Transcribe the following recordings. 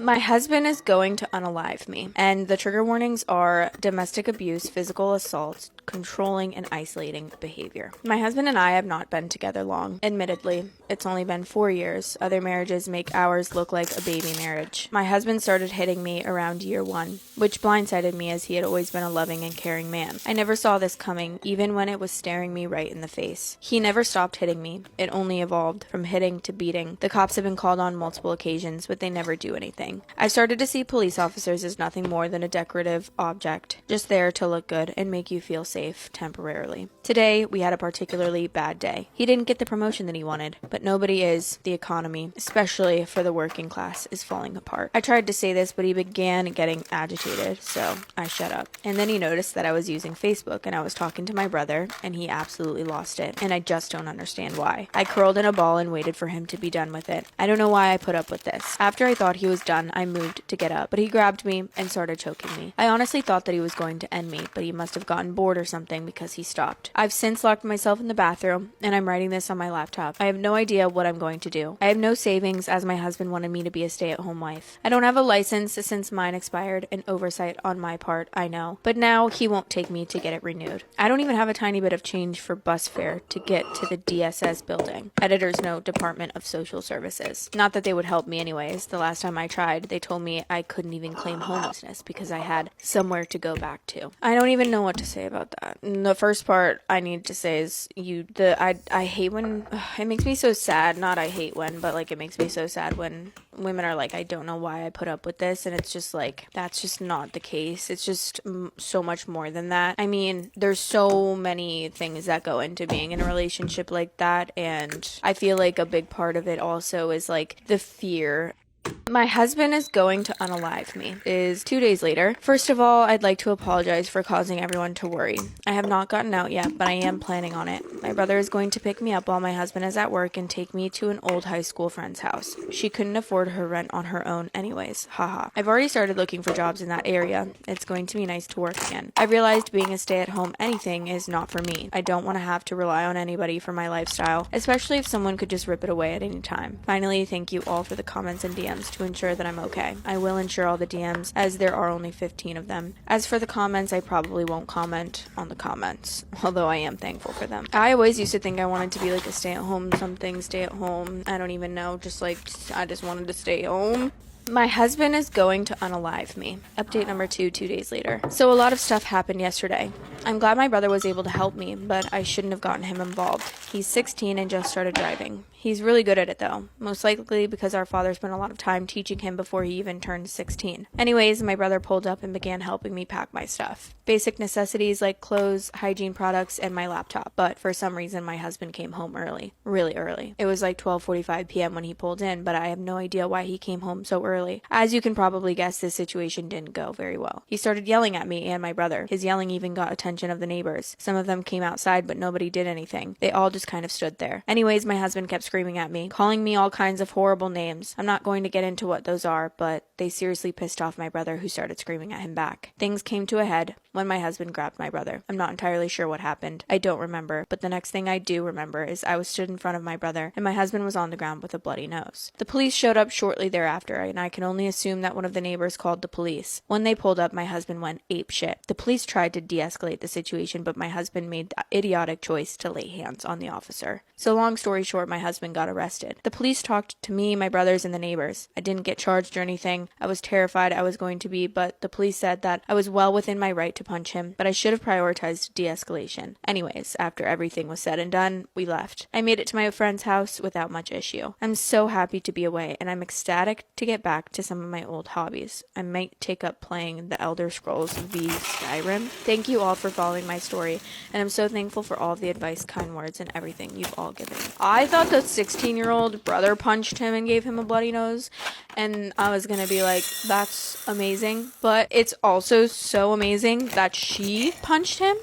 My husband is going to unalive me, and the trigger warnings are domestic abuse, physical assault, controlling, and isolating behavior. My husband and I have not been together long. Admittedly, it's only been 4 years. Other marriages make ours look like a baby marriage. My husband started hitting me around year 1, which blindsided me as he had always been a loving and caring man. I never saw this coming, even when it was staring me right in the face. He never stopped hitting me. It only evolved from hitting to beating. The cops have been called on multiple occasions, but they never do anything. I started to see police officers as nothing more than a decorative object, just there to look good and make you feel safe temporarily. Today, we had a particularly bad day. He didn't get the promotion that he wanted, but nobody is. The economy, especially for the working class, is falling apart. I tried to say this, but he began getting agitated, so I shut up. And then he noticed that I was using Facebook and I was talking to my brother, and he absolutely lost it, and I just don't understand why. I curled in a ball and waited for him to be done with it. I don't know why I put up with this. After I thought he was done, I moved to get up, but he grabbed me and started choking me. I honestly thought that he was going to end me, but he must have gotten bored or something because he stopped. I've since locked myself in the bathroom, and I'm writing this on my laptop. I have no idea what I'm going to do. I have no savings as my husband wanted me to be a stay-at-home wife. I don't have a license since mine expired, an oversight on my part, I know, but now he won't take me to get it renewed. I don't even have a tiny bit of change for bus fare to get to the DSS building. Editor's note, Department of Social Services. Not that they would help me anyways. The last time I tried, they told me I couldn't even claim homelessness because I had somewhere to go back to. I don't even know what to say about that. The first part I need to say is I hate when it makes me so sad. Not I hate when, but like it makes me so sad when women are like, I don't know why I put up with this, and it's just like that's just not the case. It's just so much more than that. I mean, there's so many things that go into being in a relationship like that, and I feel like a big part of it also is like the fear. My husband is going to unalive me is 2 days later. First of all, I'd like to apologize for causing everyone to worry. I have not gotten out yet, but I am planning on it. My brother is going to pick me up while my husband is at work and take me to an old high school friend's house. She couldn't afford her rent on her own anyways. Haha. I've already started looking for jobs in that area. It's going to be nice to work again. I realized being a stay-at-home anything is not for me. I don't want to have to rely on anybody for my lifestyle, especially if someone could just rip it away at any time. Finally, thank you all for the comments and DMs to ensure that I'm okay. I will ensure all the DMs as there are only 15 of them. As for the comments, I probably won't comment on the comments, although I am thankful for them. I always used to think I wanted to be like a stay-at-home something, stay-at-home, I don't even know, just like I just wanted to stay home. My husband is going to unalive me. Update number 2, 2 days later. So a lot of stuff happened yesterday. I'm glad my brother was able to help me, but I shouldn't have gotten him involved. He's 16 and just started driving. He's really good at it though, most likely because our father spent a lot of time teaching him before he even turned 16. Anyways, my brother pulled up and began helping me pack my stuff. Basic necessities like clothes, hygiene products, and my laptop. But for some reason, my husband came home early. Really early. It was like 12:45 p.m. when he pulled in, but I have no idea why he came home so early. As you can probably guess, this situation didn't go very well. He started yelling at me and my brother. His yelling even got attention of the neighbors. Some of them came outside, but nobody did anything. They all just kind of stood there. Anyways, my husband kept screaming at me, calling me all kinds of horrible names. I'm not going to get into what those are, but they seriously pissed off my brother, who started screaming at him back. Things came to a head when my husband grabbed my brother. I'm not entirely sure what happened. I don't remember, but the next thing I do remember is I was stood in front of my brother and my husband was on the ground with a bloody nose. The police showed up shortly thereafter, and I can only assume that one of the neighbors called the police. When they pulled up, my husband went apeshit. The police tried to de-escalate the situation, but my husband made the idiotic choice to lay hands on the officer. So long story short, my husband got arrested. The police talked to me, my brothers, and the neighbors. I didn't get charged or anything. I was terrified I was going to be, but the police said that I was well within my right to punch him, but I should have prioritized de-escalation. Anyways, after everything was said and done, we left. I made it to my friend's house without much issue. I'm so happy to be away, and I'm ecstatic to get back to some of my old hobbies. I might take up playing the Elder Scrolls V Skyrim. Thank you all for following my story, and I'm so thankful for all of the advice, kind words, and everything you've all given me. I thought the 16-year-old brother punched him and gave him a bloody nose, and I was gonna be like, that's amazing, but it's also so amazing that she punched him.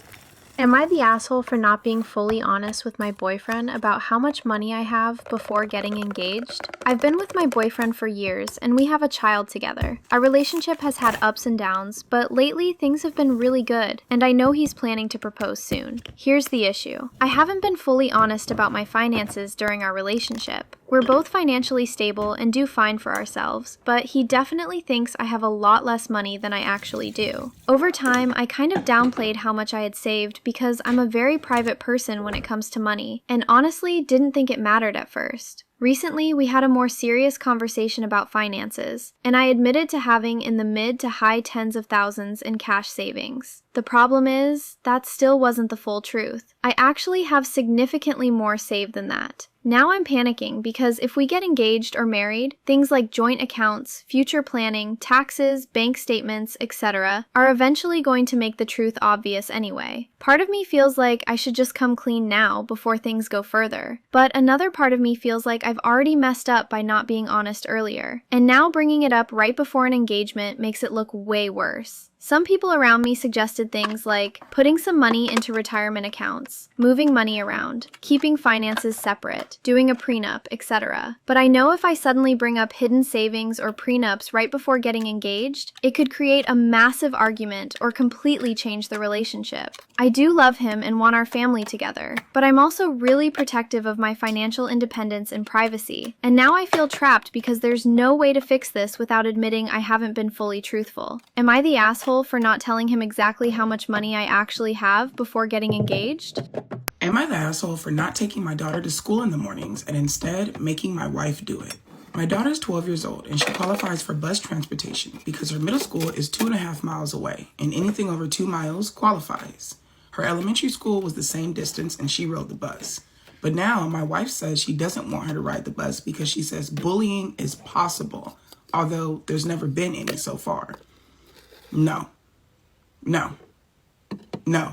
Am I the asshole for not being fully honest with my boyfriend about how much money I have before getting engaged? I've been with my boyfriend for years, and we have a child together. Our relationship has had ups and downs, but lately things have been really good, and I know he's planning to propose soon. Here's the issue. I haven't been fully honest about my finances during our relationship. We're both financially stable and do fine for ourselves, but he definitely thinks I have a lot less money than I actually do. Over time, I kind of downplayed how much I had saved because I'm a very private person when it comes to money, and honestly didn't think it mattered at first. Recently, we had a more serious conversation about finances, and I admitted to having in the mid to high tens of thousands in cash savings. The problem is, that still wasn't the full truth. I actually have significantly more saved than that. Now I'm panicking because if we get engaged or married, things like joint accounts, future planning, taxes, bank statements, etc. are eventually going to make the truth obvious anyway. Part of me feels like I should just come clean now before things go further, but another part of me feels like I've already messed up by not being honest earlier, and now bringing it up right before an engagement makes it look way worse. Some people around me suggested things like putting some money into retirement accounts, moving money around, keeping finances separate, doing a prenup, etc. But I know if I suddenly bring up hidden savings or prenups right before getting engaged, it could create a massive argument or completely change the relationship. I do love him and want our family together, but I'm also really protective of my financial independence and privacy, and now I feel trapped because there's no way to fix this without admitting I haven't been fully truthful. Am I the asshole for not telling him exactly how much money I actually have before getting engaged? Am I the asshole for not taking my daughter to school in the mornings and instead making my wife do it? My daughter's 12 years old and she qualifies for bus transportation because her middle school is 2.5 miles away and anything over 2 miles qualifies. Her elementary school was the same distance and she rode the bus. But now my wife says she doesn't want her to ride the bus because she says bullying is possible, although there's never been any so far. No.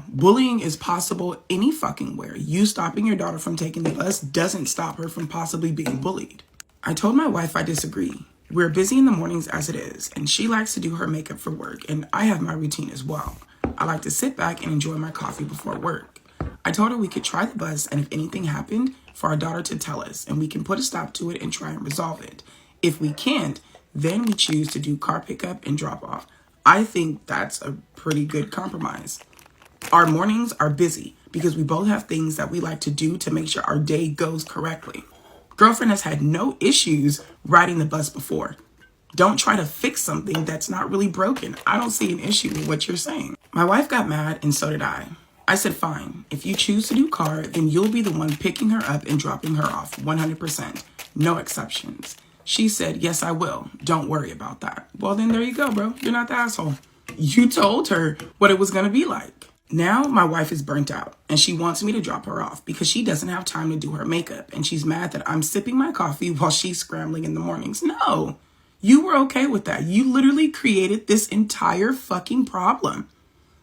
Bullying is possible any fucking where. You stopping your daughter from taking the bus doesn't stop her from possibly being bullied. I told my wife I disagree. We're busy in the mornings as it is, and she likes to do her makeup for work, and I have my routine as well. I like to sit back and enjoy my coffee before work. I told her we could try the bus, and if anything happened, for our daughter to tell us, and we can put a stop to it and try and resolve it. If we can't, then we choose to do car pickup and drop off. I think that's a pretty good compromise. Our mornings are busy because we both have things that we like to do to make sure our day goes correctly. Girlfriend has had no issues riding the bus before. Don't try to fix something that's not really broken. I don't see an issue with what you're saying. My wife got mad and so did I. I said, fine, if you choose to do car, then you'll be the one picking her up and dropping her off, 100%. No exceptions. She said, yes, I will. Don't worry about that. Well, then there you go, bro. You're not the asshole. You told her what it was going to be like. Now my wife is burnt out and she wants me to drop her off because she doesn't have time to do her makeup. And she's mad that I'm sipping my coffee while she's scrambling in the mornings. No, you were okay with that. You literally created this entire fucking problem.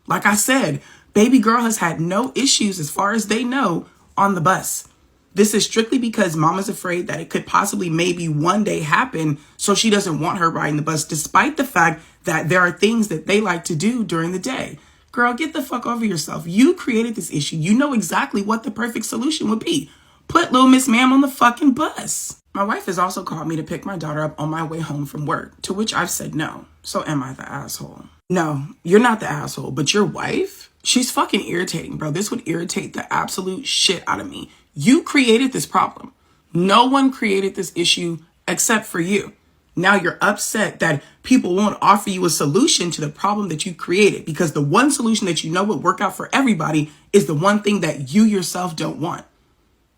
Like I said, baby girl has had no issues as far as they know on the bus. This is strictly because mama's afraid that it could possibly maybe one day happen, so she doesn't want her riding the bus, despite the fact that there are things that they like to do during the day. Girl, get the fuck over yourself. You created this issue. You know exactly what the perfect solution would be. Put little Miss Ma'am on the fucking bus. My wife has also called me to pick my daughter up on my way home from work, to which I've said no. So am I the asshole? No, you're not the asshole, but your wife? She's fucking irritating, bro. This would irritate the absolute shit out of me. You created this problem. No one created this issue except for you. Now you're upset that people won't offer you a solution to the problem that you created because the one solution that you know would work out for everybody is the one thing that you yourself don't want.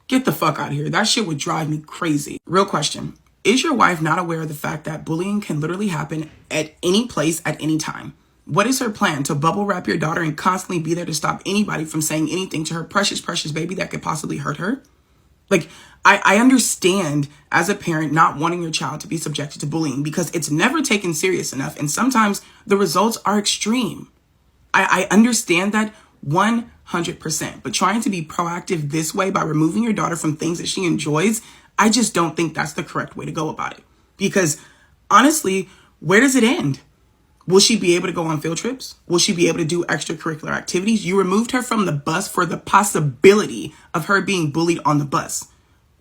Get the fuck out of here. That shit would drive me crazy. Real question. Is your wife not aware of the fact that bullying can literally happen at any place at any time? What is her plan to bubble wrap your daughter and constantly be there to stop anybody from saying anything to her precious, precious baby that could possibly hurt her? Like, I understand as a parent not wanting your child to be subjected to bullying because it's never taken serious enough. And sometimes the results are extreme. I understand that 100%. But trying to be proactive this way by removing your daughter from things that she enjoys, I just don't think that's the correct way to go about it. Because honestly, where does it end? Will she be able to go on field trips? Will she be able to do extracurricular activities? You removed her from the bus for the possibility of her being bullied on the bus.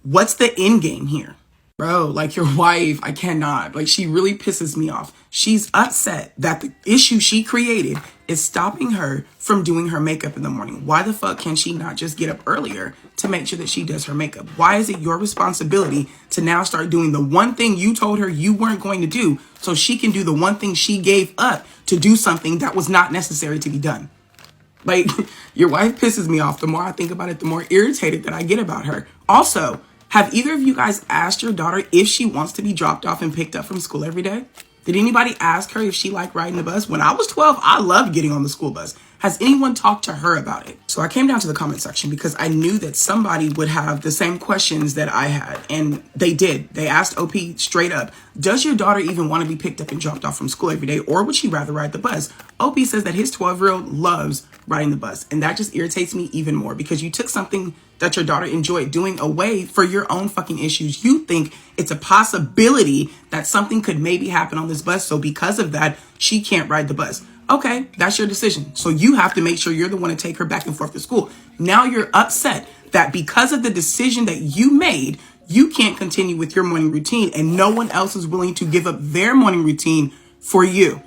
What's the end game here? Bro, like your wife, I cannot. Like, she really pisses me off. She's upset that the issue she created is stopping her from doing her makeup in the morning. Why the fuck can she not just get up earlier to make sure that she does her makeup? Why is it your responsibility to now start doing the one thing you told her you weren't going to do so she can do the one thing she gave up to do something that was not necessary to be done? Like, your wife pisses me off. The more I think about it, the more irritated that I get about her. Also, have either of you guys asked your daughter if she wants to be dropped off and picked up from school every day? Did anybody ask her if she liked riding the bus? When I was 12, I loved getting on the school bus. Has anyone talked to her about it? So I came down to the comment section because I knew that somebody would have the same questions that I had. And they did. They asked OP straight up, does your daughter even want to be picked up and dropped off from school every day? Or would she rather ride the bus? OP says that his 12-year-old loves riding the bus. And that just irritates me even more because you took something that your daughter enjoyed doing away for your own fucking issues. You think it's a possibility that something could maybe happen on this bus. So because of that, she can't ride the bus. Okay, that's your decision. So you have to make sure you're the one to take her back and forth to school. Now you're upset that because of the decision that you made, you can't continue with your morning routine and no one else is willing to give up their morning routine for you.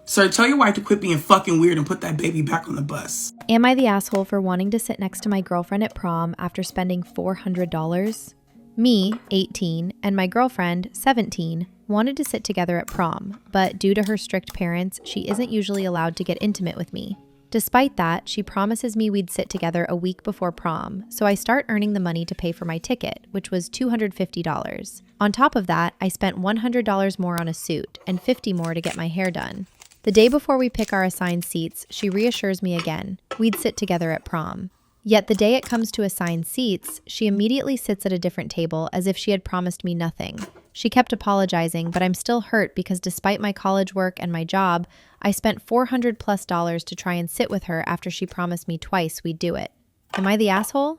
Sir, tell your wife to quit being fucking weird and put that baby back on the bus. Am I the asshole for wanting to sit next to my girlfriend at prom after spending $400? Me, 18, and my girlfriend, 17, wanted to sit together at prom, but due to her strict parents, she isn't usually allowed to get intimate with me. Despite that, she promises me we'd sit together a week before prom, so I start earning the money to pay for my ticket, which was $250. On top of that, I spent $100 more on a suit and $50 more to get my hair done. The day before we pick our assigned seats, she reassures me again, we'd sit together at prom. Yet the day it comes to assigned seats, she immediately sits at a different table as if she had promised me nothing. She kept apologizing, but I'm still hurt because despite my college work and my job, I spent $400+ to try and sit with her after she promised me twice we'd do it. Am I the asshole?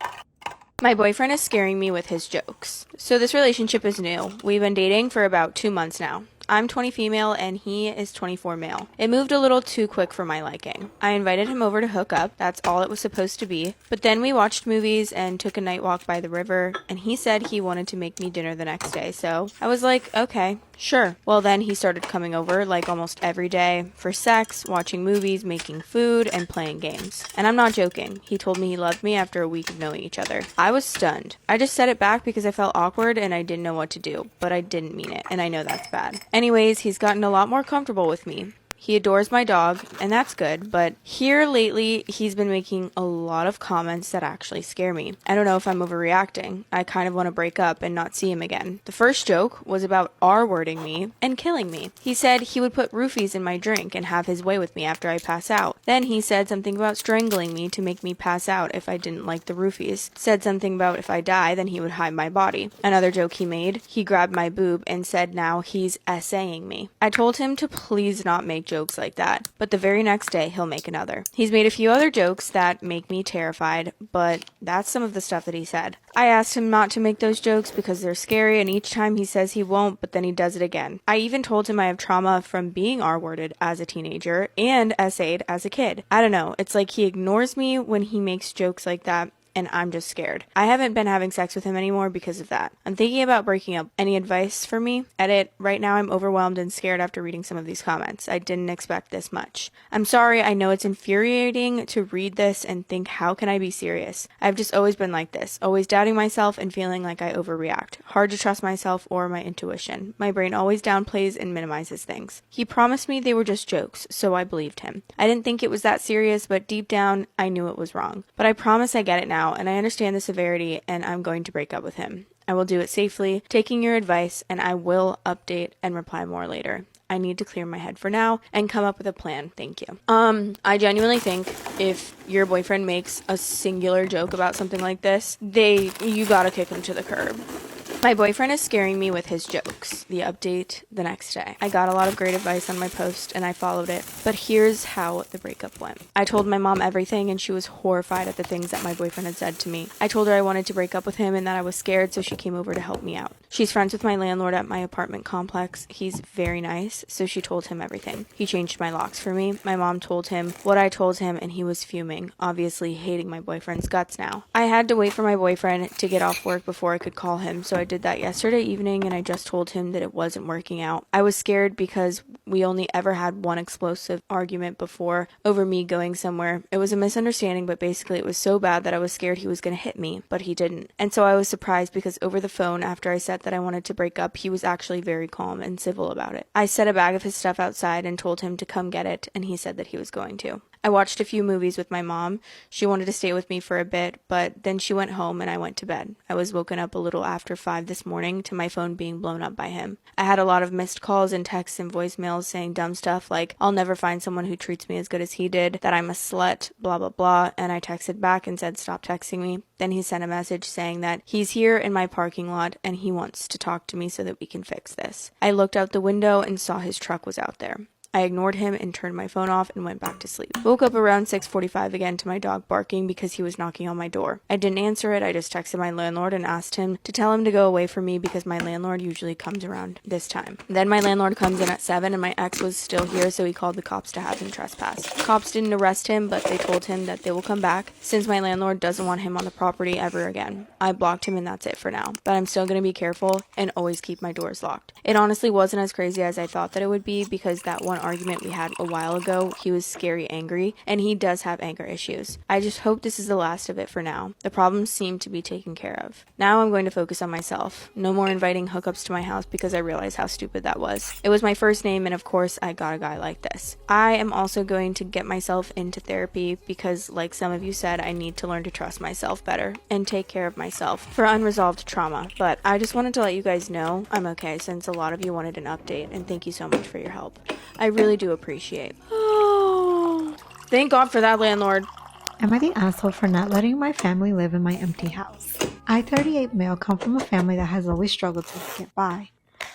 My boyfriend is scaring me with his jokes. So this relationship is new. We've been dating for about 2 months now. I'm 20 female and he is 24 male. It moved a little too quick for my liking. I invited him over to hook up. That's all it was supposed to be. But then we watched movies and took a night walk by the river, and he said he wanted to make me dinner the next day. So I was like, okay, sure. Well, then he started coming over like almost every day for sex, watching movies, making food, and playing games. And I'm not joking. He told me he loved me after a week of knowing each other. I was stunned. I just set it back because I felt awkward and I didn't know what to do, but I didn't mean it, and I know that's bad. Anyways, he's gotten a lot more comfortable with me. He adores my dog, and that's good, but here lately, he's been making a lot of comments that actually scare me. I don't know if I'm overreacting. I kind of want to break up and not see him again. The first joke was about R-wording me and killing me. He said he would put roofies in my drink and have his way with me after I pass out. Then he said something about strangling me to make me pass out if I didn't like the roofies. Said something about if I die, then he would hide my body. Another joke he made, he grabbed my boob and said now he's essaying me. I told him to please not make jokes like that, but the very next day he'll make another. He's made a few other jokes that make me terrified, but that's some of the stuff that he said. I asked him not to make those jokes because they're scary, and each time he says he won't, but then he does it again. I even told him I have trauma from being R-worded as a teenager and essayed as a kid. I don't know, it's like he ignores me when he makes jokes like that, and I'm just scared. I haven't been having sex with him anymore because of that. I'm thinking about breaking up. Any advice for me? Edit. Right now I'm overwhelmed and scared after reading some of these comments. I didn't expect this much. I'm sorry, I know it's infuriating to read this and think how can I be serious? I've just always been like this, always doubting myself and feeling like I overreact. Hard to trust myself or my intuition. My brain always downplays and minimizes things. He promised me they were just jokes, so I believed him. I didn't think it was that serious, but deep down I knew it was wrong. But I promise I get it now, and I understand the severity, and I'm going to break up with him. I will do it safely, taking your advice, and I will update and reply more later. I need to clear my head for now and come up with a plan. Thank you. I genuinely think if your boyfriend makes a singular joke about something like this, you gotta kick him to the curb. My boyfriend is scaring me with his jokes. The update the next day. I got a lot of great advice on my post and I followed it, but here's how the breakup went. I told my mom everything and she was horrified at the things that my boyfriend had said to me. I told her I wanted to break up with him and that I was scared, so she came over to help me out. She's friends with my landlord at my apartment complex. He's very nice, so she told him everything. He changed my locks for me. My mom told him what I told him and he was fuming, obviously hating my boyfriend's guts now. I had to wait for my boyfriend to get off work before I could call him, so I did that yesterday evening, and I just told him that it wasn't working out. I was scared because we only ever had one explosive argument before over me going somewhere. It was a misunderstanding, but basically it was so bad that I was scared he was going to hit me, but he didn't. And so I was surprised because over the phone, after I said that I wanted to break up, he was actually very calm and civil about it. I set a bag of his stuff outside and told him to come get it, and he said that he was going to. I watched a few movies with my mom. She wanted to stay with me for a bit, but then she went home and I went to bed. I was woken up a little after 5 this morning to my phone being blown up by him. I had a lot of missed calls and texts and voicemails saying dumb stuff like, I'll never find someone who treats me as good as he did, that I'm a slut, blah blah blah, and I texted back and said stop texting me. Then he sent a message saying that he's here in my parking lot and he wants to talk to me so that we can fix this. I looked out the window and saw his truck was out there. I ignored him and turned my phone off and went back to sleep. Woke up around 6:45 again to my dog barking because he was knocking on my door. I didn't answer it. I just texted my landlord and asked him to tell him to go away from me because my landlord usually comes around this time. Then my landlord comes in at 7 and my ex was still here, so he called the cops to have him trespass. Cops didn't arrest him, but they told him that they will come back since my landlord doesn't want him on the property ever again. I blocked him and that's it for now, but I'm still going to be careful and always keep my doors locked. It honestly wasn't as crazy as I thought that it would be because that one argument we had a while ago, he was scary angry, and he does have anger issues. I just hope this is the last of it for now. The problems seem to be taken care of. Now I'm going to focus on myself. No more inviting hookups to my house because I realized how stupid that was. It was my first name, and of course I got a guy like this. I am also going to get myself into therapy because, like some of you said, I need to learn to trust myself better and take care of myself for unresolved trauma. But I just wanted to let you guys know I'm okay since a lot of you wanted an update, and thank you so much for your help. I really do appreciate. Oh, thank God for that, landlord. Am I the asshole for not letting my family live in my empty house? I, 38 male, come from a family that has always struggled to get by.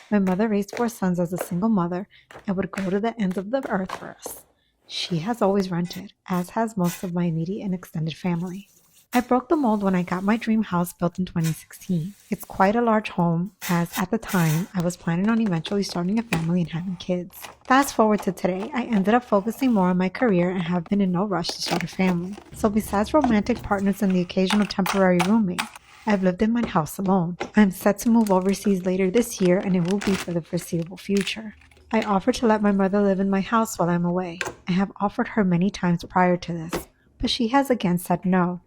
My mother raised 4 sons as a single mother and would go to the ends of the earth for us. She has always rented, as has most of my immediate and extended family. I broke the mold when I got my dream house built in 2016. It's quite a large home, as at the time, I was planning on eventually starting a family and having kids. Fast forward to today, I ended up focusing more on my career and have been in no rush to start a family. So besides romantic partners and the occasional temporary roommate, I've lived in my house alone. I'm set to move overseas later this year, and it will be for the foreseeable future. I offered to let my mother live in my house while I'm away. I have offered her many times prior to this, but she has again said no.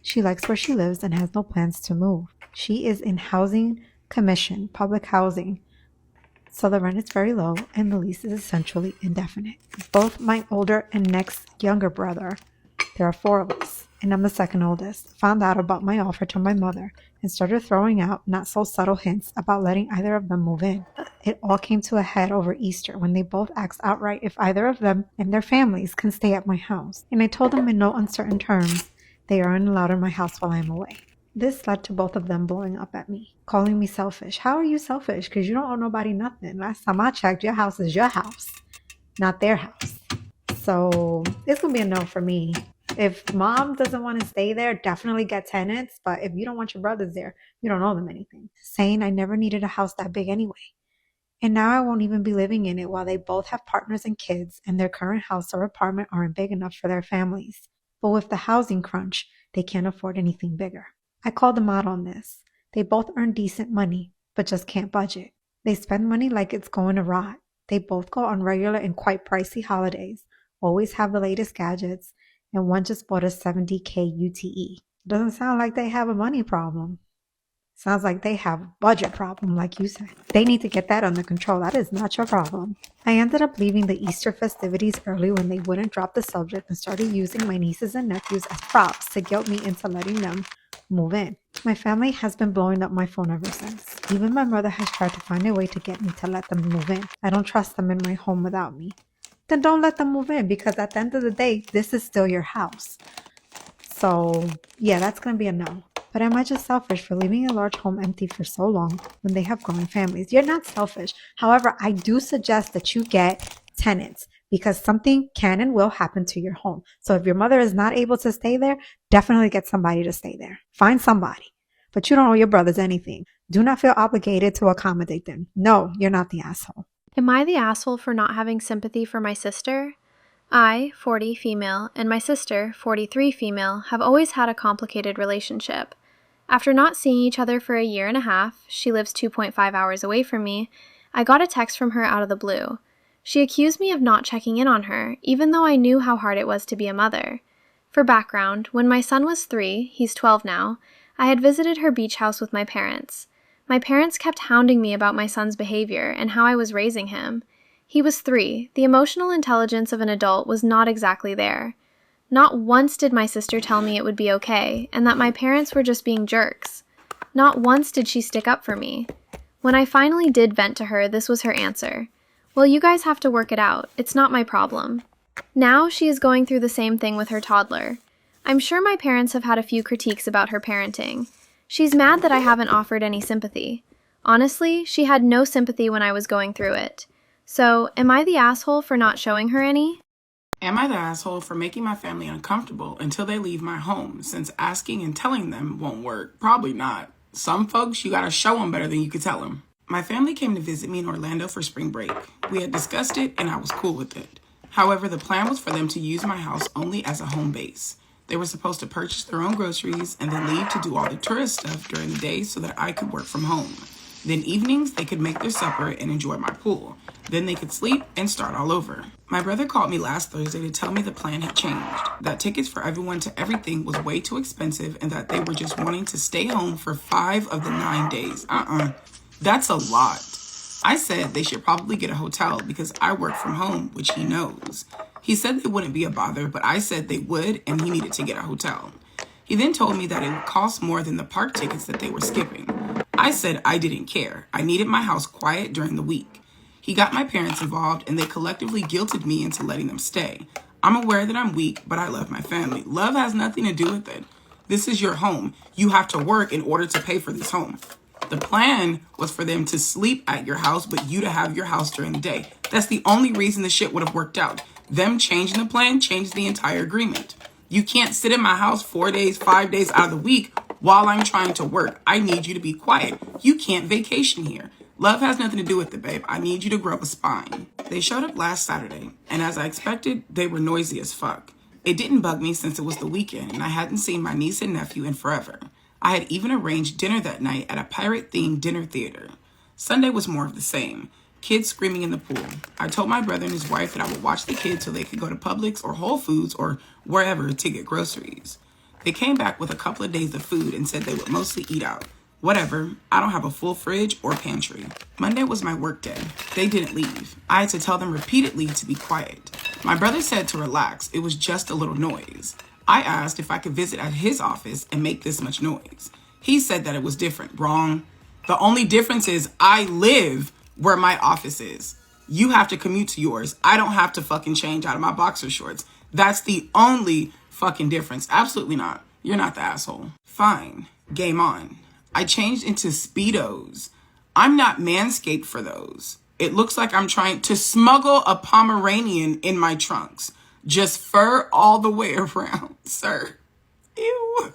She likes where she lives and has no plans to move. She is in housing commission, public housing, so the rent is very low and the lease is essentially indefinite. Both my older and next younger brother, there are 4 of us, and I'm the second oldest, found out about my offer to my mother and started throwing out not so subtle hints about letting either of them move in. It all came to a head over Easter when they both asked outright if either of them and their families can stay at my house, and I told them in no uncertain terms they aren't allowed in my house while I'm away. This led to both of them blowing up at me, calling me selfish. How are you selfish? Because you don't owe nobody nothing. Last time I checked, your house is your house, not their house. So it's going to be a no for me. If mom doesn't want to stay there, definitely get tenants. But if you don't want your brothers there, you don't owe them anything. Saying I never needed a house that big anyway. And now I won't even be living in it while they both have partners and kids, and their current house or apartment aren't big enough for their families. But with the housing crunch, they can't afford anything bigger. I called them out on this. They both earn decent money, but just can't budget. They spend money like it's going to rot. They both go on regular and quite pricey holidays, always have the latest gadgets, and one just bought a $70K UTE. Doesn't sound like they have a money problem. Sounds like they have a budget problem, like you said. They need to get that under control. That is not your problem. I ended up leaving the Easter festivities early when they wouldn't drop the subject and started using my nieces and nephews as props to guilt me into letting them move in. My family has been blowing up my phone ever since. Even my mother has tried to find a way to get me to let them move in. I don't trust them in my home without me. Then don't let them move in, because at the end of the day, this is still your house. So yeah, that's going to be a no. But am I just selfish for leaving a large home empty for so long when they have growing families? You're not selfish. However, I do suggest that you get tenants, because something can and will happen to your home. So if your mother is not able to stay there, definitely get somebody to stay there. Find somebody. But you don't owe your brothers anything. Do not feel obligated to accommodate them. No, you're not the asshole. Am I the asshole for not having sympathy for my sister? I, 40 female, and my sister, 43 female, have always had a complicated relationship. After not seeing each other for a year and a half, she lives 2.5 hours away from me, I got a text from her out of the blue. She accused me of not checking in on her, even though I knew how hard it was to be a mother. For background, when my son was 3, he's 12 now, I had visited her beach house with my parents. My parents kept hounding me about my son's behavior and how I was raising him. He was 3. The emotional intelligence of an adult was not exactly there. Not once did my sister tell me it would be okay, and that my parents were just being jerks. Not once did she stick up for me. When I finally did vent to her, this was her answer. Well, you guys have to work it out. It's not my problem. Now she is going through the same thing with her toddler. I'm sure my parents have had a few critiques about her parenting. She's mad that I haven't offered any sympathy. Honestly, she had no sympathy when I was going through it. So, am I the asshole for not showing her any? Am I the asshole for making my family uncomfortable until they leave my home, since asking and telling them won't work? Probably not. Some folks, you gotta show them better than you could tell them. My family came to visit me in Orlando for spring break. We had discussed it and I was cool with it. However, the plan was for them to use my house only as a home base. They were supposed to purchase their own groceries and then leave to do all the tourist stuff during the day so that I could work from home. Then evenings, they could make their supper and enjoy my pool. Then they could sleep and start all over. My brother called me last Thursday to tell me the plan had changed, that tickets for everyone to everything was way too expensive and that they were just wanting to stay home for 5 of the 9 days. That's a lot. I said they should probably get a hotel because I work from home, which he knows. He said they wouldn't be a bother, but I said they would and he needed to get a hotel. He then told me that it would cost more than the park tickets that they were skipping. I said I didn't care. I needed my house quiet during the week. He got my parents involved and they collectively guilted me into letting them stay. I'm aware that I'm weak, but I love my family. Love has nothing to do with it. This is your home. You have to work in order to pay for this home. The plan was for them to sleep at your house, but you to have your house during the day. That's the only reason the shit would have worked out. Them changing the plan changed the entire agreement. You can't sit in my house 4 days, 5 days out of the week while I'm trying to work. I need you to be quiet. You can't vacation here. Love has nothing to do with it, babe. I need you to grow a spine. They showed up last Saturday, and as I expected, they were noisy as fuck. It didn't bug me since it was the weekend, and I hadn't seen my niece and nephew in forever. I had even arranged dinner that night at a pirate-themed dinner theater. Sunday was more of the same. Kids screaming in the pool. I told my brother and his wife that I would watch the kids so they could go to Publix or Whole Foods or wherever to get groceries. They came back with a couple of days of food and said they would mostly eat out. Whatever, I don't have a full fridge or pantry. Monday was my work day. They didn't leave. I had to tell them repeatedly to be quiet. My brother said to relax, it was just a little noise. I asked if I could visit at his office and make this much noise. He said that it was different. Wrong. The only difference is I live where my office is. You have to commute to yours. I don't have to fucking change out of my boxer shorts. That's the only fucking difference. Absolutely not. You're not the asshole. Fine. Game on. I changed into Speedos. I'm not manscaped for those. It looks like I'm trying to smuggle a Pomeranian in my trunks. Just fur all the way around, sir. Ew.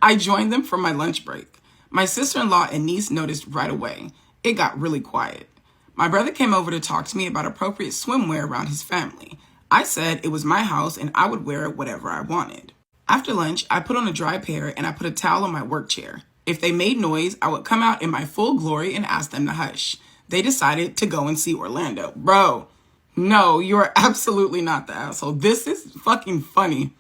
I joined them for my lunch break. My sister-in-law and niece noticed right away. It got really quiet. My brother came over to talk to me about appropriate swimwear around his family. I said it was my house and I would wear whatever I wanted. After lunch, I put on a dry pair and I put a towel on my work chair. If they made noise, I would come out in my full glory and ask them to hush. They decided to go and see Orlando. Bro, no, you're absolutely not the asshole. This is fucking funny.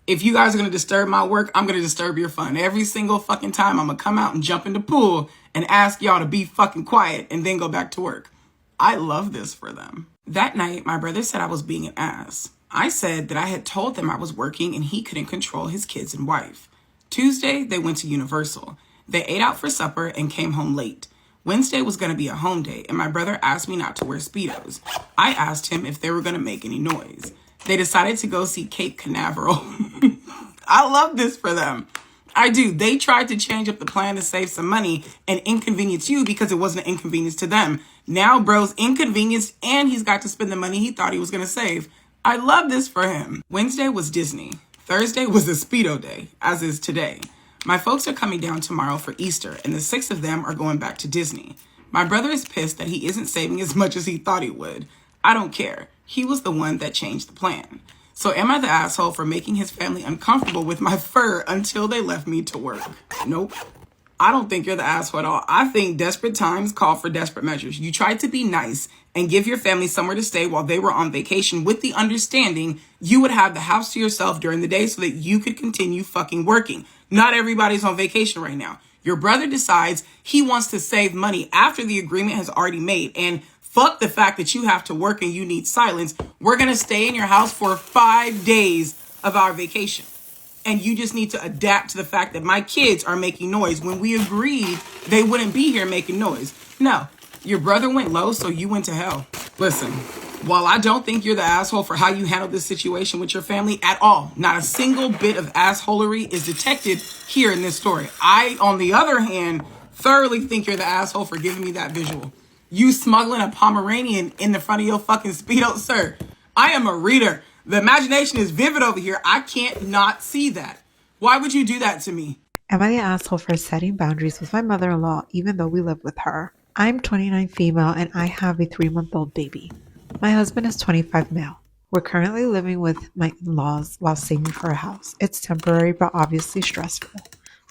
If you guys are going to disturb my work, I'm going to disturb your fun. Every single fucking time I'm going to come out and jump in the pool and ask y'all to be fucking quiet and then go back to work. I love this for them. That night, my brother said I was being an ass. I said that I had told them I was working and he couldn't control his kids and wife. Tuesday, they went to Universal. They ate out for supper and came home late. Wednesday was going to be a home day, and my brother asked me not to wear Speedos. I asked him if they were going to make any noise. They decided to go see Cape Canaveral. I love this for them. I do. They tried to change up the plan to save some money and inconvenience you because it wasn't an inconvenience to them. Now bro's inconvenienced and he's got to spend the money he thought he was going to save. I love this for him. Wednesday was Disney. Thursday was the Speedo day, as is today. My folks are coming down tomorrow for Easter, and the 6 of them are going back to Disney. My brother is pissed that he isn't saving as much as he thought he would. I don't care. He was the one that changed the plan. So am I the asshole for making his family uncomfortable with my fur until they left me to work? Nope. I don't think you're the asshole at all. I think desperate times call for desperate measures. You tried to be nice and give your family somewhere to stay while they were on vacation with the understanding you would have the house to yourself during the day so that you could continue fucking working. Not everybody's on vacation right now. Your brother decides he wants to save money after the agreement has already made, and fuck the fact that you have to work and you need silence. We're going to stay in your house for 5 days of our vacation. And you just need to adapt to the fact that my kids are making noise when we agreed they wouldn't be here making noise. No, your brother went low, so you went to hell. Listen, while I don't think you're the asshole for how you handled this situation with your family at all, not a single bit of assholery is detected here in this story. I, on the other hand, thoroughly think you're the asshole for giving me that visual. You smuggling a Pomeranian in the front of your fucking Speedo, sir. I am a reader. The imagination is vivid over here. I can't not see that. Why would you do that to me? Am I the asshole for setting boundaries with my mother-in-law even though we live with her? I'm 29 female and I have a 3-month-old baby. My husband is 25 male. We're currently living with my in-laws while saving for a house. It's temporary but obviously stressful.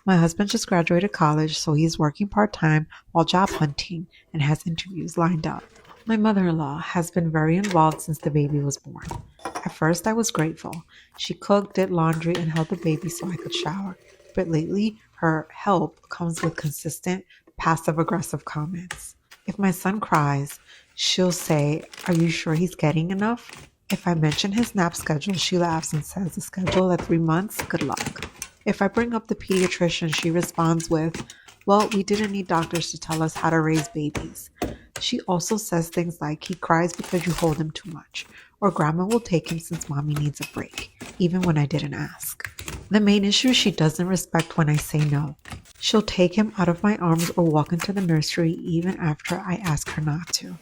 My husband just graduated college, so he's working part-time while job hunting and has interviews lined up. My mother-in-law has been very involved since the baby was born. At first, I was grateful. She cooked, did laundry, and held the baby so I could shower. But lately, her help comes with consistent passive-aggressive comments. If my son cries, she'll say, "Are you sure he's getting enough?" If I mention his nap schedule, she laughs and says, "The schedule at 3 months? Good luck." If I bring up the pediatrician, she responds with, "Well, we didn't need doctors to tell us how to raise babies." She also says things like, "He cries because you hold him too much," or "Grandma will take him since mommy needs a break," even when I didn't ask. The main issue is she doesn't respect when I say no. She'll take him out of my arms or walk into the nursery even after I ask her not to.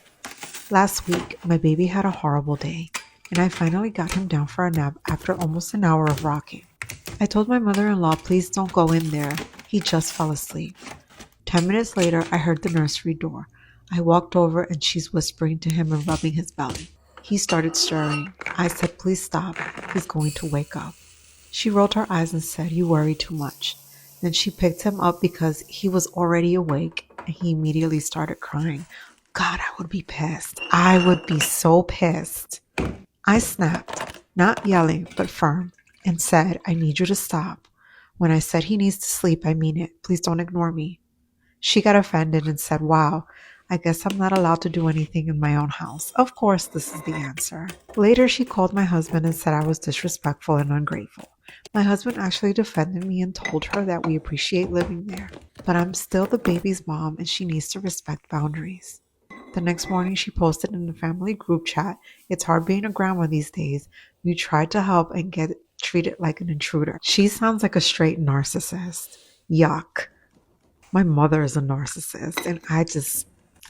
Last week, my baby had a horrible day, and I finally got him down for a nap after almost an hour of rocking. I told my mother-in-law, "Please don't go in there. He just fell asleep." 10 minutes later, I heard the nursery door. I walked over and she's whispering to him and rubbing his belly. He started stirring. I said, "Please stop. He's going to wake up." She rolled her eyes and said, "You worry too much." Then she picked him up because he was already awake and he immediately started crying. God, I would be pissed. I would be so pissed. I snapped, not yelling, but firm, and said, "I need you to stop. When I said he needs to sleep, I mean it. Please don't ignore me." She got offended and said, "Wow, I guess I'm not allowed to do anything in my own house." Of course, this is the answer. Later, she called my husband and said I was disrespectful and ungrateful. My husband actually defended me and told her that we appreciate living there, but I'm still the baby's mom and she needs to respect boundaries. The next morning, she posted in the family group chat, "It's hard being a grandma these days. You tried to help and get treated like an intruder." She sounds like a straight narcissist. Yuck. My mother is a narcissist, and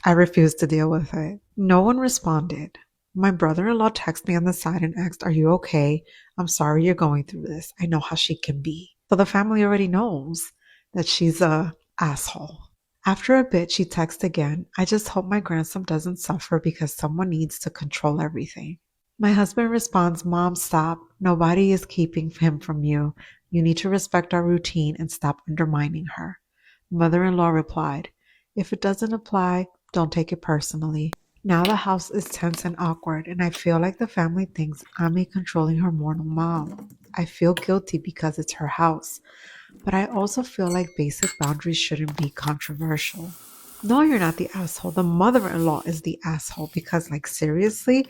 I refuse to deal with it. No one responded. My brother-in-law texted me on the side and asked, "Are you okay? I'm sorry you're going through this. I know how she can be." So the family already knows that she's a asshole. After a bit, she texted again, "I just hope my grandson doesn't suffer because someone needs to control everything." My husband responds, "Mom, stop. Nobody is keeping him from you. You need to respect our routine and stop undermining her." Mother-in-law replied, "If it doesn't apply, don't take it personally." Now the house is tense and awkward, and I feel like the family thinks I'm a controlling hormonal mom. I feel guilty because it's her house, but I also feel like basic boundaries shouldn't be controversial. No, you're not the asshole. The mother-in-law is the asshole because, like, seriously,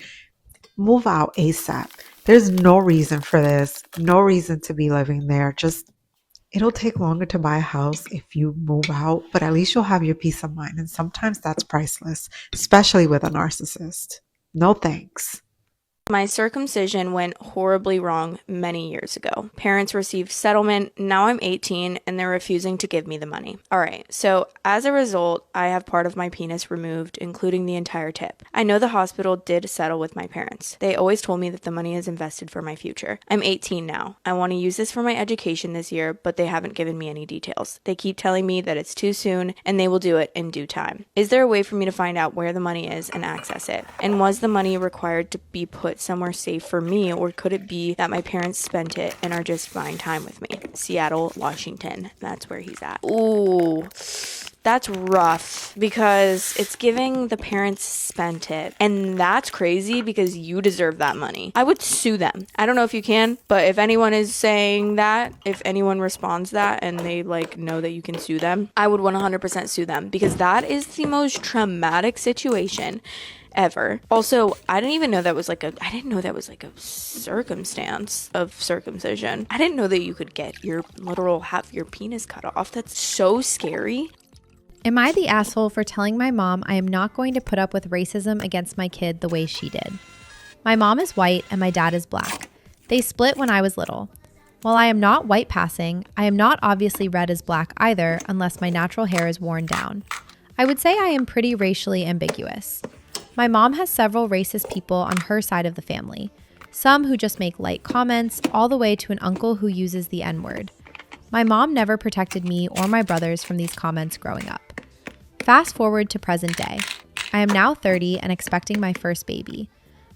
move out ASAP. There's no reason for this. No reason to be living there. Just it'll take longer to buy a house if you move out, but at least you'll have your peace of mind. And sometimes that's priceless, especially with a narcissist. No thanks. My circumcision went horribly wrong many years ago. Parents received settlement. Now I'm 18 and they're refusing to give me the money. Alright, so as a result, I have part of my penis removed, including the entire tip. I know the hospital did settle with my parents. They always told me that the money is invested for my future. I'm 18 now. I want to use this for my education this year, but they haven't given me any details. They keep telling me that it's too soon and they will do it in due time. Is there a way for me to find out where the money is and access it? And was the money required to be put put somewhere safe for me, or could it be that my parents spent it and are just buying time with me? Seattle, Washington. That's where he's at. Ooh. That's rough because it's giving the parents spent it. And that's crazy because you deserve that money. I would sue them. I don't know if you can, but if anyone is saying that, if anyone responds that and they like know that you can sue them, I would 100% sue them because that is the most traumatic situation ever. Also, I didn't know that was like a circumstance of circumcision. I didn't know that you could get your literal half your penis cut off. That's so scary. Am I the asshole for telling my mom I am not going to put up with racism against my kid the way she did? My mom is white and my dad is black. They split when I was little. While I am not white passing, I am not obviously red as black either unless my natural hair is worn down. I would say I am pretty racially ambiguous. My mom has several racist people on her side of the family. Some who just make light comments, all the way to an uncle who uses the N-word. My mom never protected me or my brothers from these comments growing up. Fast forward to present day. I am now 30 and expecting my first baby.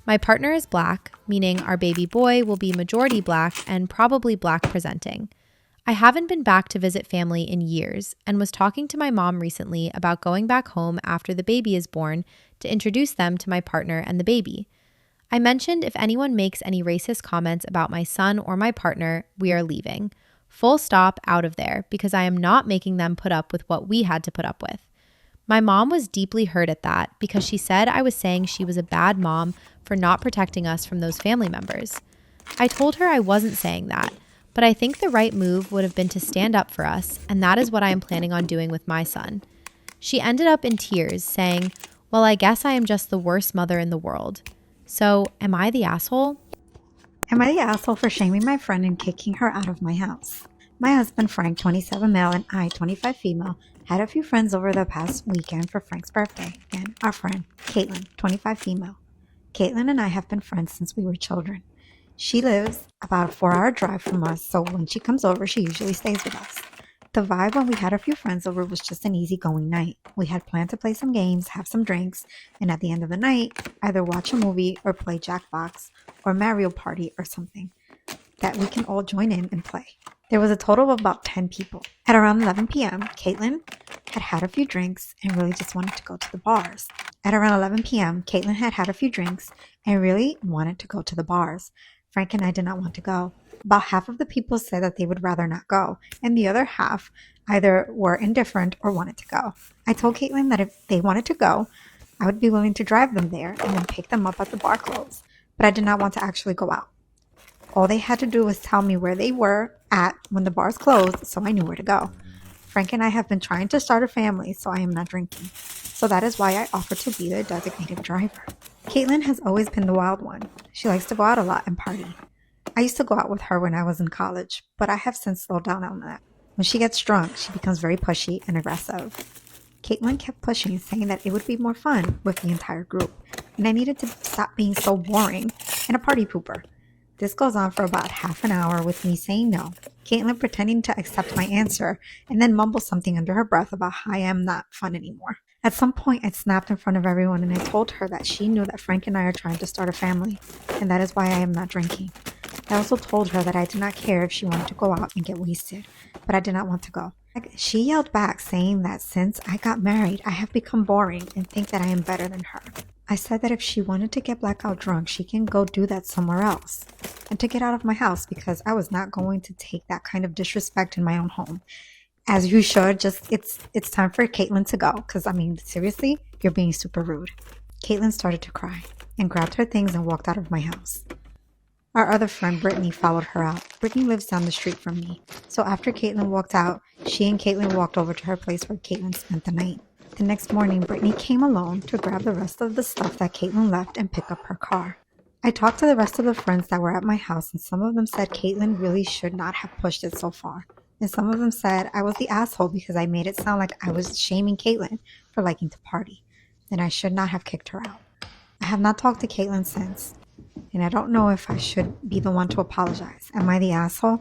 My partner is black, meaning our baby boy will be majority black and probably black presenting. I haven't been back to visit family in years and was talking to my mom recently about going back home after the baby is born to introduce them to my partner and the baby. I mentioned if anyone makes any racist comments about my son or my partner, we are leaving. Full stop, out of there, because I am not making them put up with what we had to put up with. My mom was deeply hurt at that because she said I was saying she was a bad mom for not protecting us from those family members. I told her I wasn't saying that, but I think the right move would have been to stand up for us, and that is what I am planning on doing with my son. She ended up in tears, saying, "Well, I guess I am just the worst mother in the world." So, am I the asshole? Am I the asshole for shaming my friend and kicking her out of my house? My husband, Frank, 27 male, and I, 25 female, had a few friends over the past weekend for Frank's birthday, and our friend, Caitlin, 25 female. Caitlin and I have been friends since we were children. She lives about a 4-hour drive from us, so when she comes over, she usually stays with us. The vibe when we had a few friends over was just an easygoing night. We had planned to play some games, have some drinks, and at the end of the night, either watch a movie or play Jackbox or Mario Party or something that we can all join in and play. There was a total of about 10 people. At around 11 p.m., Caitlin had had a few drinks and really just wanted to go to the bars. At around 11 p.m., Caitlin had had a few drinks and really wanted to go to the bars. Frank and I did not want to go. About half of the people said that they would rather not go, and the other half either were indifferent or wanted to go. I told Caitlin that if they wanted to go, I would be willing to drive them there and then pick them up at the bar close, but I did not want to actually go out. All they had to do was tell me where they were at when the bars closed, so I knew where to go. Frank and I have been trying to start a family, so I am not drinking. So that is why I offered to be the designated driver. Caitlin has always been the wild one. She likes to go out a lot and party. I used to go out with her when I was in college, but I have since slowed down on that. When she gets drunk, she becomes very pushy and aggressive. Caitlin kept pushing, saying that it would be more fun with the entire group, and I needed to stop being so boring and a party pooper. This goes on for about half an hour with me saying no, Caitlin pretending to accept my answer, and then mumble something under her breath about how I am not fun anymore. At some point, I snapped in front of everyone and I told her that she knew that Frank and I are trying to start a family, and that is why I am not drinking. I also told her that I did not care if she wanted to go out and get wasted, but I did not want to go. She yelled back, saying that since I got married, I have become boring and think that I am better than her. I said that if she wanted to get blackout drunk, she can go do that somewhere else, and to get out of my house because I was not going to take that kind of disrespect in my own home. As you should, it's time for Caitlin to go, because I mean, seriously, you're being super rude. Caitlin started to cry and grabbed her things and walked out of my house. Our other friend, Brittany, followed her out. Brittany lives down the street from me, so after Caitlin walked out, she and Caitlin walked over to her place where Caitlin spent the night. The next morning, Brittany came alone to grab the rest of the stuff that Caitlin left and pick up her car. I talked to the rest of the friends that were at my house, and some of them said Caitlin really should not have pushed it so far. And some of them said I was the asshole because I made it sound like I was shaming Caitlin for liking to party, and I should not have kicked her out. I have not talked to Caitlin since, and I don't know if I should be the one to apologize. Am I the asshole?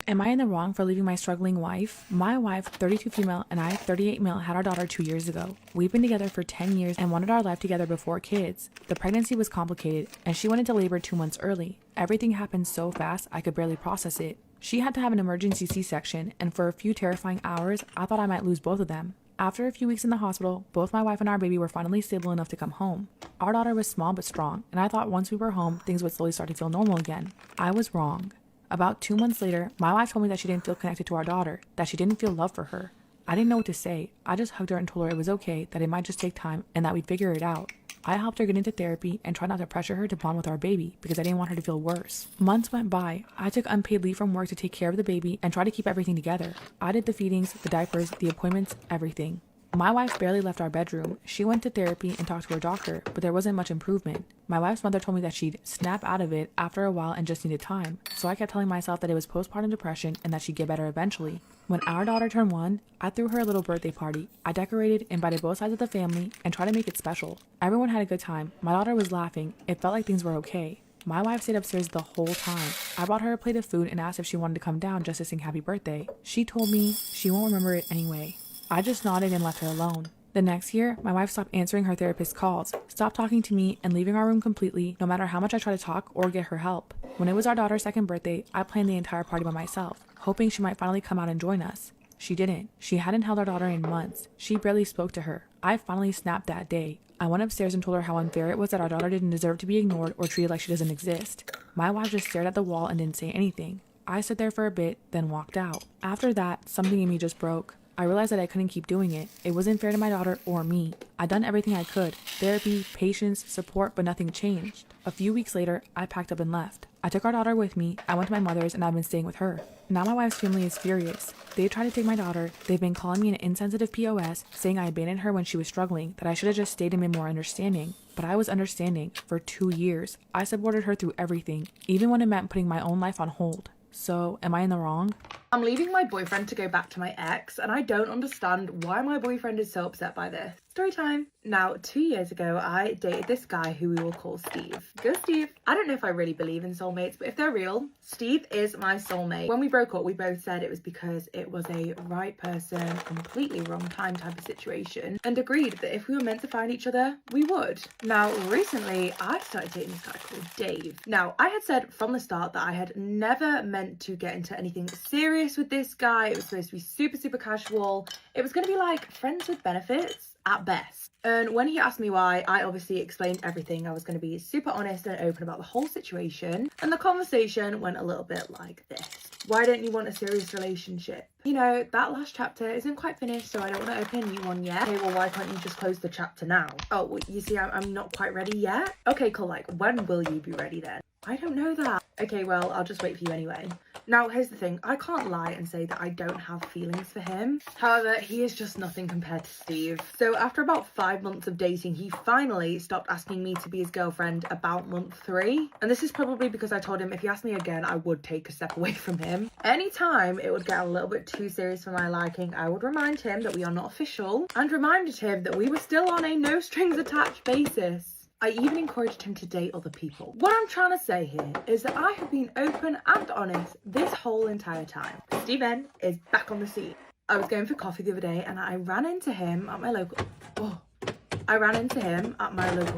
Am I in the wrong for leaving my struggling wife? My wife, 32 female, and I, 38 male, had our daughter 2 years ago. We've been together for 10 years and wanted our life together before kids. The pregnancy was complicated, and she went into labor 2 months early. Everything happened so fast, I could barely process it. She had to have an emergency C-section, and for a few terrifying hours, I thought I might lose both of them. After a few weeks in the hospital, both my wife and our baby were finally stable enough to come home. Our daughter was small but strong, and I thought once we were home, things would slowly start to feel normal again. I was wrong. About 2 months later, my wife told me that she didn't feel connected to our daughter, that she didn't feel love for her. I didn't know what to say. I just hugged her and told her it was okay, that it might just take time, and that we'd figure it out. I helped her get into therapy and tried not to pressure her to bond with our baby because I didn't want her to feel worse. Months went by. I took unpaid leave from work to take care of the baby and try to keep everything together. I did the feedings, the diapers, the appointments, everything. My wife barely left our bedroom. She went to therapy and talked to her doctor, but there wasn't much improvement. My wife's mother told me that she'd snap out of it after a while and just needed time, so I kept telling myself that it was postpartum depression and that she'd get better eventually. When our daughter turned 1, I threw her a little birthday party. I decorated, invited both sides of the family, and tried to make it special. Everyone had a good time. My daughter was laughing. It felt like things were okay. My wife stayed upstairs the whole time. I brought her a plate of food and asked if she wanted to come down just to sing happy birthday. She told me she won't remember it anyway. I just nodded and left her alone. The next year, my wife stopped answering her therapist's calls, stopped talking to me, and leaving our room completely, no matter how much I tried to talk or get her help. When it was our daughter's 2nd birthday, I planned the entire party by myself, hoping she might finally come out and join us. She didn't. She hadn't held our daughter in months. She barely spoke to her. I finally snapped that day. I went upstairs and told her how unfair it was that our daughter didn't deserve to be ignored or treated like she doesn't exist. My wife just stared at the wall and didn't say anything. I stood there for a bit, then walked out. After that, something in me just broke. I realized that I couldn't keep doing it. It wasn't fair to my daughter or me. I'd done everything I could. Therapy, patience, support, but nothing changed. A few weeks later, I packed up and left. I took our daughter with me. I went to my mother's and I've been staying with her. Now my wife's family is furious. They tried to take my daughter. They've been calling me an insensitive POS, saying I abandoned her when she was struggling, that I should have just stayed and been more understanding. But I was understanding. For 2 years, I supported her through everything, even when it meant putting my own life on hold. So, am I in the wrong? I'm leaving my boyfriend to go back to my ex, and I don't understand why my boyfriend is so upset by this. Story time. Now, 2 years ago, I dated this guy who we will call Steve. Go Steve. I don't know if I really believe in soulmates, but if they're real, Steve is my soulmate. When we broke up, we both said it was because it was a right person, completely wrong time type of situation, and agreed that if we were meant to find each other, we would. Now, recently, I started dating this guy called Dave. Now, I had said from the start that I had never meant to get into anything serious with this guy. It was supposed to be super, super casual. It was going to be like friends with benefits at best. And when he asked me why, I obviously explained everything. I was going to be super honest and open about the whole situation. And the conversation went a little bit like this. Why don't you want a serious relationship? You know, that last chapter isn't quite finished, so I don't want to open a new one yet. Okay, well, why can't you just close the chapter now? Oh, well, you see, I'm not quite ready yet. Okay, cool, like, when will you be ready then? I don't know that. Okay, well, I'll just wait for you anyway. Now, here's the thing. I can't lie and say that I don't have feelings for him. However, he is just nothing compared to Steve. So after about 5 months of dating, he finally stopped asking me to be his girlfriend about month 3. And this is probably because I told him if he asked me again, I would take a step away from him. Anytime it would get a little bit too serious for my liking, I would remind him that we are not official and reminded him that we were still on a no strings attached basis. I even encouraged him to date other people. What I'm trying to say here is that I have been open and honest this whole entire time. Steven is back on the scene. I was going for coffee the other day and I ran into him at my local...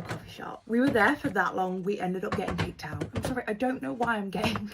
coffee shop. We were there for that long, we ended up getting kicked out. I'm sorry, I don't know why I'm getting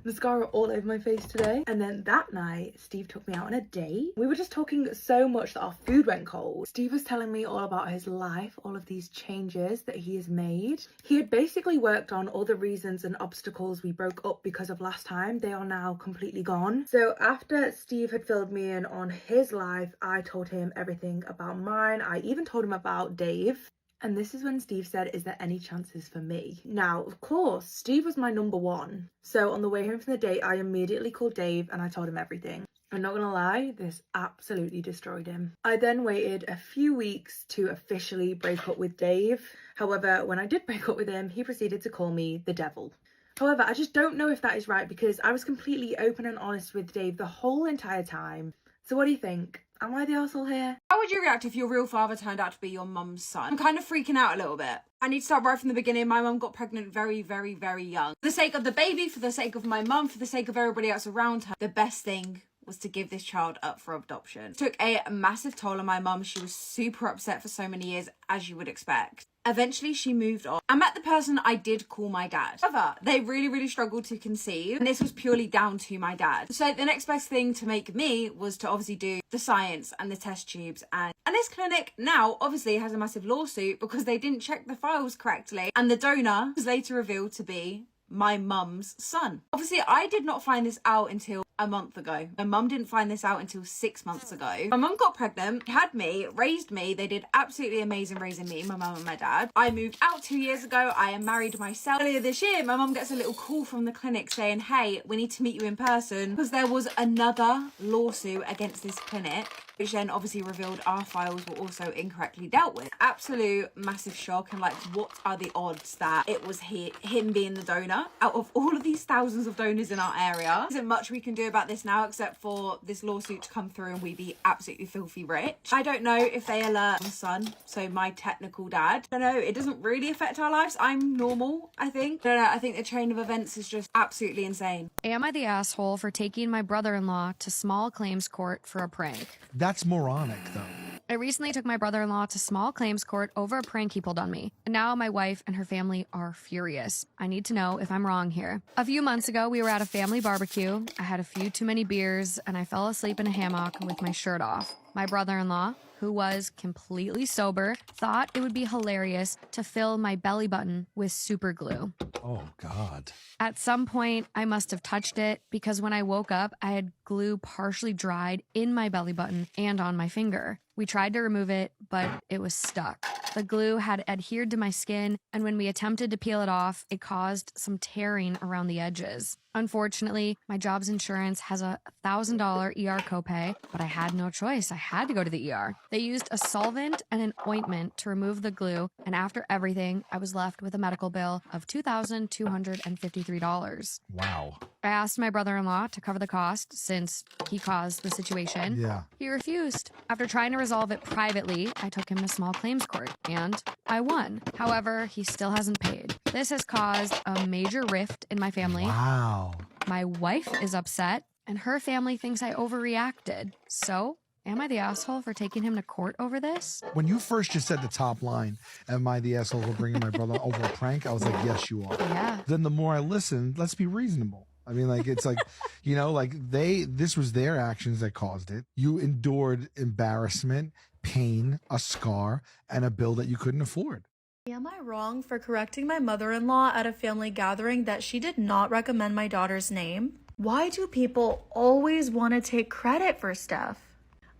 mascara all over my face today. And then that night, Steve took me out on a date. We were just talking so much that our food went cold. Steve was telling me all about his life, all of these changes that he has made. He had basically worked on all the reasons and obstacles we broke up because of last time. They are now completely gone. So after Steve had filled me in on his life, I told him everything about mine. I even told him about Dave. And this is when Steve said, is there any chances for me? Now, of course, Steve was my number one. So on the way home from the date, I immediately called Dave and I told him everything. I'm not gonna lie, this absolutely destroyed him. I then waited a few weeks to officially break up with Dave. However, when I did break up with him, he proceeded to call me the devil. However, I just don't know if that is right because I was completely open and honest with Dave the whole entire time. So what do you think? Am I the asshole here? How would you react if your real father turned out to be your mum's son? I'm kind of freaking out a little bit. I need to start right from the beginning. My mum got pregnant very, very, very young. For the sake of the baby, for the sake of my mum, for the sake of everybody else around her, the best thing was to give this child up for adoption. It took a massive toll on my mum. She was super upset for so many years, as you would expect. Eventually, she moved on. I met the person I did call my dad. However, they really, really struggled to conceive, and this was purely down to my dad. So the next best thing to make me was to obviously do the science and the test tubes. And this clinic now obviously has a massive lawsuit because they didn't check the files correctly, and the donor was later revealed to be my mum's son. Obviously, I did not find this out until a month ago. My mum didn't find this out until 6 months ago. My mum got pregnant, had me, raised me. They did absolutely amazing raising me, my mum and my dad. I moved out 2 years ago. I am married myself. Earlier this year, my mum gets a little call from the clinic saying, hey, we need to meet you in person because there was another lawsuit against this clinic, which then obviously revealed our files were also incorrectly dealt with. Absolute massive shock, and like, what are the odds that it was him being the donor out of all of these thousands of donors in our area? There isn't much we can do about this now except for this lawsuit to come through and we be absolutely filthy rich. I don't know if they alert my son, so my technical dad. I don't know, it doesn't really affect our lives. I'm normal, I think. I don't know, I think the chain of events is just absolutely insane. Am I the asshole for taking my brother-in-law to small claims court for a prank? That's moronic, though. I recently took my brother-in-law to small claims court over a prank he pulled on me. And now my wife and her family are furious. I need to know if I'm wrong here. A few months ago, we were at a family barbecue. I had a few too many beers and I fell asleep in a hammock with my shirt off. My brother-in-law, who was completely sober, thought it would be hilarious to fill my belly button with super glue. Oh, God. At some point, I must have touched it because when I woke up, I had glue partially dried in my belly button and on my finger. We tried to remove it, but it was stuck. The glue had adhered to my skin, and when we attempted to peel it off, it caused some tearing around the edges. Unfortunately, my job's insurance has a $1,000 ER copay, but I had no choice. I had to go to the ER. They used a solvent and an ointment to remove the glue, and after everything, I was left with a medical bill of $2,253. Wow. I asked my brother-in-law to cover the cost since he caused the situation. Yeah. He refused. After trying to resolve it privately, I took him to small claims court, and I won. However, he still hasn't paid. This has caused a major rift in my family. Wow. My wife is upset, and her family thinks I overreacted. So, am I the asshole for taking him to court over this? When you first just said the top line, am I the asshole for bringing my brother over a prank? I was like, yes, you are. Yeah. Then the more I listened, let's be reasonable. I mean, like, it's like, you know, like this was their actions that caused it. You endured embarrassment, pain, a scar, and a bill that you couldn't afford. Am I wrong for correcting my mother-in-law at a family gathering that she did not recommend my daughter's name? Why do people always want to take credit for stuff?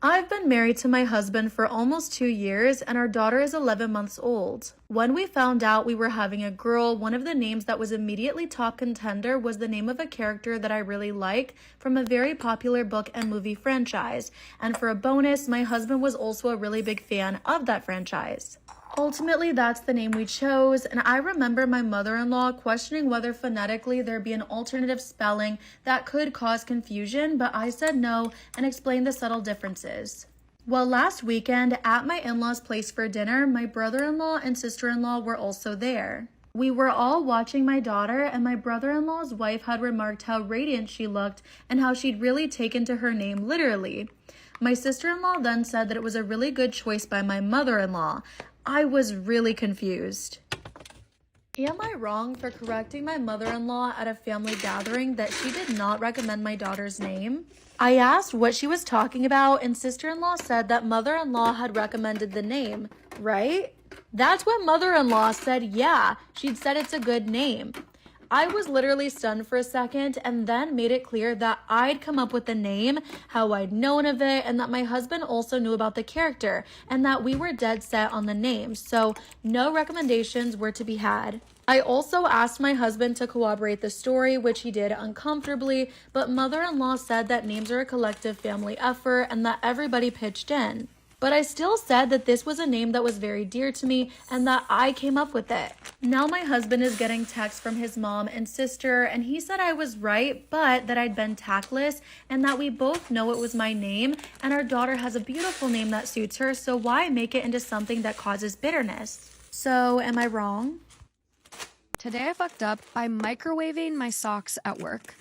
I've been married to my husband for almost 2 years and our daughter is 11 months old. When we found out we were having a girl, one of the names that was immediately top contender was the name of a character that I really like from a very popular book and movie franchise. And for a bonus, my husband was also a really big fan of that franchise. Ultimately, that's the name we chose, and I remember my mother-in-law questioning whether phonetically there be an alternative spelling that could cause confusion, but I said no and explained the subtle differences. Well, last weekend at my in-laws' place for dinner, my brother-in-law and sister-in-law were also there. We were all watching my daughter, and my brother-in-law's wife had remarked how radiant she looked and how she'd really taken to her name literally. My sister-in-law then said that it was a really good choice by my mother-in-law. I was really confused. Am I wrong for correcting my mother-in-law at a family gathering that she did not recommend my daughter's name? I asked what she was talking about, and sister-in-law said that mother-in-law had recommended the name, right? That's what mother-in-law said, yeah, she'd said it's a good name. I was literally stunned for a second and then made it clear that I'd come up with the name, how I'd known of it, and that my husband also knew about the character, and that we were dead set on the name, so no recommendations were to be had. I also asked my husband to corroborate the story, which he did uncomfortably, but mother-in-law said that names are a collective family effort and that everybody pitched in. but I still said that this was a name that was very dear to me and that I came up with it. Now my husband is getting texts from his mom and sister, and he said I was right, but that I'd been tactless and that we both know it was my name and our daughter has a beautiful name that suits her, so why make it into something that causes bitterness? So am I wrong? Today I fucked up by microwaving my socks at work.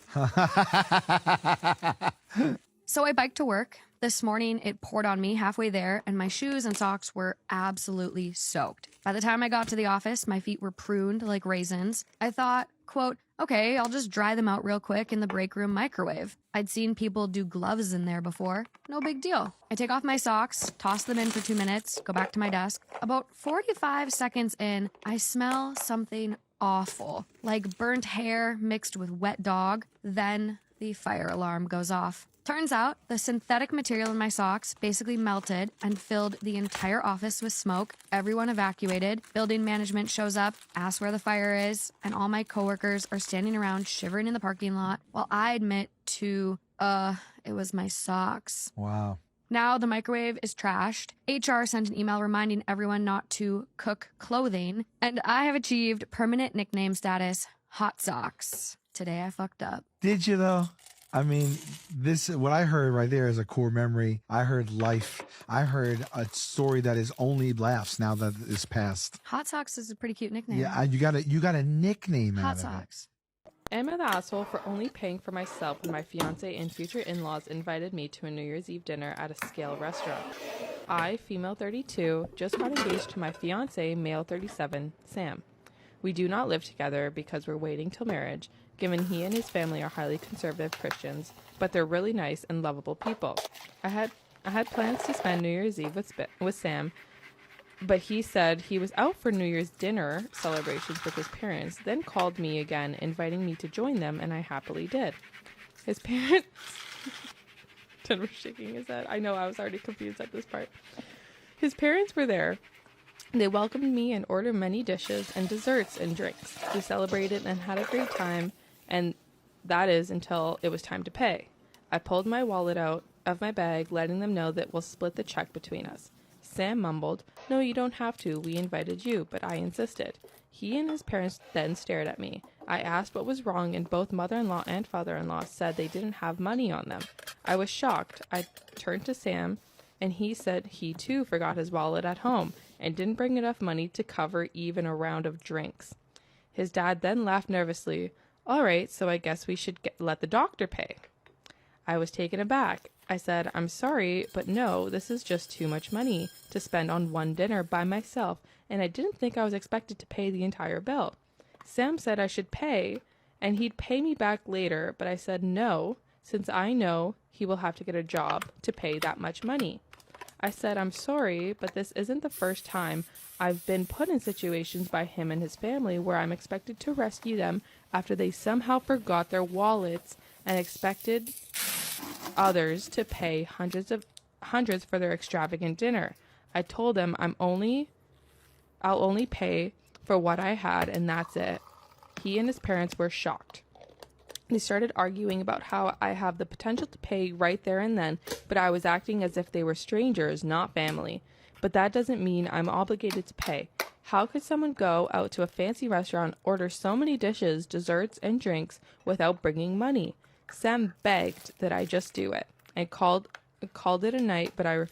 So I biked to work. This morning it poured on me halfway there and my shoes and socks were absolutely soaked. By the time I got to the office, my feet were pruned like raisins. I thought, quote, okay, I'll just dry them out real quick in the break room microwave. I'd seen people do gloves in there before. No big deal. I take off my socks, toss them in for 2 minutes, go back to my desk. About 45 seconds in, I smell something awful, like burnt hair mixed with wet dog. Then the fire alarm goes off. Turns out the synthetic material in my socks basically melted and filled the entire office with smoke. Everyone evacuated. Building management shows up, asks where the fire is, and all my coworkers are standing around shivering in the parking lot while I admit to, it was my socks. Wow. Now the microwave is trashed. HR sent an email reminding everyone not to cook clothing, and I have achieved permanent nickname status, Hot Socks. Today I fucked up. Did you though? I mean, what I heard right there is a core memory. I heard life. I heard a story that is only laughs now that it's past. Hot Socks is a pretty cute nickname. Yeah, you got a nickname out Hot of Socks. Am I the asshole for only paying for myself when my fiance and future in-laws invited me to a New Year's Eve dinner at a scale restaurant? I, female 32, just got engaged to my fiance, male 37, Sam. We do not live together because we're waiting till marriage, given he and his family are highly conservative Christians, but they're really nice and lovable people. I had plans to spend New Year's Eve with Sam, but he said he was out for New Year's dinner celebrations with his parents, then called me again, inviting me to join them, and I happily did. His parents... Denver's shaking his head. I know, I was already confused at this part. His parents were there. They welcomed me and ordered many dishes and desserts and drinks. We celebrated and had a great time, and that is until it was time to pay. I pulled my wallet out of my bag, letting them know that we'll split the check between us. Sam mumbled, "No, you don't have to. We invited you," but I insisted. He and his parents then stared at me. I asked what was wrong, and both mother-in-law and father-in-law said they didn't have money on them. I was shocked. I turned to Sam, and he said he too forgot his wallet at home and didn't bring enough money to cover even a round of drinks. His dad then laughed nervously. "All right, so I guess we should let the doctor pay." I was taken aback. I said, "I'm sorry, but no, this is just too much money to spend on one dinner by myself, and I didn't think I was expected to pay the entire bill." Sam said I should pay, and he'd pay me back later, but I said no, since I know he will have to get a job to pay that much money. I said, "I'm sorry, but this isn't the first time I've been put in situations by him and his family where I'm expected to rescue them after they somehow forgot their wallets and expected others to pay hundreds for their extravagant dinner. I told them I'll only pay for what I had, and that's it." He and his parents were shocked. They started arguing about how I have the potential to pay right there and then, but I was acting as if they were strangers, not family. But that doesn't mean I'm obligated to pay. How could someone go out to a fancy restaurant, order so many dishes, desserts, and drinks without bringing money? Sam begged that I just do it and called it a night, but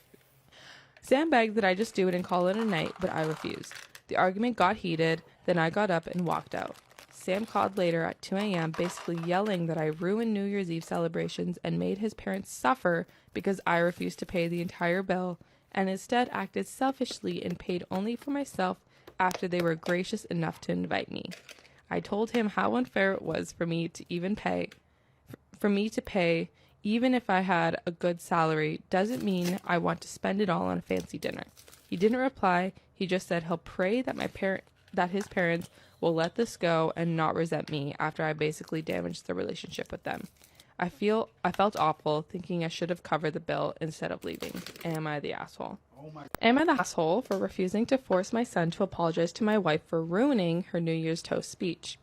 Sam begged that I just do it and call it a night, but I refused. The argument got heated, then I got up and walked out. Sam called later at 2 a.m. basically yelling that I ruined New Year's Eve celebrations and made his parents suffer because I refused to pay the entire bill and instead acted selfishly and paid only for myself after they were gracious enough to invite me. I told him how unfair it was for me to pay even if I had a good salary doesn't mean I want to spend it all on a fancy dinner. He didn't reply. He just said he'll pray that his parents will let this go and not resent me after I basically damaged the relationship with them. I felt awful, thinking I should have covered the bill instead of leaving. Am I the asshole? Am I the asshole for refusing to force my son to apologize to my wife for ruining her New Year's toast speech?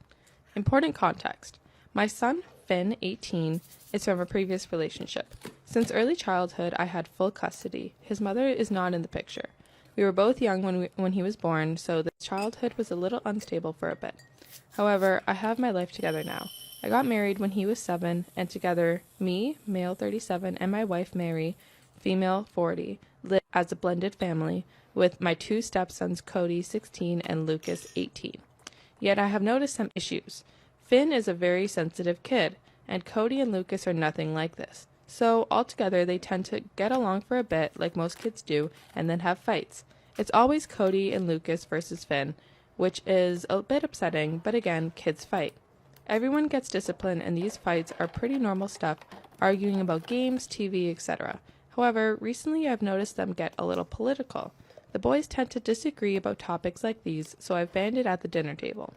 Important context. My son Finn, 18, is from a previous relationship. Since early childhood, I had full custody. His mother is not in the picture. We were both young when he was born, so the childhood was a little unstable for a bit. However, I have my life together now. I got married when he was 7, and together, me, male 37, and my wife, Mary, female 40, live as a blended family with my 2 stepsons, Cody, 16, and Lucas, 18. Yet I have noticed some issues. Finn is a very sensitive kid, and Cody and Lucas are nothing like this. So, altogether, they tend to get along for a bit, like most kids do, and then have fights. It's always Cody and Lucas versus Finn, which is a bit upsetting, but again, kids fight. Everyone gets disciplined, and these fights are pretty normal stuff, arguing about games, TV, etc. However, recently I've noticed them get a little political. The boys tend to disagree about topics like these, so I've banned it at the dinner table.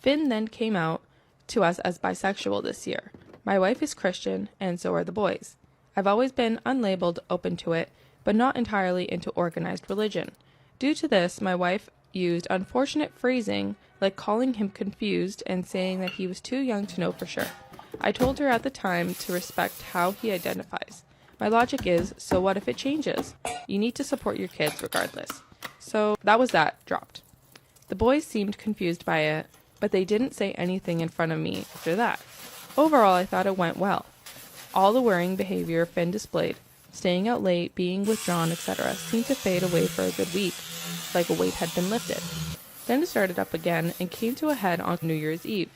Finn then came out to us as bisexual this year. My wife is Christian, and so are the boys. I've always been unlabeled, open to it, but not entirely into organized religion. Due to this, my wife used unfortunate phrasing like calling him confused and saying that he was too young to know for sure. I told her at the time to respect how he identifies. My logic is, so what if it changes? You need to support your kids regardless. So that was that dropped. The boys seemed confused by it, but they didn't say anything in front of me after that. Overall, I thought it went well. All the worrying behavior Finn displayed, staying out late, being withdrawn, etc., seemed to fade away for a good week, like a weight had been lifted. Then it started up again and came to a head on New Year's Eve.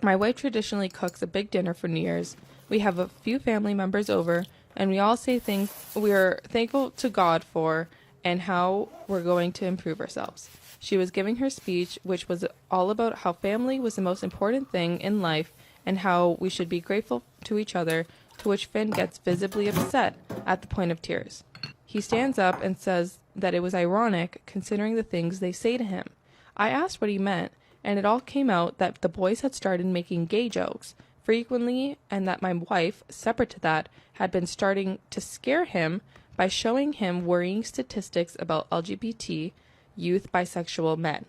My wife traditionally cooks a big dinner for New Year's. We have a few family members over, and we all say things we are thankful to God for and how we're going to improve ourselves. She was giving her speech, which was all about how family was the most important thing in life and how we should be grateful to each other, to which Finn gets visibly upset at the point of tears. He stands up and says that it was ironic considering the things they say to him. I asked what he meant, and it all came out that the boys had started making gay jokes frequently, and that my wife, separate to that, had been starting to scare him by showing him worrying statistics about LGBT youth bisexual men.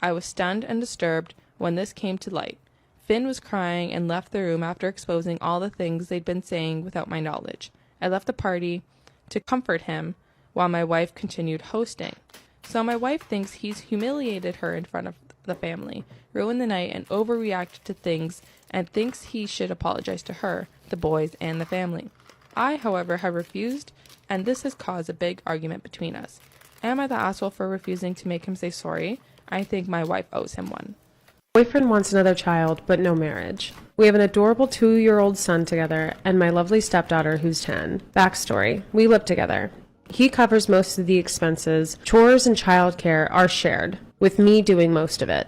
I was stunned and disturbed when this came to light. Finn was crying and left the room after exposing all the things they'd been saying without my knowledge. I left the party to comfort him while my wife continued hosting. So my wife thinks he's humiliated her in front of the family, ruined the night, and overreacted to things, and thinks he should apologize to her, the boys, and the family. I, however, have refused, and this has caused a big argument between us. Am I the asshole for refusing to make him say sorry? I think my wife owes him one. Boyfriend wants another child, but no marriage. We have an adorable 2-year-old son together, and my lovely stepdaughter who's 10. Backstory: we live together. He covers most of the expenses. Chores and childcare are shared, with me doing most of it.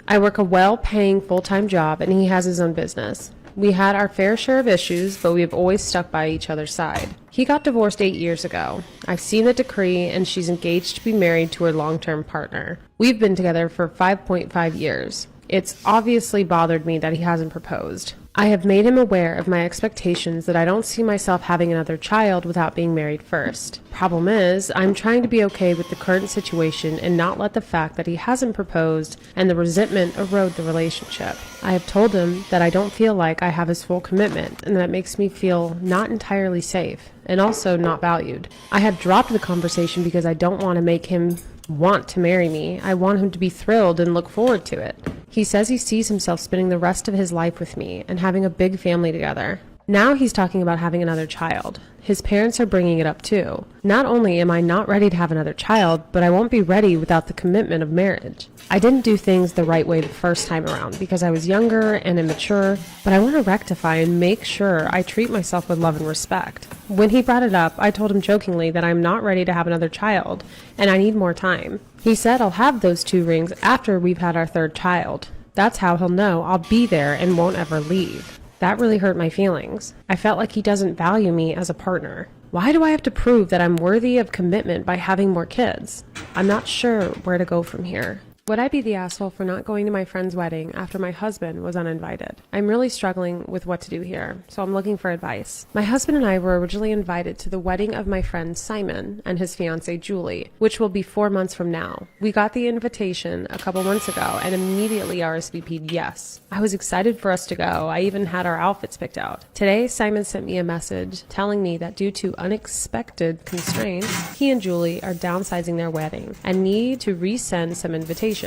I work a well-paying full-time job, and he has his own business. We had our fair share of issues, but we have always stuck by each other's side. He got divorced 8 years ago. I've seen the decree, and she's engaged to be married to her long-term partner. We've been together for 5.5 years. It's obviously bothered me that he hasn't proposed. I have made him aware of my expectations that I don't see myself having another child without being married first. Problem is, I'm trying to be okay with the current situation and not let the fact that he hasn't proposed and the resentment erode the relationship. I have told him that I don't feel like I have his full commitment, and that makes me feel not entirely safe and also not valued. I have dropped the conversation because I don't want to make him want to marry me. I want him to be thrilled and look forward to it. He says he sees himself spending the rest of his life with me and having a big family together. Now he's talking about having another child. His parents are bringing it up too. Not only am I not ready to have another child, but I won't be ready without the commitment of marriage. I didn't do things the right way the first time around because I was younger and immature, but I want to rectify and make sure I treat myself with love and respect. When he brought it up, I told him jokingly that I'm not ready to have another child and I need more time. He said I'll have those 2 rings after we've had our 3rd child. That's how he'll know I'll be there and won't ever leave. That really hurt my feelings. I felt like he doesn't value me as a partner. Why do I have to prove that I'm worthy of commitment by having more kids? I'm not sure where to go from here. Would I be the asshole for not going to my friend's wedding after my husband was uninvited? I'm really struggling with what to do here, so I'm looking for advice. My husband and I were originally invited to the wedding of my friend Simon and his fiancée Julie, which will be 4 months from now. We got the invitation a couple months ago and immediately RSVP'd yes. I was excited for us to go. I even had our outfits picked out. Today, Simon sent me a message telling me that due to unexpected constraints, he and Julie are downsizing their wedding and need to resend some invitations,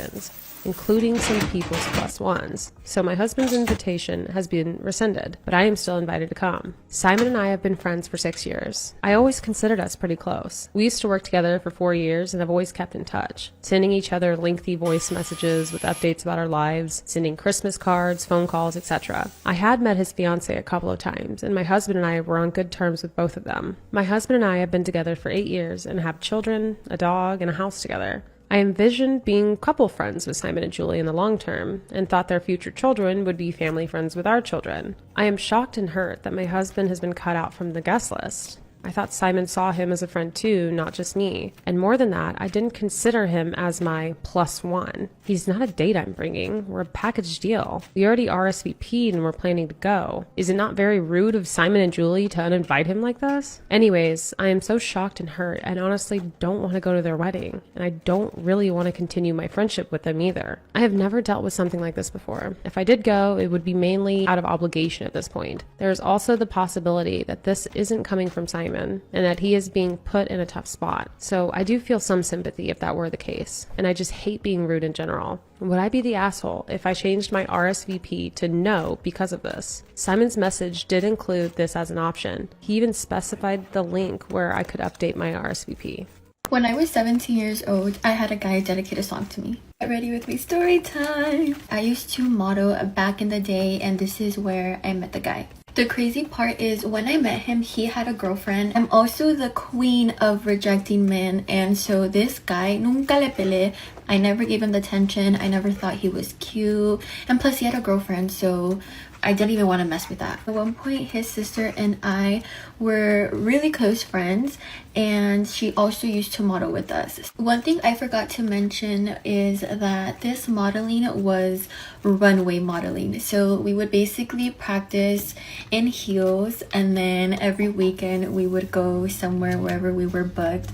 including some people's plus ones. So my husband's invitation has been rescinded, but I am still invited to come. Simon and I have been friends for 6 years. I always considered us pretty close. We used to work together for 4 years and have always kept in touch, sending each other lengthy voice messages with updates about our lives, sending Christmas cards, phone calls, etc. I had met his fiancée a couple of times, and my husband and I were on good terms with both of them. My husband and I have been together for 8 years and have children, a dog, and a house together. I envisioned being couple friends with Simon and Julie in the long term, and thought their future children would be family friends with our children. I am shocked and hurt that my husband has been cut out from the guest list. I thought Simon saw him as a friend too, not just me. And more than that, I didn't consider him as my plus one. He's not a date I'm bringing. We're a package deal. We already RSVP'd and we're planning to go. Is it not very rude of Simon and Julie to uninvite him like this? Anyways, I am so shocked and hurt and honestly don't want to go to their wedding. And I don't really want to continue my friendship with them either. I have never dealt with something like this before. If I did go, it would be mainly out of obligation at this point. There is also the possibility that this isn't coming from Simon, and that he is being put in a tough spot. So I do feel some sympathy if that were the case, and I just hate being rude in general. Would I be the asshole if I changed my RSVP to no because of this? Simon's message did include this as an option. He even specified the link where I could update my RSVP. When I was 17 years old, I had a guy dedicate a song to me. Get ready with me, story time! I used to model back in the day, and this is where I met the guy. The crazy part is when I met him, he had a girlfriend. I'm also the queen of rejecting men, and so this guy, nunca le peleé. I never gave him the attention. I never thought he was cute, and plus he had a girlfriend, so I didn't even want to mess with that. At one point, his sister and I were really close friends, and she also used to model with us. One thing I forgot to mention is that this modeling was runway modeling. So we would basically practice in heels, and then every weekend we would go somewhere wherever we were booked,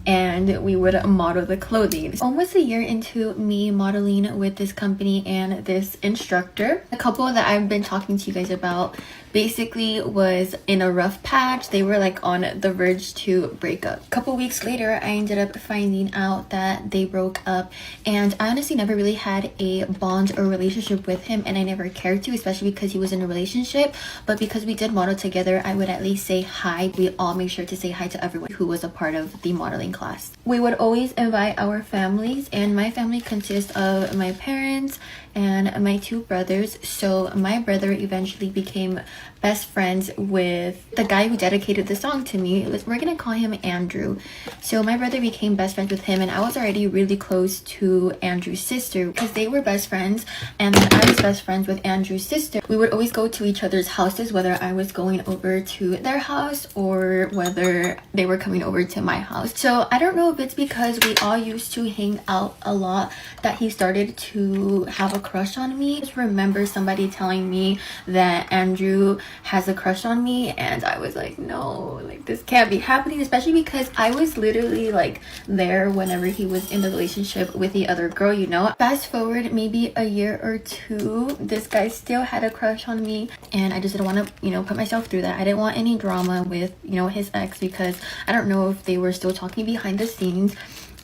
and we would model the clothing. Almost a year into me modeling with this company and this instructor, the couple that I've been talking to you guys about basically was in a rough patch. They were like on the verge to break up. A couple weeks later, I ended up finding out that they broke up, and I honestly never really had a bond or relationship with him, and I never cared to, especially because he was in a relationship. But because we did model together, I would at least say hi. We all made sure to say hi to everyone who was a part of the modeling class. We would always invite our families, and my family consists of my parents and my 2 brothers. So my brother eventually became best friends with the guy who dedicated the song to me. We're gonna call him Andrew. So my brother became best friends with him, and I was already really close to Andrew's sister because they were best friends, and then I was best friends with Andrew's sister. We would always go to each other's houses, whether I was going over to their house or whether they were coming over to my house. So I don't know if it's because we all used to hang out a lot that he started to have a crush on me. I just remember somebody telling me that Andrew has a crush on me, and I was like, no, like this can't be happening, especially because I was literally like there whenever he was in the relationship with the other girl, you know. Fast forward maybe a year or 2, this guy still had a crush on me, and I just didn't want to, you know, put myself through that. I didn't want any drama with, you know, his ex, because I don't know if they were still talking behind the scenes.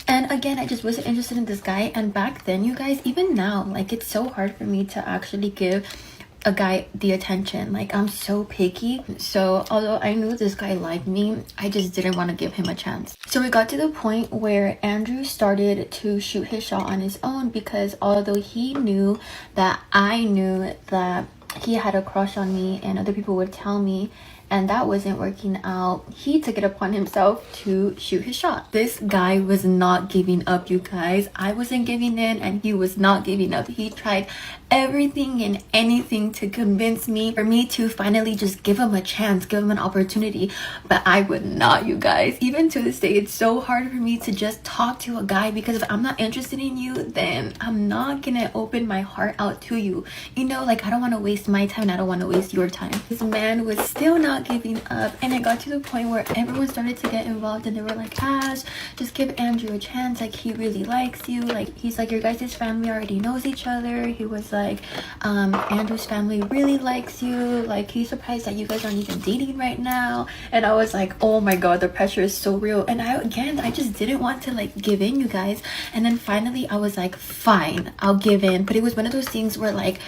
And again, I just wasn't interested in this guy. And back then, you guys, even now, like, it's so hard for me to actually give a guy the attention. Like, I'm so picky. So although I knew this guy liked me, I just didn't want to give him a chance. So we got to the point where Andrew started to shoot his shot on his own, because although he knew that I knew that he had a crush on me and other people would tell me, and that wasn't working out, he took it upon himself to shoot his shot. This guy was not giving up, you guys. I wasn't giving in and he was not giving up. He tried everything and anything to convince me, for me to finally just give him a chance, give him an opportunity, but I would not, you guys. Even to this day, it's so hard for me to just talk to a guy, because if I'm not interested in you, then I'm not gonna open my heart out to you. You know, like, I don't want to waste my time and I don't want to waste your time. This man was still not giving up, and it got to the point where everyone started to get involved, and they were like, Ash, just give Andrew a chance, like, he really likes you, like, he's like, your guys' family already knows each other. He was like, Andrew's family really likes you, like, he's surprised that you guys aren't even dating right now. And I was like, oh my god, the pressure is so real. And I just didn't want to, like, give in, you guys. And then finally I was like, fine, I'll give in. But it was one of those things where, like,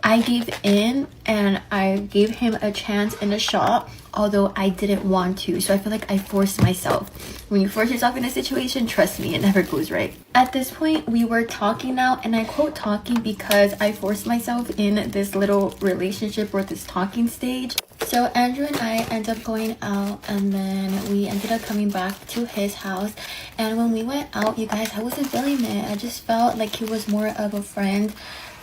I gave in and I gave him a chance and a shot, although I didn't want to. So I feel like I forced myself. When you force yourself in a situation, trust me, it never goes right. At this point, we were talking now, and I quote talking because I forced myself in this little relationship or this talking stage. So Andrew and I ended up going out, and then we ended up coming back to his house. And when we went out, you guys, I wasn't feeling it. I just felt like he was more of a friend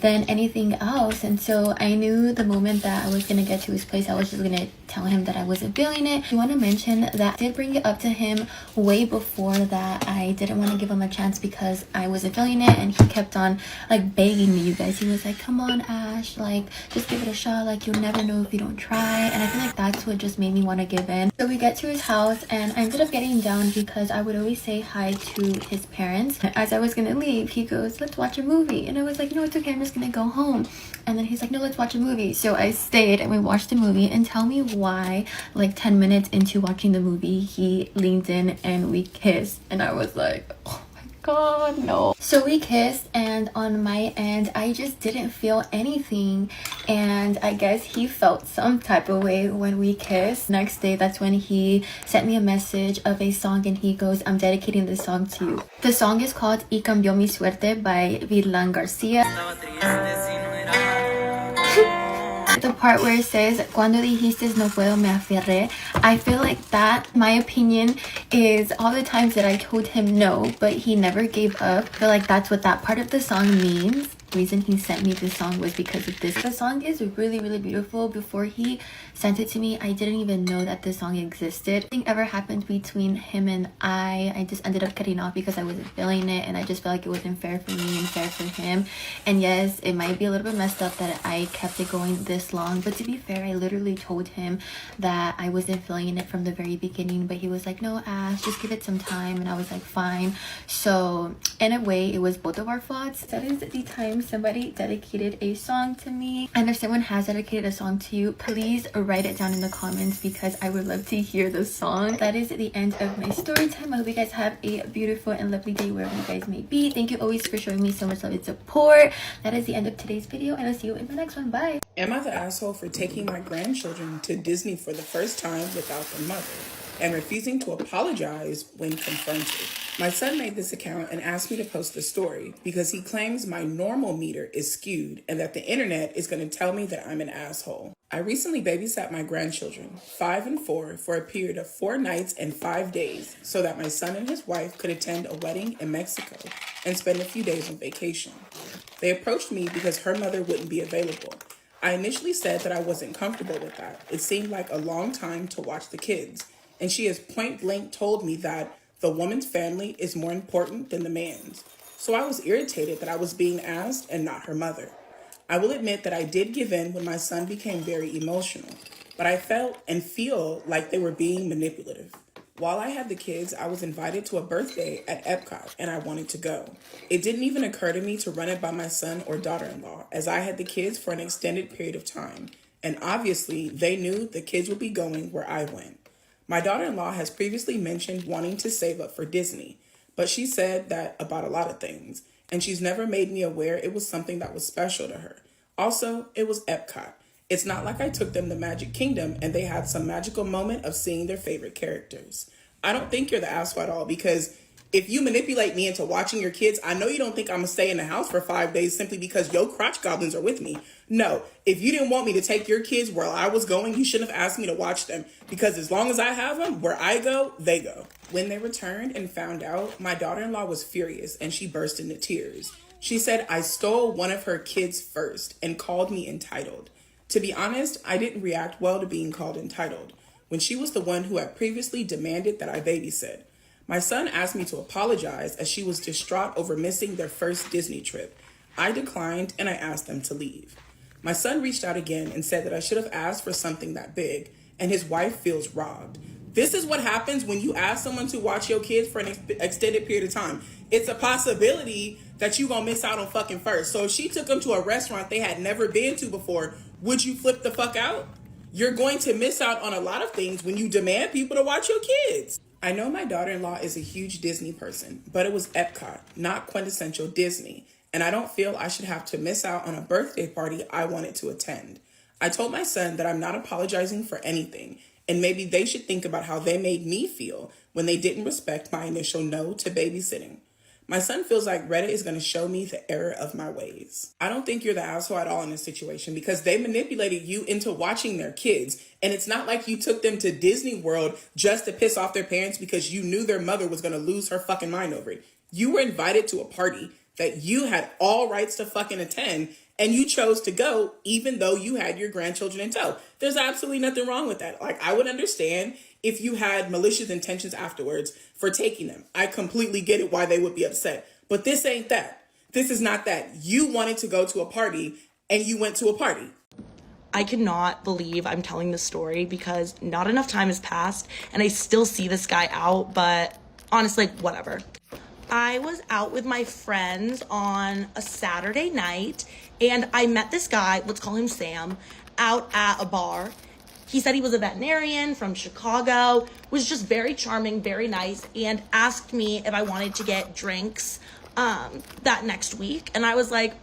than anything else. And so I knew the moment that I was gonna get to his place, I was just gonna tell him that I wasn't feeling it. I want to mention that I did bring it up to him way before that. I didn't want to give him a chance because I wasn't feeling it, and he kept on, like, begging me, you guys. He was like, come on, Ash, like, just give it a shot, like, you'll never know if you don't try. And I feel like that's what just made me want to give in. So we get to his house, and I ended up getting down because I would always say hi to his parents. As I was gonna leave, he goes, let's watch a movie. And I was like, no, it's okay, I'm just gonna go home. And then he's like, no, let's watch a movie. So I stayed and we watched the movie. And tell me why, like, 10 minutes into watching the movie, he leaned in and we kissed. And I was like, oh my god, no. So we kissed, and on my end, I just didn't feel anything. And I guess he felt some type of way when we kissed. Next day, that's when he sent me a message of a song, and he goes, I'm dedicating this song to you. The song is called Y Cambió Mi Suerte by Vidlan Garcia. The part where it says, Cuando dijiste no puedo me aferré, I feel like that, my opinion, is all the times that I told him no, but he never gave up. I feel like that's what that part of the song means. The reason he sent me this song was because of this. The song is really, really beautiful. Before he sent it to me, I didn't even know that this song existed. Nothing ever happened between him and I just ended up cutting off because I wasn't feeling it, and I just felt like it wasn't fair for me and fair for him. And yes, it might be a little bit messed up that I kept it going this long, but to be fair, I literally told him that I wasn't feeling it from the very beginning, but he was like, no, Ash, just give it some time. And I was like, fine. So in a way, it was both of our faults. That is the time somebody dedicated a song to me. And if someone has dedicated a song to you, please write it down in the comments, because I would love to hear the song. That is the end of my story time. I hope you guys have a beautiful and lovely day wherever you guys may be. Thank you always for showing me so much love and support. That is the end of today's video, and I'll see you in the next one. Bye. Am I the asshole for taking my grandchildren to Disney for the first time without their mother and refusing to apologize when confronted? My son made this account and asked me to post a story because he claims my normal meter is skewed and that the internet is going to tell me that I'm an asshole. I recently babysat my grandchildren, 5 and 4, for a period of 4 nights and 5 days so that my son and his wife could attend a wedding in Mexico and spend a few days on vacation. They approached me because her mother wouldn't be available. I initially said that I wasn't comfortable with that. It seemed like a long time to watch the kids, and she has point blank told me that the woman's family is more important than the man's. So I was irritated that I was being asked and not her mother. I will admit that I did give in when my son became very emotional, but I felt and feel like they were being manipulative. While I had the kids, I was invited to a birthday at Epcot, and I wanted to go. It didn't even occur to me to run it by my son or daughter-in-law, as I had the kids for an extended period of time, and obviously they knew the kids would be going where I went. My daughter-in-law has previously mentioned wanting to save up for Disney, but she said that about a lot of things, and she's never made me aware it was something that was special to her. Also, it was Epcot. It's not like I took them to Magic Kingdom and they had some magical moment of seeing their favorite characters. I don't think you're the asshole at all, because If you manipulate me into watching your kids, I know you don't think I'm gonna stay in the house for 5 days simply because your crotch goblins are with me. No, if you didn't want me to take your kids where I was going, you shouldn't have asked me to watch them, because as long as I have them, where I go, they go. When they returned and found out, my daughter-in-law was furious and she burst into tears. She said I stole one of her kids first and called me entitled. To be honest, I didn't react well to being called entitled, when she was the one who had previously demanded that I babysit. My son asked me to apologize as she was distraught over missing their first Disney trip. I declined and I asked them to leave. My son reached out again and said that I should have asked for something that big, and his wife feels robbed. This is what happens when you ask someone to watch your kids for an extended period of time. It's a possibility that you gonna miss out on fucking first. So if she took them to a restaurant they had never been to before, would you flip the fuck out? You're going to miss out on a lot of things when you demand people to watch your kids. I know my daughter-in-law is a huge Disney person, but it was Epcot, not quintessential Disney, and I don't feel I should have to miss out on a birthday party I wanted to attend. I told my son that I'm not apologizing for anything, and maybe they should think about how they made me feel when they didn't respect my initial no to babysitting. My son feels like Reddit is going to show me the error of my ways. I don't think you're the asshole at all in this situation, because they manipulated you into watching their kids. And it's not like you took them to Disney World just to piss off their parents because you knew their mother was going to lose her fucking mind over it. You were invited to a party that you had all rights to fucking attend, and you chose to go even though you had your grandchildren in tow. There's absolutely nothing wrong with that. Like, I would understand if you had malicious intentions afterwards for taking them. I completely get it why they would be upset. But this ain't that. This is not that. You wanted to go to a party and you went to a party. I cannot believe I'm telling this story because not enough time has passed and I still see this guy out, but honestly, whatever. I was out with my friends on a Saturday night and I met this guy, let's call him Sam, out at a bar. He said he was a veterinarian from Chicago, was just very charming, very nice, and asked me if I wanted to get drinks that next week. And I was like,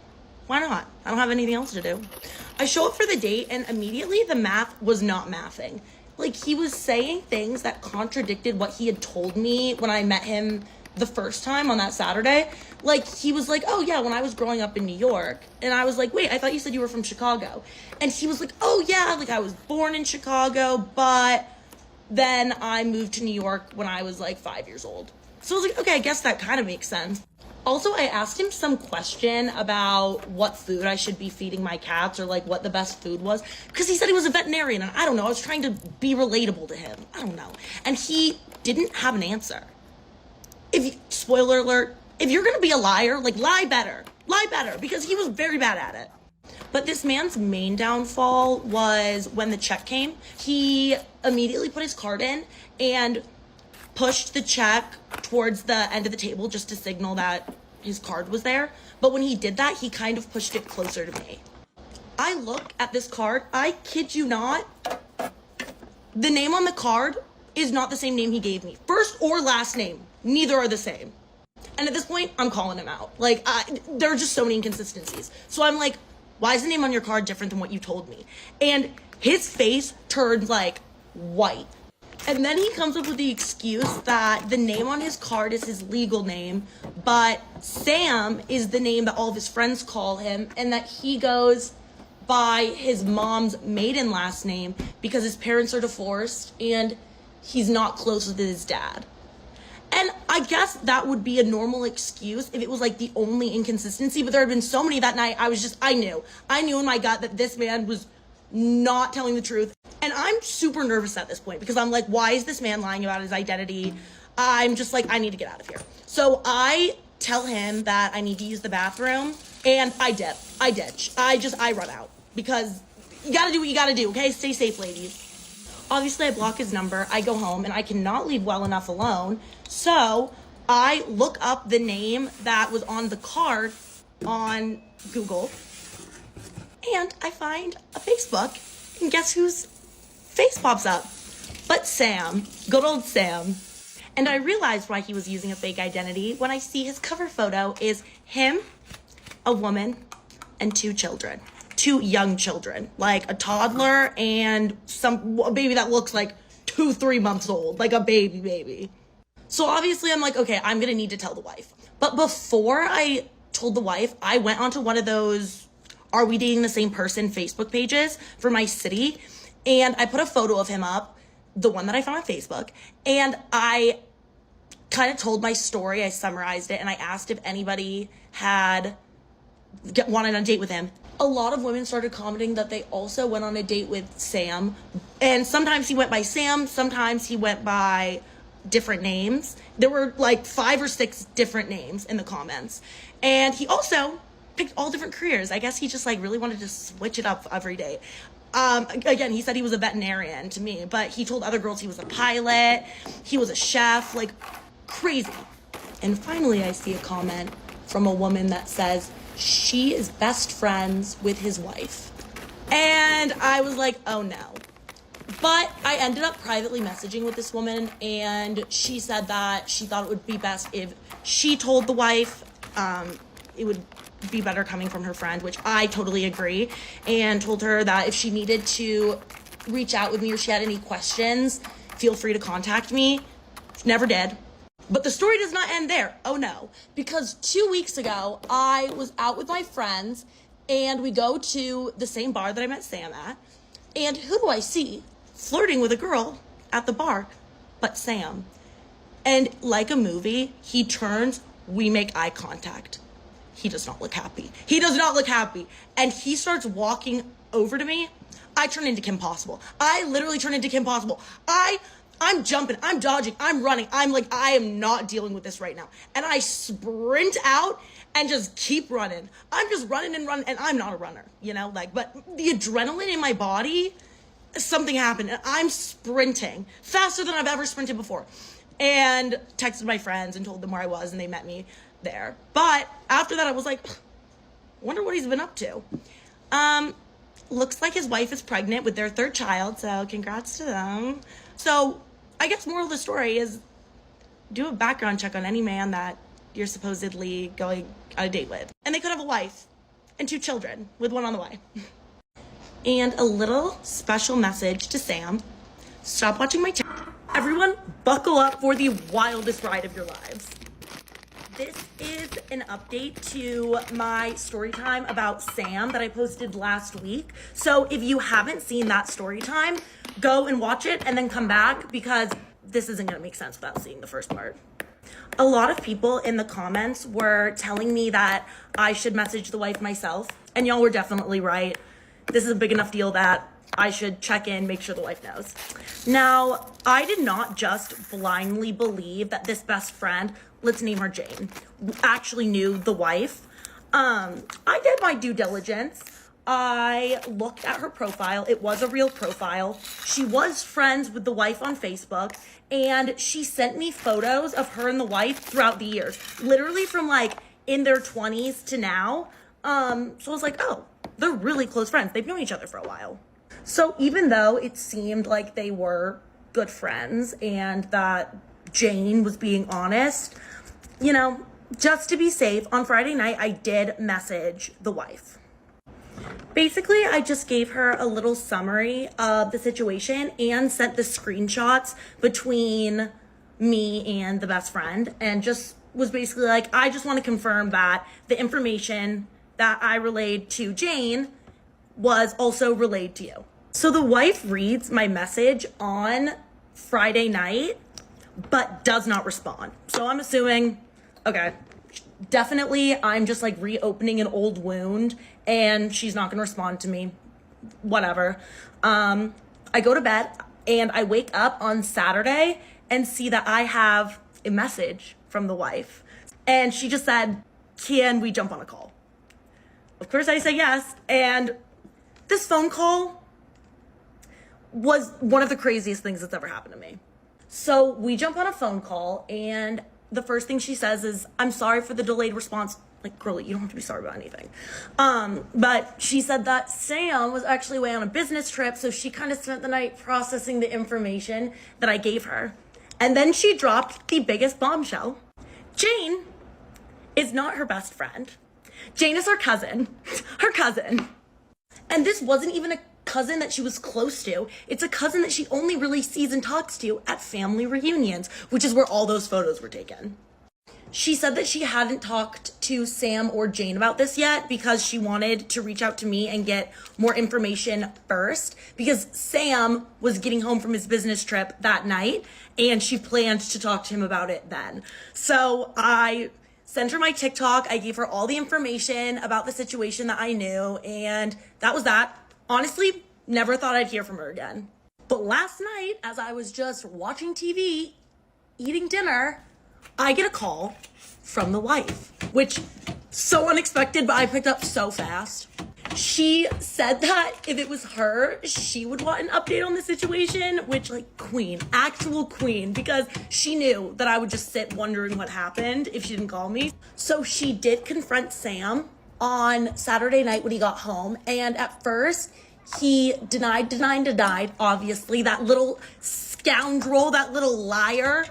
why not? I don't have anything else to do. I show up for the date and immediately the math was not mathing. Like, he was saying things that contradicted what he had told me when I met him the first time on that Saturday. Like, he was like, oh yeah, when I was growing up in New York. And I was like, wait, I thought you said you were from Chicago. And he was like, oh yeah, like I was born in Chicago, but then I moved to New York when I was like 5 years old. So I was like, okay, I guess that kind of makes sense. Also, I asked him some question about what food I should be feeding my cats or like what the best food was, because he said he was a veterinarian and I don't know, I was trying to be relatable to him. I don't know. And he didn't have an answer. Spoiler alert, if you're gonna be a liar, like lie better, because he was very bad at it. But this man's main downfall was when the check came, he immediately put his card in and pushed the check towards the end of the table just to signal that his card was there. But when he did that, he kind of pushed it closer to me. I look at this card, I kid you not, the name on the card is not the same name he gave me. First or last name, neither are the same. And at this point, I'm calling him out. Like, there are just so many inconsistencies. So I'm like, why is the name on your card different than what you told me? And his face turned like white. And then he comes up with the excuse that the name on his card is his legal name, but Sam is the name that all of his friends call him, and that he goes by his mom's maiden last name because his parents are divorced and he's not close with his dad. And I guess that would be a normal excuse if it was like the only inconsistency, but there had been so many that night, I knew in my gut that this man was not telling the truth. And I'm super nervous at this point because I'm like, why is this man lying about his identity? I'm just like, I need to get out of here. So I tell him that I need to use the bathroom and I ditch. I run out because you gotta do what you gotta do, okay? Stay safe, ladies. Obviously, I block his number, I go home, and I cannot leave well enough alone. So I look up the name that was on the card on Google, and I find a Facebook, and guess whose face pops up? But Sam, good old Sam. And I realized why he was using a fake identity when I see his cover photo is him, a woman, and 2 children. 2 young children, like a toddler and a baby that looks like 2-3 months old, like a baby. So obviously I'm like, okay, I'm gonna need to tell the wife. But before I told the wife, I went onto one of those Are We Dating the Same Person Facebook pages for my city, and I put a photo of him up, the one that I found on Facebook, and I kind of told my story. I summarized it, and I asked if anybody had wanted on a date with him. A lot of women started commenting that they also went on a date with Sam, and sometimes he went by Sam, sometimes he went by different names. There were like 5 or 6 different names in the comments, and he also picked all different careers. I guess he just like really wanted to switch it up every day. Again, he said he was a veterinarian to me, but he told other girls he was a pilot, he was a chef, like crazy. And finally I see a comment from a woman that says she is best friends with his wife. And I was like, oh no. But I ended up privately messaging with this woman, and she said that she thought it would be best if she told the wife. It would be better coming from her friend, which I totally agree, and told her that if she needed to reach out with me or she had any questions, feel free to contact me. Never did. But the story does not end there. Oh no. Because 2 weeks ago, I was out with my friends, and we go to the same bar that I met Sam at, and who do I see flirting with a girl at the bar but Sam? And like a movie, he turns, we make eye contact. He does not look happy. He does not look happy. And he starts walking over to me. I turn into Kim Possible. I literally turn into Kim Possible. I'm jumping, I'm dodging, I'm running. I'm like, I am not dealing with this right now. And I sprint out and just keep running. I'm just running and running, and I'm not a runner, you know, like, but the adrenaline in my body, something happened, and I'm sprinting faster than I've ever sprinted before. And texted my friends and told them where I was, and they met me there. But after that, I was like, wonder what he's been up to. Looks like his wife is pregnant with their 3rd child, so congrats to them. So I guess moral of the story is do a background check on any man that you're supposedly going on a date with. And they could have a wife and 2 children with one on the way. And a little special message to Sam. Stop watching my channel. Everyone, buckle up for the wildest ride of your lives. This is an update to my story time about Sam that I posted last week. So if you haven't seen that story time, go and watch it and then come back, because this isn't going to make sense without seeing the first part. A lot of people in the comments were telling me that I should message the wife myself, and y'all were definitely right. This is a big enough deal that I should check in, make sure the wife knows. Now, I did not just blindly believe that this best friend, let's name her Jane, actually knew the wife. I did my due diligence. I looked at her profile. It was a real profile. She was friends with the wife on Facebook, and she sent me photos of her and the wife throughout the years, literally from like in their 20s to now. So I was like, oh, they're really close friends. They've known each other for a while. So even though it seemed like they were good friends and that Jane was being honest, you know, just to be safe, on Friday night, I did message the wife. Basically, I just gave her a little summary of the situation and sent the screenshots between me and the best friend, and just was basically like, I just want to confirm that the information that I relayed to Jane was also relayed to you. So the wife reads my message on Friday night, but does not respond. So I'm assuming, okay, definitely I'm just like reopening an old wound and she's not gonna respond to me, whatever. I go to bed and I wake up on Saturday and see that I have a message from the wife. And she just said, can we jump on a call? Of course I say yes. And this phone call was one of the craziest things that's ever happened to me. So we jump on a phone call, and the first thing she says is, I'm sorry for the delayed response. Like, girlie, you don't have to be sorry about anything. But she said that Sam was actually away on a business trip, so she kind of spent the night processing the information that I gave her. And then she dropped the biggest bombshell. Jane is not her best friend. Jane is her cousin. Her cousin. And this wasn't even a cousin that she was close to. It's a cousin that she only really sees and talks to at family reunions, which is where all those photos were taken. She said that she hadn't talked to Sam or Jane about this yet because she wanted to reach out to me and get more information first, because Sam was getting home from his business trip that night and she planned to talk to him about it then. So I sent her my TikTok. I gave her all the information about the situation that I knew, and that was that. Honestly, never thought I'd hear from her again. But last night, as I was just watching TV, eating dinner, I get a call from the wife, which so unexpected, but I picked up so fast. She said that if it was her, she would want an update on the situation, which, like, queen, actual queen, because she knew that I would just sit wondering what happened if she didn't call me. So she did confront Sam on Saturday night when he got home, and at first he denied, obviously. That little scoundrel, that little liar.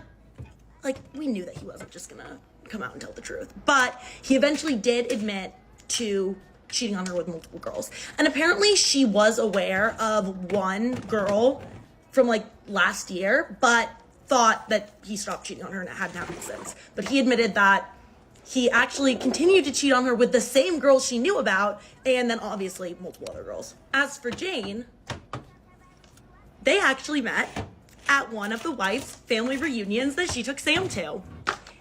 Like, we knew that he wasn't just gonna come out and tell the truth. But he eventually did admit to cheating on her with multiple girls. And apparently she was aware of one girl from, like, last year, but thought that he stopped cheating on her and it hadn't happened since. But he admitted that he actually continued to cheat on her with the same girl she knew about, and then obviously multiple other girls. As for Jane, they actually met at one of the wife's family reunions that she took Sam to.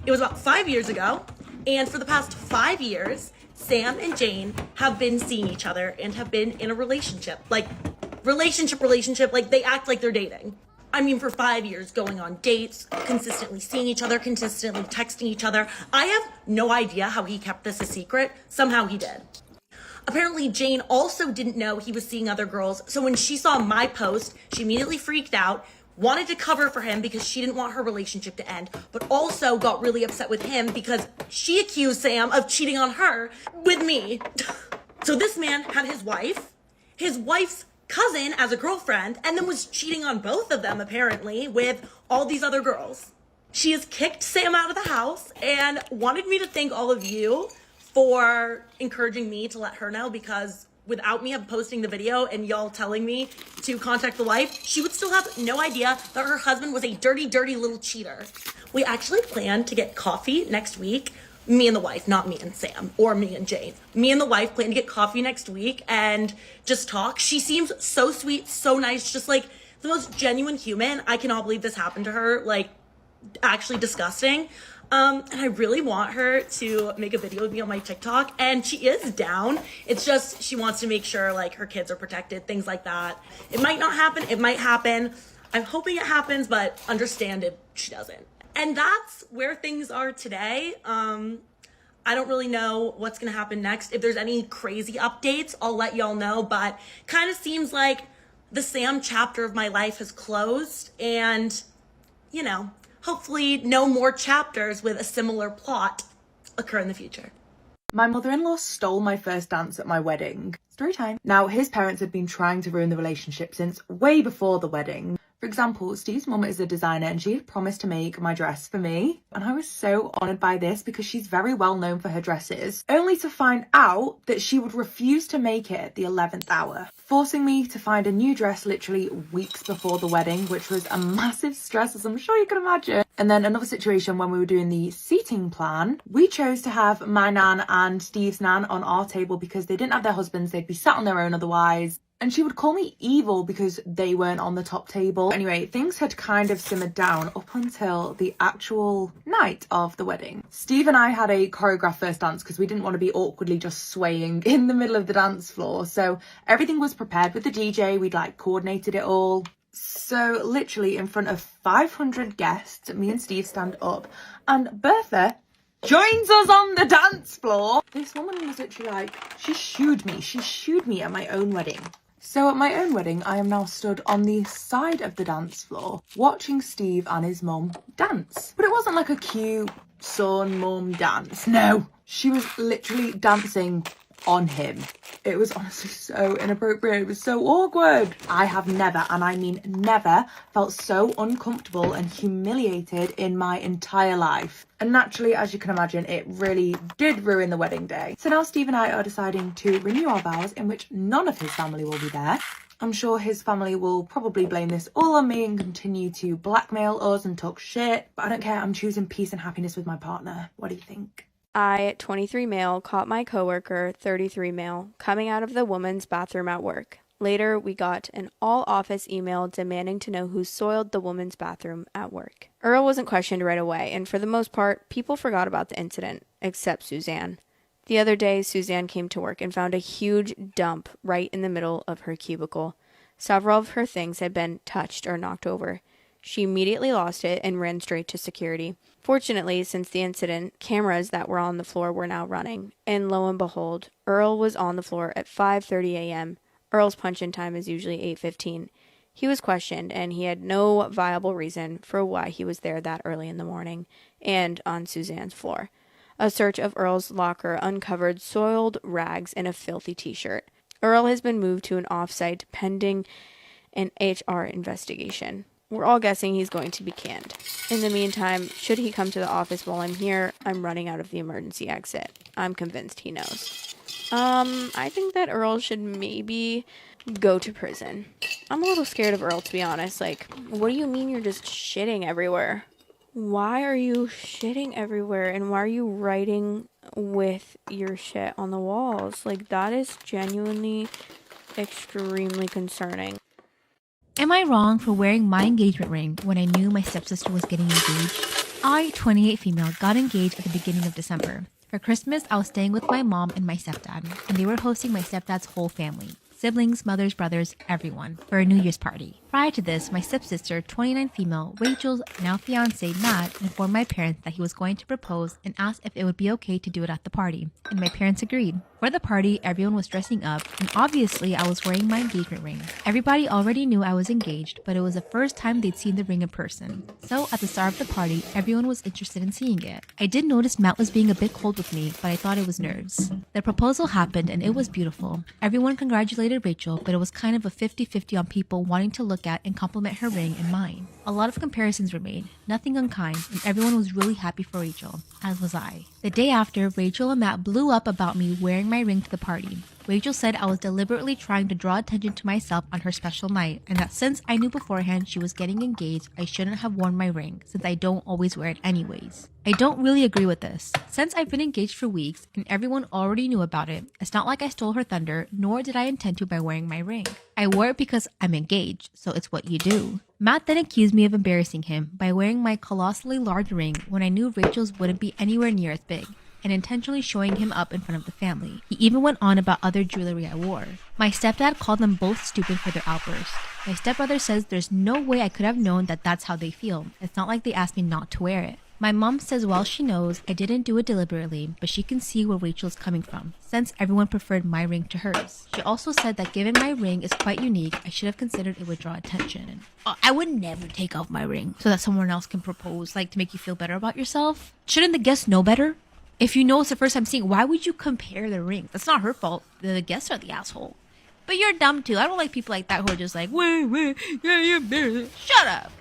It was about 5 years ago, and for the past 5 years, Sam and Jane have been seeing each other and have been in a relationship. Like, relationship, like they act like they're dating. I mean, for 5 years, going on dates, consistently seeing each other, consistently texting each other. I have no idea how he kept this a secret. Somehow he did. Apparently, Jane also didn't know he was seeing other girls, so when she saw my post, she immediately freaked out, wanted to cover for him because she didn't want her relationship to end, but also got really upset with him because she accused Sam of cheating on her with me. So this man had his wife's cousin as a girlfriend, and then was cheating on both of them, apparently, with all these other girls. She has kicked Sam out of the house and wanted me to thank all of you for encouraging me to let her know, because without me posting the video and y'all telling me to contact the wife, she would still have no idea that her husband was a dirty, dirty little cheater. We actually plan to get coffee next week. Me and the wife, not me and Sam or me and Jane. Me and the wife plan to get coffee next week and just talk. She seems so sweet, so nice, just like the most genuine human. I cannot believe this happened to her. Like, actually disgusting. And I really want her to make a video with me on my TikTok, and she is down. It's just she wants to make sure, like, her kids are protected, things like that. It might not happen. It might happen. I'm hoping it happens, but understand if she doesn't. And that's where things are today. I don't really know what's gonna happen next. If there's any crazy updates, I'll let y'all know, but kind of seems like the Sam chapter of my life has closed, and, you know, hopefully no more chapters with a similar plot occur in the future. My mother-in-law stole my first dance at my wedding. Story time. Now, his parents had been trying to ruin the relationship since way before the wedding. For example, Steve's mum is a designer and she had promised to make my dress for me. And I was so honoured by this because she's very well known for her dresses, only to find out that she would refuse to make it at the 11th hour, forcing me to find a new dress literally weeks before the wedding, which was a massive stress, as I'm sure you can imagine. And then another situation when we were doing the seating plan, we chose to have my nan and Steve's nan on our table because they didn't have their husbands, they'd be sat on their own otherwise. And she would call me evil because they weren't on the top table. Anyway, things had kind of simmered down up until the actual night of the wedding. Steve and I had a choreographed first dance because we didn't want to be awkwardly just swaying in the middle of the dance floor. So everything was prepared with the DJ. We'd like coordinated it all. So literally in front of 500 guests, me and Steve stand up and Bertha joins us on the dance floor. This woman was literally like, she shooed me at my own wedding. So at my own wedding, I am now stood on the side of the dance floor, watching Steve and his mum dance. But it wasn't like a cute son-mum dance. No, she was literally dancing on him. It was honestly so inappropriate. It was so awkward. I have never, and I mean never, felt so uncomfortable and humiliated in my entire life. And naturally, as you can imagine, it really did ruin the wedding day. So now Steve and I are deciding to renew our vows in which none of his family will be there. I'm sure his family will probably blame this all on me and continue to blackmail us and talk shit. But I don't care. I'm choosing peace and happiness with my partner. What do you think? I, 23 male, caught my coworker, 33 male, coming out of the woman's bathroom at work. Later, we got an all-office email demanding to know who soiled the woman's bathroom at work. Earl wasn't questioned right away, and for the most part, people forgot about the incident, except Suzanne. The other day, Suzanne came to work and found a huge dump right in the middle of her cubicle. Several of her things had been touched or knocked over. She immediately lost it and ran straight to security. Fortunately, since the incident, cameras that were on the floor were now running, and lo and behold, Earl was on the floor at 5:30 a.m. Earl's punch-in time is usually 8:15. He was questioned, and he had no viable reason for why he was there that early in the morning and on Suzanne's floor. A search of Earl's locker uncovered soiled rags and a filthy t-shirt. Earl has been moved to an off-site pending an HR investigation. We're all guessing he's going to be canned. In the meantime, should he come to the office while I'm here, I'm running out of the emergency exit. I'm convinced he knows. I think that Earl should maybe go to prison. I'm a little scared of Earl, to be honest. Like, what do you mean you're just shitting everywhere? Why are you shitting everywhere? And why are you writing with your shit on the walls? Like, that is genuinely extremely concerning. Am I wrong for wearing my engagement ring when I knew my stepsister was getting engaged? I, 28 female, got engaged at the beginning of December. For Christmas, I was staying with my mom and my stepdad, and they were hosting my stepdad's whole family. Siblings, mothers, brothers, everyone, for a New Year's party. Prior to this, my stepsister, 29 female, Rachel's now fiance, Matt, informed my parents that he was going to propose and asked if it would be okay to do it at the party, and my parents agreed. For the party, everyone was dressing up, and obviously I was wearing my engagement ring. Everybody already knew I was engaged, but it was the first time they'd seen the ring in person. So at the start of the party, everyone was interested in seeing it. I did notice Matt was being a bit cold with me, but I thought it was nerves. The proposal happened and it was beautiful. Everyone congratulated Rachel, but it was kind of a 50-50 on people wanting to look at and compliment her ring and mine. A lot of comparisons were made, nothing unkind, and everyone was really happy for Rachel, as was I. The day after, Rachel and Matt blew up about me wearing my ring to the party. Rachel said I was deliberately trying to draw attention to myself on her special night, and that since I knew beforehand she was getting engaged, I shouldn't have worn my ring, since I don't always wear it anyways. I don't really agree with this. Since I've been engaged for weeks, and everyone already knew about it, it's not like I stole her thunder, nor did I intend to by wearing my ring. I wore it because I'm engaged, so it's what you do. Matt then accused me of embarrassing him by wearing my colossally large ring when I knew Rachel's wouldn't be anywhere near as big, and intentionally showing him up in front of the family. He even went on about other jewelry I wore. My stepdad called them both stupid for their outburst. My stepbrother says there's no way I could have known that that's how they feel. It's not like they asked me not to wear it. My mom says while she knows I didn't do it deliberately, but she can see where Rachel's coming from, since everyone preferred my ring to hers. She also said that given my ring is quite unique, I should have considered it would draw attention. I would never take off my ring so that someone else can propose, like to make you feel better about yourself. Shouldn't the guests know better? If you know it's the first time seeing, why would you compare the rings? That's not her fault. The guests are the asshole. But you're dumb too. I don't like people like that who are just like, wait, yeah, you're embarrassed. Shut up.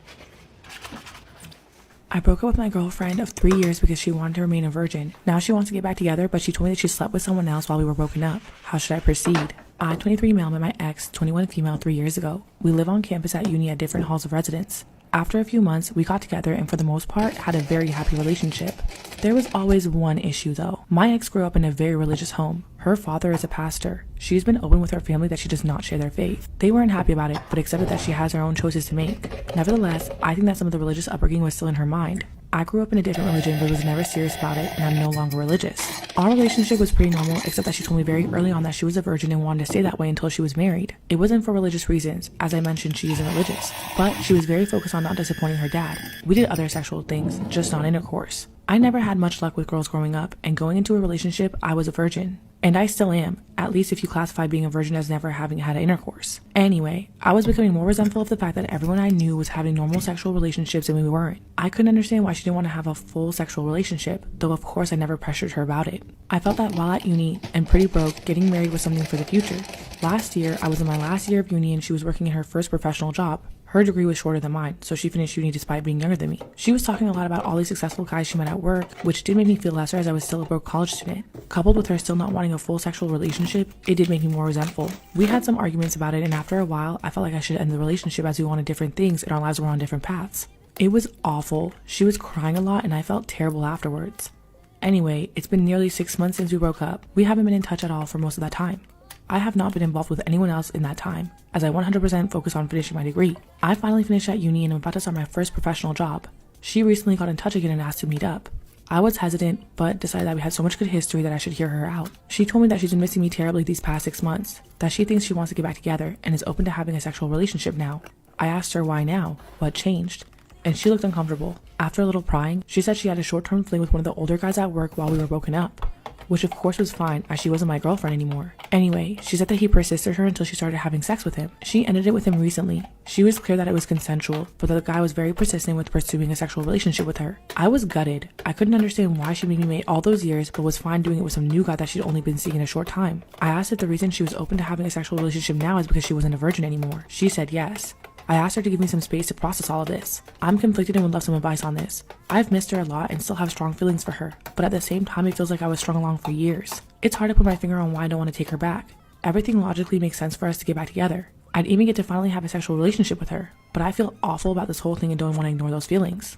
I broke up with my girlfriend of 3 years because she wanted to remain a virgin. Now she wants to get back together, but she told me that she slept with someone else while we were broken up. How should I proceed? I, 23 male, met my ex, 21 female, 3 years ago. We live on campus at uni at different halls of residence. After a few months, we got together and for the most part had a very happy relationship. There was always one issue though. My ex grew up in a very religious home. Her father is a pastor. She's been open with her family that she does not share their faith. They weren't happy about it, but accepted that she has her own choices to make. Nevertheless, I think that some of the religious upbringing was still in her mind. I grew up in a different religion but was never serious about it, and I'm no longer religious. Our relationship was pretty normal, except that she told me very early on that she was a virgin and wanted to stay that way until she was married. It wasn't for religious reasons. As I mentioned, she isn't religious, but she was very focused on not disappointing her dad. We did other sexual things, just not intercourse. I never had much luck with girls growing up, and going into a relationship, I was a virgin. And I still am, at least if you classify being a virgin as never having had intercourse. Anyway, I was becoming more resentful of the fact that everyone I knew was having normal sexual relationships and we weren't. I couldn't understand why she didn't want to have a full sexual relationship, though of course I never pressured her about it. I felt that while at uni and pretty broke, getting married was something for the future. Last year, I was in my last year of uni and she was working in her first professional job. Her degree was shorter than mine, so she finished uni despite being younger than me. She was talking a lot about all these successful guys she met at work, which did make me feel lesser as I was still a broke college student. Coupled with her still not wanting a full sexual relationship, it did make me more resentful. We had some arguments about it, and after a while, I felt like I should end the relationship as we wanted different things and our lives were on different paths. It was awful. She was crying a lot and I felt terrible afterwards. Anyway, it's been nearly 6 months since we broke up. We haven't been in touch at all for most of that time. I have not been involved with anyone else in that time, as I 100% focus on finishing my degree. I finally finished at uni and I'm about to start my first professional job. She recently got in touch again and asked to meet up. I was hesitant, but decided that we had so much good history that I should hear her out. She told me that she's been missing me terribly these past 6 months, that she thinks she wants to get back together and is open to having a sexual relationship now. I asked her why now, what changed, and she looked uncomfortable. After a little prying, she said she had a short-term fling with one of the older guys at work while we were broken up, which of course was fine as she wasn't my girlfriend anymore. Anyway, she said that he persisted her until she started having sex with him. She ended it with him recently. She was clear that it was consensual, but that the guy was very persistent with pursuing a sexual relationship with her. I was gutted. I couldn't understand why she made me wait all those years but was fine doing it with some new guy that she'd only been seeing in a short time. I asked if the reason she was open to having a sexual relationship now is because she wasn't a virgin anymore. She said yes. I asked her to give me some space to process all of this. I'm conflicted and would love some advice on this. I've missed her a lot and still have strong feelings for her, but at the same time it feels like I was strung along for years. It's hard to put my finger on why I don't want to take her back. Everything logically makes sense for us to get back together. I'd even get to finally have a sexual relationship with her, but I feel awful about this whole thing and don't want to ignore those feelings.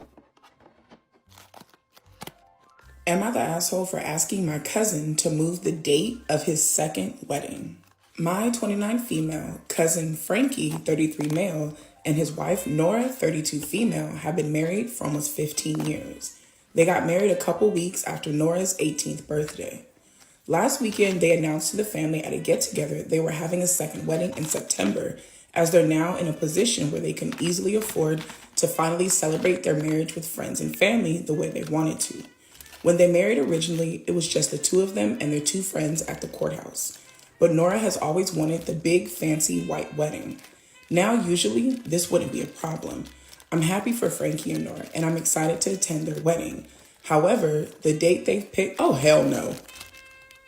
Am I the asshole for asking my cousin to move the date of his second wedding? My 29 female cousin Frankie, 33 male, and his wife Nora, 32 female, have been married for almost 15 years. They got married a couple weeks after Nora's 18th birthday. Last weekend, they announced to the family at a get-together they were having a second wedding in September, as they're now in a position where they can easily afford to finally celebrate their marriage with friends and family the way they wanted to. When they married originally, it was just the two of them and their two friends at the courthouse. But Nora has always wanted the big, fancy white wedding. Now, usually, this wouldn't be a problem. I'm happy for Frankie and Nora, and I'm excited to attend their wedding. However, the date they've picked, oh hell no,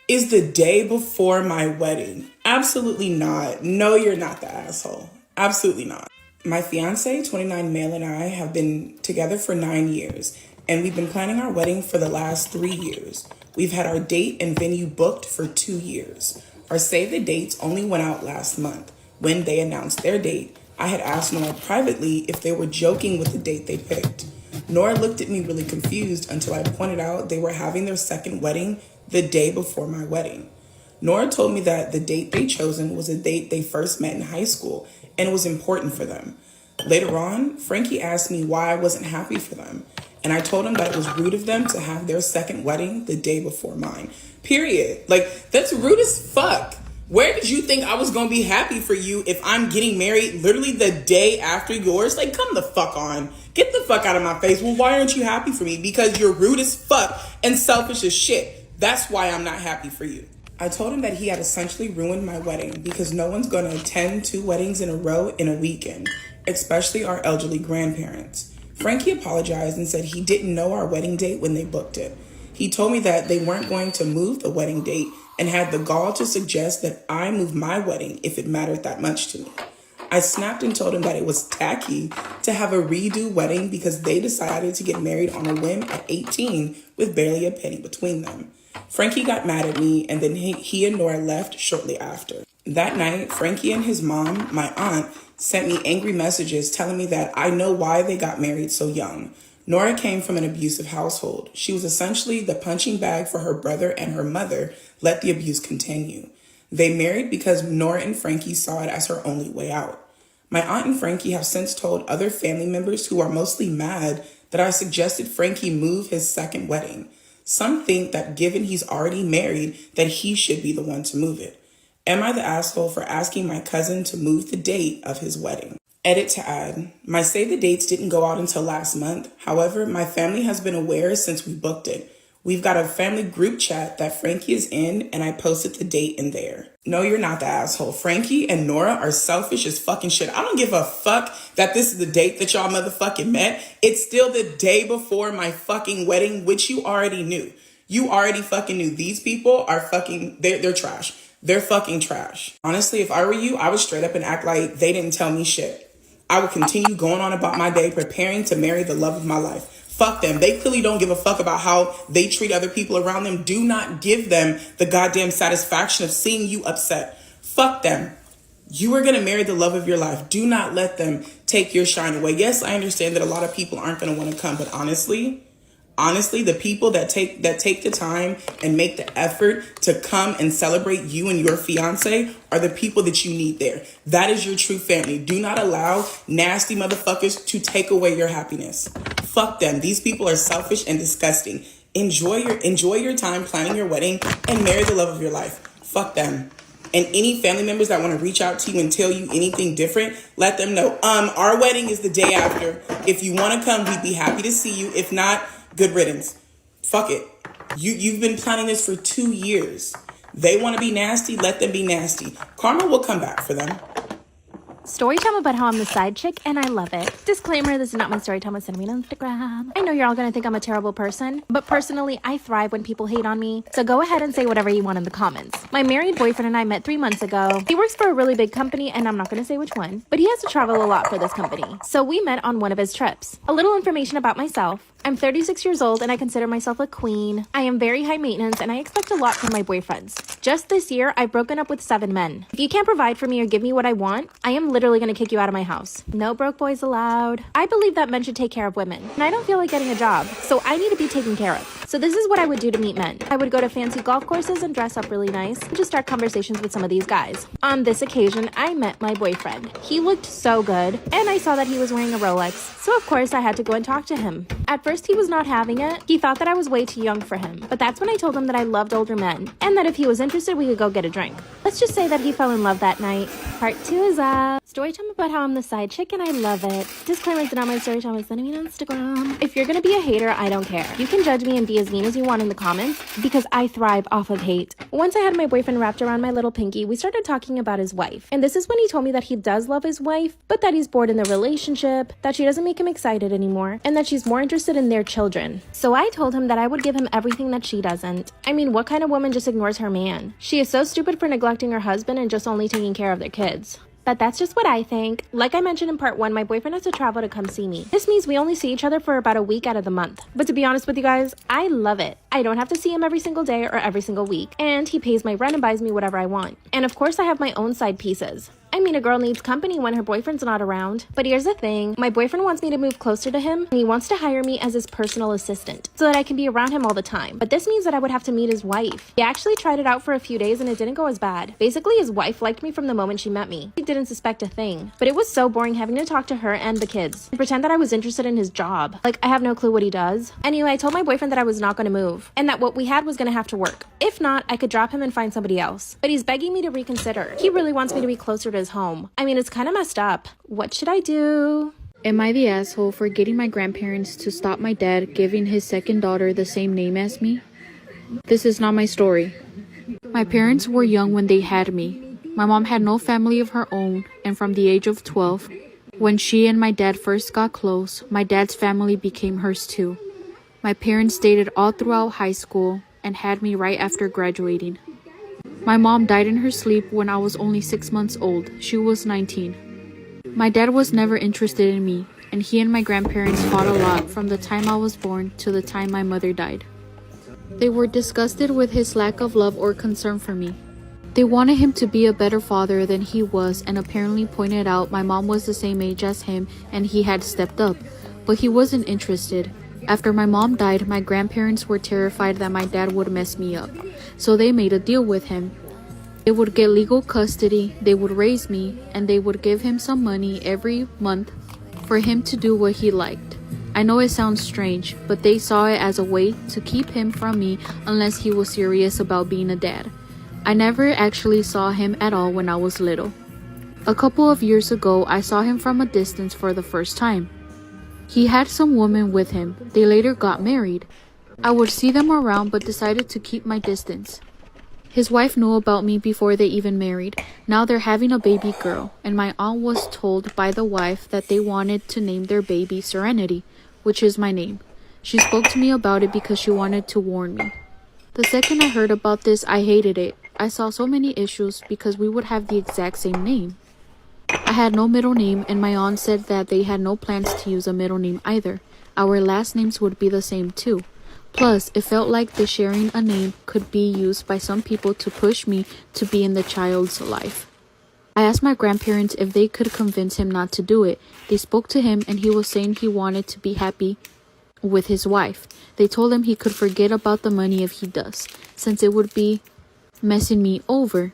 is the day before my wedding. Absolutely not. No, you're not the asshole. Absolutely not. My fiance, 29 male, and I have been together for 9 years, and we've been planning our wedding for the last 3 years. We've had our date and venue booked for 2 years. Our save the dates only went out last month. When they announced their date, I had asked Nora privately if they were joking with the date they picked. Nora looked at me really confused until I pointed out they were having their second wedding the day before my wedding. Nora told me that the date they chosen was a date they first met in high school and it was important for them. Later on, Frankie asked me why I wasn't happy for them, and I told him that it was rude of them to have their second wedding the day before mine. Period. Like, that's rude as fuck. Where did you think I was going to be happy for you if I'm getting married literally the day after yours? Like, come the fuck on. Get the fuck out of my face. Well, why aren't you happy for me? Because you're rude as fuck and selfish as shit. That's why I'm not happy for you. I told him that he had essentially ruined my wedding because no one's going to attend 2 weddings in a row in a weekend, especially our elderly grandparents. Frankie apologized and said he didn't know our wedding date when they booked it. He told me that they weren't going to move the wedding date and had the gall to suggest that I move my wedding if it mattered that much to me. I snapped and told him that it was tacky to have a redo wedding because they decided to get married on a whim at 18 with barely a penny between them. Frankie got mad at me and then he and Nora left shortly after. That night, Frankie and his mom, my aunt, sent me angry messages telling me that I know why they got married so young. Nora came from an abusive household. She was essentially the punching bag for her brother, and her mother let the abuse continue. They married because Nora and Frankie saw it as her only way out. My aunt and Frankie have since told other family members who are mostly mad that I suggested Frankie move his second wedding. Some think that given he's already married, that he should be the one to move it. Am I the asshole for asking my cousin to move the date of his wedding? Edit to add, my save the dates didn't go out until last month. However, my family has been aware since we booked it. We've got a family group chat that Frankie is in, and I posted the date in there. No, you're not the asshole. Frankie and Nora are selfish as fucking shit. I don't give a fuck that this is the date that y'all motherfucking met. It's still the day before my fucking wedding, which you already knew. You already fucking knew. These people are fucking, they're trash. They're fucking trash. Honestly, if I were you, I would straight up and act like they didn't tell me shit. I would continue going on about my day, preparing to marry the love of my life. Fuck them. They clearly don't give a fuck about how they treat other people around them. Do not give them the goddamn satisfaction of seeing you upset. Fuck them. You are going to marry the love of your life. Do not let them take your shine away. Yes, I understand that a lot of people aren't going to want to come, but honestly, the people that take the time and make the effort to come and celebrate you and your fiance are the people that you need there. That is your true family. Do not allow nasty motherfuckers to take away your happiness. Fuck them. These people are selfish and disgusting. Enjoy your time planning your wedding and marry the love of your life. Fuck them. And any family members that want to reach out to you and tell you anything different, let them know. Our wedding is the day after. If you want to come, we'd be happy to see you. If not, good riddance. Fuck it. You've been planning this for 2 years. They want to be nasty, let them be nasty. Karma will come back for them. Story time about how I'm the side chick, and I love it. Disclaimer, this is not my story time with Cinnamon on Instagram. I know you're all gonna think I'm a terrible person, but personally, I thrive when people hate on me. So go ahead and say whatever you want in the comments. My married boyfriend and I met 3 months ago. He works for a really big company, and I'm not gonna say which one, but he has to travel a lot for this company. So we met on one of his trips. A little information about myself. I'm 36 years old and I consider myself a queen. I am very high maintenance and I expect a lot from my boyfriends. Just this year, I've broken up with 7 men. If you can't provide for me or give me what I want, I am literally gonna kick you out of my house. No broke boys allowed. I believe that men should take care of women, and I don't feel like getting a job, so I need to be taken care of. So this is what I would do to meet men. I would go to fancy golf courses and dress up really nice and just start conversations with some of these guys. On this occasion, I met my boyfriend. He looked so good, and I saw that he was wearing a Rolex, so of course I had to go and talk to him. At first, he was not having it. He thought that I was way too young for him, but that's when I told him that I loved older men, and that if he was interested, we could go get a drink. Let's just say that he fell in love that night. Part 2 is up. Story time about how I'm the side chick and I love it. Disclaimer, it's not my story time with Cinnamon on Instagram. If you're gonna be a hater, I don't care. You can judge me and be as mean as you want in the comments, because I thrive off of hate. Once I had my boyfriend wrapped around my little pinky, we started talking about his wife. And this is when he told me that he does love his wife, but that he's bored in the relationship, that she doesn't make him excited anymore, and that she's more interested in their children. So I told him that I would give him everything that she doesn't. I mean, what kind of woman just ignores her man? She is so stupid for neglecting her husband and just only taking care of their kids. But that's just what I think. Like I mentioned in part 1, my boyfriend has to travel to come see me. This means we only see each other for about a week out of the month. But to be honest with you guys, I love it. I don't have to see him every single day or every single week. And he pays my rent and buys me whatever I want. And of course I have my own side pieces. I mean, a girl needs company when her boyfriend's not around. But here's the thing, my boyfriend wants me to move closer to him, and he wants to hire me as his personal assistant so that I can be around him all the time. But this means that I would have to meet his wife. He actually tried it out for a few days and it didn't go as bad. Basically, his wife liked me from the moment she met me. He didn't suspect a thing. But it was so boring having to talk to her and the kids and pretend that I was interested in his job. Like, I have no clue what he does. Anyway, I told my boyfriend that I was not going to move and that what we had was going to have to work. If not, I could drop him and find somebody else. But he's begging me to reconsider. He really wants me to be closer to his home. I mean, it's kind of messed up. What should I do? Am I the asshole for getting my grandparents to stop my dad giving his second daughter the same name as me? This is not my story. My parents were young when they had me. My mom had no family of her own, and from the age of 12, when she and my dad first got close, my dad's family became hers too. My parents dated all throughout high school and had me right after graduating. My mom died in her sleep when I was only 6 months old. She was 19. My dad was never interested in me, and he and my grandparents fought a lot from the time I was born to the time my mother died. They were disgusted with his lack of love or concern for me. They wanted him to be a better father than he was, and apparently pointed out my mom was the same age as him and he had stepped up, but he wasn't interested. After my mom died, my grandparents were terrified that my dad would mess me up, so they made a deal with him. They would get legal custody, they would raise me, and they would give him some money every month for him to do what he liked. I know it sounds strange, but they saw it as a way to keep him from me unless he was serious about being a dad. I never actually saw him at all when I was little. A couple of years ago, I saw him from a distance for the first time. He had some woman with him. They later got married. I would see them around but decided to keep my distance. His wife knew about me before they even married. Now they're having a baby girl, and my aunt was told by the wife that they wanted to name their baby Serenity, which is my name. She spoke to me about it because she wanted to warn me. The second I heard about this, I hated it. I saw so many issues because we would have the exact same name. I had no middle name, and my aunt said that they had no plans to use a middle name either. Our last names would be the same too. Plus, it felt like the sharing a name could be used by some people to push me to be in the child's life. I asked my grandparents if they could convince him not to do it. They spoke to him and he was saying he wanted to be happy with his wife. They told him he could forget about the money if he does, since it would be messing me over.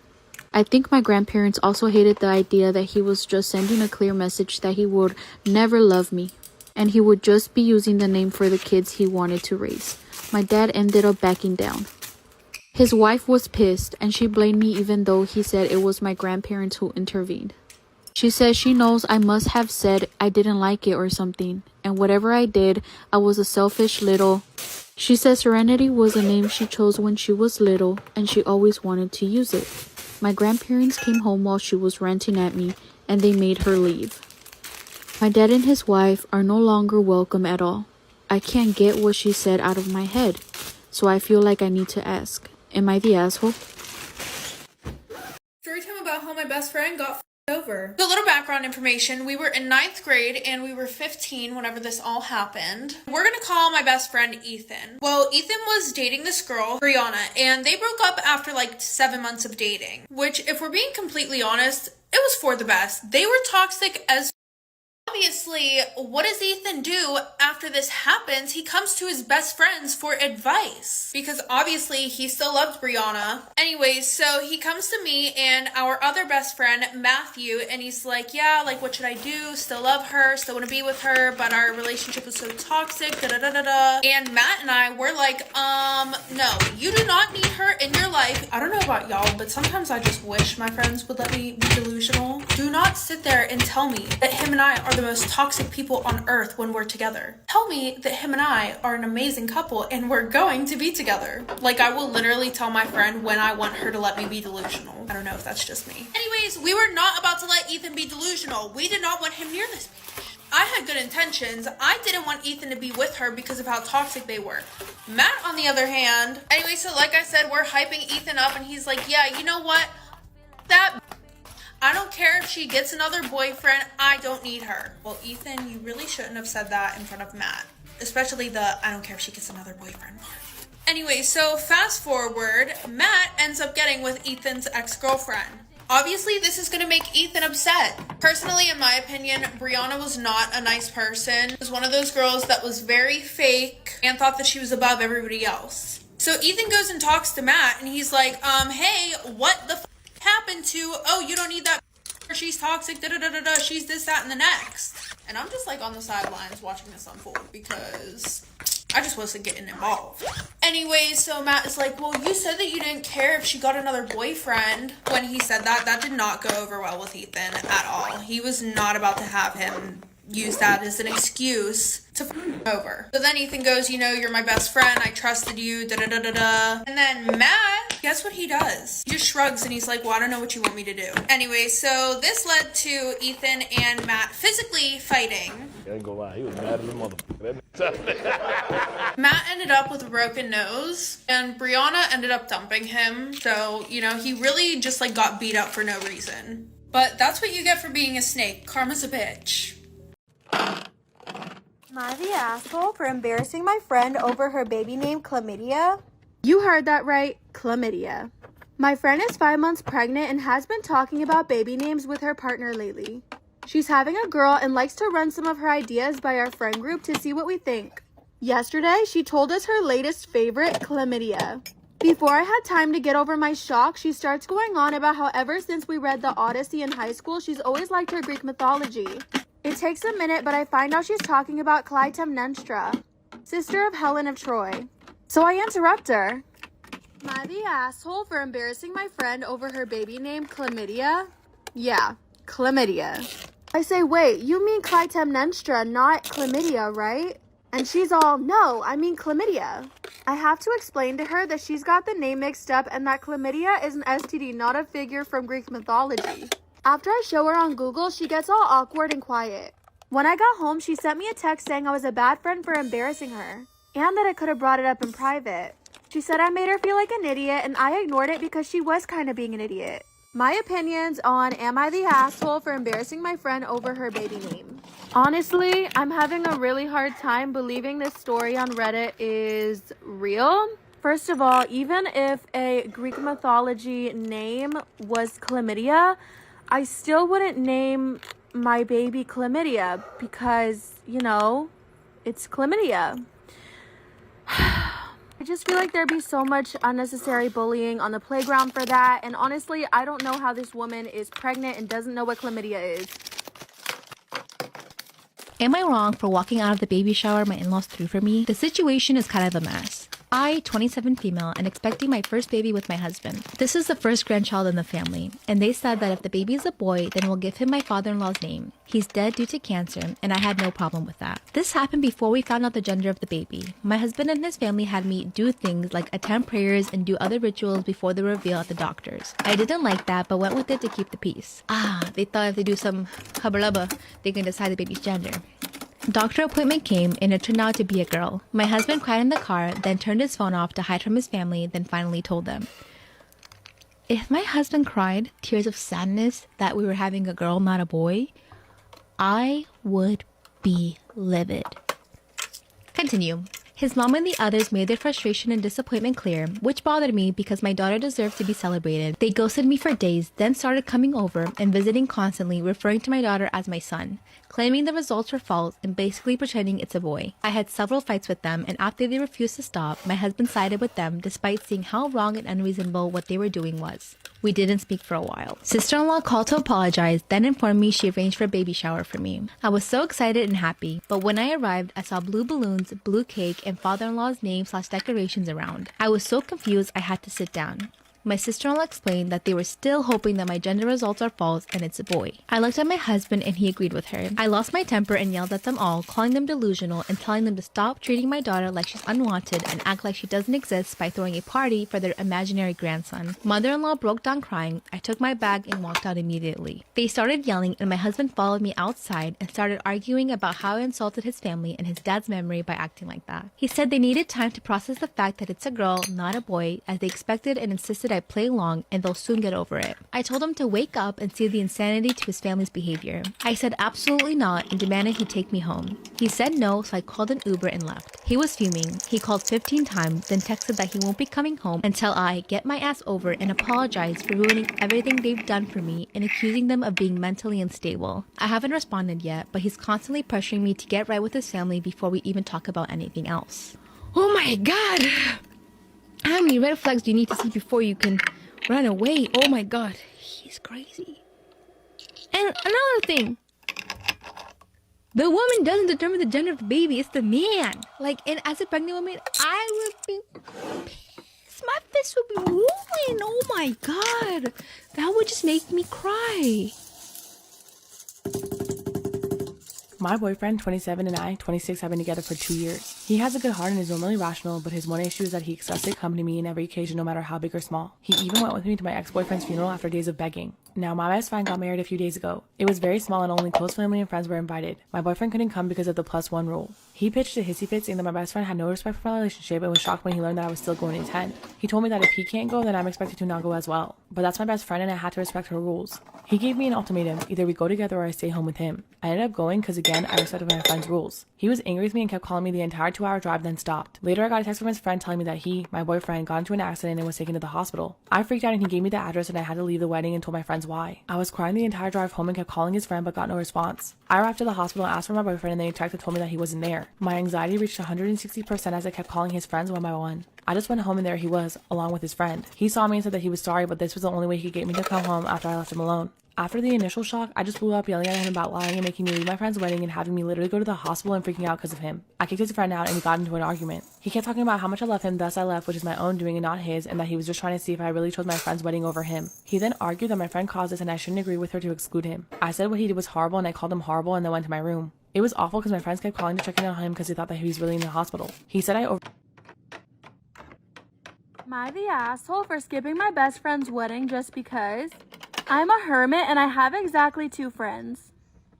I think my grandparents also hated the idea that he was just sending a clear message that he would never love me, and he would just be using the name for the kids he wanted to raise. My dad ended up backing down. His wife was pissed, and she blamed me even though he said it was my grandparents who intervened. She says she knows I must have said I didn't like it or something, and whatever I did, I was a selfish little... She says Serenity was a name she chose when she was little, and she always wanted to use it. My grandparents came home while she was ranting at me, and they made her leave. My dad and his wife are no longer welcome at all. I can't get what she said out of my head, so I feel like I need to ask. Am I the asshole? Story time about how my best friend got over. So a little background information. We were in 9th grade and we were 15 whenever this all happened. We're gonna call my best friend Ethan. Well, Ethan was dating this girl, Brianna, and they broke up after like 7 months of dating. Which, if we're being completely honest, it was for the best. They were toxic as obviously. What does Ethan do after this happens? He comes to his best friends for advice because obviously he still loves Brianna. Anyways, so he comes to me and our other best friend, Matthew, and he's like, yeah, like, what should I do? Still love her, still want to be with her, but our relationship is so toxic, da-da-da-da-da. And Matt and I were like, no, you do not need her in your life. I don't know about y'all, but sometimes I just wish my friends would let me be delusional. Do not sit there and tell me that him and I are the most toxic people on earth when we're together. Tell me that him and I are an amazing couple and we're going to be together. Like, I will literally tell my friend when I want her to let me be delusional. I don't know if that's just me. Anyways, we were not about to let Ethan be delusional. We did not want him near this bitch. I had good intentions. I didn't want Ethan to be with her because of how toxic they were. Matt, on the other hand, anyway, so like I said, we're hyping Ethan up and he's like, yeah, you know what? That I don't care if she gets another boyfriend, I don't need her. Well, Ethan, you really shouldn't have said that in front of Matt. Especially the, I don't care if she gets another boyfriend part. Anyway, so fast forward, Matt ends up getting with Ethan's ex-girlfriend. Obviously, this is going to make Ethan upset. Personally, in my opinion, Brianna was not a nice person. She was one of those girls that was very fake and thought that she was above everybody else. So Ethan goes and talks to Matt and he's like, hey, what the happened to, oh, you don't need that, she's toxic, da-da-da-da-da, she's this, that, and the next. And I'm just like on the sidelines watching this unfold because I just wasn't getting involved. Anyway, so Matt is like, well, you said that you didn't care if she got another boyfriend. When he said that, that did not go over well with Ethan at all. He was not about to have him use that as an excuse to f over. So then Ethan goes, you know, you're my best friend, I trusted you, da-da-da-da-da. And then Matt, guess what he does? He just shrugs and he's like, well, I don't know what you want me to do. Anyway, so this led to Ethan and Matt physically fighting. I ain't gonna lie, he was mad as a motherfucker. Matt ended up with a broken nose and Brianna ended up dumping him. So, you know, he really just like got beat up for no reason. But that's what you get for being a snake. Karma's a bitch. Am I the asshole for embarrassing my friend over her baby name Chlamydia? You heard that right, chlamydia. My friend is 5 months pregnant and has been talking about baby names with her partner lately. She's having a girl and likes to run some of her ideas by our friend group to see what we think. Yesterday, she told us her latest favorite, chlamydia. Before I had time to get over my shock, she starts going on about how ever since we read the Odyssey in high school, she's always liked her Greek mythology. It takes a minute, but I find out she's talking about Clytemnestra, sister of Helen of Troy. So I interrupt her. Am I the asshole for embarrassing my friend over her baby name Chlamydia? Yeah, chlamydia. I say, wait, you mean Clytemnestra, not chlamydia, right? And she's all, no, I mean chlamydia. I have to explain to her that she's got the name mixed up and that chlamydia is an STD, not a figure from Greek mythology. After I show her on Google, she gets all awkward and quiet. When I got home, she sent me a text saying I was a bad friend for embarrassing her, and that I could have brought it up in private. She said I made her feel like an idiot, and I ignored it because she was kind of being an idiot. My opinions on am I the asshole for embarrassing my friend over her baby name? Honestly, I'm having a really hard time believing this story on Reddit is real. First of all, even if a Greek mythology name was chlamydia, I still wouldn't name my baby chlamydia because, you know, it's chlamydia. I just feel like there'd be so much unnecessary bullying on the playground for that. And honestly, I don't know how this woman is pregnant and doesn't know what chlamydia is. Am I wrong for walking out of the baby shower my in-laws threw for me? The situation is kind of a mess. I, 27 female, and expecting my first baby with my husband. This is the first grandchild in the family, and they said that if the baby is a boy, then we'll give him my father-in-law's name. He's dead due to cancer, and I had no problem with that. This happened before we found out the gender of the baby. My husband and his family had me do things like attend prayers and do other rituals before the reveal at the doctor's. I didn't like that, but went with it to keep the peace. They thought if they do some hubba lubba, they can decide the baby's gender. Doctor appointment came and it turned out to be a girl. My husband cried in the car, then turned his phone off to hide from his family, then finally told them. If my husband cried tears of sadness that we were having a girl, not a boy, I would be livid. Continue. His mom and the others made their frustration and disappointment clear, which bothered me because my daughter deserved to be celebrated. They ghosted me for days, then started coming over and visiting constantly, referring to my daughter as my son, claiming the results were false and basically pretending it's a boy. I had several fights with them, and after they refused to stop, my husband sided with them despite seeing how wrong and unreasonable what they were doing was. We didn't speak for a while. Sister-in-law called to apologize, then informed me she arranged for a baby shower for me. I was so excited and happy, but when I arrived, I saw blue balloons, blue cake, and father-in-law's name/decorations around. I was so confused I had to sit down. My sister-in-law explained that they were still hoping that my gender results are false and it's a boy. I looked at my husband and he agreed with her. I lost my temper and yelled at them all, calling them delusional and telling them to stop treating my daughter like she's unwanted and act like she doesn't exist by throwing a party for their imaginary grandson. Mother-in-law broke down crying. I took my bag and walked out immediately. They started yelling and my husband followed me outside and started arguing about how I insulted his family and his dad's memory by acting like that. He said they needed time to process the fact that it's a girl, not a boy, as they expected and insisted I play along and they'll soon get over it. I told him to wake up and see the insanity to his family's behavior. I said absolutely not and demanded he take me home. He said no, so I called an Uber and left. He was fuming. He called 15 times, then texted that he won't be coming home until I get my ass over and apologize for ruining everything they've done for me and accusing them of being mentally unstable. I haven't responded yet, but he's constantly pressuring me to get right with his family before we even talk about anything else. Oh my god! How many red flags do you need to see before you can run away? Oh my god, he's crazy. And another thing, the woman doesn't determine the gender of the baby, it's the man. Like, and as a pregnant woman, I would be pissed. My fist would be ruined. Oh my god, that would just make me cry. My boyfriend, 27, and I, 26, have been together for 2 years. He has a good heart and is normally rational, but his one issue is that he expects to come to me in every occasion, no matter how big or small. He even went with me to my ex-boyfriend's funeral after days of begging. Now, my best friend got married a few days ago. It was very small and only close family and friends were invited. My boyfriend couldn't come because of the +1 rule. He pitched a hissy fit saying that my best friend had no respect for my relationship and was shocked when he learned that I was still going to attend. He told me that if he can't go, then I'm expected to not go as well. But that's my best friend and I had to respect her rules. He gave me an ultimatum, either we go together or I stay home with him. I ended up going because again, I respected my friend's rules. He was angry with me and kept calling me the entire 2-hour drive, then stopped. Later, I got a text from his friend telling me that he, my boyfriend, got into an accident and was taken to the hospital. I freaked out and he gave me the address and I had to leave the wedding and told my friends why. I was crying the entire drive home and kept calling his friend but got no response. I arrived to the hospital and asked for my boyfriend and they checked and told me that he wasn't there. My anxiety reached 160% as I kept calling his friends one by one. I just went home and there he was, along with his friend. He saw me and said that he was sorry, but this was the only way he could get me to come home after I left him alone. After the initial shock, I just blew up yelling at him about lying and making me leave my friend's wedding and having me literally go to the hospital and freaking out because of him. I kicked his friend out and we got into an argument. He kept talking about how much I love him, thus I left, which is my own doing and not his, and that he was just trying to see if I really chose my friend's wedding over him. He then argued that my friend caused this and I shouldn't agree with her to exclude him. I said what he did was horrible and I called him horrible and then went to my room. It was awful because my friends kept calling to check in on him because they thought that he was really in the hospital. He said Am I the asshole for skipping my best friend's wedding just because? I'm a hermit and I have exactly 2 friends.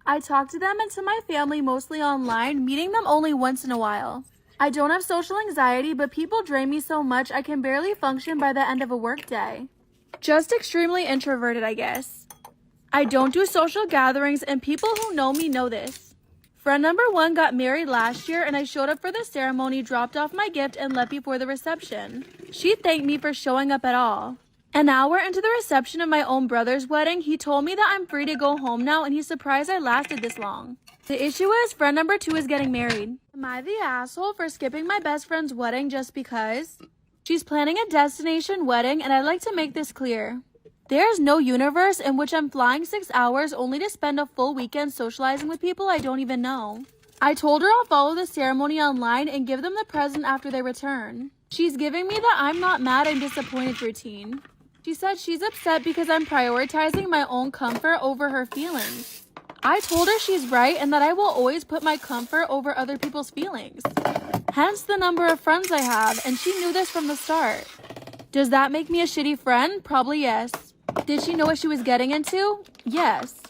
I talk to them and to my family mostly online, meeting them only once in a while. I don't have social anxiety, but people drain me so much I can barely function by the end of a workday. Just extremely introverted, I guess. I don't do social gatherings and people who know me know this. Friend number 1 got married last year and I showed up for the ceremony, dropped off my gift, and left before the reception. She thanked me for showing up at all. An hour into the reception of my own brother's wedding, he told me that I'm free to go home now and he's surprised I lasted this long. The issue is friend number 2 is getting married. Am I the asshole for skipping my best friend's wedding just because? She's planning a destination wedding and I'd like to make this clear. There's no universe in which I'm flying 6 hours only to spend a full weekend socializing with people I don't even know. I told her I'll follow the ceremony online and give them the present after they return. She's giving me the I'm not mad and disappointed routine. She said she's upset because I'm prioritizing my own comfort over her feelings. I told her she's right and that I will always put my comfort over other people's feelings. Hence the number of friends I have, and she knew this from the start. Does that make me a shitty friend? Probably yes. Did she know what she was getting into? Yes.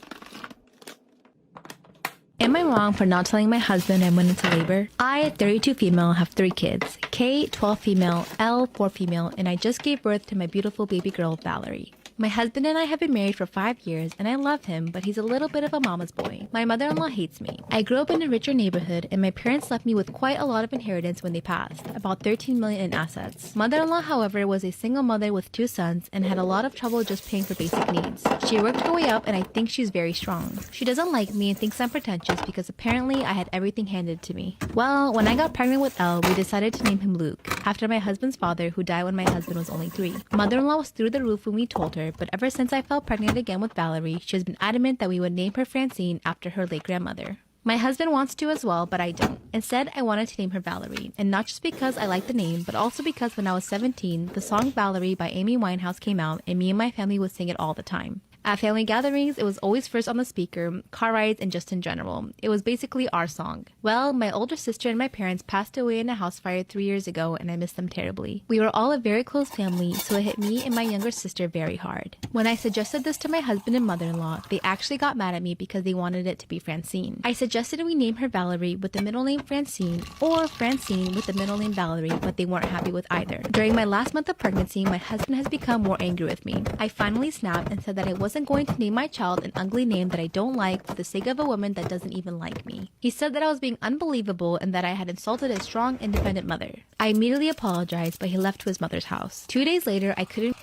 Am I wrong for not telling my husband I went into labor? I, 32 female, have 3 kids. K, 12 female, L, 4 female, and I just gave birth to my beautiful baby girl, Valerie. My husband and I have been married for 5 years, and I love him, but he's a little bit of a mama's boy. My mother-in-law hates me. I grew up in a richer neighborhood, and my parents left me with quite a lot of inheritance when they passed, about $13 million in assets. Mother-in-law, however, was a single mother with 2 sons and had a lot of trouble just paying for basic needs. She worked her way up, and I think she's very strong. She doesn't like me and thinks I'm pretentious because apparently I had everything handed to me. Well, when I got pregnant with Elle, we decided to name him Luke, after my husband's father, who died when my husband was only 3. Mother-in-law was through the roof when we told her, but ever since I fell pregnant again with Valerie, she has been adamant that we would name her Francine after her late grandmother. My husband wants to as well, but I don't. Instead, I wanted to name her Valerie, and not just because I like the name, but also because when I was 17, the song Valerie by Amy Winehouse came out, and me and my family would sing it all the time. At family gatherings, it was always first on the speaker, car rides, and just in general. It was basically our song. Well, my older sister and my parents passed away in a house fire 3 years ago, and I miss them terribly. We were all a very close family, so it hit me and my younger sister very hard. When I suggested this to my husband and mother-in-law, they actually got mad at me because they wanted it to be Francine. I suggested we name her Valerie with the middle name Francine, or Francine with the middle name Valerie, but they weren't happy with either. During my last month of pregnancy, my husband has become more angry with me. I finally snapped and said that I wasn't going to name my child an ugly name that I don't like for the sake of a woman that doesn't even like me. He said that I was being unbelievable and that I had insulted a strong, independent mother. I immediately apologized, but he left to his mother's house. 2 days later, I couldn't...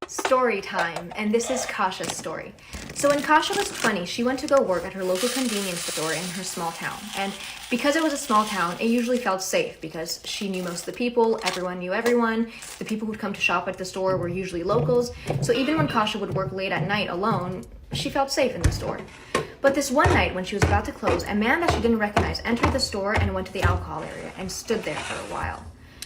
Story time, and this is Kasha's story. So when Kasha was 20, she went to go work at her local convenience store in her small town. And because it was a small town, it usually felt safe because she knew most of the people, everyone knew everyone, the people who'd come to shop at the store were usually locals. So even when Kasha would work late at night alone, she felt safe in the store. But this one night when she was about to close, a man that she didn't recognize entered the store and went to the alcohol area and stood there for a while.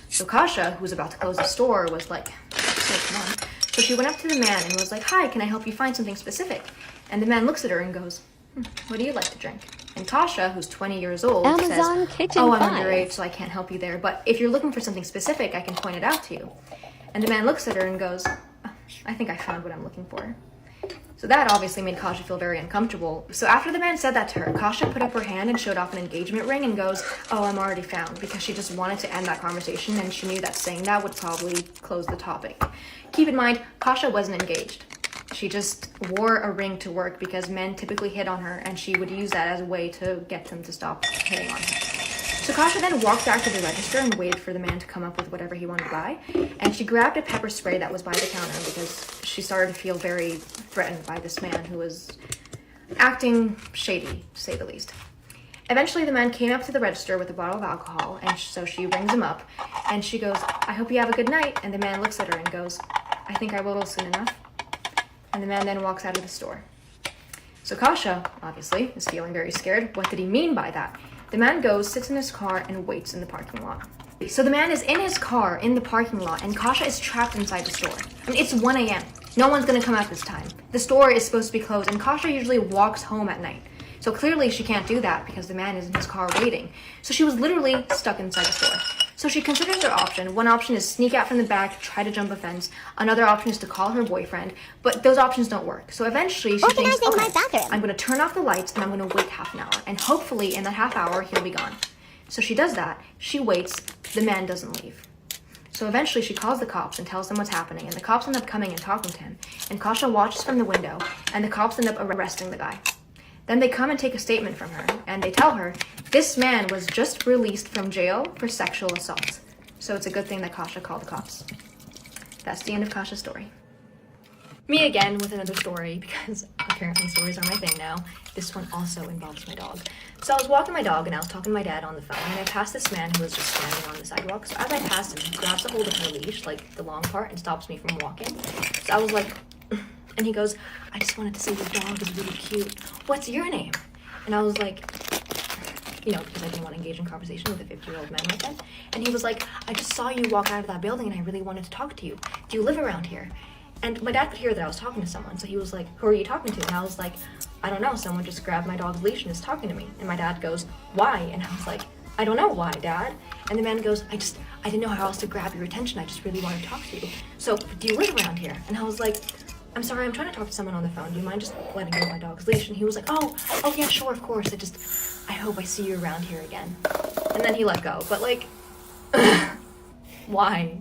So Kasha, who was about to close the store, was like, come on. So she went up to the man and was like, "Hi, can I help you find something specific?" And the man looks at her and goes, "What do you like to drink?" And Tasha, who's 20 years old, says, Kitchen "Oh, I'm 5. underage, so I can't help you there. But if you're looking for something specific, I can point it out to you." And the man looks at her and goes, "I think I found what I'm looking for." So that obviously made Kasha feel very uncomfortable. So after the man said that to her, Kasha put up her hand and showed off an engagement ring and goes, "Oh, I'm already found," because she just wanted to end that conversation and she knew that saying that would probably close the topic. Keep in mind, Kasha wasn't engaged. She just wore a ring to work because men typically hit on her and she would use that as a way to get them to stop hitting on her. So Kasha then walked back to the register and waited for the man to come up with whatever he wanted to buy. And she grabbed a pepper spray that was by the counter because she started to feel very threatened by this man who was acting shady, to say the least. Eventually, the man came up to the register with a bottle of alcohol, and so she rings him up, and she goes, "I hope you have a good night." And the man looks at her and goes, "I think I will soon enough." And the man then walks out of the store. So Kasha, obviously, is feeling very scared. What did he mean by that? The man goes, sits in his car, and waits in the parking lot. So the man is in his car in the parking lot, and Kasha is trapped inside the store. I mean, it's 1 a.m. No one's gonna come out this time. The store is supposed to be closed, and Kasha usually walks home at night. So clearly she can't do that because the man is in his car waiting. So she was literally stuck inside the store. So she considers their option. One option is sneak out from the back, try to jump a fence. Another option is to call her boyfriend, but those options don't work. So eventually she thinks, okay, I'm gonna turn off the lights and I'm gonna wait half an hour. And hopefully in that half hour, he'll be gone. So she does that. She waits. The man doesn't leave. So eventually she calls the cops and tells them what's happening. And the cops end up coming and talking to him. And Kasha watches from the window and the cops end up arresting the guy. Then they come and take a statement from her, and they tell her, this man was just released from jail for sexual assault. So it's a good thing that Kasha called the cops. That's the end of Kasha's story. Me again with another story, because apparently stories are my thing now. This one also involves my dog. So I was walking my dog, and I was talking to my dad on the phone, and I passed this man who was just standing on the sidewalk. So as I passed him, he grabs a hold of my leash, like the long part, and stops me from walking. So I was like, and he goes, I just wanted to say your dog is really cute. What's your name? And I was like, you know, because I didn't want to engage in conversation with a 50-year-old man like that. And he was like, I just saw you walk out of that building and I really wanted to talk to you. Do you live around here? And my dad could hear that I was talking to someone. So he was like, who are you talking to? And I was like, I don't know. Someone just grabbed my dog's leash and is talking to me. And my dad goes, why? And I was like, I don't know why, Dad. And the man goes, I didn't know how else to grab your attention. I just really wanted to talk to you. So do you live around here? And I was like, I'm sorry, I'm trying to talk to someone on the phone. Do you mind just letting go of my dog's leash? And he was like, oh yeah, sure, of course. I hope I see you around here again. And then he let go. But like, why?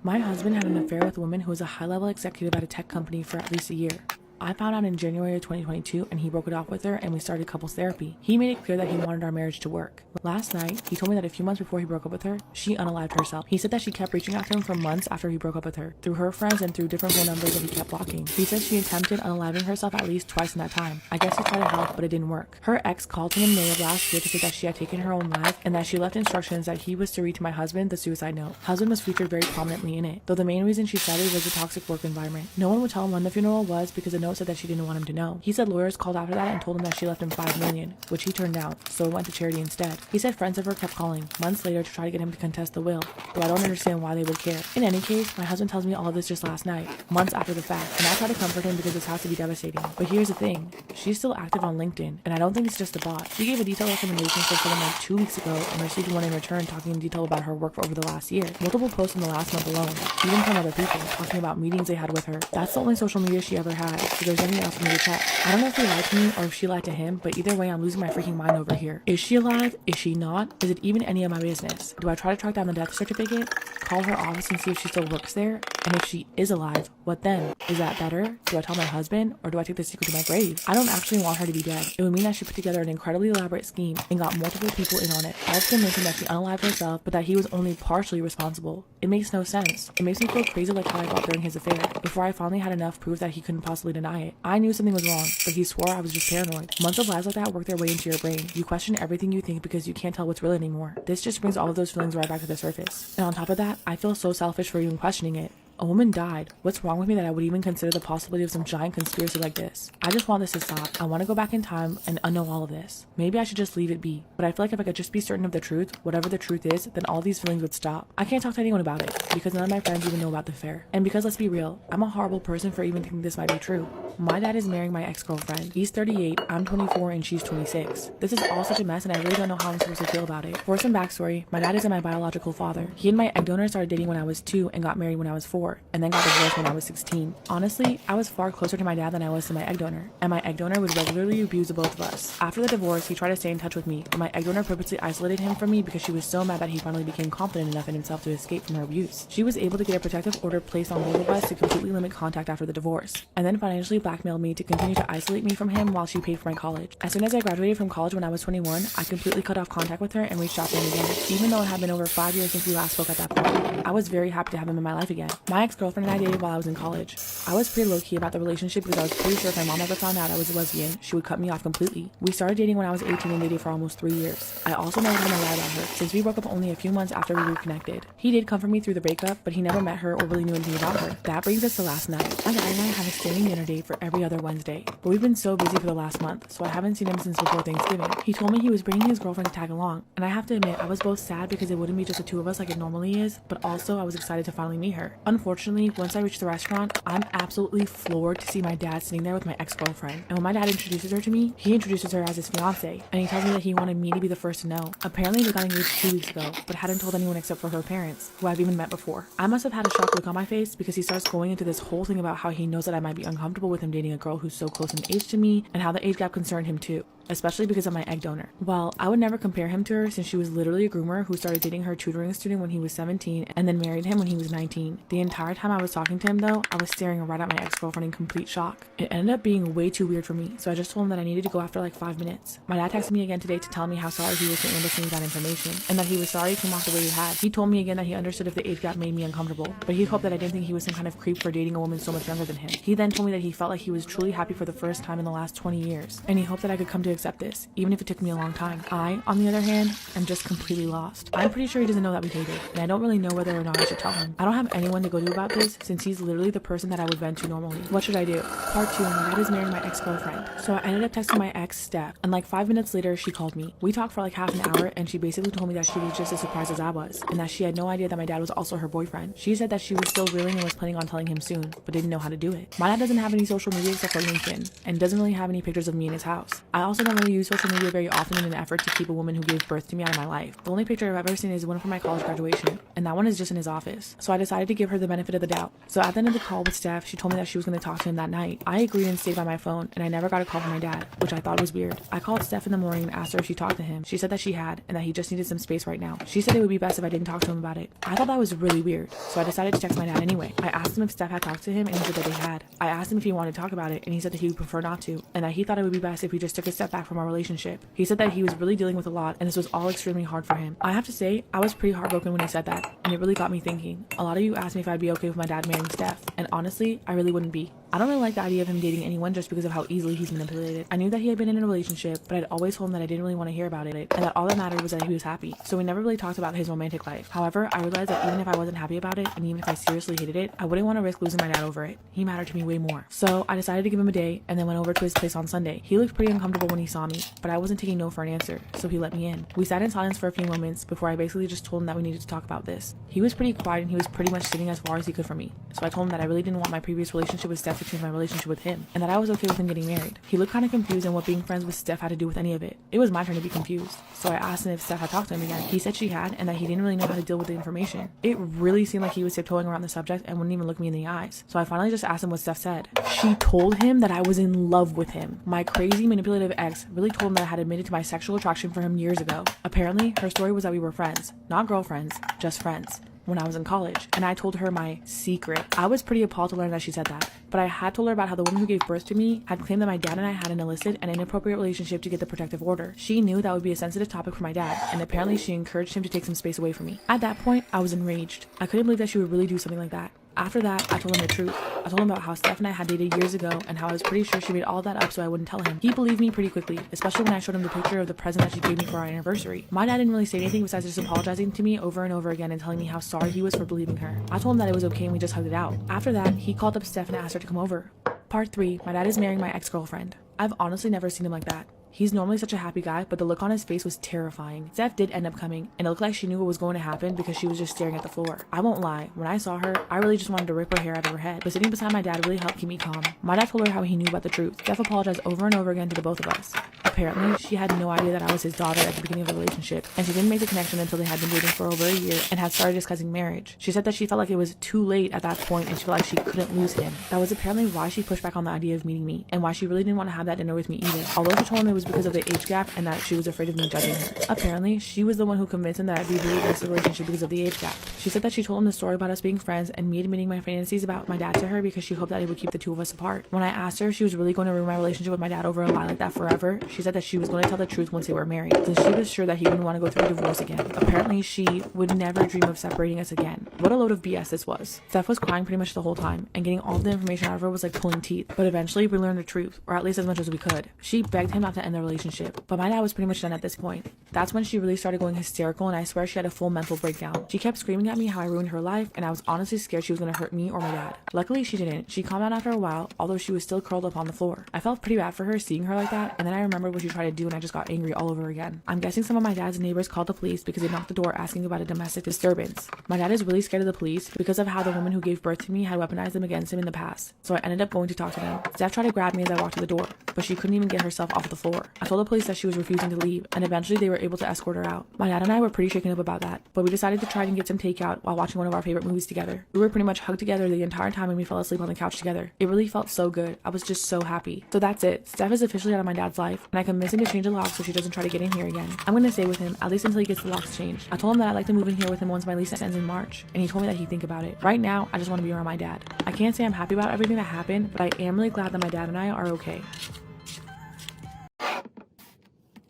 My husband had an affair with a woman who was a high-level executive at a tech company for at least a year. I found out in January of 2022 and he broke it off with her and we started couples therapy. He made it clear that he wanted our marriage to work. Last night, he told me that a few months before he broke up with her, she unalived herself. He said that she kept reaching out to him for months after he broke up with her, through her friends and through different phone numbers that he kept blocking. He said she attempted unaliving herself at least twice in that time. I guess he tried to help, but it didn't work. Her ex called him in May of last year to say that she had taken her own life and that she left instructions that he was to read to my husband the suicide note. Husband was featured very prominently in it, though the main reason she cited was the toxic work environment. No one would tell him when the funeral was because the note said that she didn't want him to know. He said lawyers called after that and told him that she left him $5 million, which he turned down, so it went to charity instead. He said friends of her kept calling months later to try to get him to contest the will, though I don't understand why they would care. In any case, my husband tells me all of this just last night, months after the fact, and I try to comfort him because this has to be devastating. But here's the thing, she's still active on LinkedIn, and I don't think it's just a bot. She gave a detailed recommendation for someone like 2 weeks ago and received one in return talking in detail about her work for over the last year. Multiple posts in the last month alone, even from other people, talking about meetings they had with her. That's the only social media she ever had, so there's nothing else for me to check. I don't know if he lied to me or if she lied to him, but either way I'm losing my freaking mind over here. Is she alive? Is she not? Is it even any of my business? Do I try to track down the death certificate? Call her office and see if she still works there? And if she is alive, what then? Is that better? Do I tell my husband? Or do I take the secret to my grave? I don't actually want her to be dead. It would mean that she put together an incredibly elaborate scheme and got multiple people in on it. All to mention that she unalived herself, but that he was only partially responsible. It makes no sense. It makes me feel crazy like how I felt during his affair, before I finally had enough proof that he couldn't possibly deny it. I knew something was wrong, but he swore I was just paranoid. Months of lies like that work their way into your brain. You question everything you think because you can't tell what's real anymore. This just brings all of those feelings right back to the surface. And on top of that, I feel so selfish for even questioning it. A woman died. What's wrong with me that I would even consider the possibility of some giant conspiracy like this? I just want this to stop. I want to go back in time and unknow all of this. Maybe I should just leave it be. But I feel like if I could just be certain of the truth, whatever the truth is, then all these feelings would stop. I can't talk to anyone about it because none of my friends even know about the affair. And because let's be real, I'm a horrible person for even thinking this might be true. My dad is marrying my ex-girlfriend. He's 38, I'm 24, and she's 26. This is all such a mess and I really don't know how I'm supposed to feel about it. For some backstory, my dad isn't my biological father. He and my egg donor started dating when I was 2 and got married when I was 4, and then got divorced when I was 16. Honestly, I was far closer to my dad than I was to my egg donor, and my egg donor would regularly abuse the both of us. After the divorce, he tried to stay in touch with me, but my egg donor purposely isolated him from me because she was so mad that he finally became confident enough in himself to escape from her abuse. She was able to get a protective order placed on both of us to completely limit contact after the divorce, and then financially blackmailed me to continue to isolate me from him while she paid for my college. As soon as I graduated from college when I was 21, I completely cut off contact with her and reached out to him again, even though it had been over 5 years since we last spoke at that point. I was very happy to have him in my life again. My ex-girlfriend and I dated while I was in college. I was pretty low-key about the relationship because I was pretty sure if my mom ever found out I was a lesbian, she would cut me off completely. We started dating when I was 18 and dated for almost 3 years. I also never told him a lie about her, since we broke up only a few months after we reconnected. He did comfort me through the breakup, but he never met her or really knew anything about her. That brings us to last night. My dad and I have a standing dinner date for every other Wednesday, but we've been so busy for the last month, so I haven't seen him since before Thanksgiving. He told me he was bringing his girlfriend to tag along, and I have to admit I was both sad because it wouldn't be just the two of us like it normally is, but also I was excited to finally meet her. Unfortunately, unfortunately, once I reached the restaurant, I'm absolutely floored to see my dad sitting there with my ex-girlfriend. And when my dad introduces her to me, he introduces her as his fiance, and he tells me that he wanted me to be the first to know. Apparently, they got engaged 2 weeks ago, but hadn't told anyone except for her parents, who I've even met before. I must have had a shocked look on my face because he starts going into this whole thing about how he knows that I might be uncomfortable with him dating a girl who's so close in age to me, and how the age gap concerned him too, especially because of my egg donor. Well, I would never compare him to her since she was literally a groomer who started dating her tutoring student when he was 17 and then married him when he was 19. The entire time I was talking to him though, I was staring right at my ex-girlfriend in complete shock. It ended up being way too weird for me, so I just told him that I needed to go after like 5 minutes. My dad texted me again today to tell me how sorry he was for able to me that information, and that he was sorry it came off the way he had. He told me again that he understood if the age gap made me uncomfortable, but he hoped that I didn't think he was some kind of creep for dating a woman so much younger than him. He then told me that he felt like he was truly happy for the first time in the last 20 years, and he hoped that I could come to accept this, even if it took me a long time. I, on the other hand, am just completely lost. I'm pretty sure he doesn't know that we dated, and I don't really know whether or not I should tell him. I don't have anyone to go to about this since he's literally the person that I would vent to normally. What should I do? Part 2, my dad is marrying my ex-girlfriend. So I ended up texting my ex, Steph, and like 5 minutes later, she called me. We talked for like half an hour, and she basically told me that she was just as surprised as I was, and that she had no idea that my dad was also her boyfriend. She said that she was still reeling and was planning on telling him soon, but didn't know how to do it. My dad doesn't have any social media except for LinkedIn, and doesn't really have any pictures of me in his house. I also don't really use social media very often in an effort to keep a woman who gave birth to me out of my life. The only picture I've ever seen is one from my college graduation, and that one is just in his office. So I decided to give her the benefit of the doubt. So at the end of the call with Steph, she told me that she was going to talk to him that night. I agreed and stayed by my phone, and I never got a call from my dad, which I thought was weird. I called Steph in the morning and asked her if she talked to him. She said that she had, and that he just needed some space right now. She said it would be best if I didn't talk to him about it. I thought that was really weird, so I decided to text my dad anyway. I asked him if Steph had talked to him, and he said that they had. I asked him if he wanted to talk about it, and he said that he would prefer not to, and that he thought it would be best if we just took a step back from our relationship. He said that he was really dealing with a lot, and this was all extremely hard for him. I have to say, I was pretty heartbroken when he said that, and it really got me thinking. A lot of you asked me if I'd be okay with my dad marrying Steph, and honestly, I really wouldn't be. I don't really like the idea of him dating anyone just because of how easily he's manipulated. I knew that he had been in a relationship, but I'd always told him that I didn't really want to hear about it, and that all that mattered was that he was happy. So we never really talked about his romantic life. However, I realized that even if I wasn't happy about it, and even if I seriously hated it, I wouldn't want to risk losing my dad over it. He mattered to me way more. So I decided to give him a day, and then went over to his place on Sunday. He looked pretty uncomfortable when he saw me, but I wasn't taking no for an answer, so he let me in. We sat in silence for a few moments before I basically just told him that we needed to talk about this. He was pretty quiet, and he was pretty much sitting as far as he could from me. So I told him that I really didn't want my previous relationship with Steph to change my relationship with him, and that I was okay with him getting married. He looked kind of confused on what being friends with Steph had to do with any of it. It was my turn to be confused, so I asked him if Steph had talked to him again. He said she had, and that he didn't really know how to deal with the information. It really seemed like he was tiptoeing around the subject and wouldn't even look me in the eyes. So I finally just asked him what Steph said. She told him that I was in love with him. My crazy manipulative ex really told him that I had admitted to my sexual attraction for him years ago. Apparently, her story was that we were friends, not girlfriends, just friends, when I was in college, and I told her my secret. I was pretty appalled to learn that she said that, but I had told her about how the woman who gave birth to me had claimed that my dad and I had an illicit and inappropriate relationship to get the protective order. She knew that would be a sensitive topic for my dad, and apparently she encouraged him to take some space away from me. At that point, I was enraged. I couldn't believe that she would really do something like that. After that, I told him the truth. I told him about how Steph and I had dated years ago and how I was pretty sure she made all that up so I wouldn't tell him. He believed me pretty quickly, especially when I showed him the picture of the present that she gave me for our anniversary. My dad didn't really say anything besides just apologizing to me over and over again and telling me how sorry he was for believing her. I told him that it was okay and we just hugged it out. After that, he called up Steph and asked her to come over. Part 3, my dad is marrying my ex-girlfriend. I've honestly never seen him like that. He's normally such a happy guy, but the look on his face was terrifying. Steph did end up coming, and it looked like she knew what was going to happen because she was just staring at the floor. I won't lie, when I saw her, I really just wanted to rip her hair out of her head, but sitting beside my dad really helped keep me calm. My dad told her how he knew about the truth. Steph apologized over and over again to the both of us. Apparently, she had no idea that I was his daughter at the beginning of the relationship, and she didn't make the connection until they had been dating for over a year and had started discussing marriage. She said that she felt like it was too late at that point and she felt like she couldn't lose him. That was apparently why she pushed back on the idea of meeting me, and why she really didn't want to have that dinner with me either, although she told him it was because of the age gap and that she was afraid of me judging her. Apparently, she was the one who convinced him that I'd be really against the relationship because of the age gap. She said that she told him the story about us being friends and me admitting my fantasies about my dad to her because she hoped that it would keep the two of us apart. When I asked her if she was really going to ruin my relationship with my dad over a lie like that forever, she said that she was going to tell the truth once they were married, since she was sure that he wouldn't want to go through a divorce again. Apparently, she would never dream of separating us again. What a load of BS this was. Steph was crying pretty much the whole time, and getting all the information out of her was like pulling teeth. But eventually, we learned the truth, or at least as much as we could. She begged him not to end the relationship, but my dad was pretty much done at this point. That's when she really started going hysterical, and I swear she had a full mental breakdown. She kept screaming at me how I ruined her life, and I was honestly scared she was going to hurt me or my dad. Luckily, she didn't. She calmed down after a while, although she was still curled up on the floor. I felt pretty bad for her seeing her like that, and then I remembered what she tried to do, and I just got angry all over again. I'm guessing some of my dad's neighbors called the police because they knocked the door asking about a domestic disturbance. My dad is really scared of the police because of how the woman who gave birth to me had weaponized them against him in the past. So I ended up going to talk to them. Steph tried to grab me as I walked to the door, but she couldn't even get herself off the floor. I told the police that she was refusing to leave, and eventually they were able to escort her out. My dad and I were pretty shaken up about that, but we decided to try and get some takeout while watching one of our favorite movies together. We were pretty much hugged together the entire time and we fell asleep on the couch together. It really felt so good. I was just so happy. So that's it. Steph is officially out of my dad's life, and I convinced him to change the locks so she doesn't try to get in here again. I'm gonna stay with him, at least until he gets the locks changed. I told him that I'd like to move in here with him once my lease ends in March, and he told me that he'd think about it. Right now, I just want to be around my dad. I can't say I'm happy about everything that happened, but I am really glad that my dad and I are okay.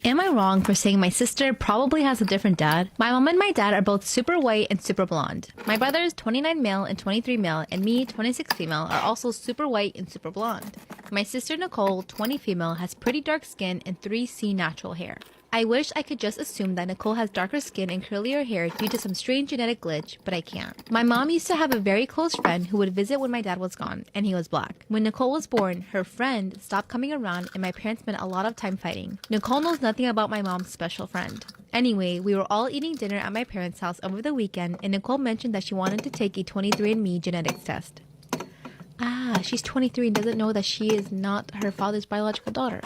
Am I wrong for saying my sister probably has a different dad? My mom and my dad are both super white and super blonde. My brothers, 29 male and 23 male, and me, 26 female, are also super white and super blonde. My sister Nicole, 20 female, has pretty dark skin and 3C natural hair. I wish I could just assume that Nicole has darker skin and curlier hair due to some strange genetic glitch, but I can't. My mom used to have a very close friend who would visit when my dad was gone, and he was black. When Nicole was born, her friend stopped coming around and my parents spent a lot of time fighting. Nicole knows nothing about my mom's special friend. Anyway, we were all eating dinner at my parents' house over the weekend, and Nicole mentioned that she wanted to take a 23andMe genetics test. She's 23 and doesn't know that she is not her father's biological daughter.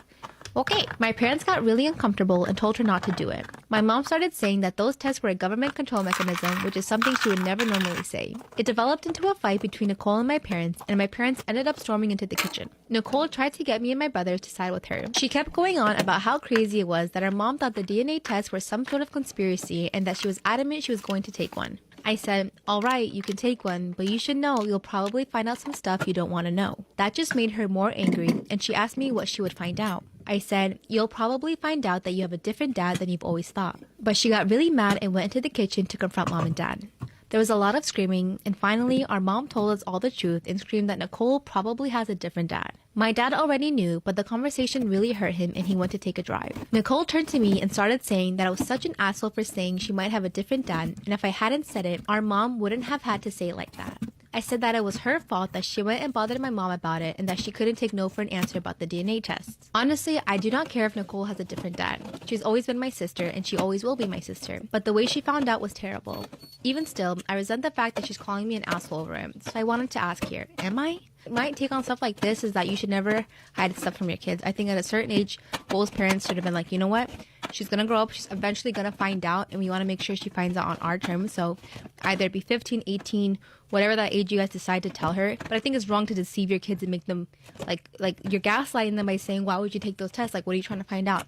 Okay, my parents got really uncomfortable and told her not to do it. My mom started saying that those tests were a government control mechanism, which is something she would never normally say. It developed into a fight between Nicole and my parents ended up storming into the kitchen. Nicole tried to get me and my brothers to side with her. She kept going on about how crazy it was that her mom thought the DNA tests were some sort of conspiracy and that she was adamant she was going to take one. I said, alright, you can take one, but you should know you'll probably find out some stuff you don't want to know. That just made her more angry, and she asked me what she would find out. I said, you'll probably find out that you have a different dad than you've always thought. But she got really mad and went into the kitchen to confront mom and dad. There was a lot of screaming, and finally, our mom told us all the truth and screamed that Nicole probably has a different dad. My dad already knew, but the conversation really hurt him and he went to take a drive. Nicole turned to me and started saying that I was such an asshole for saying she might have a different dad, and if I hadn't said it, our mom wouldn't have had to say it like that. I said that it was her fault that she went and bothered my mom about it and that she couldn't take no for an answer about the DNA tests. Honestly, I do not care if Nicole has a different dad. She's always been my sister and she always will be my sister, but the way she found out was terrible. Even still, I resent the fact that she's calling me an asshole over it, so I wanted to ask here, am I? My take on stuff like this is that you should never hide stuff from your kids. I think at a certain age, both parents should have been like, you know what? She's going to grow up. She's eventually going to find out. And we want to make sure she finds out on our terms. So either be 15, 18, whatever that age you guys decide to tell her. But I think it's wrong to deceive your kids and make them like you're gaslighting them by saying, why would you take those tests? Like, what are you trying to find out?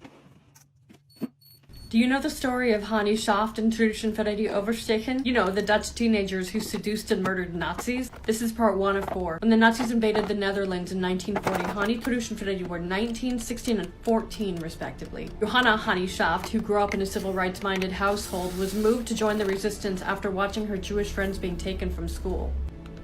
Do you know the story of Hanni Schaft and Truus and Freddy Oversteken? You know, the Dutch teenagers who seduced and murdered Nazis? This is part 1 of 4. When the Nazis invaded the Netherlands in 1940, Hanni, Truus, and Freddy were 19, 16, and 14, respectively. Johanna Hanni Schaft, who grew up in a civil rights-minded household, was moved to join the resistance after watching her Jewish friends being taken from school.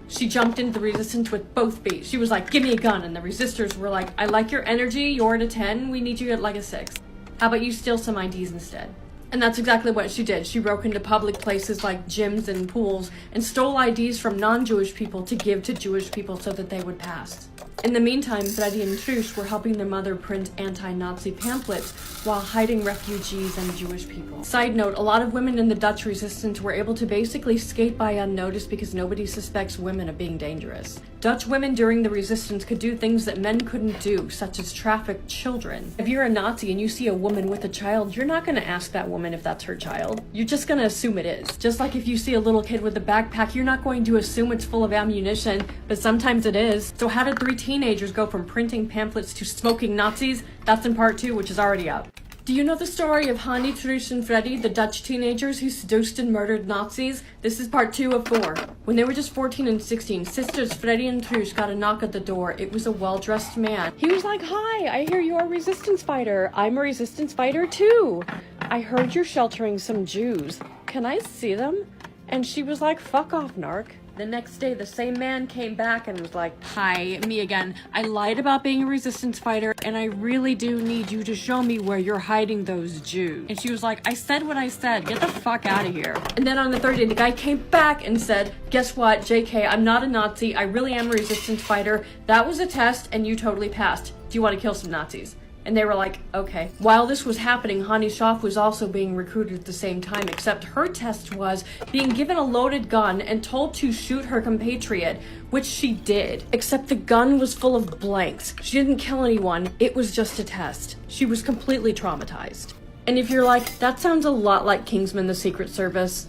She jumped into the resistance with both feet. She was like, give me a gun, and the resistors were like, I like your energy, you're at a 10, we need you at like a 6. How about you steal some IDs instead? And that's exactly what she did. She broke into public places like gyms and pools and stole IDs from non-Jewish people to give to Jewish people so that they would pass. In the meantime, Freddy and Truus were helping their mother print anti-Nazi pamphlets while hiding refugees and Jewish people. Side note, a lot of women in the Dutch resistance were able to basically skate by unnoticed because nobody suspects women of being dangerous. Dutch women during the resistance could do things that men couldn't do, such as traffic children. If you're a Nazi and you see a woman with a child, you're not going to ask that woman if that's her child. You're just going to assume it is. Just like if you see a little kid with a backpack, you're not going to assume it's full of ammunition, but sometimes it is. So how did 3 teenagers go from printing pamphlets to smoking Nazis? That's in part 2, which is already up. Do you know the story of Hanni, Truus, and Freddy, the Dutch teenagers who seduced and murdered Nazis? This is part 2 of 4. When they were just 14 and 16, sisters Freddy and Truus got a knock at the door. It was a well-dressed man. He was like, hi, I hear you're a resistance fighter. I'm a resistance fighter too. I heard you're sheltering some Jews. Can I see them? And she was like, fuck off, narc. The next day, the same man came back and was like, hi, me again. I lied about being a resistance fighter, and I really do need you to show me where you're hiding those Jews. And she was like, I said what I said. Get the fuck out of here. And then on the 3rd day, the guy came back and said, guess what, JK, I'm not a Nazi. I really am a resistance fighter. That was a test, and you totally passed. Do you want to kill some Nazis? And they were like, okay. While this was happening, Hani Schaaf was also being recruited at the same time, except her test was being given a loaded gun and told to shoot her compatriot, which she did. Except the gun was full of blanks. She didn't kill anyone, it was just a test. She was completely traumatized. And if you're like, that sounds a lot like Kingsman the Secret Service,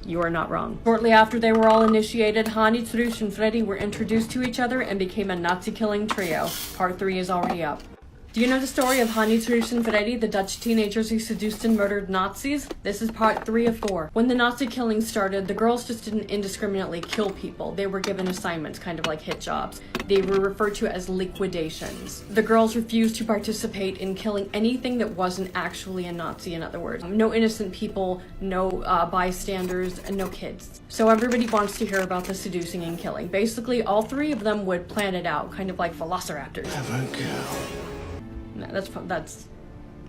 you are not wrong. Shortly after they were all initiated, Hani, Trush, and Freddy were introduced to each other and became a Nazi-killing trio. Part 3 is already up. Do you know the story of Hani, Trush, and Freddy, the Dutch teenagers who seduced and murdered Nazis? This is part 3 of 4. When the Nazi killings started, the girls just didn't indiscriminately kill people. They were given assignments, kind of like hit jobs. They were referred to as liquidations. The girls refused to participate in killing anything that wasn't actually a Nazi, in other words. No innocent people, no bystanders, and no kids. So everybody wants to hear about the seducing and killing. Basically, all 3 of them would plan it out, kind of like velociraptors. Hello, girl. No,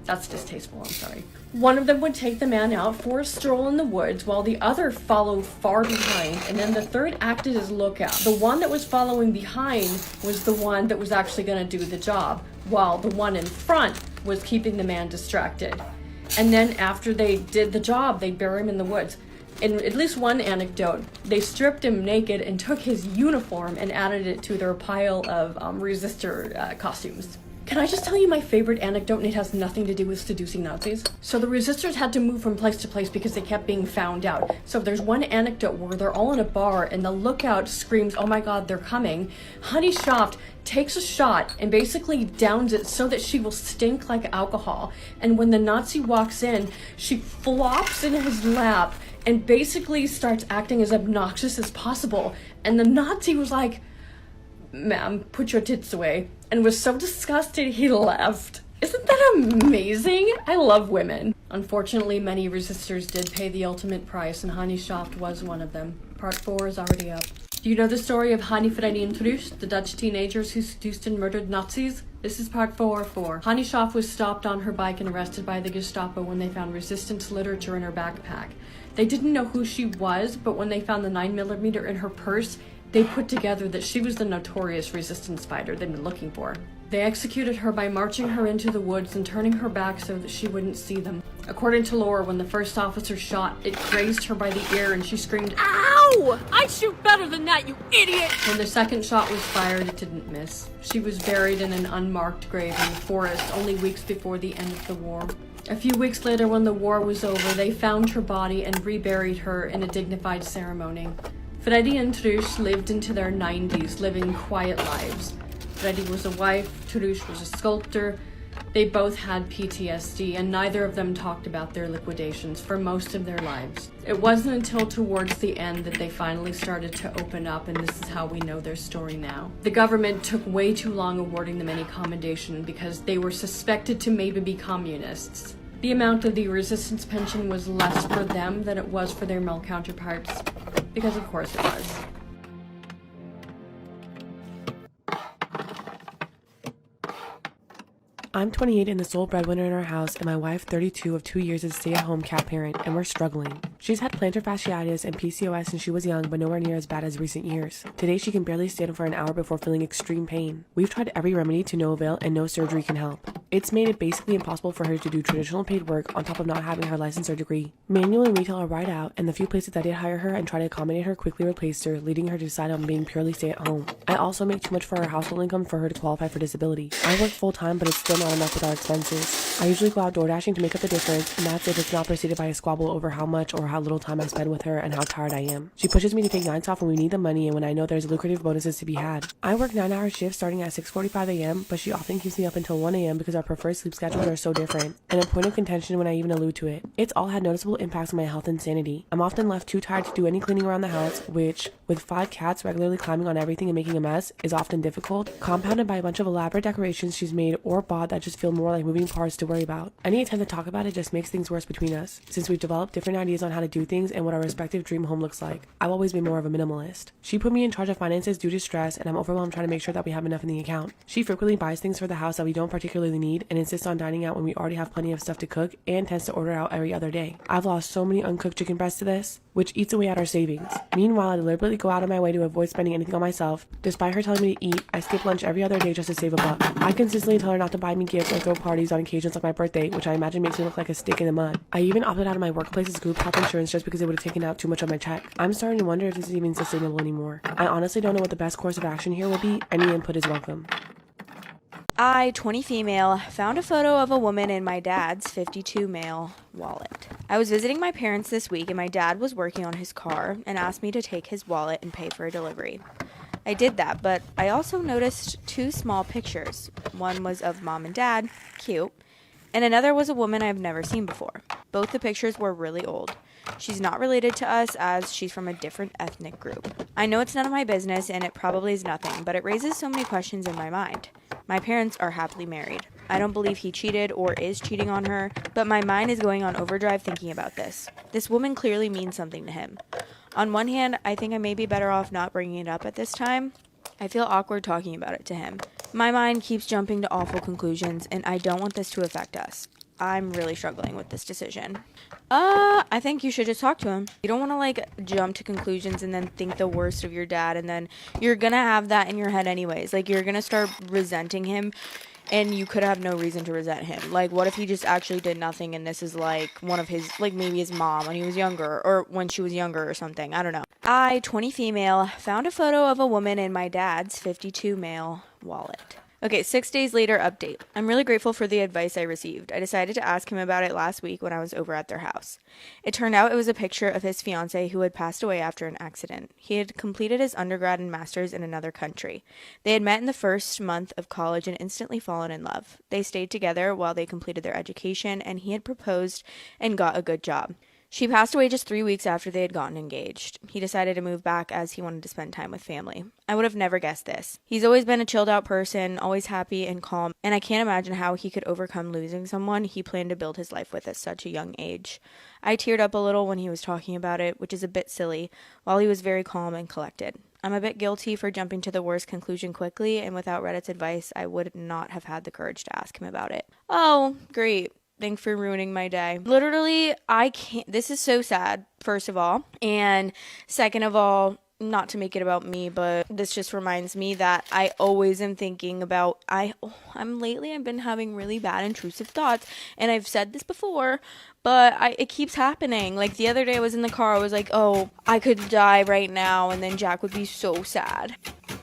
that's distasteful, I'm sorry. One of them would take the man out for a stroll in the woods while the other followed far behind, and then the third acted as lookout. The one that was following behind was the one that was actually going to do the job, while the one in front was keeping the man distracted. And then after they did the job, they'd bury him in the woods. In at least one anecdote, they stripped him naked and took his uniform and added it to their pile of resistor costumes. Can I just tell you my favorite anecdote, and it has nothing to do with seducing Nazis? So the resistors had to move from place to place because they kept being found out. So there's one anecdote where they're all in a bar and the lookout screams, oh my god, they're coming. Hani Schaaf takes a shot and basically downs it so that she will stink like alcohol. And when the Nazi walks in, she flops in his lap and basically starts acting as obnoxious as possible. And the Nazi was like, ma'am, put your tits away, and was so disgusted he left. Isn't that amazing? I love women. Unfortunately, many resistors did pay the ultimate price, and Hani Schaaf was one of them. Part 4 is already up. Do you know the story of Hani, Freddy, and Trush, the Dutch teenagers who seduced and murdered Nazis? This is part 4 of 4. Hani Schaaf was stopped on her bike and arrested by the Gestapo when they found resistance literature in her backpack. They didn't know who she was, but when they found the 9mm in her purse, they put together that she was the notorious resistance fighter they'd been looking for. They executed her by marching her into the woods and turning her back so that she wouldn't see them. According to lore, when the first officer shot, it grazed her by the ear and she screamed, "Ow! I'd shoot better than that, you idiot!" When the second shot was fired, it didn't miss. She was buried in an unmarked grave in the forest only weeks before the end of the war. A few weeks later, when the war was over, they found her body and reburied her in a dignified ceremony. Freddy and Trush lived into their 90s, living quiet lives. Freddy was a wife, Trush was a sculptor. They both had PTSD, and neither of them talked about their liquidations for most of their lives. It wasn't until towards the end that they finally started to open up, and this is how we know their story now. The government took way too long awarding them any commendation because they were suspected to maybe be communists. The amount of the resistance pension was less for them than it was for their male counterparts, because of course it was. I'm 28 and the sole breadwinner in our house, and my wife 32 of 2 years as a stay-at-home cat parent, and we're struggling. She's had plantar fasciitis and PCOS since she was young, but nowhere near as bad as recent years. Today she can barely stand for an hour before feeling extreme pain. We've tried every remedy to no avail, and no surgery can help. It's made it basically impossible for her to do traditional paid work on top of not having her license or degree. Manual and retail are right out, and the few places that did hire her and try to accommodate her quickly replaced her, leading her to decide on being purely stay-at-home. I also make too much for her household income for her to qualify for disability. I work full-time, but it's still not enough with our expenses. I usually go out door dashing to make up the difference, and that's if it's not preceded by a squabble over how much or how little time I spend with her and how tired I am. She pushes me to take nights off when we need the money and when I know there's lucrative bonuses to be had. I work 9-hour shifts starting at 6:45 a.m., but she often keeps me up until 1 a.m. because our preferred sleep schedules are so different, and a point of contention when I even allude to it. It's all had noticeable impacts on my health and sanity. I'm often left too tired to do any cleaning around the house, which, with 5 cats regularly climbing on everything and making a mess, is often difficult, compounded by a bunch of elaborate decorations she's made or bought that just feel more like moving parts to worry about. Any attempt to talk about it just makes things worse between us, since we've developed different ideas on how how to do things and what our respective dream home looks like. I've always been more of a minimalist. She put me in charge of finances due to stress, and I'm overwhelmed trying to make sure that we have enough in the account. She frequently buys things for the house that we don't particularly need and insists on dining out when we already have plenty of stuff to cook, and tends to order out every other day. I've lost so many uncooked chicken breasts to this, which eats away at our savings. Meanwhile, I deliberately go out of my way to avoid spending anything on myself. Despite her telling me to eat, I skip lunch every other day just to save a buck. I consistently tell her not to buy me gifts or throw parties on occasions like my birthday, which I imagine makes me look like a stick in the mud. I even opted out of my workplace's group health insurance just because it would have taken out too much of my check. I'm starting to wonder if this is even sustainable anymore. I honestly don't know what the best course of action here will be. Any input is welcome. I, 20 female, found a photo of a woman in my dad's 52 male wallet. I was visiting my parents this week and my dad was working on his car and asked me to take his wallet and pay for a delivery. I did that, but I also noticed two small pictures. One was of mom and dad, cute, and another was a woman I've never seen before. Both the pictures were really old. She's not related to us as she's from a different ethnic group. I know it's none of my business and it probably is nothing, but it raises so many questions in my mind. My parents are happily married. I don't believe he cheated or is cheating on her, but my mind is going on overdrive thinking about this. This woman clearly means something to him. On one hand, I think I may be better off not bringing it up at this time. I feel awkward talking about it to him. My mind keeps jumping to awful conclusions, and I don't want this to affect us. I'm really struggling with this decision. I think you should just talk to him. You don't want to jump to conclusions and then think the worst of your dad, and then you're gonna have that in your head anyways. You're gonna start resenting him, and you could have no reason to resent him. What if he just actually did nothing and this is one of his, maybe his mom when he was younger, or when she was younger or something. I don't know. I, 20 female, found a photo of a woman in my dad's 52 male wallet. Okay, 6 days later, update. I'm really grateful for the advice I received. I decided to ask him about it last week when I was over at their house. It turned out it was a picture of his fiancée who had passed away after an accident. He had completed his undergrad and master's in another country. They had met in the first month of college and instantly fallen in love. They stayed together while they completed their education, and he had proposed and got a good job. She passed away just 3 weeks after they had gotten engaged. He decided to move back as he wanted to spend time with family. I would have never guessed this. He's always been a chilled out person, always happy and calm, and I can't imagine how he could overcome losing someone he planned to build his life with at such a young age. I teared up a little when he was talking about it, which is a bit silly, while he was very calm and collected. I'm a bit guilty for jumping to the worst conclusion quickly, and without Reddit's advice, I would not have had the courage to ask him about it. Oh, great. Thanks for ruining my day. Literally, I can't. This is so sad, first of all. And second of all, not to make it about me, but this just reminds me that I always am thinking about, I've been having really bad intrusive thoughts. And I've said this before, but it keeps happening. The other day I was in the car, I was like, oh, I could die right now. And then Jack would be so sad.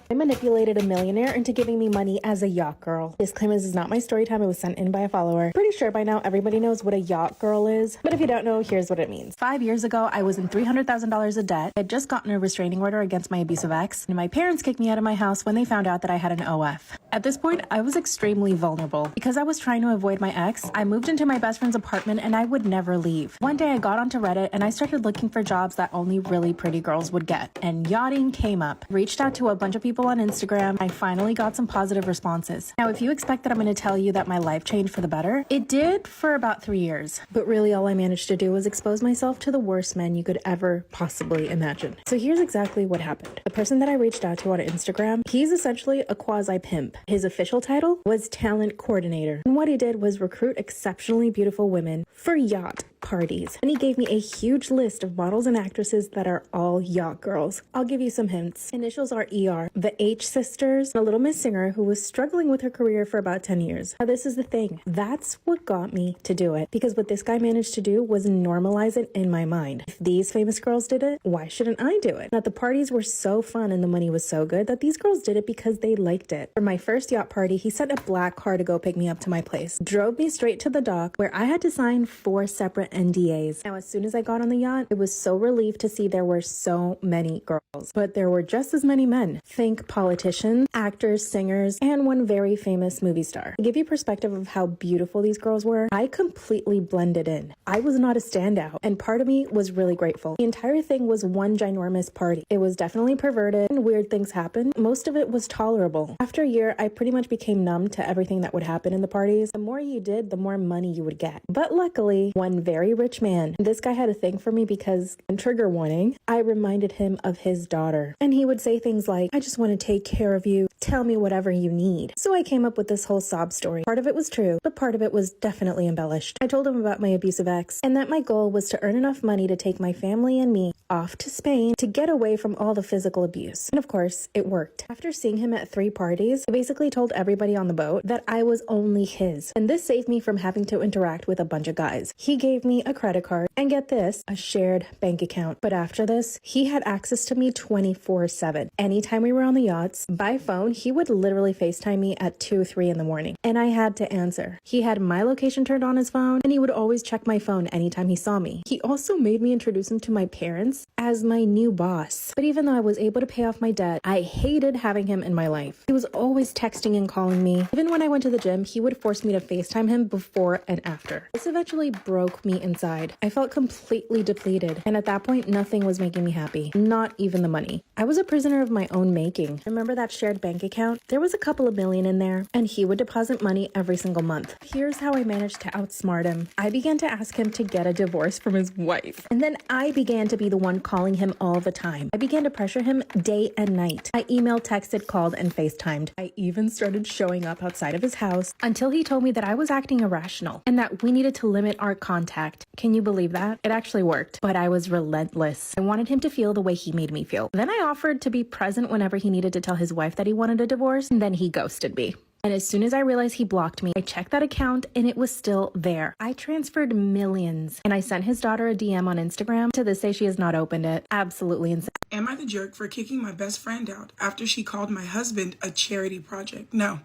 I manipulated a millionaire into giving me money as a yacht girl. Disclaimer, this is not my story time. It was sent in by a follower. Pretty sure by now everybody knows what a yacht girl is, but if you don't know, here's what it means. 5 years ago, I was in $300,000 of debt. I had just gotten a restraining order against my abusive ex, and my parents kicked me out of my house when they found out that I had an OF. At this point, I was extremely vulnerable. Because I was trying to avoid my ex, I moved into my best friend's apartment and I would never leave. One day I got onto Reddit and I started looking for jobs that only really pretty girls would get, and yachting came up. Reached out to a bunch of people on Instagram. I finally got some positive responses. Now, if you expect that I'm going to tell you that my life changed for the better, it did for about 3 years. But really all I managed to do was expose myself to the worst men you could ever possibly imagine. So here's exactly what happened. The person that I reached out to on Instagram, he's essentially a quasi-pimp. His official title was talent coordinator. And what he did was recruit exceptionally beautiful women for yacht parties. And he gave me a huge list of models and actresses that are all yacht girls. I'll give you some hints. Initials are ER, the H sisters, and a little Miss Singer who was struggling with her career for about 10 years. Now this is the thing. That's what got me to do it. Because what this guy managed to do was normalize it in my mind. If these famous girls did it, why shouldn't I do it? Now the parties were so fun and the money was so good that these girls did it because they liked it. For my first yacht party, he sent a black car to go pick me up to my place. Drove me straight to the dock where I had to sign 4 separate NDAs. Now, as soon as I got on the yacht, it was so relieved to see there were so many girls, but there were just as many men. Think politicians, actors, singers, and one very famous movie star. To give you perspective of how beautiful these girls were, I completely blended in. I was not a standout, and part of me was really grateful. The entire thing was one ginormous party. It was definitely perverted, and weird things happened. Most of it was tolerable. After a year, I pretty much became numb to everything that would happen in the parties. The more you did, the more money you would get. But luckily, one very very rich man. This guy had a thing for me because, and trigger warning, I reminded him of his daughter. And he would say things like, I just want to take care of you. Tell me whatever you need. So I came up with this whole sob story. Part of it was true, but part of it was definitely embellished. I told him about my abusive ex and that my goal was to earn enough money to take my family and me off to Spain to get away from all the physical abuse. And of course, it worked. After seeing him at 3 parties, I basically told everybody on the boat that I was only his. And this saved me from having to interact with a bunch of guys. He gave me a credit card and, get this, a shared bank account. But after this, he had access to me 24/7. Anytime we were on the yachts, by phone, he would literally FaceTime me at 2, 3 in the morning. And I had to answer. He had my location turned on his phone, and he would always check my phone anytime he saw me. He also made me introduce him to my parents as my new boss. But even though I was able to pay off my debt, I hated having him in my life. He was always texting and calling me. Even when I went to the gym, he would force me to FaceTime him before and after. This eventually broke me inside. I felt completely depleted, and at that point, nothing was making me happy. Not even the money. I was a prisoner of my own making. Remember that shared bank account? There was a couple of million in there, and he would deposit money every single month. Here's how I managed to outsmart him. I began to ask him to get a divorce from his wife, and then I began to be the one calling him all the time. I began to pressure him day and night. I emailed, texted, called, and FaceTimed. I even started showing up outside of his house until he told me that I was acting irrational and that we needed to limit our contact. Can you believe that? It actually worked, but I was relentless. I wanted him to feel the way he made me feel. Then I offered to be present whenever he needed to tell his wife that he wanted a divorce, and then he ghosted me. And as soon as I realized he blocked me, I checked that account and it was still there. I transferred millions, and I sent his daughter a DM on Instagram. To this day, she has not opened it. Absolutely insane. Am I the jerk for kicking my best friend out after she called my husband a charity project? No.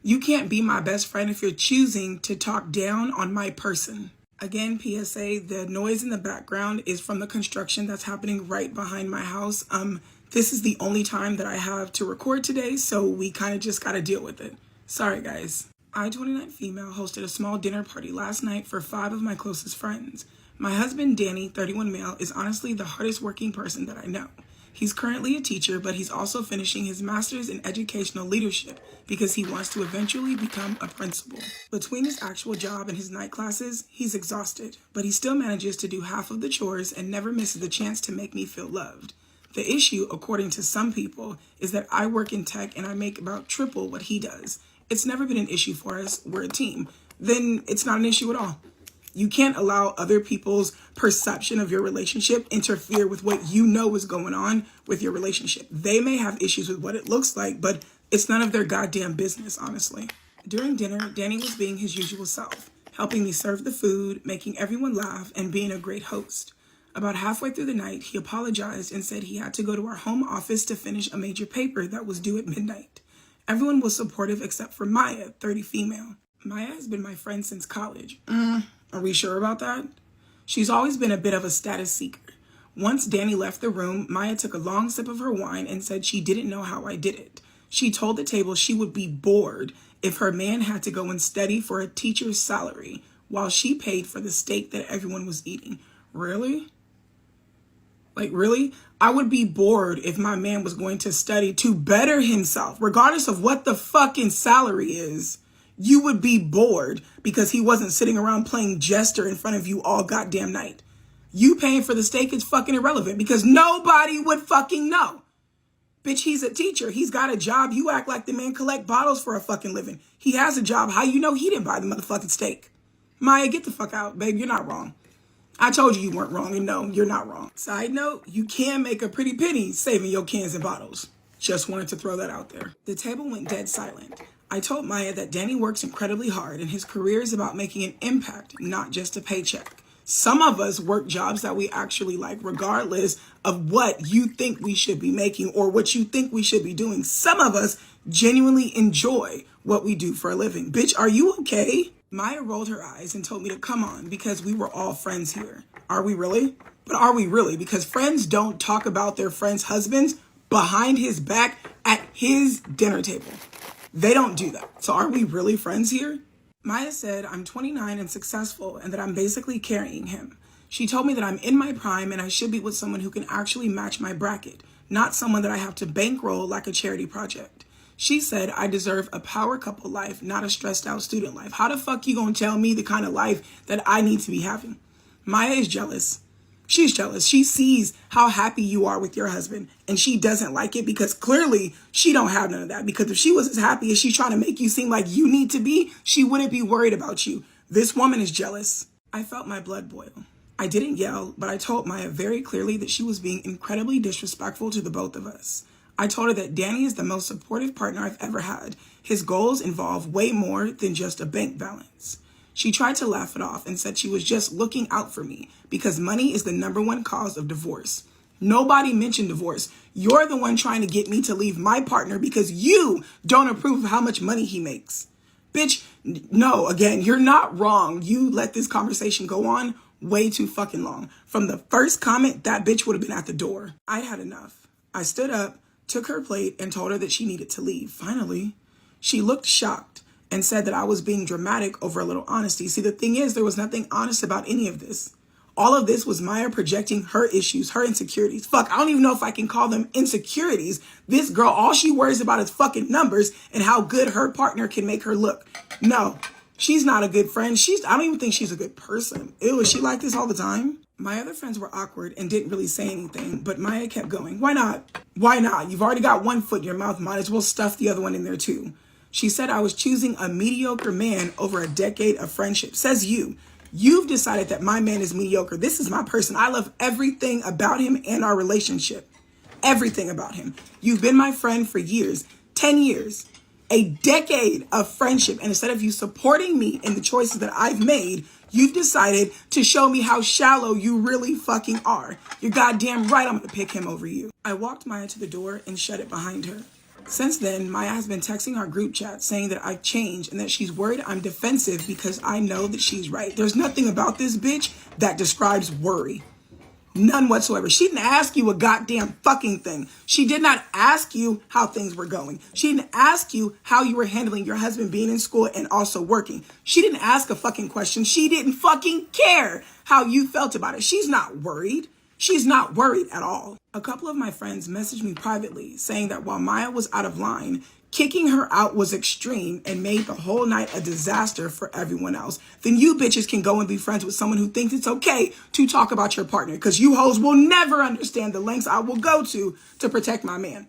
You can't be my best friend if you're choosing to talk down on my person. Again, PSA, the noise in the background is from the construction that's happening right behind my house. This is the only time that I have to record today, so we kind of just got to deal with it. Sorry, guys. I, 29 female, hosted a small dinner party last night for 5 of my closest friends. My husband, Danny, 31 male, is honestly the hardest working person that I know. He's currently a teacher, but he's also finishing his master's in educational leadership because he wants to eventually become a principal. Between his actual job and his night classes, he's exhausted, but he still manages to do half of the chores and never misses the chance to make me feel loved. The issue, according to some people, is that I work in tech and I make about triple what he does. It's never been an issue for us. We're a team. Then it's not an issue at all. You can't allow other people's perception of your relationship interfere with what you know is going on with your relationship. They may have issues with what it looks like, but it's none of their goddamn business, honestly. During dinner, Danny was being his usual self, helping me serve the food, making everyone laugh, and being a great host. About halfway through the night, he apologized and said he had to go to our home office to finish a major paper that was due at midnight. Everyone was supportive except for Maya, 30 female. Maya has been my friend since college. Are we sure about that? She's always been a bit of a status seeker. Once Danny left the room, Maya took a long sip of her wine and said she didn't know how I did it. She told the table she would be bored if her man had to go and study for a teacher's salary while she paid for the steak that everyone was eating. Really? Like, really? I would be bored if my man was going to study to better himself, regardless of what the fucking salary is. You would be bored because he wasn't sitting around playing jester in front of you all goddamn night. You paying for the steak is fucking irrelevant because nobody would fucking know. Bitch, he's a teacher. He's got a job. You act like the man collect bottles for a fucking living. He has a job. How you know he didn't buy the motherfucking steak? Maya, get the fuck out, babe. You're not wrong. I told you weren't wrong, and no, you're not wrong. Side note, you can make a pretty penny saving your cans and bottles. Just wanted to throw that out there. The table went dead silent. I told Maya that Danny works incredibly hard and his career is about making an impact, not just a paycheck. Some of us work jobs that we actually like, regardless of what you think we should be making or what you think we should be doing. Some of us genuinely enjoy what we do for a living. Bitch, are you okay? Maya rolled her eyes and told me to come on because we were all friends here. Are we really? But are we really? Because friends don't talk about their friends' husbands behind his back at his dinner table. They don't do that. So are we really friends here? Maya said I'm 29 and successful and that I'm basically carrying him. She told me that I'm in my prime and I should be with someone who can actually match my bracket, not someone that I have to bankroll like a charity project. She said I deserve a power couple life, not a stressed out student life. How the fuck you gonna tell me the kind of life that I need to be having? Maya is jealous. She's jealous. She sees how happy you are with your husband, and she doesn't like it because clearly she don't have none of that. Because if she was as happy as she's trying to make you seem like you need to be, she wouldn't be worried about you. This woman is jealous. I felt my blood boil. I didn't yell, but I told Maya very clearly that she was being incredibly disrespectful to the both of us. I told her that Danny is the most supportive partner I've ever had. His goals involve way more than just a bank balance. She tried to laugh it off and said she was just looking out for me because money is the #1 cause of divorce. Nobody mentioned divorce. You're the one trying to get me to leave my partner because you don't approve of how much money he makes. Bitch, no, again, you're not wrong. You let this conversation go on way too fucking long. From the first comment, that bitch would have been at the door. I had enough. I stood up, took her plate, and told her that she needed to leave. Finally, she looked shocked and said that I was being dramatic over a little honesty. See, the thing is, there was nothing honest about any of this. All of this was Maya projecting her issues, her insecurities. Fuck, I don't even know if I can call them insecurities. This girl, all she worries about is fucking numbers and how good her partner can make her look. No, she's not a good friend. I don't even think she's a good person. Ew, is she like this all the time? My other friends were awkward and didn't really say anything, but Maya kept going. Why not? Why not? You've already got one foot in your mouth. Might as well stuff the other one in there too. She said I was choosing a mediocre man over a decade of friendship. Says you. You've decided that my man is mediocre. This is my person. I love everything about him and our relationship. Everything about him. You've been my friend for years. 10 years. A decade of friendship. And instead of you supporting me in the choices that I've made, you've decided to show me how shallow you really fucking are. You're goddamn right I'm going to pick him over you. I walked Maya to the door and shut it behind her. Since then, Maya has been texting our group chat saying that I've changed and that she's worried I'm defensive because I know that she's right. There's nothing about this bitch that describes worry. None whatsoever. She didn't ask you a goddamn fucking thing. She did not ask you how things were going. She didn't ask you how you were handling your husband being in school and also working. She didn't ask a fucking question. She didn't fucking care how you felt about it. She's not worried. She's not worried at all. A couple of my friends messaged me privately saying that while Maya was out of line, kicking her out was extreme and made the whole night a disaster for everyone else. Then you bitches can go and be friends with someone who thinks it's okay to talk about your partner, because you hoes will never understand the lengths I will go to protect my man.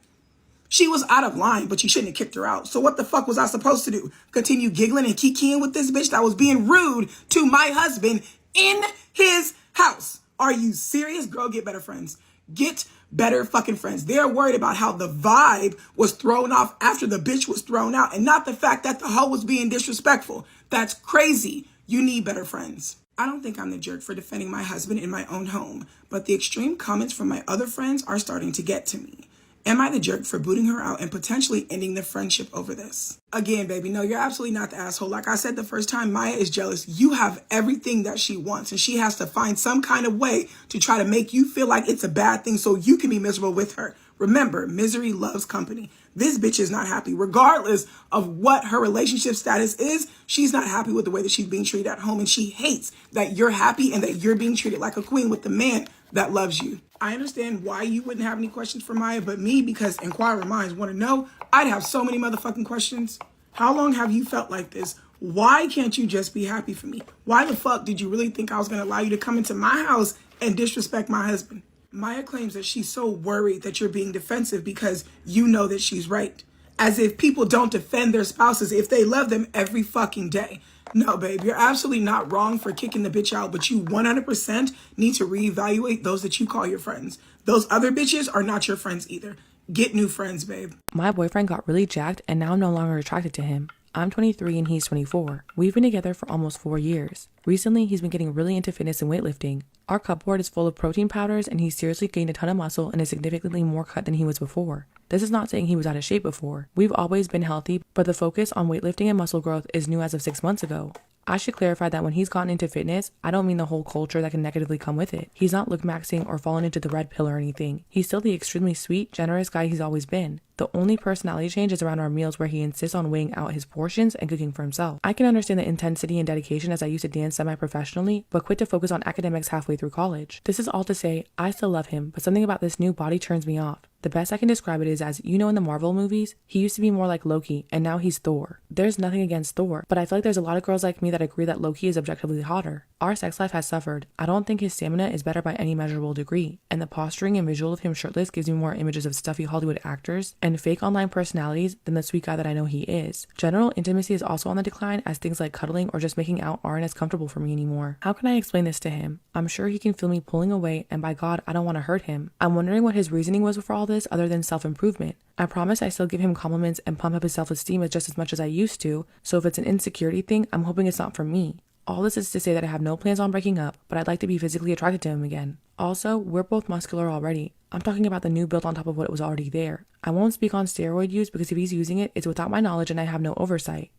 She was out of line, but you shouldn't have kicked her out. So what the fuck was I supposed to do? Continue giggling and kikiing with this bitch that was being rude to my husband in his house? Are you serious? Girl, get better friends. Get better fucking friends. They're worried about how the vibe was thrown off after the bitch was thrown out and not the fact that the hoe was being disrespectful. That's crazy. You need better friends. I don't think I'm the jerk for defending my husband in my own home, but the extreme comments from my other friends are starting to get to me. Am I the jerk for booting her out and potentially ending the friendship over this? Again, baby, no, you're absolutely not the asshole. Like I said the first time, Maya is jealous. You have everything that she wants, and she has to find some kind of way to try to make you feel like it's a bad thing so you can be miserable with her. Remember, misery loves company. This bitch is not happy. Regardless of what her relationship status is, she's not happy with the way that she's being treated at home, and she hates that you're happy and that you're being treated like a queen with the man that loves you. I understand why you wouldn't have any questions for Maya, but me, because inquiring minds want to know, I'd have so many motherfucking questions. How long have you felt like this? Why can't you just be happy for me? Why the fuck did you really think I was going to allow you to come into my house and disrespect my husband? Maya claims that she's so worried that you're being defensive because you know that she's right. As if people don't defend their spouses if they love them every fucking day. No, babe, you're absolutely not wrong for kicking the bitch out, but you 100% need to reevaluate those that you call your friends. Those other bitches are not your friends either. Get new friends, babe. My boyfriend got really jacked and now I'm no longer attracted to him. I'm 23 and he's 24. We've been together for almost 4 years. Recently, he's been getting really into fitness and weightlifting. Our cupboard is full of protein powders and he's seriously gained a ton of muscle and is significantly more cut than he was before. This is not saying he was out of shape before. We've always been healthy, but the focus on weightlifting and muscle growth is new as of 6 months ago. I should clarify that when he's gotten into fitness, I don't mean the whole culture that can negatively come with it. He's not look maxing or fallen into the red pill or anything. He's still the extremely sweet, generous guy he's always been. The only personality change is around our meals where he insists on weighing out his portions and cooking for himself. I can understand the intensity and dedication as I used to dance semi-professionally, but quit to focus on academics halfway through college. This is all to say, I still love him, but something about this new body turns me off. The best I can describe it is as, you know, in the Marvel movies, he used to be more like Loki, and now he's Thor. There's nothing against Thor, but I feel like there's a lot of girls like me that agree that Loki is objectively hotter. Our sex life has suffered. I don't think his stamina is better by any measurable degree, and the posturing and visual of him shirtless gives me more images of stuffy Hollywood actors and fake online personalities than the sweet guy that I know he is. General intimacy is also on the decline, as things like cuddling or just making out aren't as comfortable for me anymore. How can I explain this to him? I'm sure he can feel me pulling away, and by God, I don't want to hurt him. I'm wondering what his reasoning was for all this other than self-improvement. I promise I still give him compliments and pump up his self-esteem just as much as I used to, so if it's an insecurity thing, I'm hoping it's not for me. All this is to say that I have no plans on breaking up, but I'd like to be physically attracted to him again. Also, we're both muscular already. I'm talking about the new build on top of what was already there. I won't speak on steroid use because if he's using it, it's without my knowledge and I have no oversight.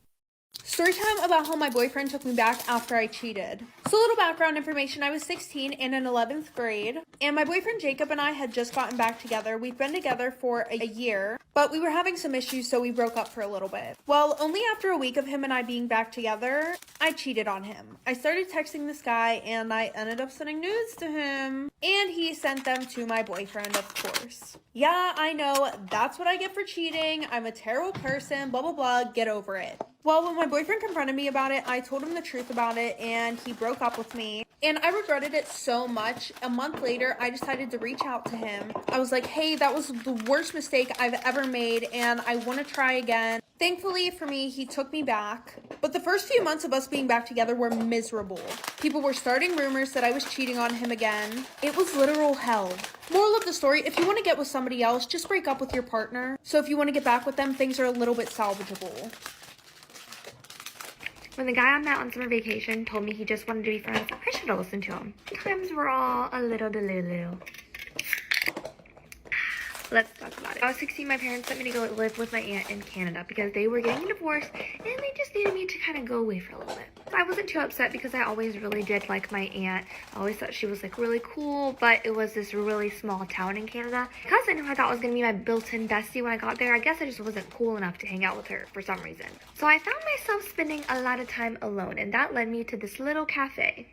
Story time about how my boyfriend took me back after I cheated. So a little background information, I was 16 and in 11th grade, and my boyfriend Jacob and I had just gotten back together. We'd been together for a year, but we were having some issues, so we broke up for a little bit. Well, only after a week of him and I being back together, I cheated on him. I started texting this guy, and I ended up sending nudes to him, and he sent them to my boyfriend, of course. Yeah, I know, that's what I get for cheating. I'm a terrible person, blah, blah, blah, get over it. Well, when my boyfriend confronted me about it, I told him the truth about it, and he broke up with me. And I regretted it so much. A month later, I decided to reach out to him. I was like, hey, that was the worst mistake I've ever made, and I want to try again. Thankfully for me, he took me back. But the first few months of us being back together were miserable. People were starting rumors that I was cheating on him again. It was literal hell. Moral of the story, if you want to get with somebody else, just break up with your partner. So if you want to get back with them, things are a little bit salvageable. When the guy I met on summer vacation told me he just wanted to be friends, I should have listened to him. Sometimes we're all a little delulu. Let's talk about it. I was 16, my parents sent me to go live with my aunt in Canada because they were getting a divorce and they just needed me to kind of go away for a little bit. I wasn't too upset because I always really did like my aunt. I always thought she was like really cool, but it was this really small town in Canada. My cousin, who I thought was going to be my built-in bestie when I got there, I guess I just wasn't cool enough to hang out with her for some reason. So I found myself spending a lot of time alone, and that led me to this little cafe.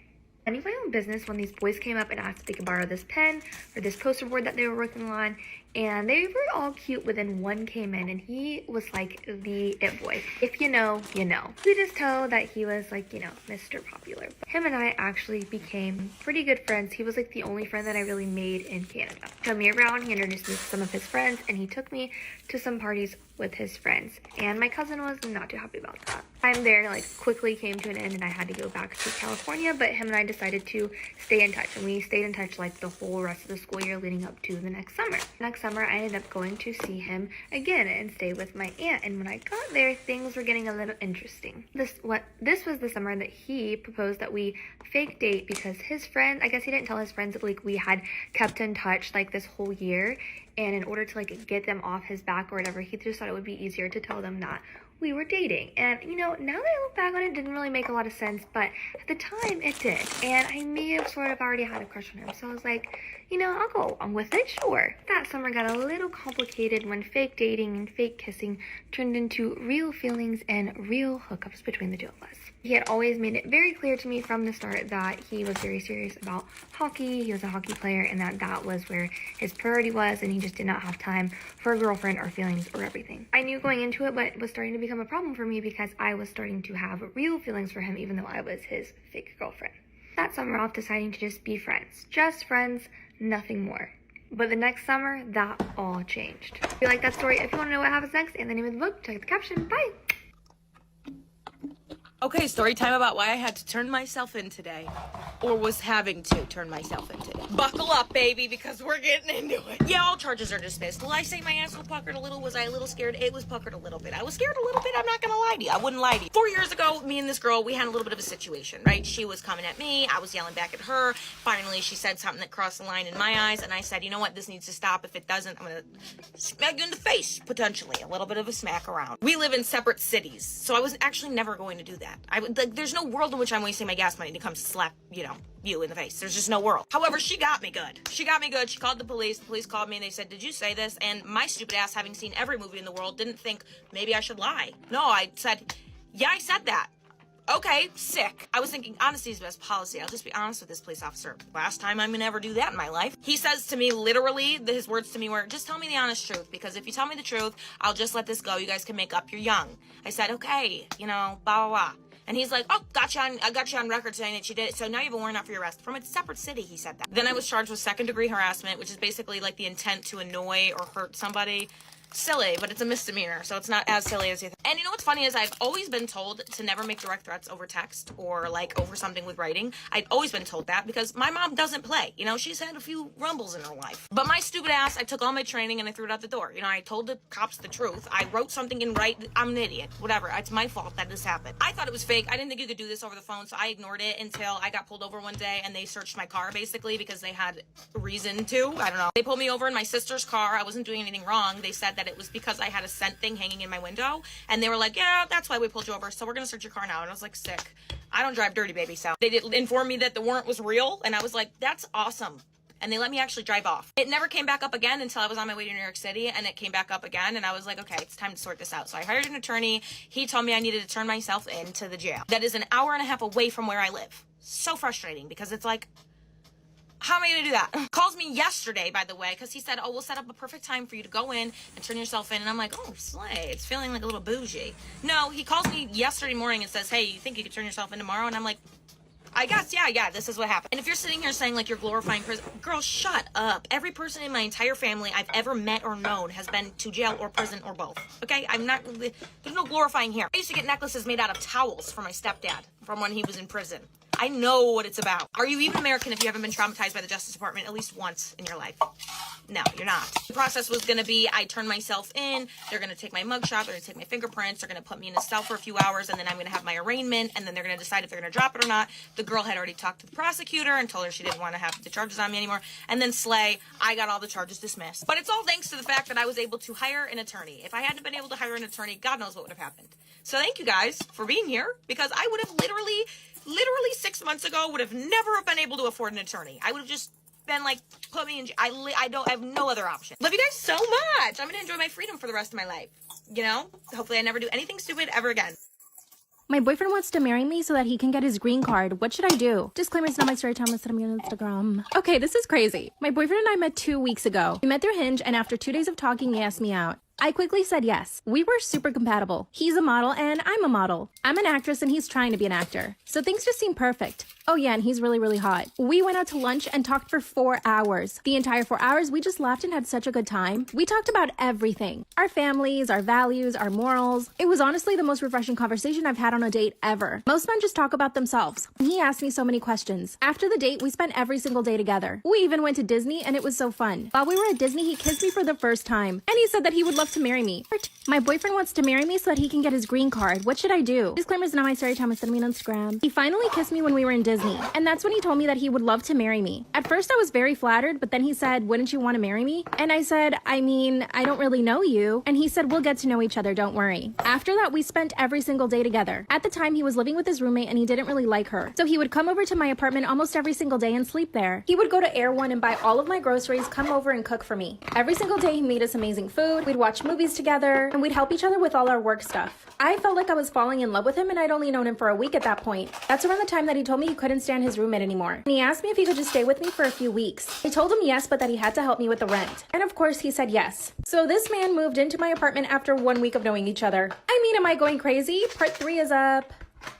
Minding my own business when these boys came up and asked if they could borrow this pen or this poster board that they were working on, and they were all cute, but then one came in and he was like the it boy. If you know, you know. You just know that he was like, you know, Mr. Popular. But him and I actually became pretty good friends. He was like the only friend that I really made in Canada. He showed me around, he introduced me to some of his friends, and he took me to some parties with his friends, and my cousin was not too happy about that. Time there like quickly came to an end and I had to go back to California, but him and I decided to stay in touch, and we stayed in touch like the whole rest of the school year leading up to the next summer. Next summer I ended up going to see him again and stay with my aunt, and when I got there things were getting a little interesting. This was the summer that he proposed that we fake date because his friend, I guess he didn't tell his friends that like we had kept in touch like this whole year, and in order to like get them off his back or whatever, he just thought it would be easier to tell them that we were dating. And you know, now that I look back on it, it didn't really make a lot of sense, but at the time it did, and I may have sort of already had a crush on him, so I was like, you know, I'll go on with it, sure. That summer got a little complicated when fake dating and fake kissing turned into real feelings and real hookups between the two of us. He had always made it very clear to me from the start that he was very serious about hockey. He was a hockey player, and that was where his priority was, and he just did not have time for a girlfriend or feelings or everything. I knew going into it, but it was starting to become a problem for me because I was starting to have real feelings for him, even though I was his fake girlfriend. That summer off, deciding to just be friends. Just friends, nothing more. But the next summer, that all changed. If you like that story, if you want to know what happens next and the name of the book, check the caption. Bye! Okay, story time about why I had to turn myself in today. Or was having to turn myself in today. Buckle up, baby, because we're getting into it. Yeah, all charges are dismissed. Will I say my ass was puckered a little? Was I a little scared? It was puckered a little bit. I was scared a little bit. I'm not gonna lie to you. I wouldn't lie to you. 4 years ago, me and this girl, we had a little bit of a situation, right? She was coming at me. I was yelling back at her. Finally, she said something that crossed the line in my eyes, and I said, you know what? This needs to stop. If it doesn't, I'm gonna smack you in the face, potentially. A little bit of a smack around. We live in separate cities, so I was actually never going to do that. There's no world in which I'm wasting my gas money to come slap, you in the face. There's just no world. However, she got me good. She called the police. The police called me and they said, did you say this? And my stupid ass, having seen every movie in the world, didn't think maybe I should lie. No, I said, yeah, I said that. Okay, sick. I was thinking honesty is the best policy. I'll just be honest with this police officer. Last time I'm gonna ever do that in my life. He says to me, literally, his words to me were, just tell me the honest truth, because if you tell me the truth, I'll just let this go. You guys can make up. You're young. I said, okay, you know, blah, blah, blah. And he's like, oh, I got you on record saying that you did it, so now you have a warrant out for your arrest. From a separate city, he said that. Then I was charged with second-degree harassment, which is basically like the intent to annoy or hurt somebody. Silly, but it's a misdemeanor, so it's not as silly as you think. And you know what's funny is I've always been told to never make direct threats over text or like over something with writing. I've always been told that because my mom doesn't play. You know, she's had a few rumbles in her life. But my stupid ass, I took all my training and I threw it out the door. You know, I told the cops the truth. I wrote something in write. I'm an idiot. Whatever. It's my fault that this happened. I thought it was fake. I didn't think you could do this over the phone, so I ignored it until I got pulled over one day and they searched my car basically because they had reason to. I don't know. They pulled me over in my sister's car. I wasn't doing anything wrong. They said that it was because I had a scent thing hanging in my window, and they were like, yeah, that's why we pulled you over, so we're gonna search your car now. And I was like, sick. I don't drive dirty, baby. So they did inform me that the warrant was real, and I was like, that's awesome. And they let me actually drive off. It never came back up again until I was on my way to New York City, and it came back up again, and I was like, okay, it's time to sort this out. So I hired an attorney. He told me I needed to turn myself into the jail. That is an hour and a half away from where I live. So frustrating, because it's like, how am I going to do that? Calls me yesterday, by the way, because he said, oh, we'll set up a perfect time for you to go in and turn yourself in. And I'm like, oh, slay. It's feeling like a little bougie. No, he calls me yesterday morning and says, hey, you think you could turn yourself in tomorrow? And I'm like, I guess, yeah, this is what happened. And if you're sitting here saying like you're glorifying prison, girl, shut up. Every person in my entire family I've ever met or known has been to jail or prison or both. Okay, there's no glorifying here. I used to get necklaces made out of towels for my stepdad from when he was in prison. I know what it's about. Are you even American if you haven't been traumatized by the Justice Department at least once in your life? No, you're not. The process was going to be, I turn myself in, they're going to take my mugshot, they're going to take my fingerprints, they're going to put me in a cell for a few hours, and then I'm going to have my arraignment, and then they're going to decide if they're going to drop it or not. The girl had already talked to the prosecutor and told her she didn't want to have the charges on me anymore, and then slay, I got all the charges dismissed. But it's all thanks to the fact that I was able to hire an attorney. If I hadn't been able to hire an attorney, God knows what would have happened. So thank you guys for being here, because I would have literally 6 months ago would have never have been able to afford an attorney. I would have just been like, put me in jail. I have no other option. Love you guys so much. I'm gonna enjoy my freedom for the rest of my life. You know, hopefully I never do anything stupid ever again. My boyfriend wants to marry me so that he can get his green card. What should I do? Disclaimer, it's not my story time. Let's me on Instagram. Okay, this is crazy. My boyfriend and I met 2 weeks ago. We met through Hinge, and after 2 days of talking, he asked me out. I quickly said yes. We were super compatible. He's a model and I'm a model. I'm an actress and he's trying to be an actor. So things just seem perfect. Oh yeah, and he's really, really hot. We went out to lunch and talked for 4 hours. The entire 4 hours, we just laughed and had such a good time. We talked about everything. Our families, our values, our morals. It was honestly the most refreshing conversation I've had on a date ever. Most men just talk about themselves. He asked me so many questions. After the date, we spent every single day together. We even went to Disney and it was so fun. While we were at Disney, he kissed me for the first time. And he said that he would love to marry me. My boyfriend wants to marry me so that he can get his green card. What should I do? Disclaimer, is not my story time. Send me on Instagram. He finally kissed me when we were in Disney. And that's when he told me that he would love to marry me. At first I was very flattered, but then he said, wouldn't you want to marry me? And I said, I mean, I don't really know you. And he said, we'll get to know each other, don't worry. After that, we spent every single day together. At the time, he was living with his roommate and he didn't really like her. So he would come over to my apartment almost every single day and sleep there. He would go to Air One and buy all of my groceries, come over and cook for me. Every single day, he made us amazing food. We'd watch movies together and we'd help each other with all our work stuff. I felt like I was falling in love with him and I'd only known him for a week at that point. That's around the time that he told me he couldn't stand his roommate anymore. And he asked me if he could just stay with me for a few weeks. I told him yes, but that he had to help me with the rent. And of course, he said yes. So this man moved into my apartment after 1 week of knowing each other. I mean, am I going crazy? Part 3 is up.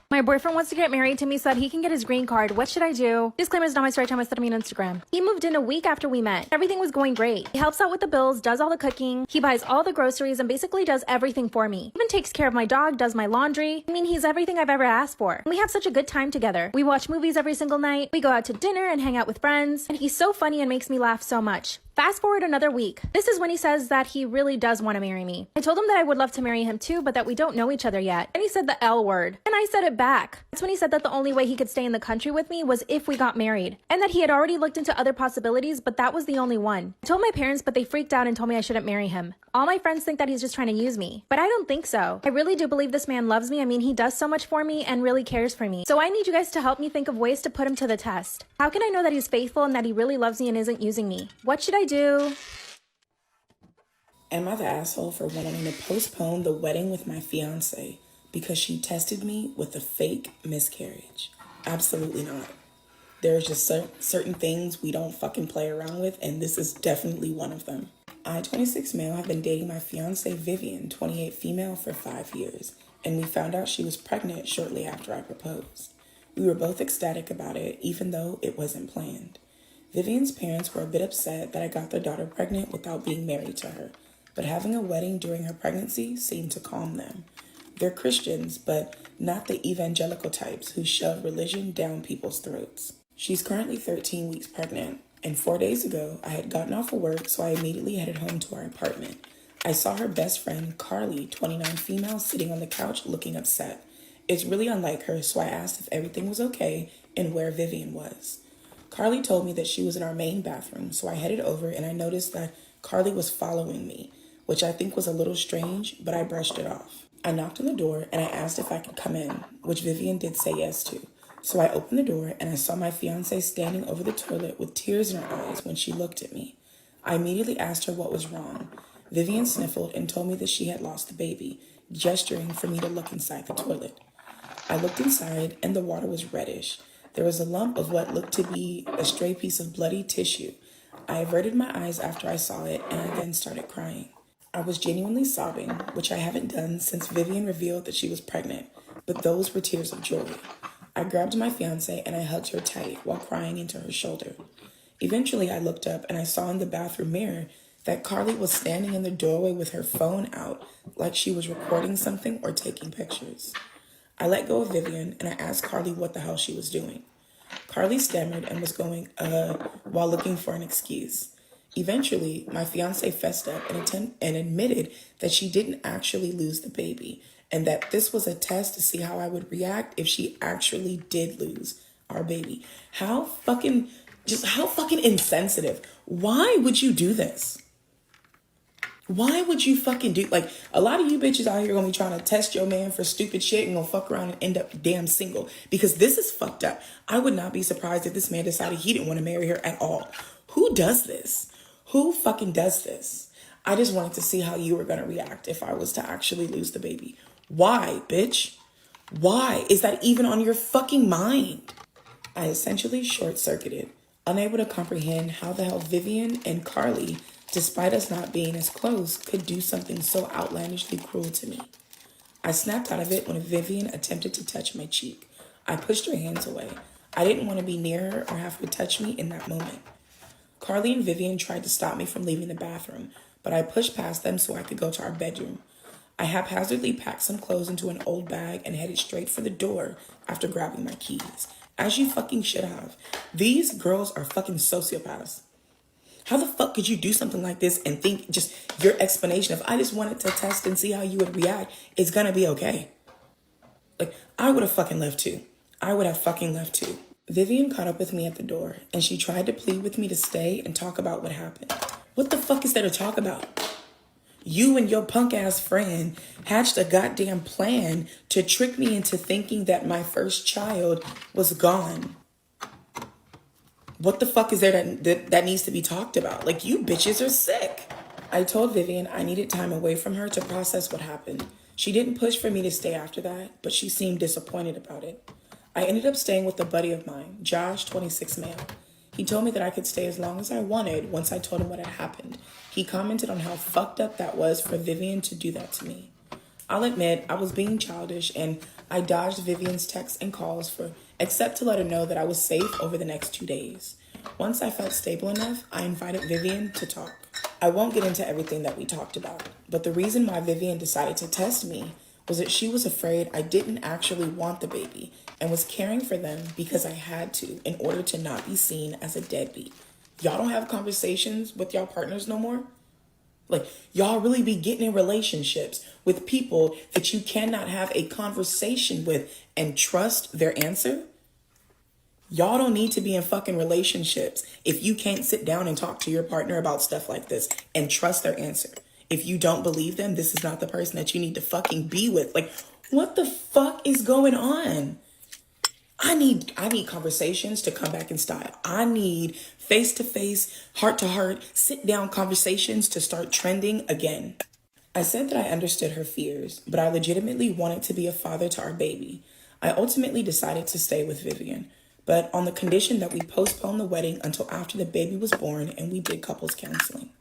My boyfriend wants to get married to me so that he can get his green card. What should I do? Disclaimer, is not my story time. Send me on Instagram. He moved in a week after we met. Everything was going great. He helps out with the bills, does all the cooking. He buys all the groceries and basically does everything for me. Even takes care of my dog, does my laundry. I mean, he's everything I've ever asked for. We have such a good time together. We watch movies every single night. We go out to dinner and hang out with friends. And he's so funny and makes me laugh so much. Fast forward another week. This is when he says that he really does want to marry me. I told him that I would love to marry him too, but that we don't know each other yet. And he said the L word. And I said it back. That's when he said that the only way he could stay in the country with me was if we got married. And that he had already looked into other possibilities, but that was the only one. I told my parents, but they freaked out and told me I shouldn't marry him. All my friends think that he's just trying to use me. But I don't think so. I really do believe this man loves me. I mean, he does so much for me and really cares for me. So I need you guys to help me think of ways to put him to the test. How can I know that he's faithful and that he really loves me and isn't using me? What should I do? Am I the asshole for wanting to postpone the wedding with my fiance because she tested me with a fake miscarriage. Absolutely not. There's just certain things we don't fucking play around with, and this is definitely one of them. I, 26 male, have been dating my fiance Vivian, 28 female, for 5 years, and we found out she was pregnant shortly after I proposed. We were both ecstatic about it, even though it wasn't planned. Vivian's parents were a bit upset that I got their daughter pregnant without being married to her, but having a wedding during her pregnancy seemed to calm them. They're Christians, but not the evangelical types who shove religion down people's throats. She's currently 13 weeks pregnant, and 4 days ago, I had gotten off of work, so I immediately headed home to our apartment. I saw her best friend, Carly, 29 female, sitting on the couch looking upset. It's really unlike her, so I asked if everything was okay and where Vivian was. Carly told me that she was in our main bathroom, so I headed over and I noticed that Carly was following me, which I think was a little strange, but I brushed it off. I knocked on the door and I asked if I could come in, which Vivian did say yes to. So I opened the door and I saw my fiance standing over the toilet with tears in her eyes when she looked at me. I immediately asked her what was wrong. Vivian sniffled and told me that she had lost the baby, gesturing for me to look inside the toilet. I looked inside and the water was reddish. There was a lump of what looked to be a stray piece of bloody tissue. I averted my eyes after I saw it and I then started crying. I was genuinely sobbing, which I haven't done since Vivian revealed that she was pregnant, but those were tears of joy. I grabbed my fiance and I hugged her tight while crying into her shoulder. Eventually, I looked up and I saw in the bathroom mirror that Carly was standing in the doorway with her phone out like she was recording something or taking pictures. I let go of Vivian and I asked Carly what the hell she was doing. Carly stammered and was going, while looking for an excuse. Eventually, my fiance fessed up and admitted that she didn't actually lose the baby and that this was a test to see how I would react if she actually did lose our baby. How fucking insensitive. Why would you do this? Why would you fucking do, like, a lot of you bitches out here gonna be trying to test your man for stupid shit and gonna fuck around and end up damn single, because this is fucked up. I would not be surprised if this man decided he didn't want to marry her at all. Who does this? Who fucking does this? I just wanted to see how you were gonna react if I was to actually lose the baby. Why, bitch? Why is that even on your fucking mind? I essentially short-circuited, unable to comprehend how the hell Vivian and Carly, despite us not being as close, could do something so outlandishly cruel to me. I snapped out of it when Vivian attempted to touch my cheek. I pushed her hands away. I didn't want to be near her or have her touch me in that moment. Carly and Vivian tried to stop me from leaving the bathroom, but I pushed past them so I could go to our bedroom. I haphazardly packed some clothes into an old bag and headed straight for the door after grabbing my keys. As you fucking should have. These girls are fucking sociopaths. How the fuck could you do something like this and think just your explanation of, I just wanted to test and see how you would react, is gonna be okay? Like, I would have fucking left too. Vivian caught up with me at the door and she tried to plead with me to stay and talk about what happened. What the fuck is there to talk about? You and your punk ass friend hatched a goddamn plan to trick me into thinking that my first child was gone. What the fuck is there that needs to be talked about? Like, you bitches are sick. I told Vivian I needed time away from her to process what happened. She didn't push for me to stay after that, but she seemed disappointed about it. I ended up staying with a buddy of mine, Josh, 26 male. He told me that I could stay as long as I wanted once I told him what had happened. He commented on how fucked up that was for Vivian to do that to me. I'll admit I was being childish and I dodged Vivian's texts and calls except to let her know that I was safe over the next 2 days. Once I felt stable enough, I invited Vivian to talk. I won't get into everything that we talked about, but the reason why Vivian decided to test me was that she was afraid I didn't actually want the baby and was caring for them because I had to in order to not be seen as a deadbeat. Y'all don't have conversations with y'all partners no more? Like, y'all really be getting in relationships with people that you cannot have a conversation with and trust their answer? Y'all don't need to be in fucking relationships if you can't sit down and talk to your partner about stuff like this and trust their answer. If you don't believe them, this is not the person that you need to fucking be with. Like, what the fuck is going on? I need conversations to come back in style. I need face-to-face, heart-to-heart, sit-down conversations to start trending again. I said that I understood her fears, but I legitimately wanted to be a father to our baby. I ultimately decided to stay with Vivian, but on the condition that we postpone the wedding until after the baby was born and we did couples counseling.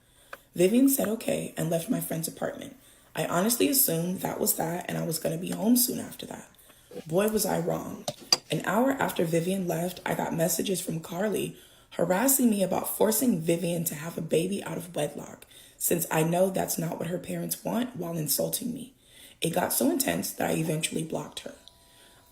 Vivian said okay and left my friend's apartment. I honestly assumed that was that and I was going to be home soon after that. Boy, was I wrong. An hour after Vivian left, I got messages from Carly harassing me about forcing Vivian to have a baby out of wedlock, since I know that's not what her parents want, while insulting me. It got so intense that I eventually blocked her.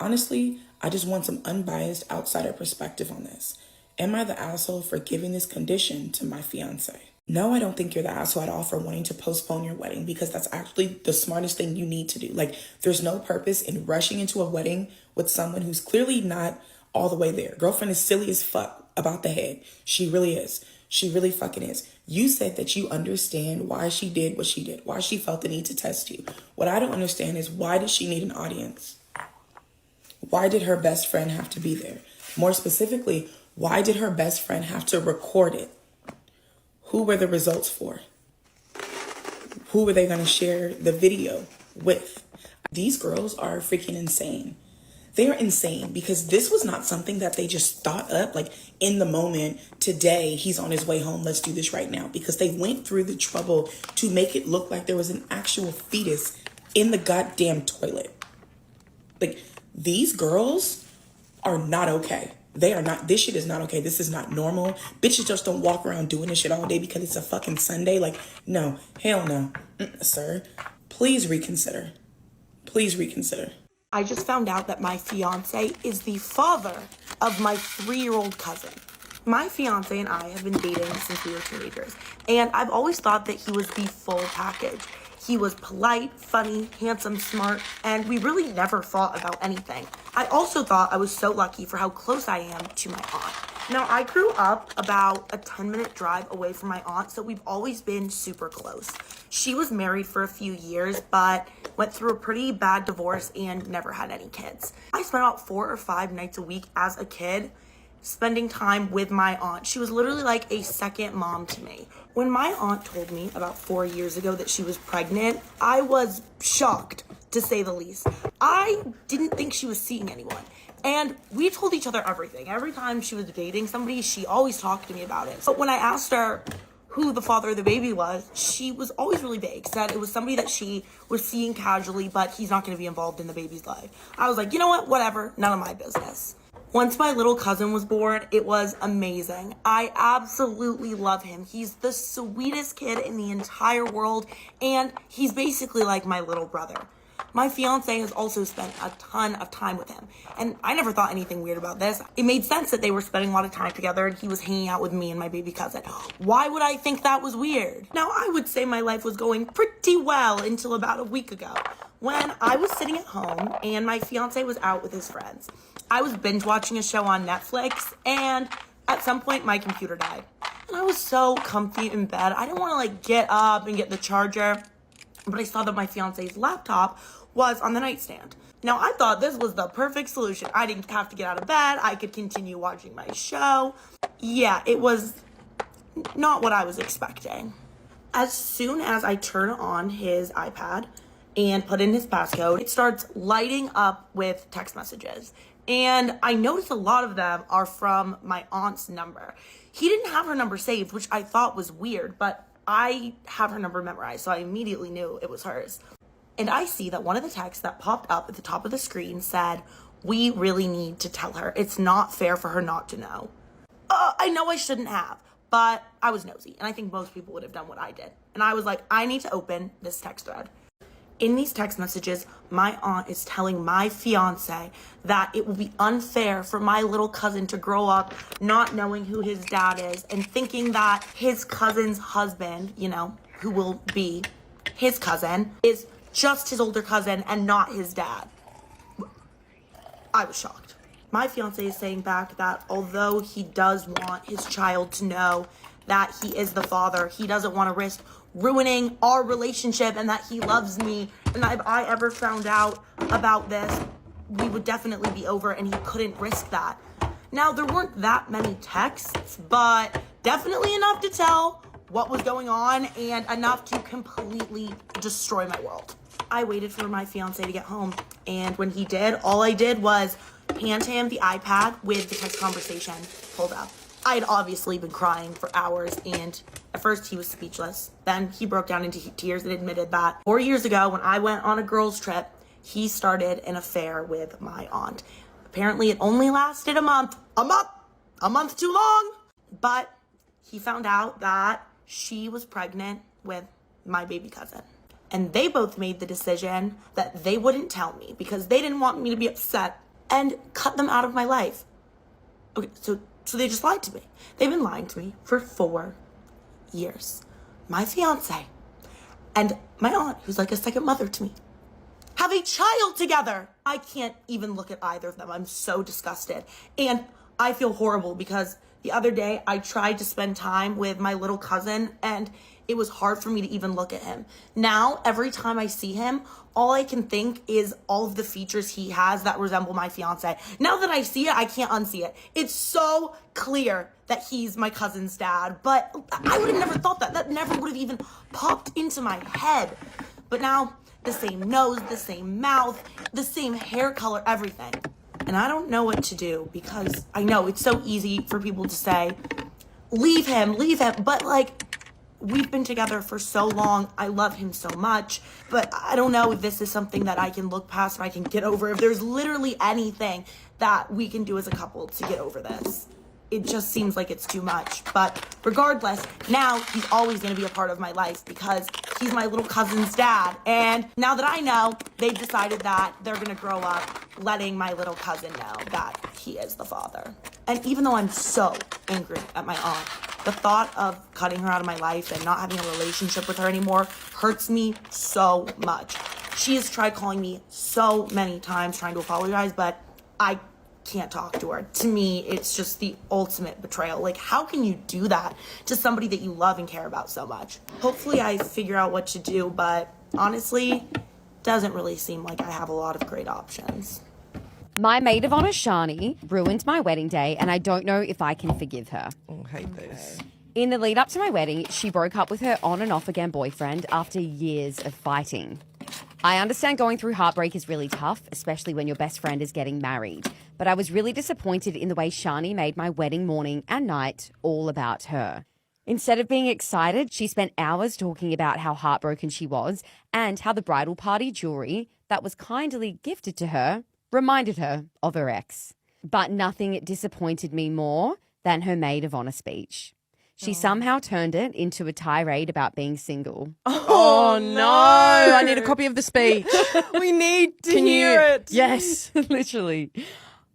Honestly, I just want some unbiased outsider perspective on this. Am I the asshole for giving this condition to my fiance? No, I don't think you're the asshole at all for wanting to postpone your wedding, because that's actually the smartest thing you need to do. Like, there's no purpose in rushing into a wedding with someone who's clearly not all the way there. Girlfriend is silly as fuck about the head. She really is. She really fucking is. You said that you understand why she did what she did, why she felt the need to test you. What I don't understand is, why did she need an audience? Why did her best friend have to be there? More specifically, why did her best friend have to record it? Who were the results for? Who were they going to share the video with? These girls are freaking insane. They are insane because this was not something that they just thought up like in the moment. Today, he's on his way home. Let's do this right now. Because they went through the trouble to make it look like there was an actual fetus in the goddamn toilet. Like, these girls are not okay. They are not, this shit is not okay. This is not normal. Bitches just don't walk around doing this shit all day because it's a fucking Sunday. Like, no, hell no. Sir, please reconsider. Please reconsider. I just found out that my fiance is the father of my 3-year-old cousin. My fiance and I have been dating since we were teenagers, and I've always thought that he was the full package. He was polite, funny, handsome, smart, and we really never fought about anything. I also thought I was so lucky for how close I am to my aunt. Now, I grew up about a 10-minute drive away from my aunt, so we've always been super close. She was married for a few years, but went through a pretty bad divorce and never had any kids. I spent about 4 or 5 nights a week as a kid spending time with my aunt. She was literally like a second mom to me. When my aunt told me about 4 years ago that she was pregnant, I was shocked, to say the least. I didn't think she was seeing anyone. And we told each other everything. Every time she was dating somebody, she always talked to me about it. But when I asked her who the father of the baby was, she was always really vague. Said it was somebody that she was seeing casually, but he's not going to be involved in the baby's life. I was like, you know what? Whatever. None of my business. Once my little cousin was born, it was amazing. I absolutely love him. He's the sweetest kid in the entire world, and he's basically like my little brother. My fiance has also spent a ton of time with him, and I never thought anything weird about this. It made sense that they were spending a lot of time together, and he was hanging out with me and my baby cousin. Why would I think that was weird? Now, I would say my life was going pretty well until about a week ago, when I was sitting at home and my fiance was out with his friends. I was binge watching a show on Netflix, and at some point my computer died. And I was so comfy in bed. I didn't want to get up and get the charger, but I saw that my fiance's laptop was on the nightstand. Now, I thought this was the perfect solution. I didn't have to get out of bed. I could continue watching my show. Yeah, it was not what I was expecting. As soon as I turn on his iPad and put in his passcode, it starts lighting up with text messages. And I noticed a lot of them are from my aunt's number. He didn't have her number saved, which I thought was weird, but I have her number memorized, so I immediately knew it was hers. And I see that one of the texts that popped up at the top of the screen said, "We really need to tell her. It's not fair for her not to know." I know I shouldn't have, but I was nosy, and I think most people would have done what I did. And I was like, I need to open this text thread. In these text messages, my aunt is telling my fiance that it will be unfair for my little cousin to grow up not knowing who his dad is and thinking that his cousin's husband, who will be his cousin, is just his older cousin and not his dad. I was shocked. My fiance is saying back that although he does want his child to know that he is the father, he doesn't want to risk ruining our relationship and that he loves me. And if I ever found out about this, we would definitely be over and he couldn't risk that. Now, there weren't that many texts, but definitely enough to tell what was going on and enough to completely destroy my world. I waited for my fiance to get home, and when he did, all I did was hand him the iPad with the text conversation pulled up. I had obviously been crying for hours, and at first he was speechless. Then he broke down into tears and admitted that 4 years ago, when I went on a girls' trip, he started an affair with my aunt. Apparently it only lasted a month too long, but he found out that she was pregnant with my baby cousin. And they both made the decision that they wouldn't tell me because they didn't want me to be upset and cut them out of my life. Okay, so they just lied to me. They've been lying to me for 4 years. My fiance and my aunt, who's like a second mother to me, have a child together. I can't even look at either of them. I'm so disgusted. And I feel horrible because the other day I tried to spend time with my little cousin and it was hard for me to even look at him. Now, every time I see him, all I can think is all of the features he has that resemble my fiance. Now that I see it, I can't unsee it. It's so clear that he's my cousin's dad, but I would have never thought that. That never would have even popped into my head. But now, the same nose, the same mouth, the same hair color, everything. And I don't know what to do because I know it's so easy for people to say, leave him, but like, we've been together for so long. I love him so much, but I don't know if this is something that I can look past, if I can get over, if there's literally anything that we can do as a couple to get over this. It just seems like it's too much. But regardless, now he's always going to be a part of my life because he's my little cousin's dad. And now that I know, they've decided that they're going to grow up letting my little cousin know that he is the father. And even though I'm so angry at my aunt, the thought of cutting her out of my life and not having a relationship with her anymore hurts me so much. She has tried calling me so many times trying to apologize, but I can't talk to her. To me, it's just the ultimate betrayal. Like, how can you do that to somebody that you love and care about so much? Hopefully I figure out what to do, but honestly, doesn't really seem like I have a lot of great options. My maid of honor, Shani, ruined my wedding day, and I don't know if I can forgive her. I hate this. In the lead up to my wedding, she broke up with her on and off again boyfriend after years of fighting. I understand going through heartbreak is really tough, especially when your best friend is getting married. But I was really disappointed in the way Shani made my wedding morning and night all about her. Instead of being excited, she spent hours talking about how heartbroken she was and how the bridal party jewelry that was kindly gifted to her reminded her of her ex. But nothing disappointed me more than her maid of honor speech. She somehow turned it into a tirade about being single. Oh no! I need a copy of the speech. We need to hear it. Yes, literally.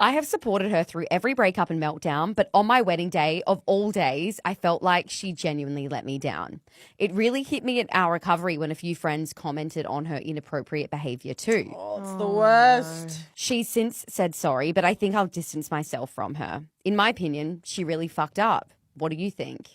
I have supported her through every breakup and meltdown, but on my wedding day of all days, I felt like she genuinely let me down. It really hit me at our recovery when a few friends commented on her inappropriate behavior too. Oh, it's the worst. No. She's since said sorry, but I think I'll distance myself from her. In my opinion, she really fucked up. What do you think?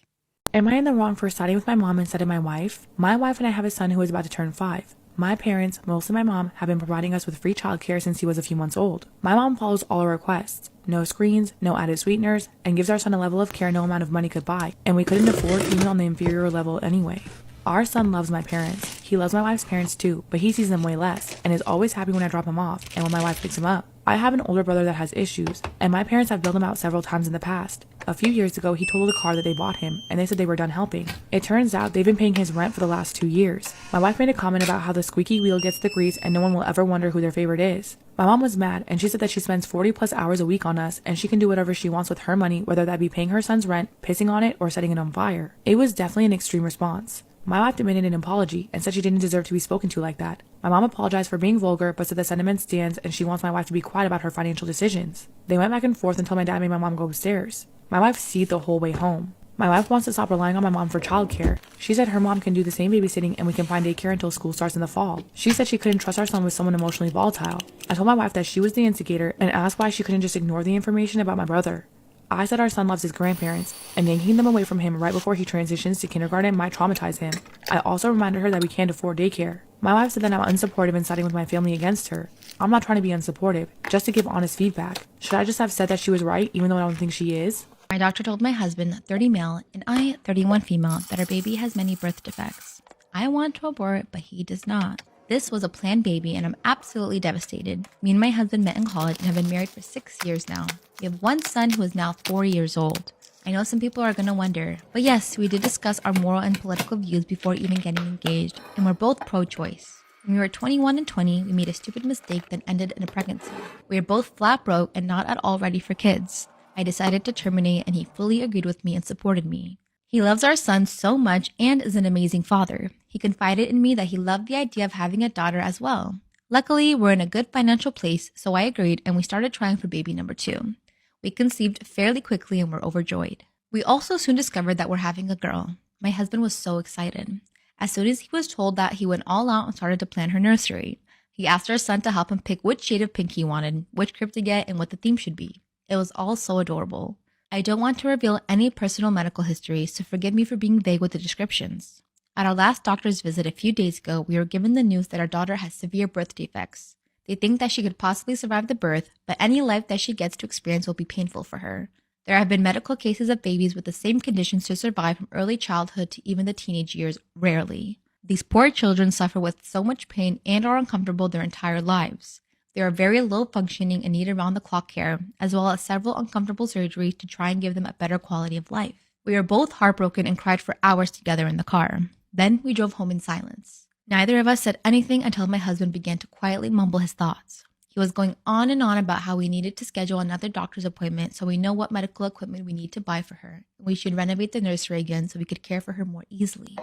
Am I in the wrong for siding with my mom instead of my wife? My wife and I have a son who is about to turn 5. My parents, mostly my mom, have been providing us with free childcare since he was a few months old. My mom follows all our requests. No screens, no added sweeteners, and gives our son a level of care no amount of money could buy. And we couldn't afford even on the inferior level anyway. Our son loves my parents. He loves my wife's parents too, but he sees them way less and is always happy when I drop him off and when my wife picks him up. I have an older brother that has issues, and my parents have bailed him out several times in the past. A few years ago, he totaled a car that they bought him, and they said they were done helping. It turns out they've been paying his rent for the last 2 years. My wife made a comment about how the squeaky wheel gets the grease and no one will ever wonder who their favorite is. My mom was mad, and she said that she spends 40 plus hours a week on us, and she can do whatever she wants with her money, whether that be paying her son's rent, pissing on it, or setting it on fire. It was definitely an extreme response. My wife demanded an apology and said she didn't deserve to be spoken to like that. My mom apologized for being vulgar, but said the sentiment stands and she wants my wife to be quiet about her financial decisions. They went back and forth until my dad made my mom go upstairs. My wife seethed the whole way home. My wife wants to stop relying on my mom for childcare. She said her mom can do the same babysitting and we can find daycare until school starts in the fall. She said she couldn't trust our son with someone emotionally volatile. I told my wife that she was the instigator and asked why she couldn't just ignore the information about my brother. I said our son loves his grandparents, and yanking them away from him right before he transitions to kindergarten might traumatize him. I also reminded her that we can't afford daycare. My wife said that I'm unsupportive and siding with my family against her. I'm not trying to be unsupportive, just to give honest feedback. Should I just have said that she was right, even though I don't think she is? My doctor told my husband, 30 male, and I, 31 female, that our baby has many birth defects. I want to abort, but he does not. This was a planned baby, and I'm absolutely devastated. Me and my husband met in college and have been married for 6 years now. We have one son who is now 4 years old. I know some people are going to wonder, but yes, we did discuss our moral and political views before even getting engaged, and we're both pro-choice. When we were 21 and 20, we made a stupid mistake that ended in a pregnancy. We are both flat broke and not at all ready for kids. I decided to terminate, and he fully agreed with me and supported me. He loves our son so much and is an amazing father. He confided in me that he loved the idea of having a daughter as well. Luckily, we're in a good financial place, so I agreed and we started trying for baby number 2. We conceived fairly quickly and were overjoyed. We also soon discovered that we're having a girl. My husband was so excited. As soon as he was told that, he went all out and started to plan her nursery. He asked our son to help him pick which shade of pink he wanted, which crib to get, and what the theme should be. It was all so adorable. I don't want to reveal any personal medical history, so forgive me for being vague with the descriptions. At our last doctor's visit a few days ago, we were given the news that our daughter has severe birth defects. They think that she could possibly survive the birth, but any life that she gets to experience will be painful for her. There have been medical cases of babies with the same conditions to survive from early childhood to even the teenage years, rarely. These poor children suffer with so much pain and are uncomfortable their entire lives. They are very low functioning and need around-the-clock care, as well as several uncomfortable surgeries to try and give them a better quality of life. We were both heartbroken and cried for hours together in the car. Then we drove home in silence. Neither of us said anything until my husband began to quietly mumble his thoughts. He was going on and on about how we needed to schedule another doctor's appointment so we know what medical equipment we need to buy for her. We should renovate the nursery again so we could care for her more easily.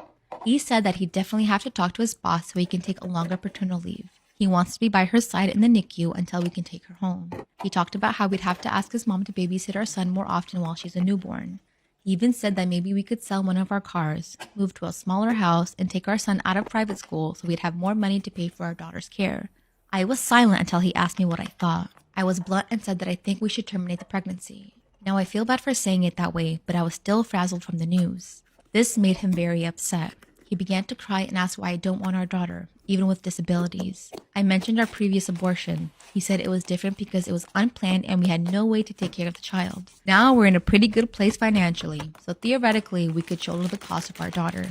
He said that he'd definitely have to talk to his boss so he can take a longer paternal leave. He wants to be by her side in the NICU until we can take her home. He talked about how we'd have to ask his mom to babysit our son more often while she's a newborn. He even said that maybe we could sell one of our cars, move to a smaller house, and take our son out of private school so we'd have more money to pay for our daughter's care. I was silent until he asked me what I thought. I was blunt and said that I think we should terminate the pregnancy. Now I feel bad for saying it that way, but I was still frazzled from the news. This made him very upset. He began to cry and asked why I don't want our daughter, even with disabilities. I mentioned our previous abortion. He said it was different because it was unplanned and we had no way to take care of the child. Now we're in a pretty good place financially, so theoretically we could shoulder the cost of our daughter.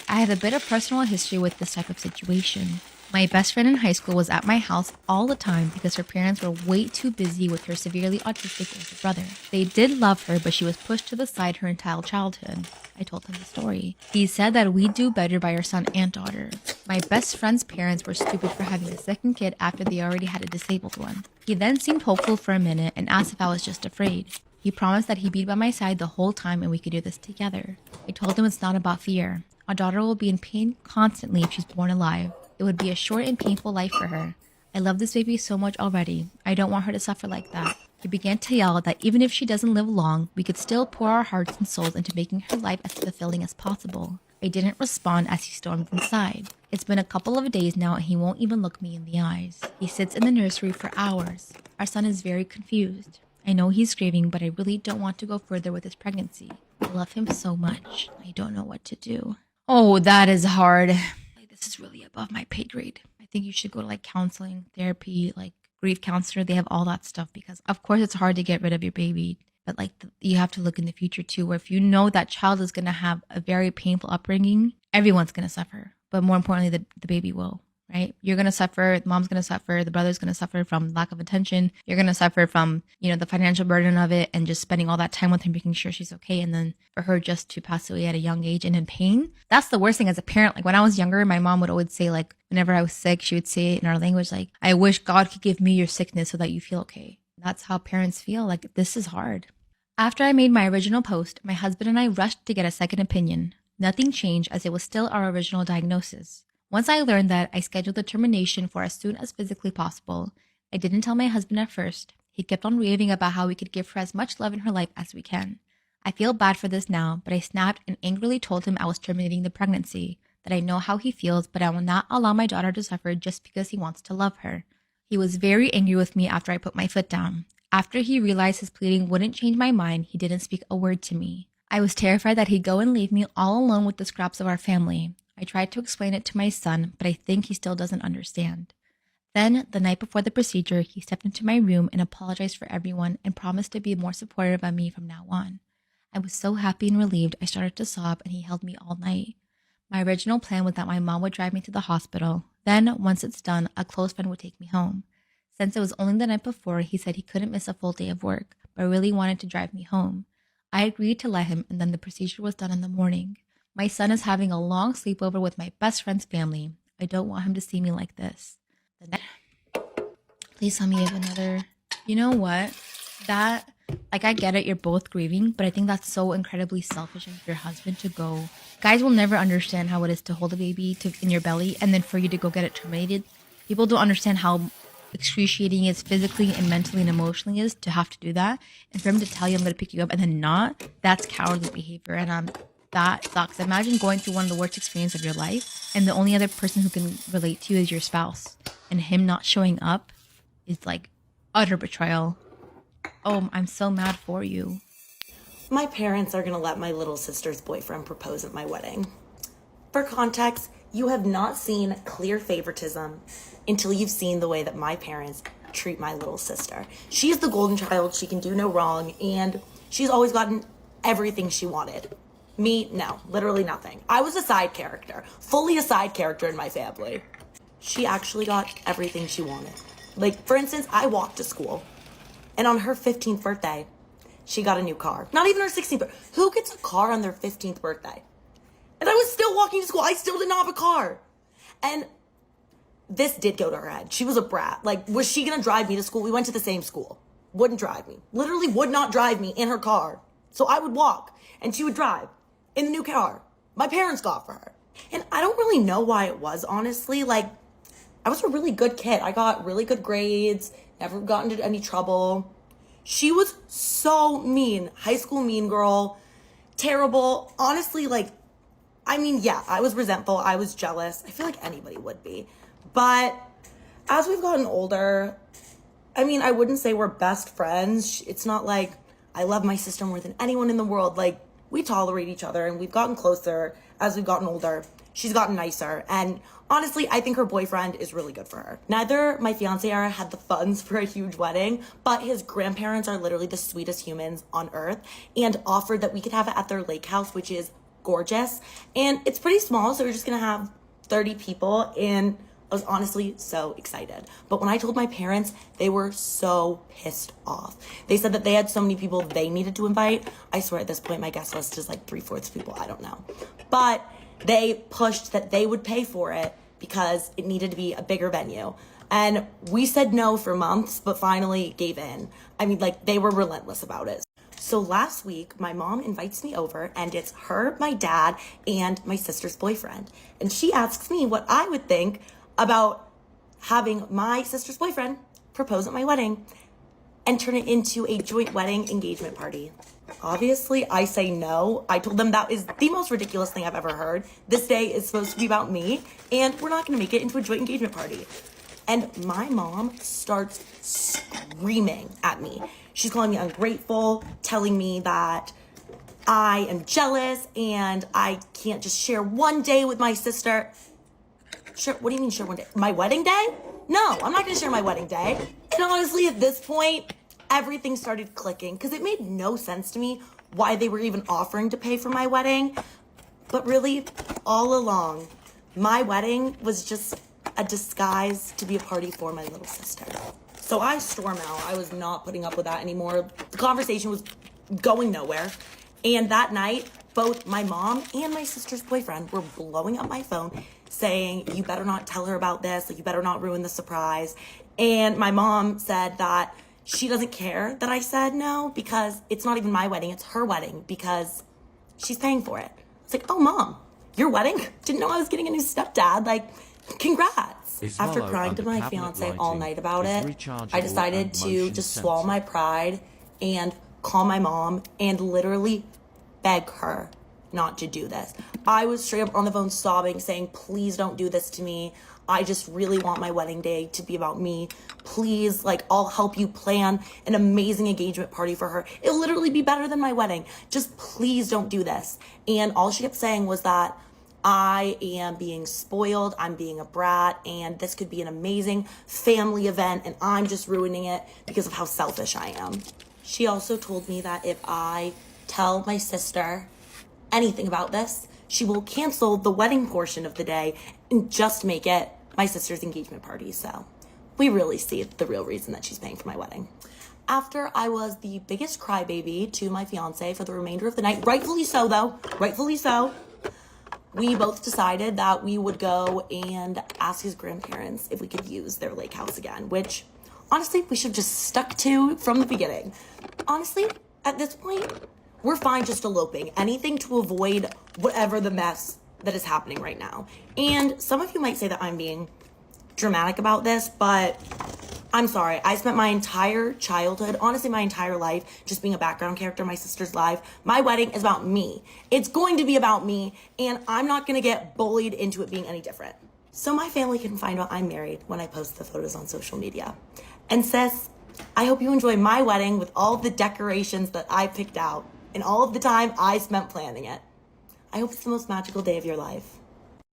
I have a bit of personal history with this type of situation. My best friend in high school was at my house all the time because her parents were way too busy with her severely autistic older brother. They did love her, but she was pushed to the side her entire childhood. I told him the story. He said that we'd do better by our son and daughter. My best friend's parents were stupid for having a second kid after they already had a disabled one. He then seemed hopeful for a minute and asked if I was just afraid. He promised that he'd be by my side the whole time and we could do this together. I told him it's not about fear. Our daughter will be in pain constantly if she's born alive. It would be a short and painful life for her. I love this baby so much already. I don't want her to suffer like that. He began to yell that even if she doesn't live long, we could still pour our hearts and souls into making her life as fulfilling as possible. I didn't respond as he stormed inside. It's been a couple of days now and he won't even look me in the eyes. He sits in the nursery for hours. Our son is very confused. I know he's grieving, but I really don't want to go further with his pregnancy. I love him so much. I don't know what to do. Oh, that is hard. This is really above my pay grade. I think you should go to like counseling, therapy, like grief counselor. They have all that stuff because of course it's hard to get rid of your baby, but like you have to look in the future too, where if you know that child is going to have a very painful upbringing, everyone's going to suffer, but more importantly, the baby will, right? You're going to suffer, the mom's going to suffer, the brother's going to suffer from lack of attention. You're going to suffer from, the financial burden of it and just spending all that time with her, making sure she's okay. And then for her just to pass away at a young age and in pain, that's the worst thing as a parent. Like when I was younger, my mom would always say, like, whenever I was sick, she would say it in our language, like, I wish God could give me your sickness so that you feel okay. That's how parents feel. Like, this is hard. After I made my original post, my husband and I rushed to get a second opinion. Nothing changed as it was still our original diagnosis. Once I learned that, I scheduled the termination for as soon as physically possible. I didn't tell my husband at first. He kept on raving about how we could give her as much love in her life as we can. I feel bad for this now, but I snapped and angrily told him I was terminating the pregnancy, that I know how he feels, but I will not allow my daughter to suffer just because he wants to love her. He was very angry with me after I put my foot down. After he realized his pleading wouldn't change my mind, he didn't speak a word to me. I was terrified that he'd go and leave me all alone with the scraps of our family. I tried to explain it to my son, but I think he still doesn't understand. Then, the night before the procedure, he stepped into my room and apologized for everyone and promised to be more supportive of me from now on. I was so happy and relieved I started to sob and he held me all night. My original plan was that my mom would drive me to the hospital. Then, once it's done, a close friend would take me home. Since it was only the night before, he said he couldn't miss a full day of work, but really wanted to drive me home. I agreed to let him, and then the procedure was done in the morning. My son is having a long sleepover with my best friend's family. I don't want him to see me like this. Please tell me you have another. You know what? That, I get it, you're both grieving, but I think that's so incredibly selfish of your husband to go. Guys will never understand how it is to hold a baby in your belly and then for you to go get it terminated. People don't understand how excruciating it is physically and mentally and emotionally is to have to do that. And for him to tell you I'm going to pick you up and then not, that's cowardly behavior. And that sucks. Imagine going through one of the worst experiences of your life and the only other person who can relate to you is your spouse. And him not showing up is utter betrayal. Oh, I'm so mad for you. My parents are gonna let my little sister's boyfriend propose at my wedding. For context, you have not seen clear favoritism until you've seen the way that my parents treat my little sister. She's the golden child, she can do no wrong, and she's always gotten everything she wanted. Me, no, literally nothing. I was a side character, fully a side character in my family. She actually got everything she wanted. For instance, I walked to school, and on her 15th birthday, she got a new car. Not even her 16th birthday. Who gets a car on their 15th birthday? And I was still walking to school. I still did not have a car. And this did go to her head. She was a brat. Was she going to drive me to school? We went to the same school. Wouldn't drive me. Literally would not drive me in her car. So I would walk, and she would drive in the new car my parents got for her. And I don't really know why it was, honestly. I was a really good kid. I got really good grades, never got into any trouble. She was so mean. High school mean girl. Terrible. Honestly, yeah, I was resentful. I was jealous. I feel like anybody would be. But as we've gotten older, I wouldn't say we're best friends. It's not like I love my sister more than anyone in the world. We tolerate each other and we've gotten closer as we've gotten older. She's gotten nicer. And honestly, I think her boyfriend is really good for her. Neither my fiance or I had the funds for a huge wedding, but his grandparents are literally the sweetest humans on earth and offered that we could have it at their lake house, which is gorgeous. And it's pretty small, so we're just gonna have 30 people, and I was honestly so excited. But when I told my parents, they were so pissed off. They said that they had so many people they needed to invite. I swear at this point, my guest list is 3/4 people, I don't know. But they pushed that they would pay for it because it needed to be a bigger venue. And we said no for months, but finally gave in. They were relentless about it. So last week, my mom invites me over, and it's her, my dad, and my sister's boyfriend. And she asks me what I would think about having my sister's boyfriend propose at my wedding and turn it into a joint wedding engagement party. Obviously, I say no. I told them that is the most ridiculous thing I've ever heard. This day is supposed to be about me, and we're not going to make it into a joint engagement party. And my mom starts screaming at me. She's calling me ungrateful, telling me that I am jealous and I can't just share one day with my sister. What do you mean share one day? My wedding day? No, I'm not going to share my wedding day. And honestly, at this point, everything started clicking because it made no sense to me why they were even offering to pay for my wedding. But really, all along, my wedding was just a disguise to be a party for my little sister. So I storm out. I was not putting up with that anymore. The conversation was going nowhere. And that night, both my mom and my sister's boyfriend were blowing up my phone saying, you better not tell her about this, you better not ruin the surprise. And my mom said that she doesn't care that I said no because it's not even my wedding, it's her wedding because she's paying for it. It's oh, Mom, your wedding? Didn't know I was getting a new stepdad. Congrats. After crying to my fiance all night about it, I decided to just swallow my pride and call my mom and literally beg her not to do this. I was straight up on the phone sobbing, saying, please don't do this to me. I just really want my wedding day to be about me. Please, I'll help you plan an amazing engagement party for her. It'll literally be better than my wedding. Just please don't do this. And all she kept saying was that I am being spoiled, I'm being a brat, and this could be an amazing family event, and I'm just ruining it because of how selfish I am. She also told me that if I tell my sister anything about this, she will cancel the wedding portion of the day and just make it my sister's engagement party. So we really see the real reason that she's paying for my wedding. After I was the biggest crybaby to my fiance for the remainder of the night, rightfully so though, rightfully so, we both decided that we would go and ask his grandparents if we could use their lake house again, which honestly, we should have just stuck to from the beginning. Honestly, at this point, we're fine just eloping. Anything to avoid whatever the mess that is happening right now. And some of you might say that I'm being dramatic about this, but I'm sorry. I spent my entire childhood, honestly my entire life, just being a background character in my sister's life. My wedding is about me. It's going to be about me, and I'm not going to get bullied into it being any different. So my family can find out I'm married when I post the photos on social media. And sis, I hope you enjoy my wedding with all of the decorations that I picked out and all of the time I spent planning it. I hope it's the most magical day of your life.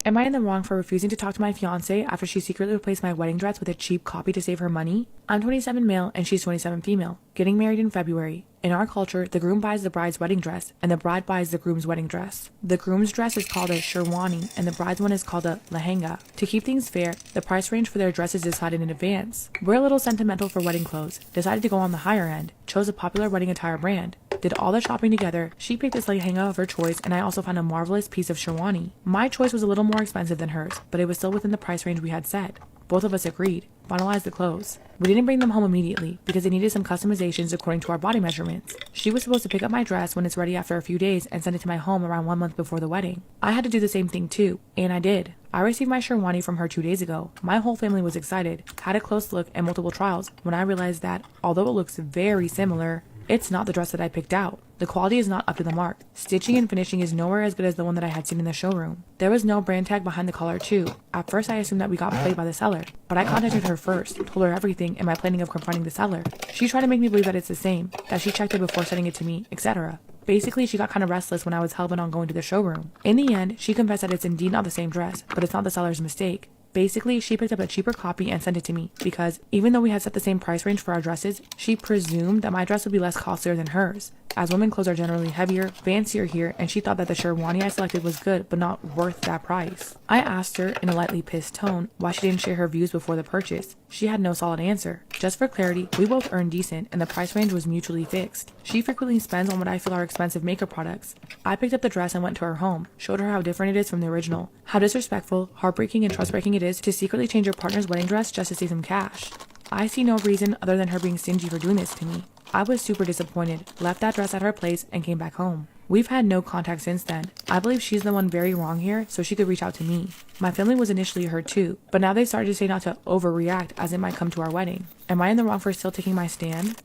Am I in the wrong for refusing to talk to my fiance after she secretly replaced my wedding dress with a cheap copy to save her money? I'm 27 male and she's 27 female, getting married in February. In our culture, the groom buys the bride's wedding dress and the bride buys the groom's wedding dress. The groom's dress is called a sherwani and the bride's one is called a lehenga. To keep things fair, the price range for their dress is decided in advance. We're a little sentimental for wedding clothes, decided to go on the higher end, chose a popular wedding attire brand. Did all the shopping together, she picked this lehenga of her choice, and I also found a marvelous piece of sherwani. My choice was a little more expensive than hers, but it was still within the price range we had set. Both of us agreed, finalized the clothes. We didn't bring them home immediately because they needed some customizations according to our body measurements. She was supposed to pick up my dress when it's ready after a few days and send it to my home around 1 month before the wedding. I had to do the same thing too, and I did. I received my sherwani from her 2 days ago. My whole family was excited, had a close look and multiple trials when I realized that, although it looks very similar, it's not the dress that I picked out. The quality is not up to the mark. Stitching and finishing is nowhere as good as the one that I had seen in the showroom. There was no brand tag behind the collar too. At first I assumed that we got played by the seller, but I contacted her first, told her everything and my planning of confronting the seller. She tried to make me believe that it's the same, that she checked it before sending it to me, etc. Basically, she got kind of restless when I was hell-bent on going to the showroom. In the end, she confessed that it's indeed not the same dress, but it's not the seller's mistake. Basically, she picked up a cheaper copy and sent it to me because even though we had set the same price range for our dresses, she presumed that my dress would be less costlier than hers, as women clothes are generally heavier, fancier here, and she thought that the sherwani I selected was good but not worth that price. I asked her in a lightly pissed tone why she didn't share her views before the purchase. She had no solid answer. Just for clarity, we both earn decent and the price range was mutually fixed. She frequently spends on what I feel are expensive makeup products. I picked up the dress and went to her home, showed her how different it is from the original, how disrespectful, heartbreaking, and trust-breaking it is to secretly change your partner's wedding dress just to save some cash. I see no reason other than her being stingy for doing this to me. I was super disappointed, left that dress at her place, and came back home. We've had no contact since then. I believe she's the one very wrong here, so she could reach out to me. My family was initially hurt too, but now they started to say not to overreact as it might come to our wedding. Am I in the wrong for still taking my stand?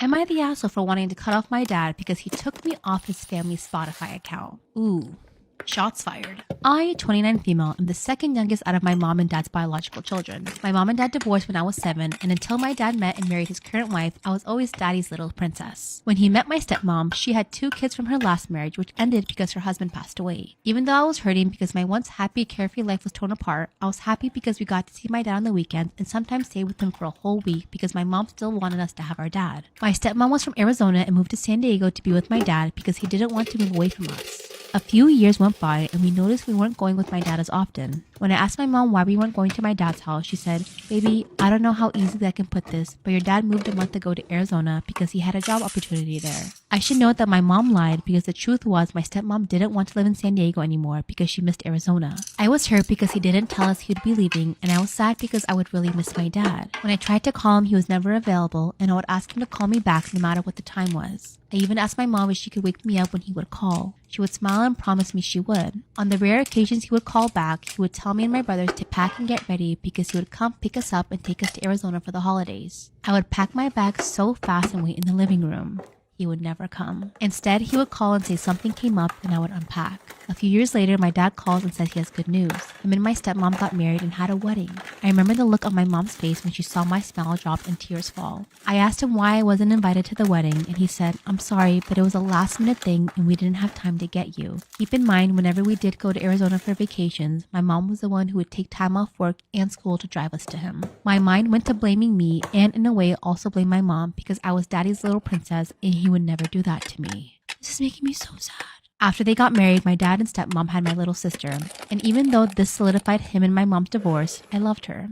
Am I the asshole for wanting to cut off my dad because he took me off his family's Spotify account? Ooh. Shots fired. I, 29 female, am the second youngest out of my mom and dad's biological children. My mom and dad divorced when I was 7, and until my dad met and married his current wife, I was always daddy's little princess. When he met my stepmom, she had 2 kids from her last marriage, which ended because her husband passed away. Even though I was hurting because my once happy, carefree life was torn apart, I was happy because we got to see my dad on the weekends and sometimes stay with him for a whole week because my mom still wanted us to have our dad. My stepmom was from Arizona and moved to San Diego to be with my dad because he didn't want to move away from us. A few years went by and we noticed we weren't going with my dad as often. When I asked my mom why we weren't going to my dad's house, she said, "Baby, I don't know how easily I can put this, but your dad moved a month ago to Arizona because he had a job opportunity there." I should note that my mom lied because the truth was my stepmom didn't want to live in San Diego anymore because she missed Arizona. I was hurt because he didn't tell us he would be leaving, and I was sad because I would really miss my dad. When I tried to call him, he was never available, and I would ask him to call me back no matter what the time was. I even asked my mom if she could wake me up when he would call. She would smile and promise me she would. On the rare occasions he would call back, he would tell me and my brothers to pack and get ready because he would come pick us up and take us to Arizona for the holidays. I would pack my bags so fast and wait in the living room. He would never come. Instead, he would call and say something came up and I would unpack. A few years later, my dad calls and says he has good news. Him and my stepmom got married and had a wedding. I remember the look on my mom's face when she saw my smile drop and tears fall. I asked him why I wasn't invited to the wedding and he said, "I'm sorry, but it was a last minute thing and we didn't have time to get you." Keep in mind, whenever we did go to Arizona for vacations, my mom was the one who would take time off work and school to drive us to him. My mind went to blaming me and in a way also blame my mom because I was daddy's little princess and he would never do that to me. This is making me so sad. After they got married, my dad and stepmom had my little sister. And even though this solidified him and my mom's divorce, I loved her.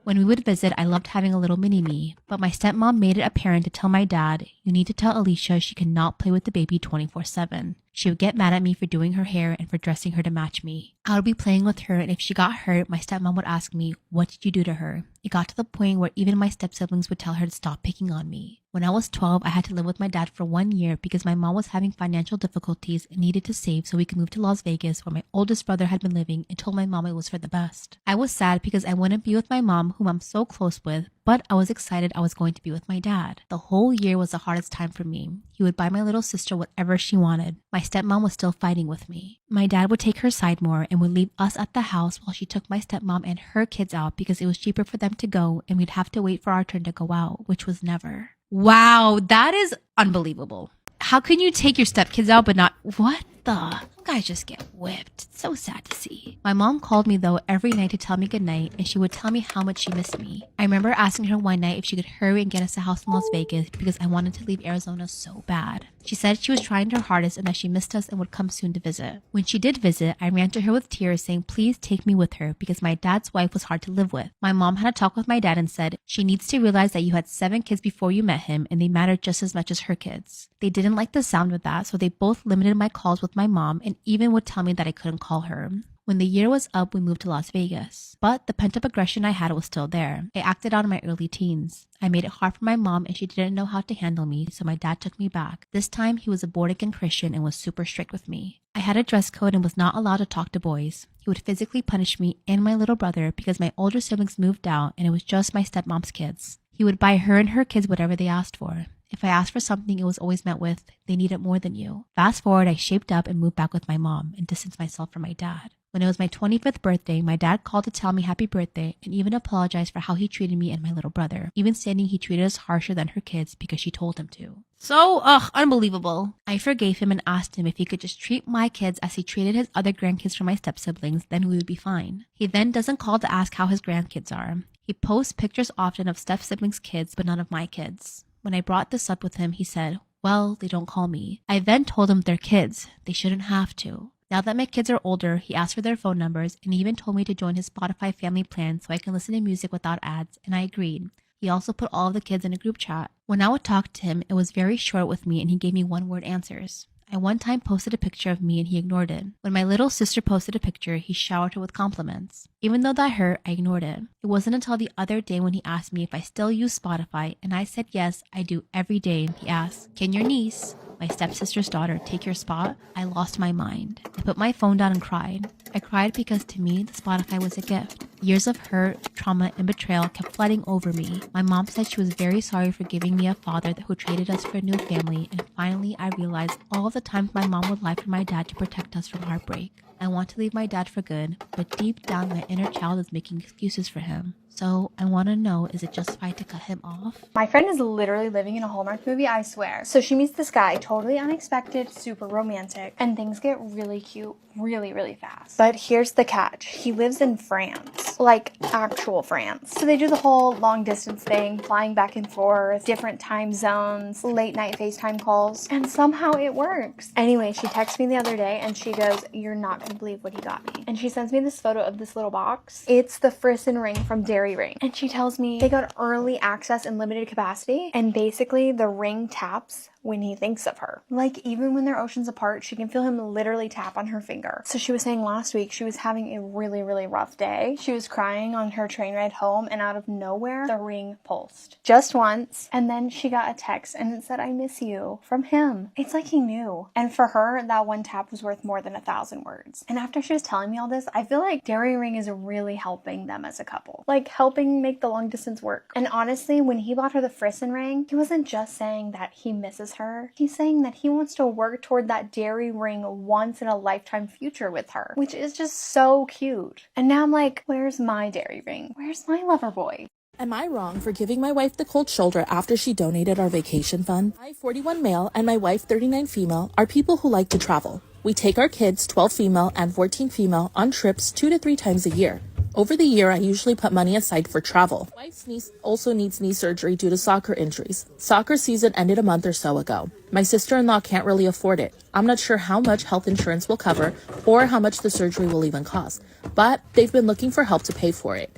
When we would visit, I loved having a little mini-me, but my stepmom made it apparent to tell my dad, you need to tell Alicia she cannot play with the baby 24/7. She would get mad at me for doing her hair and for dressing her to match me. I would be playing with her, and if she got hurt, my stepmom would ask me, what did you do to her? It got to the point where even my step-siblings would tell her to stop picking on me. When I was 12, I had to live with my dad for 1 year because my mom was having financial difficulties and needed to save so we could move to Las Vegas where my oldest brother had been living and told my mom it was for the best. I was sad because I wouldn't be with my mom, whom I'm so close with, but I was excited I was going to be with my dad. The whole year was the hardest time for me. He would buy my little sister whatever she wanted. My stepmom was still fighting with me. My dad would take her side more and would leave us at the house while she took my stepmom and her kids out because it was cheaper for them to go and we'd have to wait for our turn to go out, which was never. Wow, that is unbelievable. How can you take your stepkids out but not... What the... Guys just get whipped. It's so sad to see. My mom called me though every night to tell me goodnight, and she would tell me how much she missed me. I remember asking her one night if she could hurry and get us a house in Las Vegas because I wanted to leave Arizona so bad. She said she was trying her hardest and that she missed us and would come soon to visit. When she did visit, I ran to her with tears saying please take me with her because my dad's wife was hard to live with. My mom had a talk with my dad and said she needs to realize that you had 7 kids before you met him and they mattered just as much as her kids. They didn't like the sound of that, so they both limited my calls with my mom and even would tell me that I couldn't call her. When the year was up, we moved to Las Vegas. But the pent-up aggression I had was still there. I acted out in my early teens. I made it hard for my mom and she didn't know how to handle me, so my dad took me back. This time, he was a born-again Christian and was super strict with me. I had a dress code and was not allowed to talk to boys. He would physically punish me and my little brother because my older siblings moved out and it was just my stepmom's kids. He would buy her and her kids whatever they asked for. If I asked for something, it was always met with, they need it more than you. Fast forward, I shaped up and moved back with my mom and distanced myself from my dad. When it was my 25th birthday, my dad called to tell me happy birthday and even apologized for how he treated me and my little brother, even stating he treated us harsher than her kids because she told him to. So, unbelievable. I forgave him and asked him if he could just treat my kids as he treated his other grandkids from my step-siblings, then we would be fine. He then doesn't call to ask how his grandkids are. He posts pictures often of step-siblings' kids, but none of my kids. When I brought this up with him, he said, well, they don't call me. I then told him they're kids. They shouldn't have to. Now that my kids are older, he asked for their phone numbers and even told me to join his Spotify family plan so I can listen to music without ads, and I agreed. He also put all of the kids in a group chat. When I would talk to him, it was very short with me and he gave me one-word answers. I one time posted a picture of me and he ignored it. When my little sister posted a picture, he showered her with compliments. Even though that hurt, I ignored it. It wasn't until the other day when he asked me if I still use Spotify, and I said yes, I do every day. He asked, can your niece, my stepsister's daughter, take your spot? I lost my mind. I put my phone down and cried. I cried because to me, the Spotify was a gift. Years of hurt, trauma, and betrayal kept flooding over me. My mom said she was very sorry for giving me a father who traded us for a new family, and finally I realized all of the times my mom would lie for my dad to protect us from heartbreak. I want to leave my dad for good, but deep down my inner child is making excuses for him. So I want to know, is it justified to cut him off? My friend is literally living in a Hallmark movie, I swear. So she meets this guy, totally unexpected, super romantic, and things get really cute really, really fast. But here's the catch. He lives in France, like actual France. So they do the whole long distance thing, flying back and forth, different time zones, late night FaceTime calls, and somehow it works. Anyway, she texted me the other day and she goes, you're not gonna believe what he got me. And she sends me this photo of this little box. It's the Frisson ring from Dairy Ring. And she tells me they got early access and limited capacity, and basically the ring taps when he thinks of her. Like, even when they're oceans apart, she can feel him literally tap on her finger. So she was saying last week she was having a really, really rough day. She was crying on her train ride home, and out of nowhere, the ring pulsed. Just once, and then she got a text, and it said, I miss you, from him. It's like he knew. And for her, that one tap was worth more than 1,000 words. And after she was telling me all this, I feel like Dairy Ring is really helping them as a couple. Like, helping make the long distance work. And honestly, when he bought her the Frisson ring, he wasn't just saying that he misses her. He's saying that he wants to work toward that Dairy Ring once in a lifetime future with her, which is just so cute. And now I'm like, where's my Dairy Ring? Where's my lover boy? Am I wrong for giving my wife the cold shoulder after she donated our vacation fund? I, 41 male, and my wife, 39 female, are people who like to travel. We take our kids, 12 female and 14 female, on trips 2 to 3 times a year. Over the year, I usually put money aside for travel. My wife's niece also needs knee surgery due to soccer injuries. Soccer season ended a month or so ago. My sister-in-law can't really afford it. I'm not sure how much health insurance will cover or how much the surgery will even cost, but they've been looking for help to pay for it.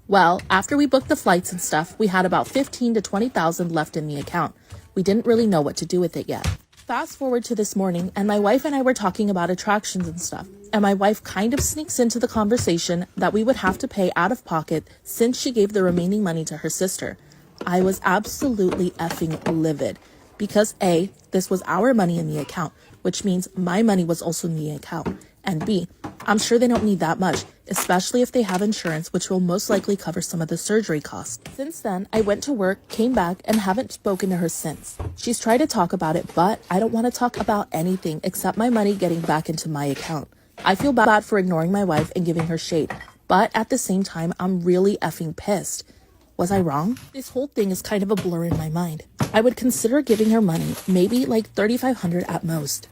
Well, after we booked the flights and stuff, we had about $15,000 to $20,000 left in the account. We didn't really know what to do with it yet. Fast forward to this morning, and my wife and I were talking about attractions and stuff. And my wife kind of sneaks into the conversation that we would have to pay out of pocket since she gave the remaining money to her sister. I was absolutely effing livid because A, this was our money in the account, which means my money was also in the account. And B, I'm sure they don't need that much, especially if they have insurance, which will most likely cover some of the surgery costs. Since then, I went to work, came back, and haven't spoken to her since. She's tried to talk about it, but I don't want to talk about anything except my money getting back into my account. I feel bad for ignoring my wife and giving her shade, but at the same time, I'm really effing pissed. Was I wrong? This whole thing is kind of a blur in my mind. I would consider giving her money, maybe like $3,500 at most.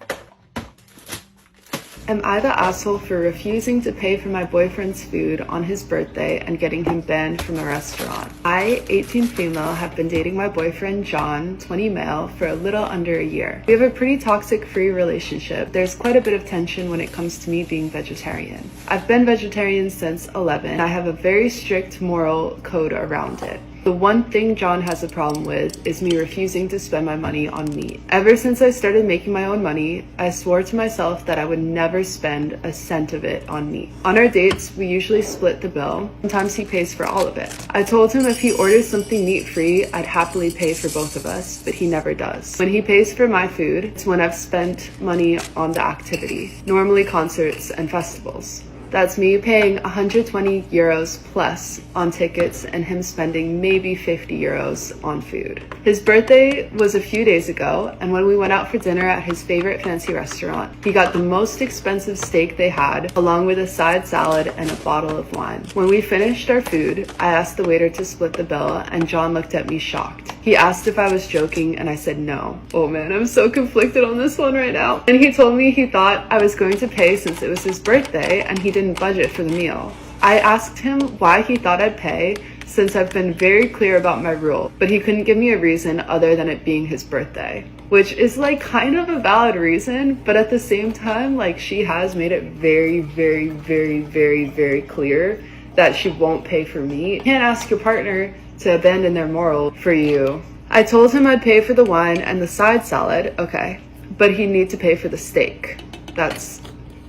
Am I the asshole for refusing to pay for my boyfriend's food on his birthday and getting him banned from a restaurant? I, 18 female, have been dating my boyfriend John, 20 male, for a little under a year. We have a pretty toxic-free relationship. There's quite a bit of tension when it comes to me being vegetarian. I've been vegetarian since 11. I have a very strict moral code around it. The one thing John has a problem with is me refusing to spend my money on meat. Ever since I started making my own money, I swore to myself that I would never spend a cent of it on meat. On our dates, we usually split the bill. Sometimes he pays for all of it. I told him if he orders something meat-free, I'd happily pay for both of us, but he never does. When he pays for my food, it's when I've spent money on the activity, normally concerts and festivals. That's me paying 120 euros plus on tickets and him spending maybe 50 euros on food. His birthday was a few days ago, and when we went out for dinner at his favorite fancy restaurant, he got the most expensive steak they had, along with a side salad and a bottle of wine. When we finished our food, I asked the waiter to split the bill, and John looked at me shocked. He asked if I was joking, and I said no. Oh man, I'm so conflicted on this one right now. And he told me he thought I was going to pay since it was his birthday, and he didn't budget for the meal. I asked him why he thought I'd pay, since I've been very clear about my rule, but he couldn't give me a reason other than it being his birthday. Which is like kind of a valid reason, but at the same time, like she has made it very, very, very, very, very clear that she won't pay for me. You can't ask your partner to abandon their moral for you. I told him I'd pay for the wine and the side salad, okay, but he'd need to pay for the steak. That's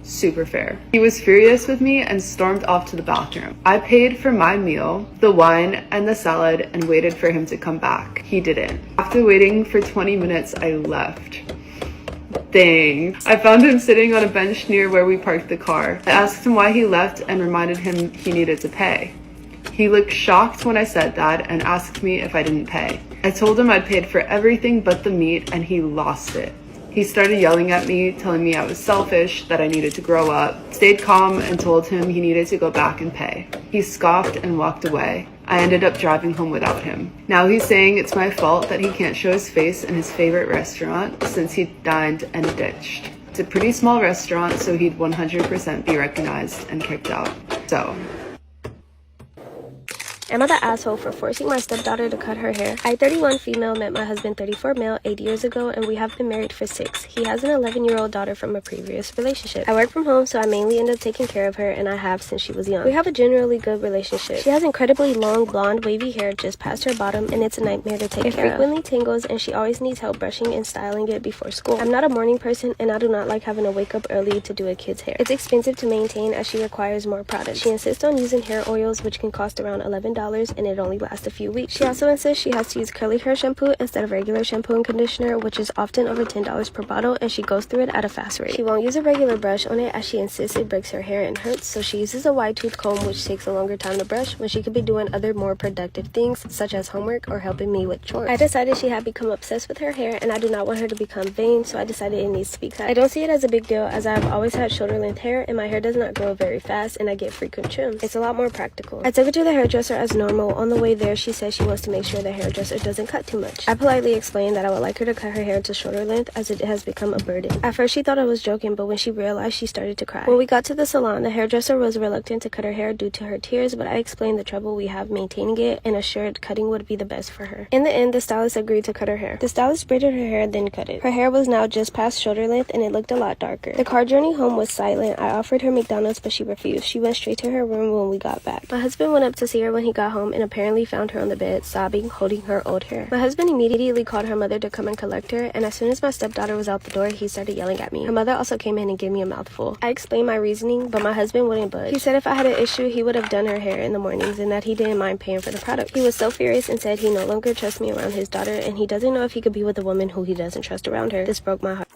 super fair. He was furious with me and stormed off to the bathroom. I paid for my meal, the wine, and the salad and waited for him to come back. He didn't. After waiting for 20 minutes, I left. Dang. I found him sitting on a bench near where we parked the car. I asked him why he left and reminded him he needed to pay. He looked shocked when I said that and asked me if I didn't pay. I told him I'd paid for everything but the meat, and he lost it. He started yelling at me, telling me I was selfish, that I needed to grow up. Stayed calm and told him he needed to go back and pay. He scoffed and walked away. I ended up driving home without him. Now he's saying it's my fault that he can't show his face in his favorite restaurant since he dined and ditched. It's a pretty small restaurant, so he'd 100% be recognized and kicked out. So Am I the asshole for forcing my stepdaughter to cut her hair? I, 31 female, met my husband, 34 male, 8 years ago, and we have been married for 6. He has an 11-year-old daughter from a previous relationship. I work from home, so I mainly end up taking care of her, and I have since she was young. We have a generally good relationship. She has incredibly long, blonde, wavy hair just past her bottom, and it's a nightmare to take care of. It frequently tangles, and she always needs help brushing and styling it before school. I'm not a morning person, and I do not like having to wake up early to do a kid's hair. It's expensive to maintain as she requires more products. She insists on using hair oils, which can cost around $11, and it only lasts a few weeks. She also insists she has to use curly hair shampoo instead of regular shampoo and conditioner, which is often over $10 per bottle, and she goes through it at a fast rate. She won't use a regular brush on it as she insists it breaks her hair and hurts, so she uses a wide tooth comb, which takes a longer time to brush when she could be doing other more productive things such as homework or helping me with chores. I decided she had become obsessed with her hair, and I do not want her to become vain, so I decided it needs to be cut. I don't see it as a big deal as I have always had shoulder length hair and my hair does not grow very fast and I get frequent trims. It's a lot more practical. I took her to the hairdresser as as normal. On the way there, she says she wants to make sure the hairdresser doesn't cut too much. I politely explained that I would like her to cut her hair to shorter length as it has become a burden. At first she thought I was joking, but when she realized, she started to cry. When we got to the salon, the hairdresser was reluctant to cut her hair due to her tears, but I explained the trouble we have maintaining it and assured cutting would be the best for her. In the end, the stylist agreed to cut her hair. The stylist braided her hair, then cut it. Her hair was now just past shoulder length and it looked a lot darker. The car journey home was silent. I offered her McDonald's, but she refused. She went straight to her room when we got back. My husband went up to see her when he got home and apparently found her on the bed, sobbing, holding her old hair. My husband immediately called her mother to come and collect her, and as soon as my stepdaughter was out the door, he started yelling at me. Her mother also came in and gave me a mouthful. I explained my reasoning, but my husband wouldn't budge. He said if I had an issue, he would have done her hair in the mornings and that he didn't mind paying for the product. He was so furious and said he no longer trusts me around his daughter, and he doesn't know if he could be with a woman who he doesn't trust around her. This broke my heart.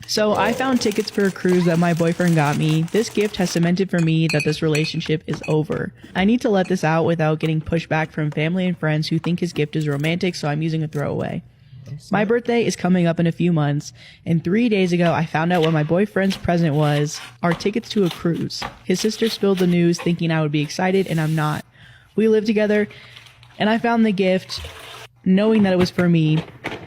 So I found tickets for a cruise that my boyfriend got me. This gift has cemented for me that this relationship is over. I need to let this out without getting pushback from family and friends who think his gift is romantic, so I'm using a throwaway. My birthday is coming up in a few months, and 3 days ago I found out what my boyfriend's present was, our tickets to a cruise. His sister spilled the news thinking I would be excited, and I'm not. We live together, and I found the gift knowing that it was for me.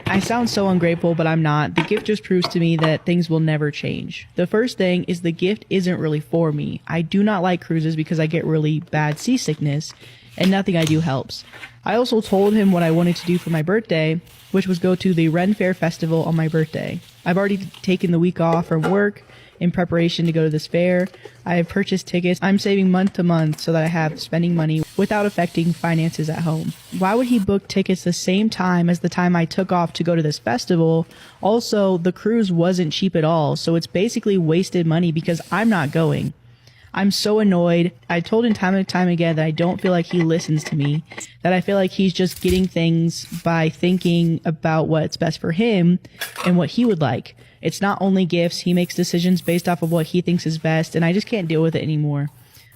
I sound so ungrateful, but I'm not. The gift just proves to me that things will never change. The first thing is the gift isn't really for me. I do not like cruises because I get really bad seasickness, and nothing I do helps. I also told him what I wanted to do for my birthday, which was go to the Ren Fair Festival on my birthday. I've already taken the week off from work in preparation to go to this fair. I have purchased tickets. I'm saving month to month so that I have spending money without affecting finances at home. Why would he book tickets the same time as the time I took off to go to this festival? Also, the cruise wasn't cheap at all, so it's basically wasted money because I'm not going. I'm so annoyed. I told him time and time again that I don't feel like he listens to me, that I feel like he's just getting things by thinking about what's best for him and what he would like. It's not only gifts. He makes decisions based off of what he thinks is best, and I just can't deal with it anymore.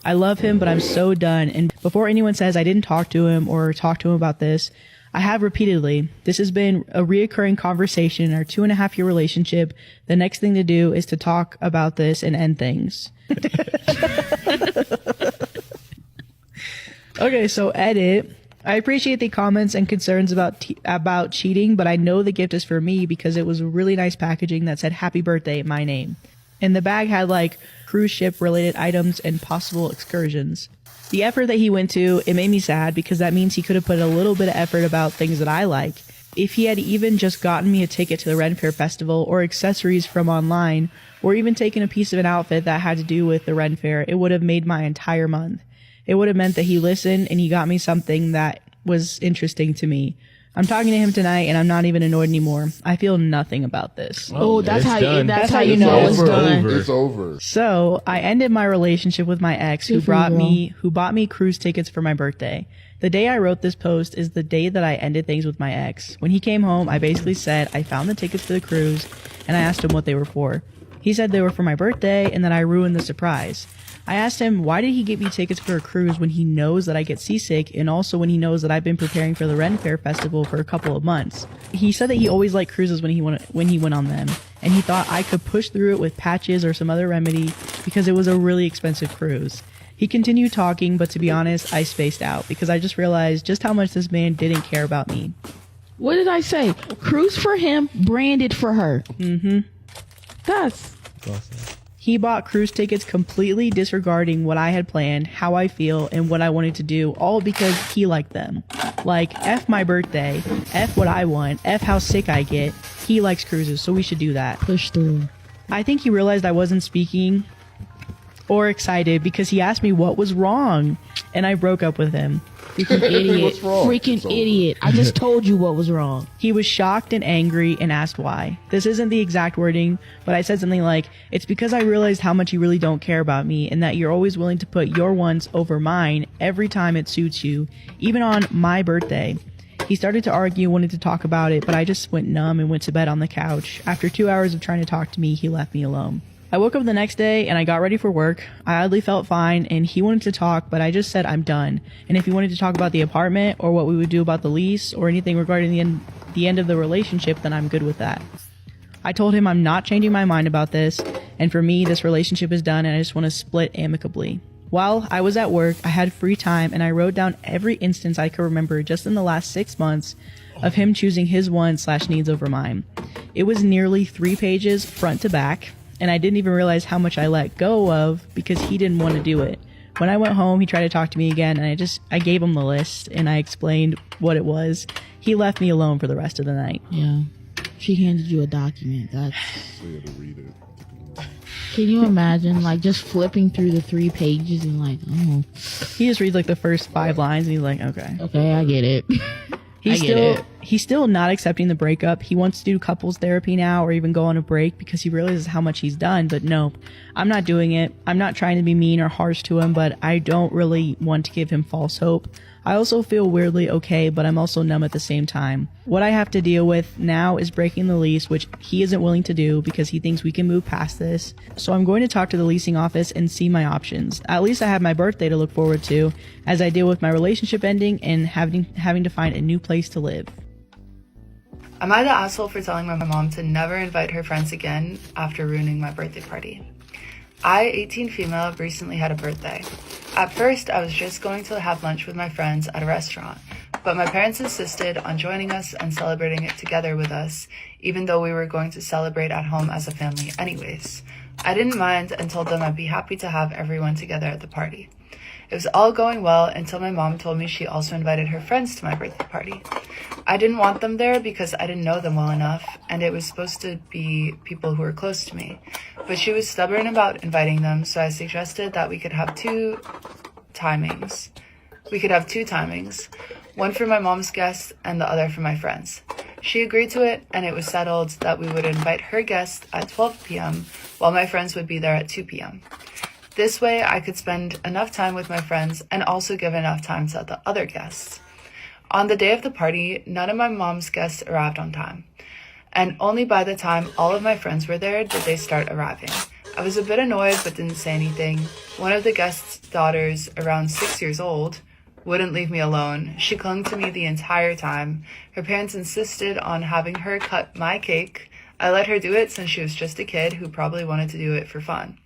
I love him, but I'm so done. And before anyone says I didn't talk to him or talk to him about this, I have repeatedly. This has been a reoccurring conversation in our 2.5-year relationship. The next thing to do is to talk about this and end things. Okay, so edit. I appreciate the comments and concerns about cheating, but I know the gift is for me because it was really nice packaging that said happy birthday in my name. And the bag had like cruise ship related items and possible excursions. The effort that he went to, it made me sad because that means he could have put a little bit of effort about things that I like. If he had even just gotten me a ticket to the Ren Fair Festival or accessories from online, or even taken a piece of an outfit that had to do with the Ren Fair, it would have made my entire month. It would have meant that he listened and he got me something that was interesting to me. I'm talking to him tonight and I'm not even annoyed anymore. I feel nothing about this. Oh, that's how you know it's done. It's over. So I ended my relationship with my ex who bought me cruise tickets for my birthday. The day I wrote this post is the day that I ended things with my ex. When he came home, I basically said I found the tickets for the cruise and I asked him what they were for. He said they were for my birthday and that I ruined the surprise. I asked him why did he get me tickets for a cruise when he knows that I get seasick and also when he knows that I've been preparing for the Ren Fair Festival for a couple of months. He said that he always liked cruises when he went on them, and he thought I could push through it with patches or some other remedy because it was a really expensive cruise. He continued talking, but to be honest, I spaced out because I just realized just how much this man didn't care about me. What did I say? Cruise for him, branded for her. Mm-hmm. That's awesome. He bought cruise tickets completely disregarding what I had planned, how I feel, and what I wanted to do, all because he liked them. Like, F my birthday, F what I want, F how sick I get. He likes cruises, so we should do that. Push through. I think he realized I wasn't speaking or excited because he asked me what was wrong, and I broke up with him. Freaking idiot. What's wrong? Freaking idiot. I just told you what was wrong. He was shocked and angry and asked why. This isn't the exact wording, but I said something like, it's because I realized how much you really don't care about me and that you're always willing to put your wants over mine every time it suits you, even on my birthday. He started to argue, wanted to talk about it, but I just went numb and went to bed on the couch. After 2 hours of trying to talk to me, he left me alone. I woke up the next day and I got ready for work. I oddly felt fine and he wanted to talk, but I just said I'm done. And if he wanted to talk about the apartment or what we would do about the lease or anything regarding the end of the relationship, then I'm good with that. I told him I'm not changing my mind about this, and for me, this relationship is done and I just want to split amicably. While I was at work, I had free time and I wrote down every instance I could remember just in the last 6 months of him choosing his wants/needs over mine. It was nearly 3 pages front to back, and I didn't even realize how much I let go of because he didn't want to do it. When I went home, he tried to talk to me again, and I gave him the list and I explained what it was. He left me alone for the rest of the night. Yeah. She handed you a document. That's... Can you imagine, like, just flipping through the 3 pages and like, oh. He just reads like the first 5 lines and he's like, okay. Okay, I get it. He's still not accepting the breakup. He wants to do couples therapy now or even go on a break because he realizes how much he's done. But no, I'm not doing it. I'm not trying to be mean or harsh to him, but I don't really want to give him false hope. I also feel weirdly okay, but I'm also numb at the same time. What I have to deal with now is breaking the lease, which he isn't willing to do because he thinks we can move past this. So I'm going to talk to the leasing office and see my options. At least I have my birthday to look forward to as I deal with my relationship ending and having to find a new place to live. Am I the asshole for telling my mom to never invite her friends again after ruining my birthday party? I, 18 female, recently had a birthday. At first, I was just going to have lunch with my friends at a restaurant, but my parents insisted on joining us and celebrating it together with us, even though we were going to celebrate at home as a family anyways. I didn't mind and told them I'd be happy to have everyone together at the party. It was all going well until my mom told me she also invited her friends to my birthday party. I didn't want them there because I didn't know them well enough, and it was supposed to be people who were close to me. But she was stubborn about inviting them, so I suggested that we could have two timings. One for my mom's guests and the other for my friends. She agreed to it, and it was settled that we would invite her guests at 12 p.m. while my friends would be there at 2 p.m. This way, I could spend enough time with my friends and also give enough time to the other guests. On the day of the party, none of my mom's guests arrived on time. And only by the time all of my friends were there did they start arriving. I was a bit annoyed but didn't say anything. One of the guests' daughters, around 6 years old, wouldn't leave me alone. She clung to me the entire time. Her parents insisted on having her cut my cake. I let her do it since she was just a kid who probably wanted to do it for fun.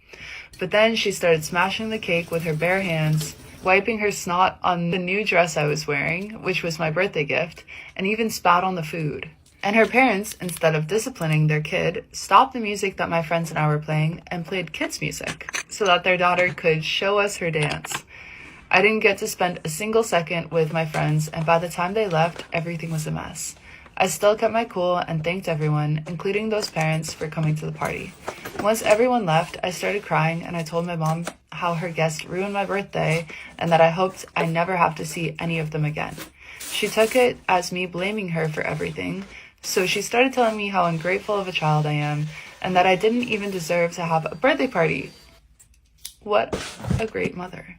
But then she started smashing the cake with her bare hands, wiping her snot on the new dress I was wearing, which was my birthday gift, and even spat on the food. And her parents, instead of disciplining their kid, stopped the music that my friends and I were playing and played kids' music so that their daughter could show us her dance. I didn't get to spend a single second with my friends, and by the time they left, everything was a mess. I still kept my cool and thanked everyone, including those parents, for coming to the party. Once everyone left, I started crying and I told my mom how her guest ruined my birthday and that I hoped I never have to see any of them again. She took it as me blaming her for everything, so she started telling me how ungrateful of a child I am and that I didn't even deserve to have a birthday party. What a great mother.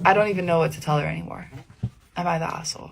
I don't even know what to tell her anymore. Am I the asshole?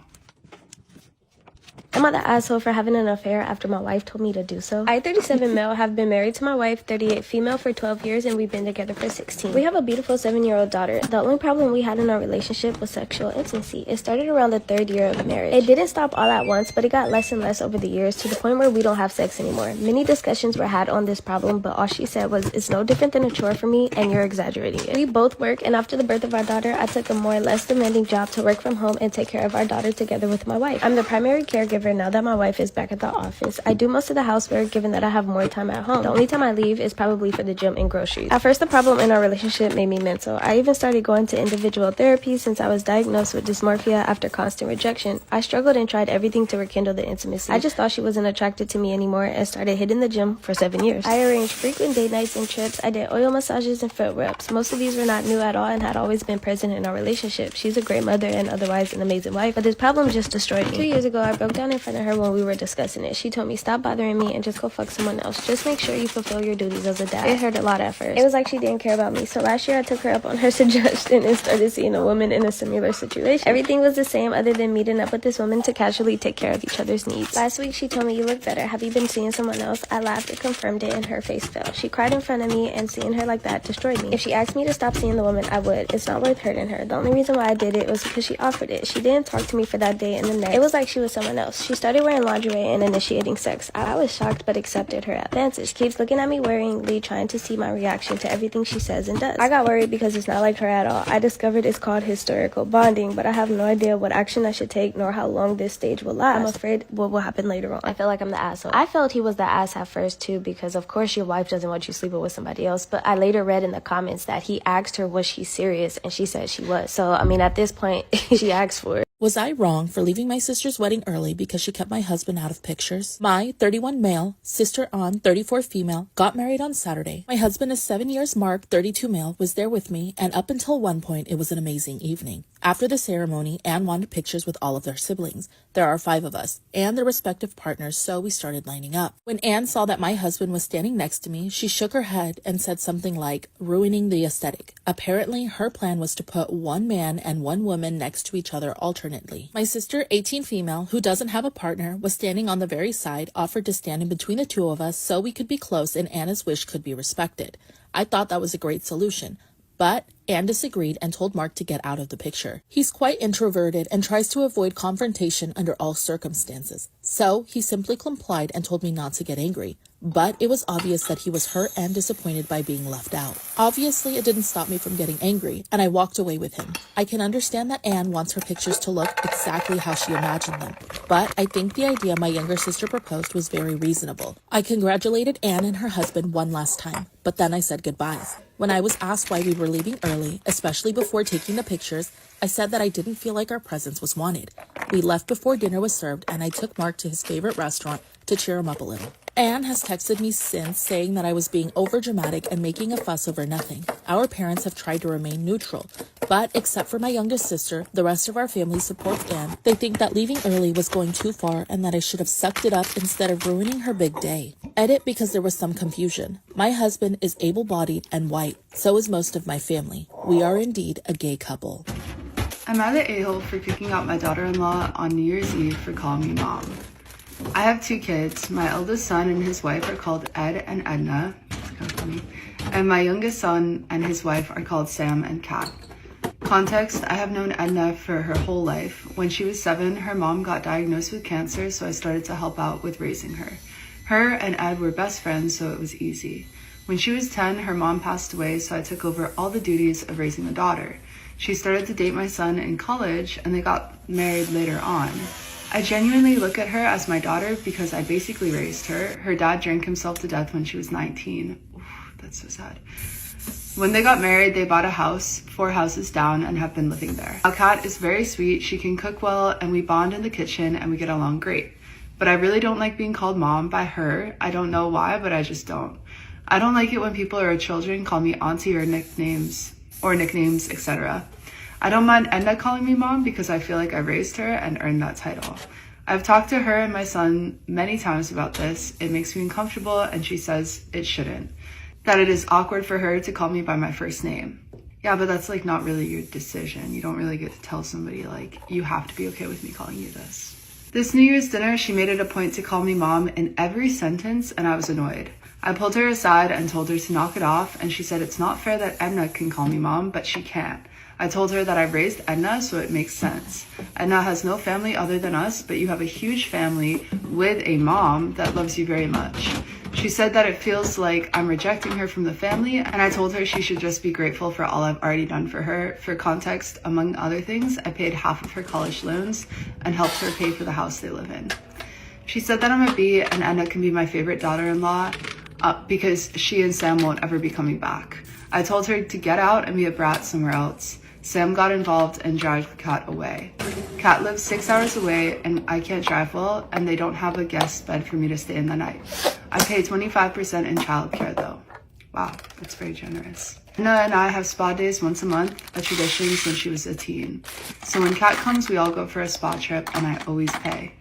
Am I the asshole for having an affair after my wife told me to do so? I, 37 male, have been married to my wife, 38 female, for 12 years, and we've been together for 16. We have a beautiful 7-year-old daughter. The only problem we had in our relationship was sexual intimacy. It started around the 3rd year of marriage. It didn't stop all at once, but it got less and less over the years to the point where we don't have sex anymore. Many discussions were had on this problem, but all she said was, "It's no different than a chore for me, and you're exaggerating it." We both work, and after the birth of our daughter, I took a more or less demanding job to work from home and take care of our daughter together with my wife. I'm the primary caregiver now that my wife is back at the office. I do most of the housework given that I have more time at home. The only time I leave is probably for the gym and groceries. At first, the problem in our relationship made me mental. I even started going to individual therapy since I was diagnosed with dysmorphia after constant rejection. I struggled and tried everything to rekindle the intimacy. I just thought she wasn't attracted to me anymore and started hitting the gym for 7 years. I arranged frequent date nights and trips. I did oil massages and foot rubs. Most of these were not new at all and had always been present in our relationship. She's a great mother and otherwise an amazing wife, but this problem just destroyed me. 2 years ago, I broke down in front of her when we were discussing it. She told me, "Stop bothering me and just go fuck someone else. Just make sure you fulfill your duties as a dad." It hurt a lot at first. It was like she didn't care about me. So last year I took her up on her suggestion and started seeing a woman in a similar situation. Everything was the same other than meeting up with this woman to casually take care of each other's needs. Last week she told me, "You look better. Have you been seeing someone else?" I laughed and confirmed it and her face fell. She cried in front of me and seeing her like that destroyed me. If she asked me to stop seeing the woman, I would. It's not worth hurting her. The only reason why I did it was because she offered it. She didn't talk to me for that day and the next. It was like she was someone else. Next, she started wearing lingerie and initiating sex. I was shocked but accepted her advances. Keeps looking at me worryingly, trying to see my reaction to everything she says and does. I got worried because it's not like her at all. I discovered it's called historical bonding, but I have no idea what action I should take nor how long this stage will last. I'm afraid what will happen later on. I feel like I'm the asshole. I felt he was the ass at first too, because of course your wife doesn't want you sleeping with somebody else, but I later read in the comments that he asked her was she serious, and she said she was. So I mean, at this point she asked for it. Was I wrong for leaving my sister's wedding early because she kept my husband out of pictures? My 31 male, sister An, 34 female, got married on Saturday. My husband is 7 years, Mark, 32 male, was there with me, and up until one point, it was an amazing evening. After the ceremony, Anne wanted pictures with all of their siblings. There are 5 of us, and their respective partners, so we started lining up. When Anne saw that my husband was standing next to me, she shook her head and said something like, ruining the aesthetic. Apparently, her plan was to put one man and one woman next to each other alternately. My sister, 18 female, who doesn't have a partner, was standing on the very side, offered to stand in between the two of us so we could be close and Anna's wish could be respected. I thought that was a great solution, but Anne disagreed and told Mark to get out of the picture. He's quite introverted and tries to avoid confrontation under all circumstances, so he simply complied and told me not to get angry. But it was obvious that he was hurt and disappointed by being left out. Obviously, it didn't stop me from getting angry, and I walked away with him. I can understand that Anne wants her pictures to look exactly how she imagined them, but I think the idea my younger sister proposed was very reasonable. I congratulated Anne and her husband one last time, but then I said goodbyes. When I was asked why we were leaving early, especially before taking the pictures, I said that I didn't feel like our presence was wanted. We left before dinner was served, and I took Mark to his favorite restaurant to cheer him up a little. Anne has texted me since saying that I was being overdramatic and making a fuss over nothing. Our parents have tried to remain neutral, but except for my youngest sister, the rest of our family supports Anne. They think that leaving early was going too far and that I should have sucked it up instead of ruining her big day. Edit because there was some confusion. My husband is able-bodied and white, so is most of my family. We are indeed a gay couple. I'm mad at a-hole for kicking out my daughter-in-law on New Year's Eve for calling me mom. I have 2 kids. My eldest son and his wife are called Ed and Edna. It's kind of funny. And my youngest son and his wife are called Sam and Kat. Context, I have known Edna for her whole life. When she was 7, her mom got diagnosed with cancer, so I started to help out with raising her. Her and Ed were best friends, so it was easy. When she was 10, her mom passed away, so I took over all the duties of raising a daughter. She started to date my son in college, and they got married later on. I genuinely look at her as my daughter because I basically raised her. Her dad drank himself to death when she was 19. Oof, that's so sad. When they got married, they bought a house 4 houses down and have been living there. Our cat is very sweet. She can cook well, and we bond in the kitchen and we get along great. But I really don't like being called mom by her. I don't know why, but I just don't. I don't like it when people or children call me auntie or nicknames, etc. I don't mind Edna calling me mom because I feel like I raised her and earned that title. I've talked to her and my son many times about this. It makes me uncomfortable and she says it shouldn't. That it is awkward for her to call me by my first name. Yeah, but that's like not really your decision. You don't really get to tell somebody like, you have to be okay with me calling you this. This New Year's dinner, she made it a point to call me mom in every sentence and I was annoyed. I pulled her aside and told her to knock it off and she said it's not fair that Edna can call me mom, but she can't. I told her that I raised Edna, so it makes sense. Edna has no family other than us, but you have a huge family with a mom that loves you very much. She said that it feels like I'm rejecting her from the family, and I told her she should just be grateful for all I've already done for her. For context, among other things, I paid half of her college loans and helped her pay for the house they live in. She said that I'm a B and Edna can be my favorite daughter-in-law because she and Sam won't ever be coming back. I told her to get out and be a brat somewhere else. Sam got involved and dragged Kat away. Kat lives 6 hours away and I can't drive well and they don't have a guest bed for me to stay in the night. I pay 25% in childcare though. Wow, that's very generous. Edna and I have spa days once a month, a tradition since she was a teen. So when Kat comes, we all go for a spa trip and I always pay.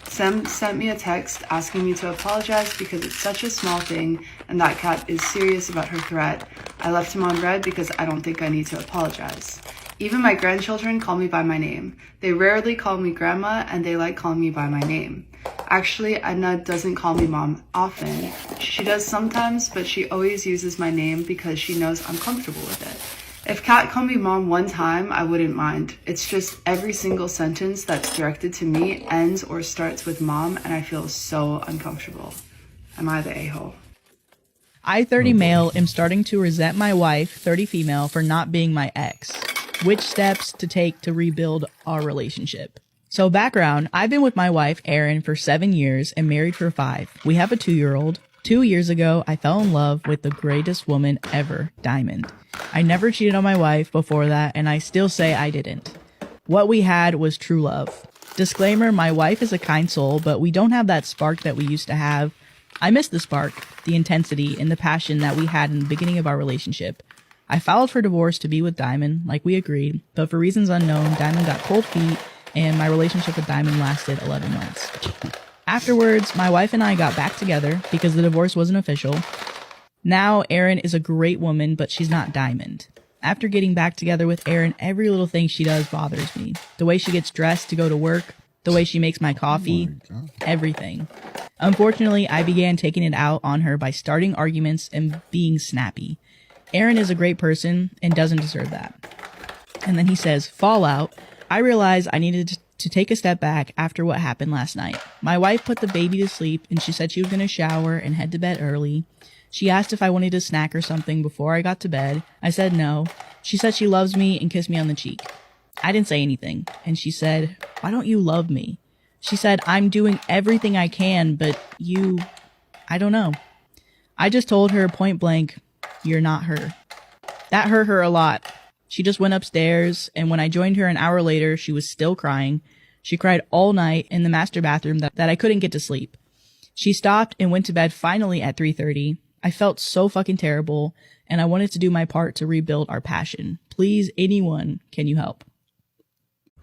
Sam sent me a text asking me to apologize because it's such a small thing and that Kat is serious about her threat. I left him on red because I don't think I need to apologize. Even my grandchildren call me by my name. They rarely call me grandma and they like calling me by my name. Actually, Edna doesn't call me mom often. She does sometimes, but she always uses my name because she knows I'm comfortable with it. If Kat called me mom one time, I wouldn't mind. It's just every single sentence that's directed to me ends or starts with mom, and I feel so uncomfortable. Am I the a-hole? I, 30 male, am starting to resent my wife, 30 female, for not being my ex. Which steps to take to rebuild our relationship? So background, I've been with my wife, Erin, for 7 years and married for 5. We have a 2-year-old. 2 years ago, I fell in love with the greatest woman ever, Diamond. I never cheated on my wife before that, and I still say I didn't. What we had was true love. Disclaimer, my wife is a kind soul, but we don't have that spark that we used to have. I miss the spark, the intensity, and the passion that we had in the beginning of our relationship. I filed for divorce to be with Diamond, like we agreed, but for reasons unknown, Diamond got cold feet, and my relationship with Diamond lasted 11 months. Afterwards, my wife and I got back together because the divorce wasn't official. Now, Erin is a great woman, but she's not Diamond. After getting back together with Erin, every little thing she does bothers me. The way she gets dressed to go to work, the way she makes my coffee, everything. Unfortunately, I began taking it out on her by starting arguments and being snappy. Erin is a great person and doesn't deserve that. And then he says, fallout. I realized I needed to take a step back after what happened last night. My wife put the baby to sleep and she said she was going to shower and head to bed early. She asked if I wanted a snack or something before I got to bed. I said no. She said she loves me and kissed me on the cheek. I didn't say anything. And she said, why don't you love me? She said, I'm doing everything I can, but I don't know. I just told her point blank, you're not her. That hurt her a lot. She just went upstairs, and when I joined her an hour later, she was still crying. She cried all night in the master bathroom that I couldn't get to sleep. She stopped and went to bed finally at 3:30. I felt so fucking terrible, and I wanted to do my part to rebuild our passion. Please, anyone, can you help?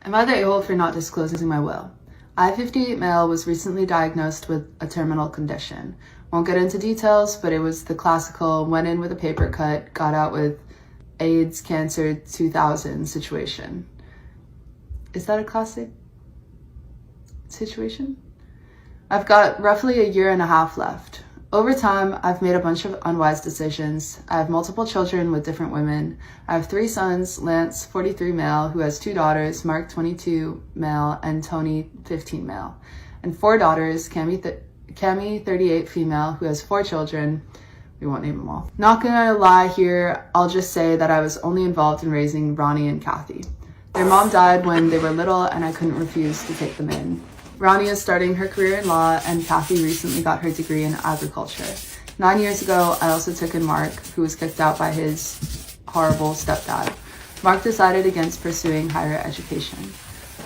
Am I the a-hole for not disclosing my will? I, 58 male, was recently diagnosed with a terminal condition. Won't get into details, but it was the classical went in with a paper cut, got out with AIDS, cancer, 2000 situation. Is that a classic situation? I've got roughly a year and a half left. Over time, I've made a bunch of unwise decisions. I have multiple children with different women. I have 3 sons, Lance, 43 male, who has 2 daughters, Mark, 22 male, and Tony, 15 male. And 4 daughters, Cami, 38 female, who has 4 children. We won't name them all. Not gonna lie here, I'll just say that I was only involved in raising Ronnie and Kathy. Their mom died when they were little and I couldn't refuse to take them in. Ronnie is starting her career in law and Kathy recently got her degree in agriculture. 9 years ago, I also took in Mark, who was kicked out by his horrible stepdad. Mark decided against pursuing higher education.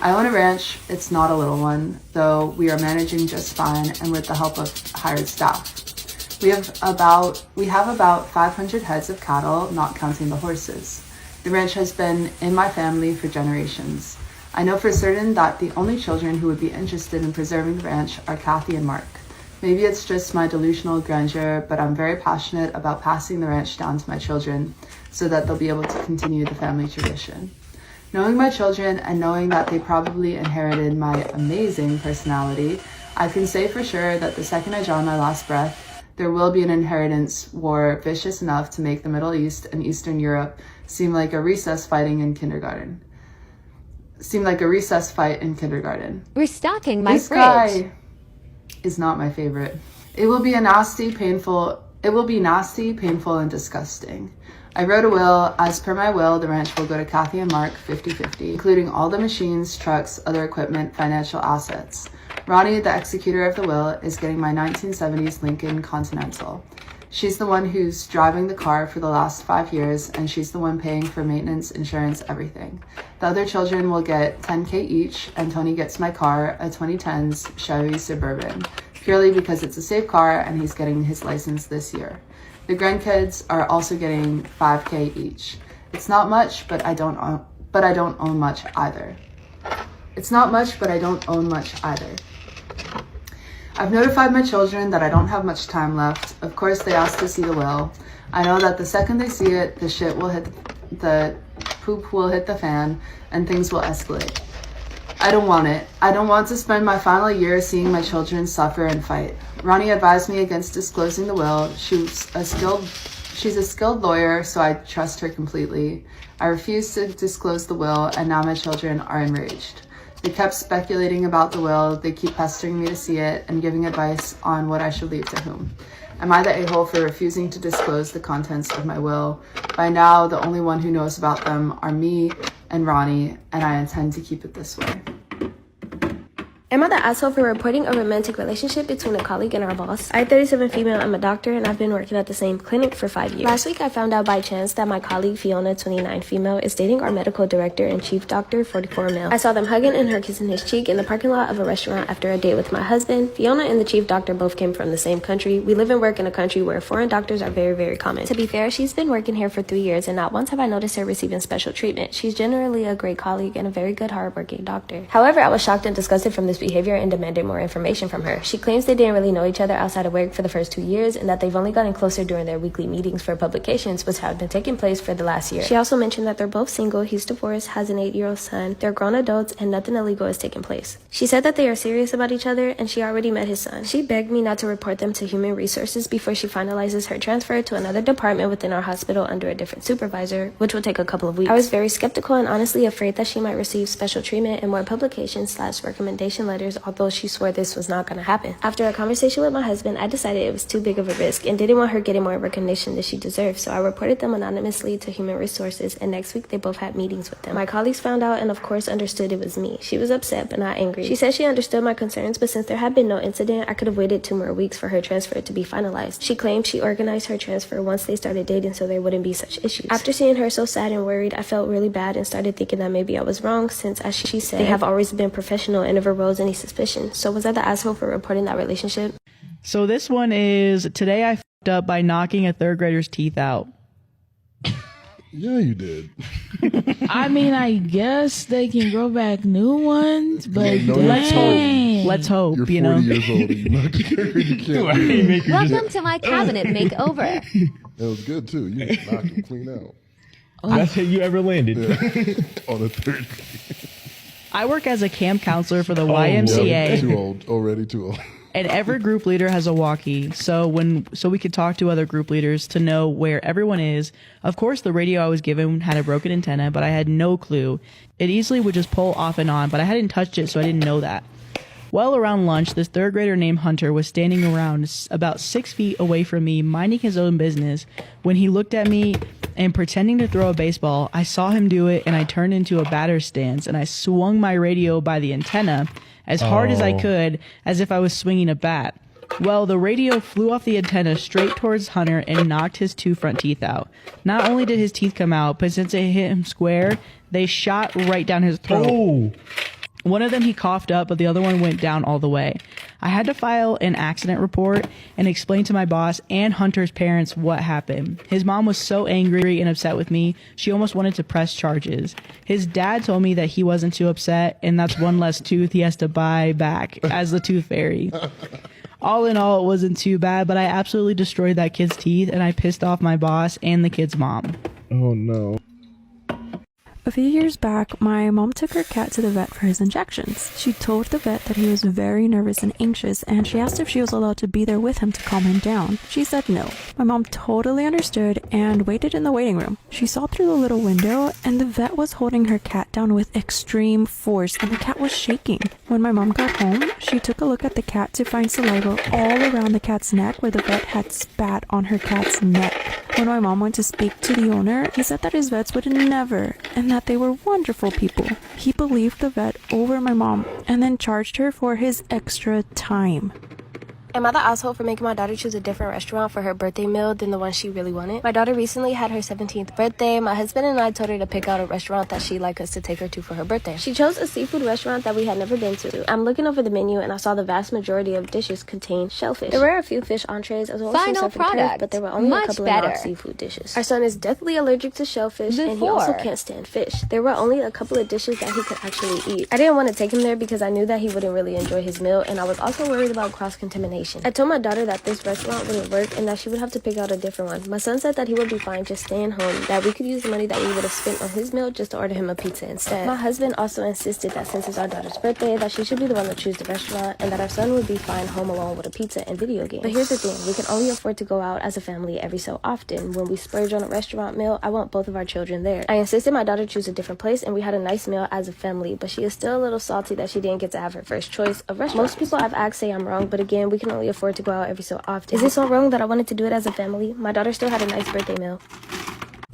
I own a ranch. It's not a little one, though we are managing just fine and with the help of hired staff. We have about 500 heads of cattle, not counting the horses. The ranch has been in my family for generations. I know for certain that the only children who would be interested in preserving the ranch are Kathy and Mark. Maybe it's just my delusional grandeur, but I'm very passionate about passing the ranch down to my children so that they'll be able to continue the family tradition. Knowing my children and knowing that they probably inherited my amazing personality, I can say for sure that the second I draw my last breath, there will be an inheritance war vicious enough to make the Middle East and Eastern Europe seem like a recess fight in kindergarten. Restocking my this fridge. Guy is not my favorite. It will be nasty, painful, and disgusting. I wrote a will. As per my will, the ranch will go to Kathy and Mark 50-50, including all the machines, trucks, other equipment, financial assets. Ronnie, the executor of the will, is getting my 1970s Lincoln Continental. She's the one who's driving the car for the last 5 years, and she's the one paying for maintenance, insurance, everything. The other children will get $10K each, and Tony gets my car, a 2010s Chevy Suburban, purely because it's a safe car and he's getting his license this year. The grandkids are also getting $5K each. It's not much, but I don't own much either. I've notified my children that I don't have much time left. Of course, they asked to see the will. I know that the second they see it, the poop will hit the fan and things will escalate. I don't want it. I don't want to spend my final year seeing my children suffer and fight. Ronnie advised me against disclosing the will. She's a skilled She's a skilled lawyer, so I trust her completely. I refused to disclose the will, and now my children are enraged. They kept speculating about the will, they keep pestering me to see it, and giving advice on what I should leave to whom. Am I the a-hole for refusing to disclose the contents of my will? By now, the only one who knows about them are me and Ronnie, and I intend to keep it this way. Am I the asshole for reporting a romantic relationship between a colleague and our boss? I'm 37 female, I'm a doctor, and I've been working at the same clinic for 5 years. Last week, I found out by chance that my colleague Fiona, 29 female, is dating our medical director and chief doctor, 44 male. I saw them hugging and her kissing his cheek in the parking lot of a restaurant after a date with my husband. Fiona and the chief doctor both came from the same country. We live and work in a country where foreign doctors are very, very common. To be fair, she's been working here for 3 years, and not once have I noticed her receiving special treatment. She's generally a great colleague and a very good, hardworking doctor. However, I was shocked and disgusted from this behavior and demanded more information from her. She claims they didn't really know each other outside of work for the first 2 years, and that they've only gotten closer during their weekly meetings for publications, which have been taking place for the last year. She also mentioned that they're both single, he's divorced, has an 8-year-old son, they're grown adults, and nothing illegal is taking place. She said that they are serious about each other, and she already met his son. She begged me not to report them to Human Resources before she finalizes her transfer to another department within our hospital under a different supervisor, which will take a couple of weeks. I was very skeptical and honestly afraid that she might receive special treatment and more publications/recommendation letters, although she swore this was not going to happen. After a conversation with my husband, I decided it was too big of a risk and didn't want her getting more recognition than she deserved, so I reported them anonymously to Human Resources, and next week they both had meetings with them. My colleagues found out and of course understood it was me. She was upset but not angry. She said she understood my concerns, but since there had been no incident, I could have waited 2 more weeks for her transfer to be finalized. She claimed she organized her transfer once they started dating so there wouldn't be such issues. After seeing her so sad and worried, I felt really bad and started thinking that maybe I was wrong, since as she said, they have always been professional and never rose any suspicion. So was I the asshole for reporting that relationship? So this one is, today I fucked up by knocking a 3rd grader's teeth out. Yeah, you did. I mean, I guess they can grow back new ones, but No, Let's hope, You're 40 you know. years old and you knock your you can't Welcome to my cabinet makeover. It was good too. You knocked him clean out. That's how you ever landed. On a 3rd. I work as a camp counselor for the YMCA. Yeah, too old. Already too old. And every group leader has a walkie, so we could talk to other group leaders to know where everyone is. Of course, the radio I was given had a broken antenna, but I had no clue. It easily would just pull off and on, but I hadn't touched it, so I didn't know that. Well, around lunch, this 3rd grader named Hunter was standing around about 6 feet away from me, minding his own business. When he looked at me and pretending to throw a baseball, I saw him do it, and I turned into a batter's stance, and I swung my radio by the antenna as hard as I could, as if I was swinging a bat. Well, the radio flew off the antenna straight towards Hunter and knocked his 2 front teeth out. Not only did his teeth come out, but since it hit him square, they shot right down his throat. Oh. One of them he coughed up, but the other one went down all the way. I had to file an accident report and explain to my boss and Hunter's parents what happened. His mom was so angry and upset with me, she almost wanted to press charges. His dad told me that he wasn't too upset, and that's one less tooth he has to buy back as the tooth fairy. All in all, it wasn't too bad, but I absolutely destroyed that kid's teeth, and I pissed off my boss and the kid's mom. Oh no. A few years back, my mom took her cat to the vet for his injections. She told the vet that he was very nervous and anxious, and she asked if she was allowed to be there with him to calm him down. She said no. My mom totally understood and waited in the waiting room. She saw through the little window, and the vet was holding her cat down with extreme force, and the cat was shaking. When my mom got home, she took a look at the cat to find saliva all around the cat's neck where the vet had spat on her cat's neck. When my mom went to speak to the owner, he said that his vets would never, and that they were wonderful people. He believed the vet over my mom and then charged her for his extra time. Am I the asshole for making my daughter choose a different restaurant for her birthday meal than the one she really wanted? My daughter recently had her 17th birthday. My husband and I told her to pick out a restaurant that she'd like us to take her to for her birthday. She chose a seafood restaurant that we had never been to. I'm looking over the menu and I saw the vast majority of dishes contained shellfish. There were a few fish entrees as well as some surf and turf, but there were only a couple of non-seafood dishes. Our son is deathly allergic to shellfish and he also can't stand fish. There were only a couple of dishes that he could actually eat. I didn't want to take him there because I knew that he wouldn't really enjoy his meal, and I was also worried about cross-contamination. explanation. I told my daughter that this restaurant wouldn't work and that she would have to pick out a different one. My son said that he would be fine just staying home, that we could use the money that we would have spent on his meal just to order him a pizza instead. My husband also insisted that since it's our daughter's birthday, that she should be the one to choose the restaurant and that our son would be fine home alone with a pizza and video games. But here's the thing, we can only afford to go out as a family every so often. When we splurge on a restaurant meal, I want both of our children there. I insisted my daughter choose a different place and we had a nice meal as a family, but she is still a little salty that she didn't get to have her first choice of restaurant. Most people I've asked say I'm wrong, but again, we can only afford to go out every so often. Is it so wrong that I wanted to do it as a family? My daughter still had a nice birthday meal.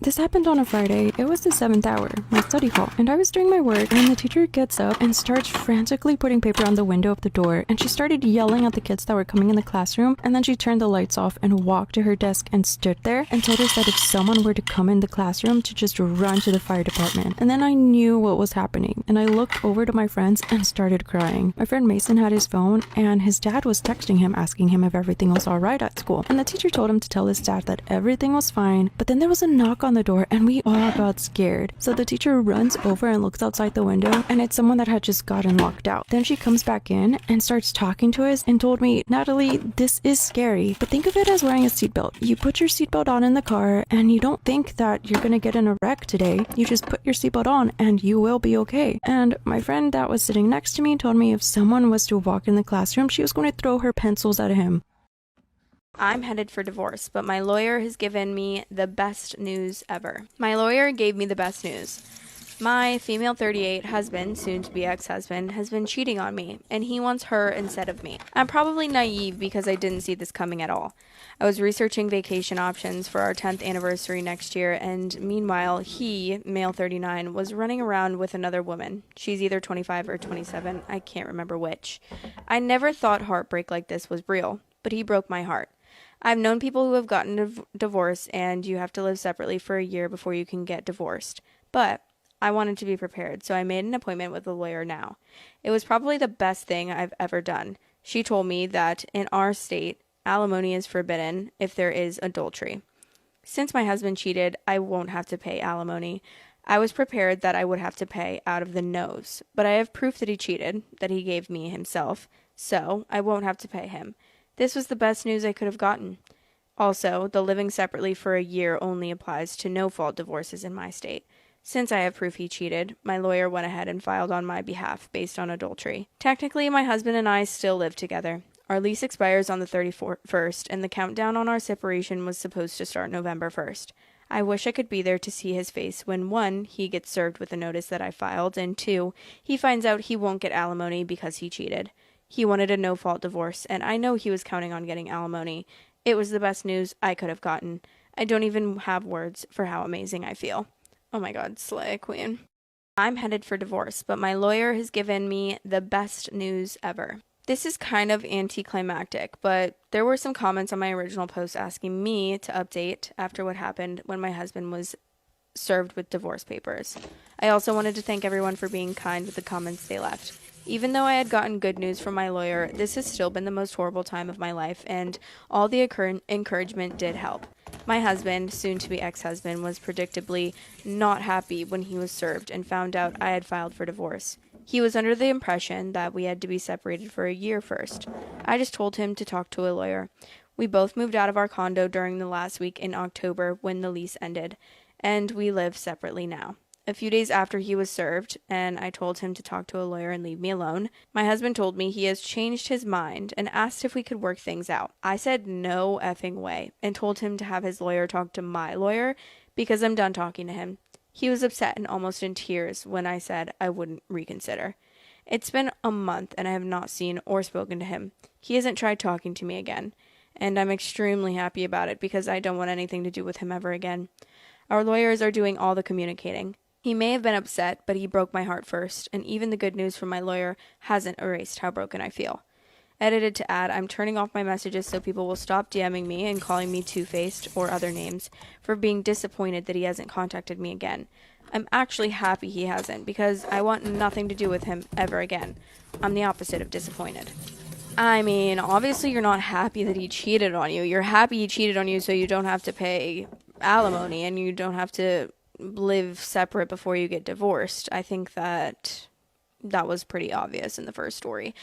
This happened on a Friday. It was the 7th hour, my study hall, and I was doing my work and the teacher gets up and starts frantically putting paper on the window of the door, and she started yelling at the kids that were coming in the classroom, and then she turned the lights off and walked to her desk and stood there and told us that if someone were to come in the classroom to just run to the fire department. And then I knew what was happening and I looked over to my friends and started crying. My friend Mason had his phone and his dad was texting him asking him if everything was alright at school, and the teacher told him to tell his dad that everything was fine, but then there was a knock on the door and we all got scared. So the teacher runs over and looks outside the window and it's someone that had just gotten locked out. Then she comes back in and starts talking to us and told me, Natalie, this is scary, but think of it as wearing a seatbelt. You put your seatbelt on in the car and you don't think that you're gonna get in a wreck today. You just put your seatbelt on and you will be okay. And my friend that was sitting next to me told me if someone was to walk in the classroom, she was going to throw her pencils at him. I'm headed for divorce, but my lawyer has given me the best news ever. My lawyer gave me the best news. My female 38 husband, soon to be ex-husband, has been cheating on me, and he wants her instead of me. I'm probably naive because I didn't see this coming at all. I was researching vacation options for our 10th anniversary next year, and meanwhile, he, male 39, was running around with another woman. She's either 25 or 27, I can't remember which. I never thought heartbreak like this was real, but he broke my heart. I've known people who have gotten a divorce and you have to live separately for a year before you can get divorced. But I wanted to be prepared, so I made an appointment with a lawyer now. It was probably the best thing I've ever done. She told me that in our state, alimony is forbidden if there is adultery. Since my husband cheated, I won't have to pay alimony. I was prepared that I would have to pay out of the nose, but I have proof that he cheated, that he gave me himself, so I won't have to pay him. This was the best news I could have gotten. Also, the living separately for a year only applies to no-fault divorces in my state. Since I have proof he cheated, my lawyer went ahead and filed on my behalf based on adultery. Technically, my husband and I still live together. Our lease expires on the 31st, and the countdown on our separation was supposed to start November 1st. I wish I could be there to see his face when 1, he gets served with the notice that I filed, and 2, he finds out he won't get alimony because he cheated. He wanted a no-fault divorce, and I know he was counting on getting alimony. It was the best news I could have gotten. I don't even have words for how amazing I feel. Oh my god, slay, queen. I'm headed for divorce, but my lawyer has given me the best news ever. This is kind of anticlimactic, but there were some comments on my original post asking me to update after what happened when my husband was served with divorce papers. I also wanted to thank everyone for being kind with the comments they left. Even though I had gotten good news from my lawyer, this has still been the most horrible time of my life, and all the encouragement did help. My husband, soon to be ex-husband, was predictably not happy when he was served and found out I had filed for divorce. He was under the impression that we had to be separated for a year first. I just told him to talk to a lawyer. We both moved out of our condo during the last week in October when the lease ended, and we live separately now. A few days after he was served, and I told him to talk to a lawyer and leave me alone, my husband told me he has changed his mind and asked if we could work things out. I said no effing way and told him to have his lawyer talk to my lawyer because I'm done talking to him. He was upset and almost in tears when I said I wouldn't reconsider. It's been a month and I have not seen or spoken to him. He hasn't tried talking to me again, and I'm extremely happy about it because I don't want anything to do with him ever again. Our lawyers are doing all the communicating. He may have been upset, but he broke my heart first, and even the good news from my lawyer hasn't erased how broken I feel. Edited to add, I'm turning off my messages so people will stop DMing me and calling me two-faced or other names for being disappointed that he hasn't contacted me again. I'm actually happy he hasn't because I want nothing to do with him ever again. I'm the opposite of disappointed. I mean, obviously you're not happy that he cheated on you. You're happy he cheated on you so you don't have to pay alimony and you don't have to live separate before you get divorced. I think that was pretty obvious in the first story.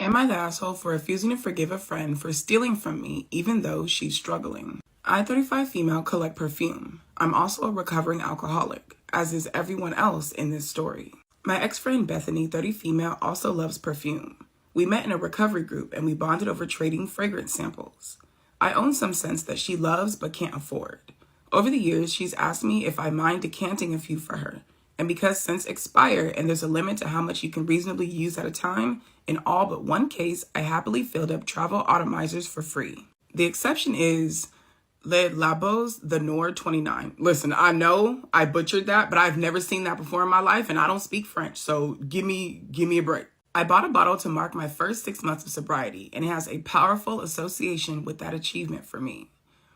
Am I the asshole for refusing to forgive a friend for stealing from me even though she's struggling? I, 35 female, collect perfume. I'm also a recovering alcoholic, as is everyone else in this story. My ex-friend Bethany, 30 female, also loves perfume. We met in a recovery group and we bonded over trading fragrance samples. I own some scents that she loves but can't afford. Over the years, she's asked me if I mind decanting a few for her. And because scents expire and there's a limit to how much you can reasonably use at a time, in all but one case, I happily filled up travel automizers for free. The exception is Le Labos the Nord 29. Listen, I know I butchered that, but I've never seen that before in my life and I don't speak French, so give me a break. I bought a bottle to mark my first 6 months of sobriety, and it has a powerful association with that achievement for me.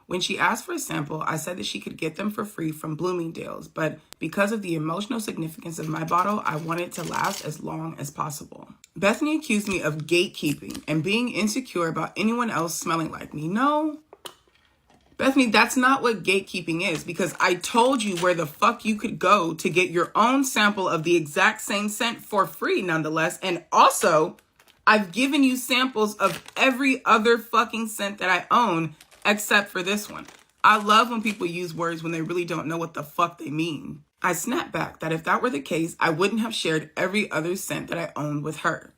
When she asked for a sample, I said that she could get them for free from Bloomingdale's, but because of the emotional significance of my bottle, I wanted it to last as long as possible. Bethany accused me of gatekeeping and being insecure about anyone else smelling like me. No, Bethany, that's not what gatekeeping is, because I told you where the fuck you could go to get your own sample of the exact same scent for free nonetheless. And also, I've given you samples of every other fucking scent that I own except for this one. I love when people use words when they really don't know what the fuck they mean. I snapped back that if that were the case, I wouldn't have shared every other scent that I owned with her.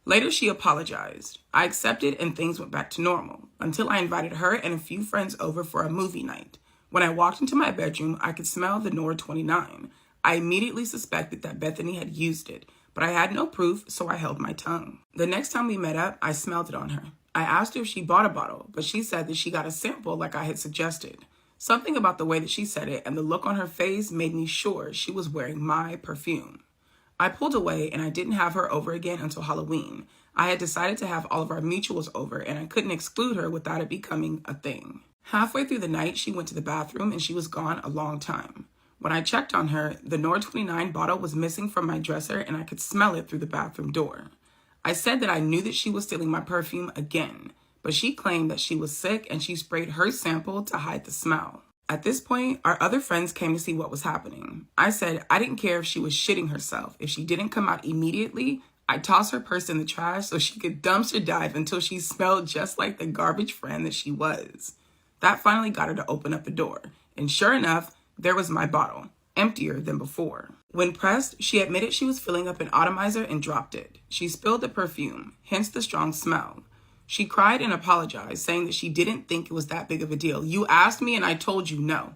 Later, she apologized. I accepted and things went back to normal until I invited her and a few friends over for a movie night. When I walked into my bedroom, I could smell the Nord 29. I immediately suspected that Bethany had used it, but I had no proof, so I held my tongue. The next time we met up, I smelled it on her. I asked her if she bought a bottle, but she said that she got a sample like I had suggested. Something about the way that she said it and the look on her face made me sure she was wearing my perfume. I pulled away and I didn't have her over again until Halloween. I had decided to have all of our mutuals over and I couldn't exclude her without it becoming a thing. Halfway through the night, she went to the bathroom and she was gone a long time. When I checked on her, the Nord 29 bottle was missing from my dresser and I could smell it through the bathroom door. I said that I knew that she was stealing my perfume again, but she claimed that she was sick and she sprayed her sample to hide the smell. At this point, our other friends came to see what was happening. I said I didn't care if she was shitting herself. If she didn't come out immediately, I'd toss her purse in the trash so she could dumpster dive until she smelled just like the garbage friend that she was. That finally got her to open up the door. And sure enough, there was my bottle, emptier than before. When pressed, she admitted she was filling up an atomizer and dropped it. She spilled the perfume, hence the strong smell. She cried and apologized, saying that she didn't think it was that big of a deal. You asked me and I told you no.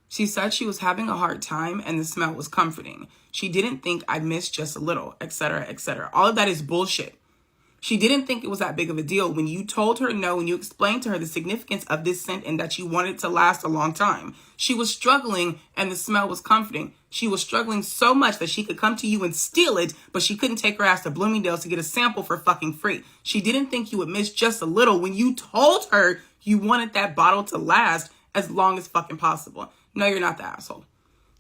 She said she was having a hard time and the smell was comforting. She didn't think I missed just a little, etc., etc. All of that is bullshit. She didn't think it was that big of a deal when you told her no and you explained to her the significance of this scent and that you wanted it to last a long time. She was struggling and the smell was comforting. She was struggling so much that she could come to you and steal it, but she couldn't take her ass to Bloomingdale's to get a sample for fucking free. She didn't think you would miss just a little when you told her you wanted that bottle to last as long as fucking possible. No, you're not the asshole.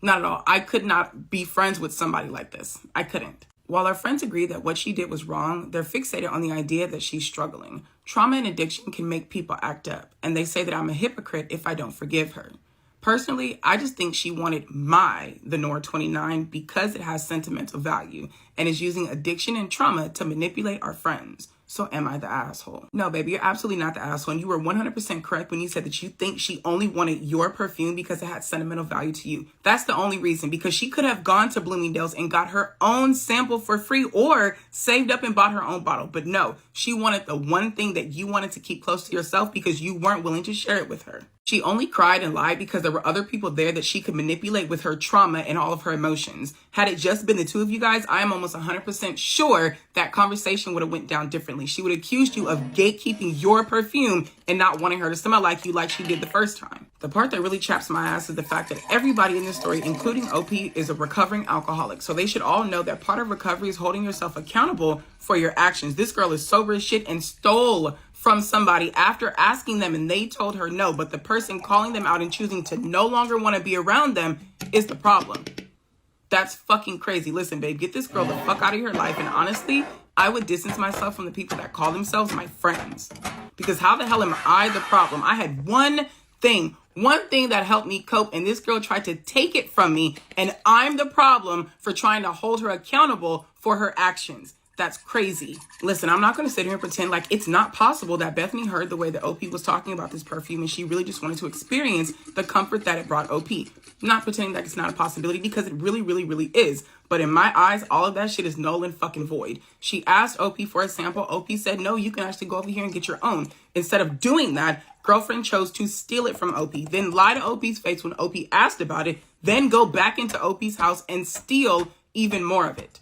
Not at all. I could not be friends with somebody like this. I couldn't. While our friends agree that what she did was wrong, they're fixated on the idea that she's struggling. Trauma and addiction can make people act up, and they say that I'm a hypocrite if I don't forgive her. Personally, I just think she wanted the Nord 29 because it has sentimental value and is using addiction and trauma to manipulate our friends. So am I the asshole? No, baby, you're absolutely not the asshole. And you were 100% correct when you said that you think she only wanted your perfume because it had sentimental value to you. That's the only reason, because she could have gone to Bloomingdale's and got her own sample for free or saved up and bought her own bottle. But no, she wanted the one thing that you wanted to keep close to yourself because you weren't willing to share it with her. She only cried and lied because there were other people there that she could manipulate with her trauma and all of her emotions. Had it just been the two of you guys, I am almost 100% sure that conversation would have went down differently. She would have accused you of gatekeeping your perfume and not wanting her to smell like you like she did the first time. The part that really chaps my ass is the fact that everybody in this story, including OP, is a recovering alcoholic. So they should all know that part of recovery is holding yourself accountable for your actions. This girl is sober as shit and stole from somebody after asking them and they told her no, but the person calling them out and choosing to no longer want to be around them is the problem. That's fucking crazy. Listen, babe, get this girl the fuck out of your life. And honestly, I would distance myself from the people that call themselves my friends. Because how the hell am I the problem? I had one thing that helped me cope, and this girl tried to take it from me, and I'm the problem for trying to hold her accountable for her actions. That's crazy. Listen, I'm not going to sit here and pretend like it's not possible that Bethany heard the way that OP was talking about this perfume and she really just wanted to experience the comfort that it brought OP. I'm not pretending that it's not a possibility because it really, really, really is. But in my eyes, all of that shit is null and fucking void. She asked OP for a sample. OP said, no, you can actually go over here and get your own. Instead of doing that, girlfriend chose to steal it from OP, then lie to OP's face when OP asked about it, then go back into OP's house and steal even more of it.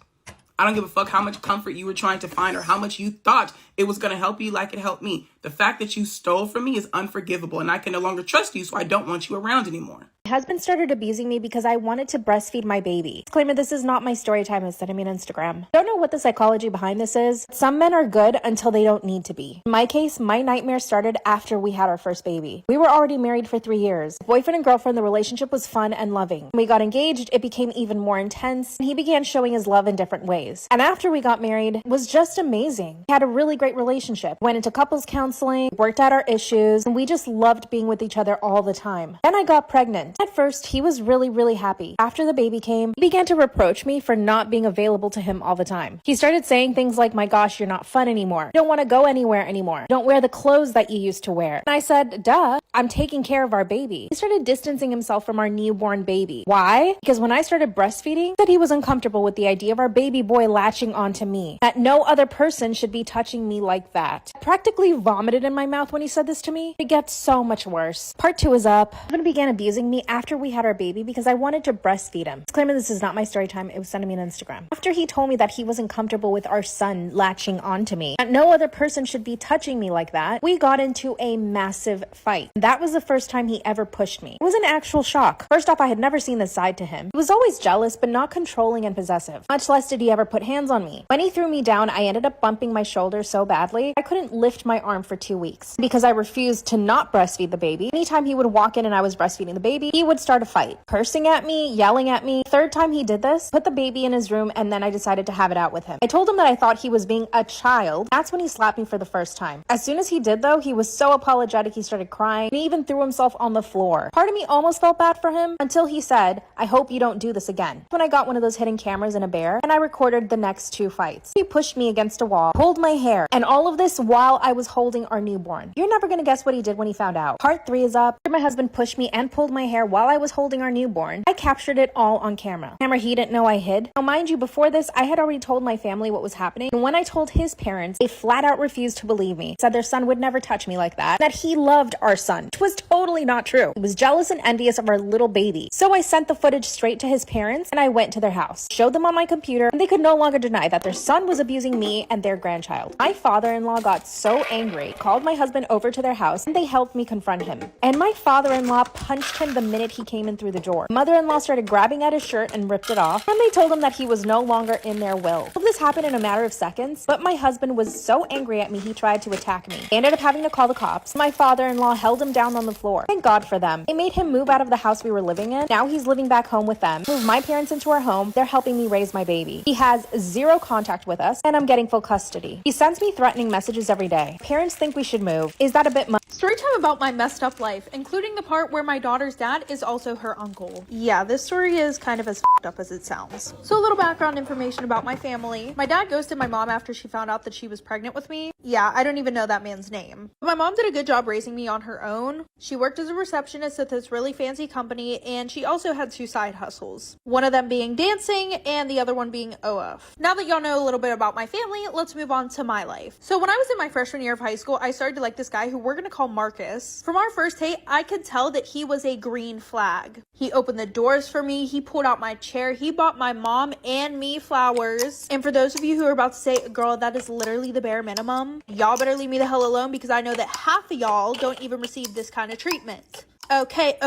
I don't give a fuck how much comfort you were trying to find or how much you thought it was going to help you like it helped me. The fact that you stole from me is unforgivable, and I can no longer trust you, so I don't want you around anymore. My husband started abusing me because I wanted to breastfeed my baby. Disclaimer, this is not my story time. It's sending me on Instagram. I don't know what the psychology behind this is. Some men are good until they don't need to be. In my case, my nightmare started after we had our first baby. We were already married for 3 years. Boyfriend and girlfriend, the relationship was fun and loving. When we got engaged, it became even more intense, and he began showing his love in different ways. And after we got married, it was just amazing. We had a really great relationship. Went into couples counseling, worked out our issues, and we just loved being with each other all the time. Then I got pregnant. At first, he was really happy. After the baby came, he began to reproach me for not being available to him all the time. He started saying things like, my gosh, you're not fun anymore. You don't want to go anywhere anymore. You don't wear the clothes that you used to wear. And I said, duh, I'm taking care of our baby. He started distancing himself from our newborn baby. Why? Because when I started breastfeeding, he said he was uncomfortable with the idea of our baby boy latching onto me. That no other person should be touching me like that. I practically vomited in my mouth when he said this to me. It gets so much worse. Part 2 is up. My husband began abusing me after we had our baby because I wanted to breastfeed him. Disclaimer, this is not my story time. It was sent to me on Instagram. After he told me that he wasn't comfortable with our son latching onto me, that no other person should be touching me like that, we got into a massive fight. That was the first time he ever pushed me. It was an actual shock. First off, I had never seen this side to him. He was always jealous, but not controlling and possessive. Much less did he ever put hands on me. When he threw me down, I ended up bumping my shoulder so badly, I couldn't lift my arm for 2 weeks. Because I refused to not breastfeed the baby, anytime he would walk in and I was breastfeeding the baby, he would start a fight, cursing at me, yelling at me. Third time he did this, put the baby in his room, and then I decided to have it out with him. I told him that I thought he was being a child. That's when he slapped me for the first time. As soon as he did though, he was so apologetic, he started crying, and he even threw himself on the floor. Part of me almost felt bad for him until he said, I hope you don't do this again. When I got one of those hidden cameras in a bear, and I recorded the next 2 fights. He pushed me against a wall, pulled my hair, and all of this while I was holding our newborn. You're never gonna guess what he did when he found out. Part 3 is up. My husband pushed me and pulled my hair while I was holding our newborn. I captured it all on camera. Camera he didn't know I hid. Now mind you, before this, I had already told my family what was happening, and when I told his parents, they flat out refused to believe me. Said their son would never touch me like that he loved our son, which was totally not true. He was jealous and envious of our little baby. So I sent the footage straight to his parents, and I went to their house, showed them on my computer, and they could no longer deny that their son was abusing me and their grandchild. My father-in-law got so angry, called my husband over to their house, and they helped me confront him. And my father-in-law punched him the minute he came in through the door. Mother-in-law started grabbing at his shirt and ripped it off, and they told him that he was no longer in their will. All this happened in a matter of seconds, but my husband was so angry at me he tried to attack me. They ended up having to call the cops. My father-in-law held him down on the floor. Thank God for them. They made him move out of the house we were living in. Now he's living back home with them. Moved my parents into our home. They're helping me raise my baby. He has 0 contact with us, and I'm getting full custody. He sends me threatening messages every day. Parents think we should move. Is that a bit much? Storytime about my messed up life, including the part where my daughter's dad is also her uncle. Yeah, this story is kind of as f***ed up as it sounds. So a little background information about my family. My dad ghosted my mom after she found out that she was pregnant with me. Yeah, I don't even know that man's name. But my mom did a good job raising me on her own. She worked as a receptionist at this really fancy company, and she also had 2 side hustles. One of them being dancing, and the other one being OF. Now that y'all know a little bit about my family, let's move on to my life. So when I was in my freshman year of high school, I started to like this guy who we're gonna call Marcus. From our first date, I could tell that he was a green flag. He opened the doors for me, he pulled out my chair, he bought my mom and me flowers. And for those of you who are about to say, girl, that is literally the bare minimum, y'all better leave me the hell alone, because I know that half of y'all don't even receive this kind of treatment. Okay.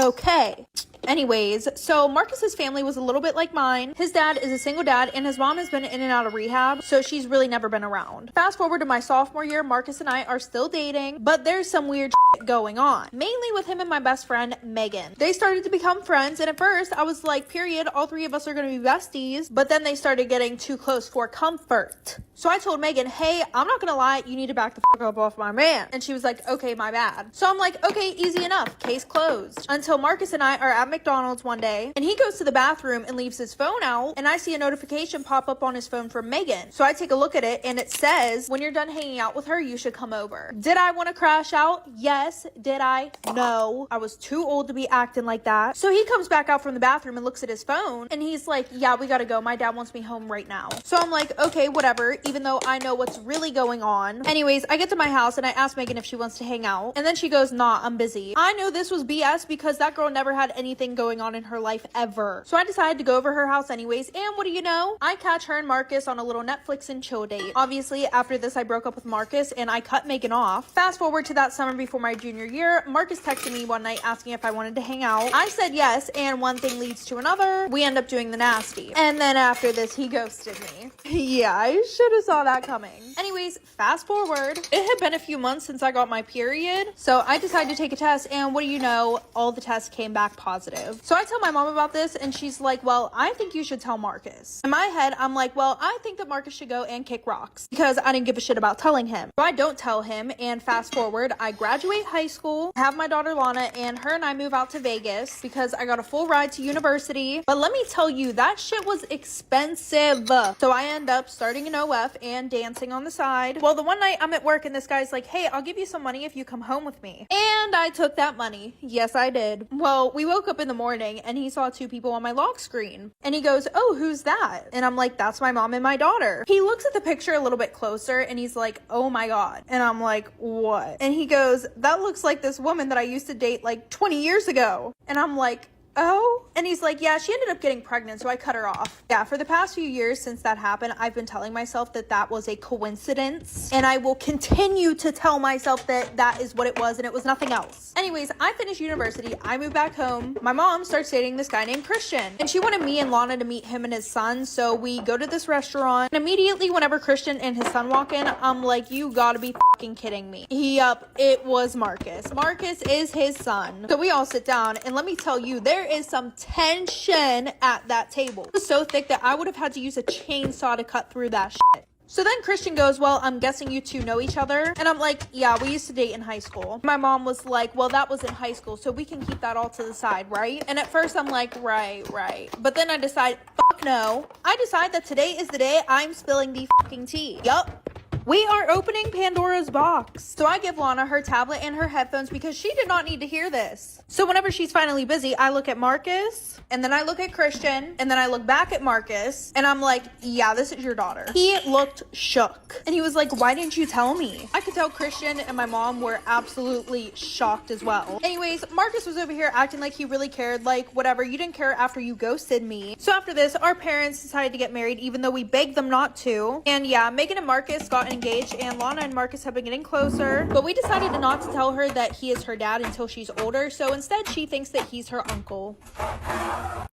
Anyways, so Marcus's family was a little bit like mine. His dad is a single dad, and his mom has been in and out of rehab, so she's really never been around. Fast forward to my sophomore year, Marcus and I are still dating, but there's some weird going on, mainly with him and my best friend Megan. They started to become friends, and at first I was like, period, all three of us are gonna be besties, but then they started getting too close for comfort. So I told Megan, hey, I'm not gonna lie, you need to back the fuck up off my man. And she was like, okay, my bad. So I'm like, okay, easy enough, case closed. Until Marcus and I are at McDonald's one day, and he goes to the bathroom and leaves his phone out, and I see a notification pop up on his phone from Megan. So I take a look at it, and it says, when you're done hanging out with her, you should come over. Did I want to crash out? Yes. Did I? No. I was too old to be acting like that. So he comes back out from the bathroom and looks at his phone, and he's like, yeah, we gotta go. My dad wants me home right now. So I'm like, okay, whatever, even though I know what's really going on. Anyways, I get to my house and I ask Megan if she wants to hang out, and then she goes, nah, I'm busy. I know this was BS because that girl never had anything going on in her life ever. So I decided to go over her house anyways, and what do you know? I catch her and Marcus on a little Netflix and chill date. Obviously, after this, I broke up with Marcus and I cut Megan off. Fast forward to that summer before my junior year, Marcus texted me one night asking if I wanted to hang out. I said yes, and one thing leads to another. We end up doing the nasty. And then after this, he ghosted me. Yeah, I should have saw that coming. Anyways, fast forward. It had been a few months since I got my period, so I decided to take a test, and what do you know? All the tests came back positive. So I tell my mom about this, and she's like, well, I think you should tell Marcus. In my head, I'm like, well, I think that Marcus should go and kick rocks because I didn't give a shit about telling him. So I don't tell him, and fast forward, I graduate high school, have my daughter Lana, and her and I move out to Vegas because I got a full ride to university. But let me tell you, that shit was expensive. So I end up starting an OF and dancing on the side. Well, the one night I'm at work and this guy's like, hey, I'll give you some money if you come home with me. And I took that money. Yes, I did. Well, we woke up in the morning and he saw two people on my lock screen. And he goes, oh, who's that? And I'm like, that's my mom and my daughter. He looks at the picture a little bit closer and he's like, oh my God. And I'm like, what? And he goes, that looks like this woman that I used to date like 20 years ago. And I'm like, oh? And he's like, yeah, she ended up getting pregnant, so I cut her off. Yeah, for the past few years since that happened, I've been telling myself that that was a coincidence, and I will continue to tell myself that that is what it was, and it was nothing else. Anyways, I finished university, I moved back home. My mom starts dating this guy named Christian, and she wanted me and Lana to meet him and his son, so we go to this restaurant, and immediately whenever Christian and his son walk in, I'm like, you gotta be fucking kidding me. It was Marcus. Marcus is his son. So we all sit down, and let me tell you, there is some tension at that table. It was so thick that I would have had to use a chainsaw to cut through that shit. So then Christian goes, well, I'm guessing you two know each other. And I'm like, yeah, we used to date in high school. My mom was like, well, that was in high school, so we can keep that all to the side, right? And at first I'm like, right. But then I decide, fuck no. I decide that today is the day I'm spilling the fucking tea. Yup. We are opening Pandora's box. So I give Lana her tablet and her headphones because she did not need to hear this. So whenever she's finally busy, I look at Marcus, and then I look at Christian, and then I look back at Marcus, and I'm like, yeah, this is your daughter. He looked shook. And he was like, why didn't you tell me? I could tell Christian and my mom were absolutely shocked as well. Anyways, Marcus was over here acting like he really cared, like, whatever, you didn't care after you ghosted me. So after this, our parents decided to get married even though we begged them not to. And yeah, Megan and Marcus got engaged, and Lana and Marcus have been getting closer, but we decided not to tell her that he is her dad until she's older, so instead she thinks that he's her uncle.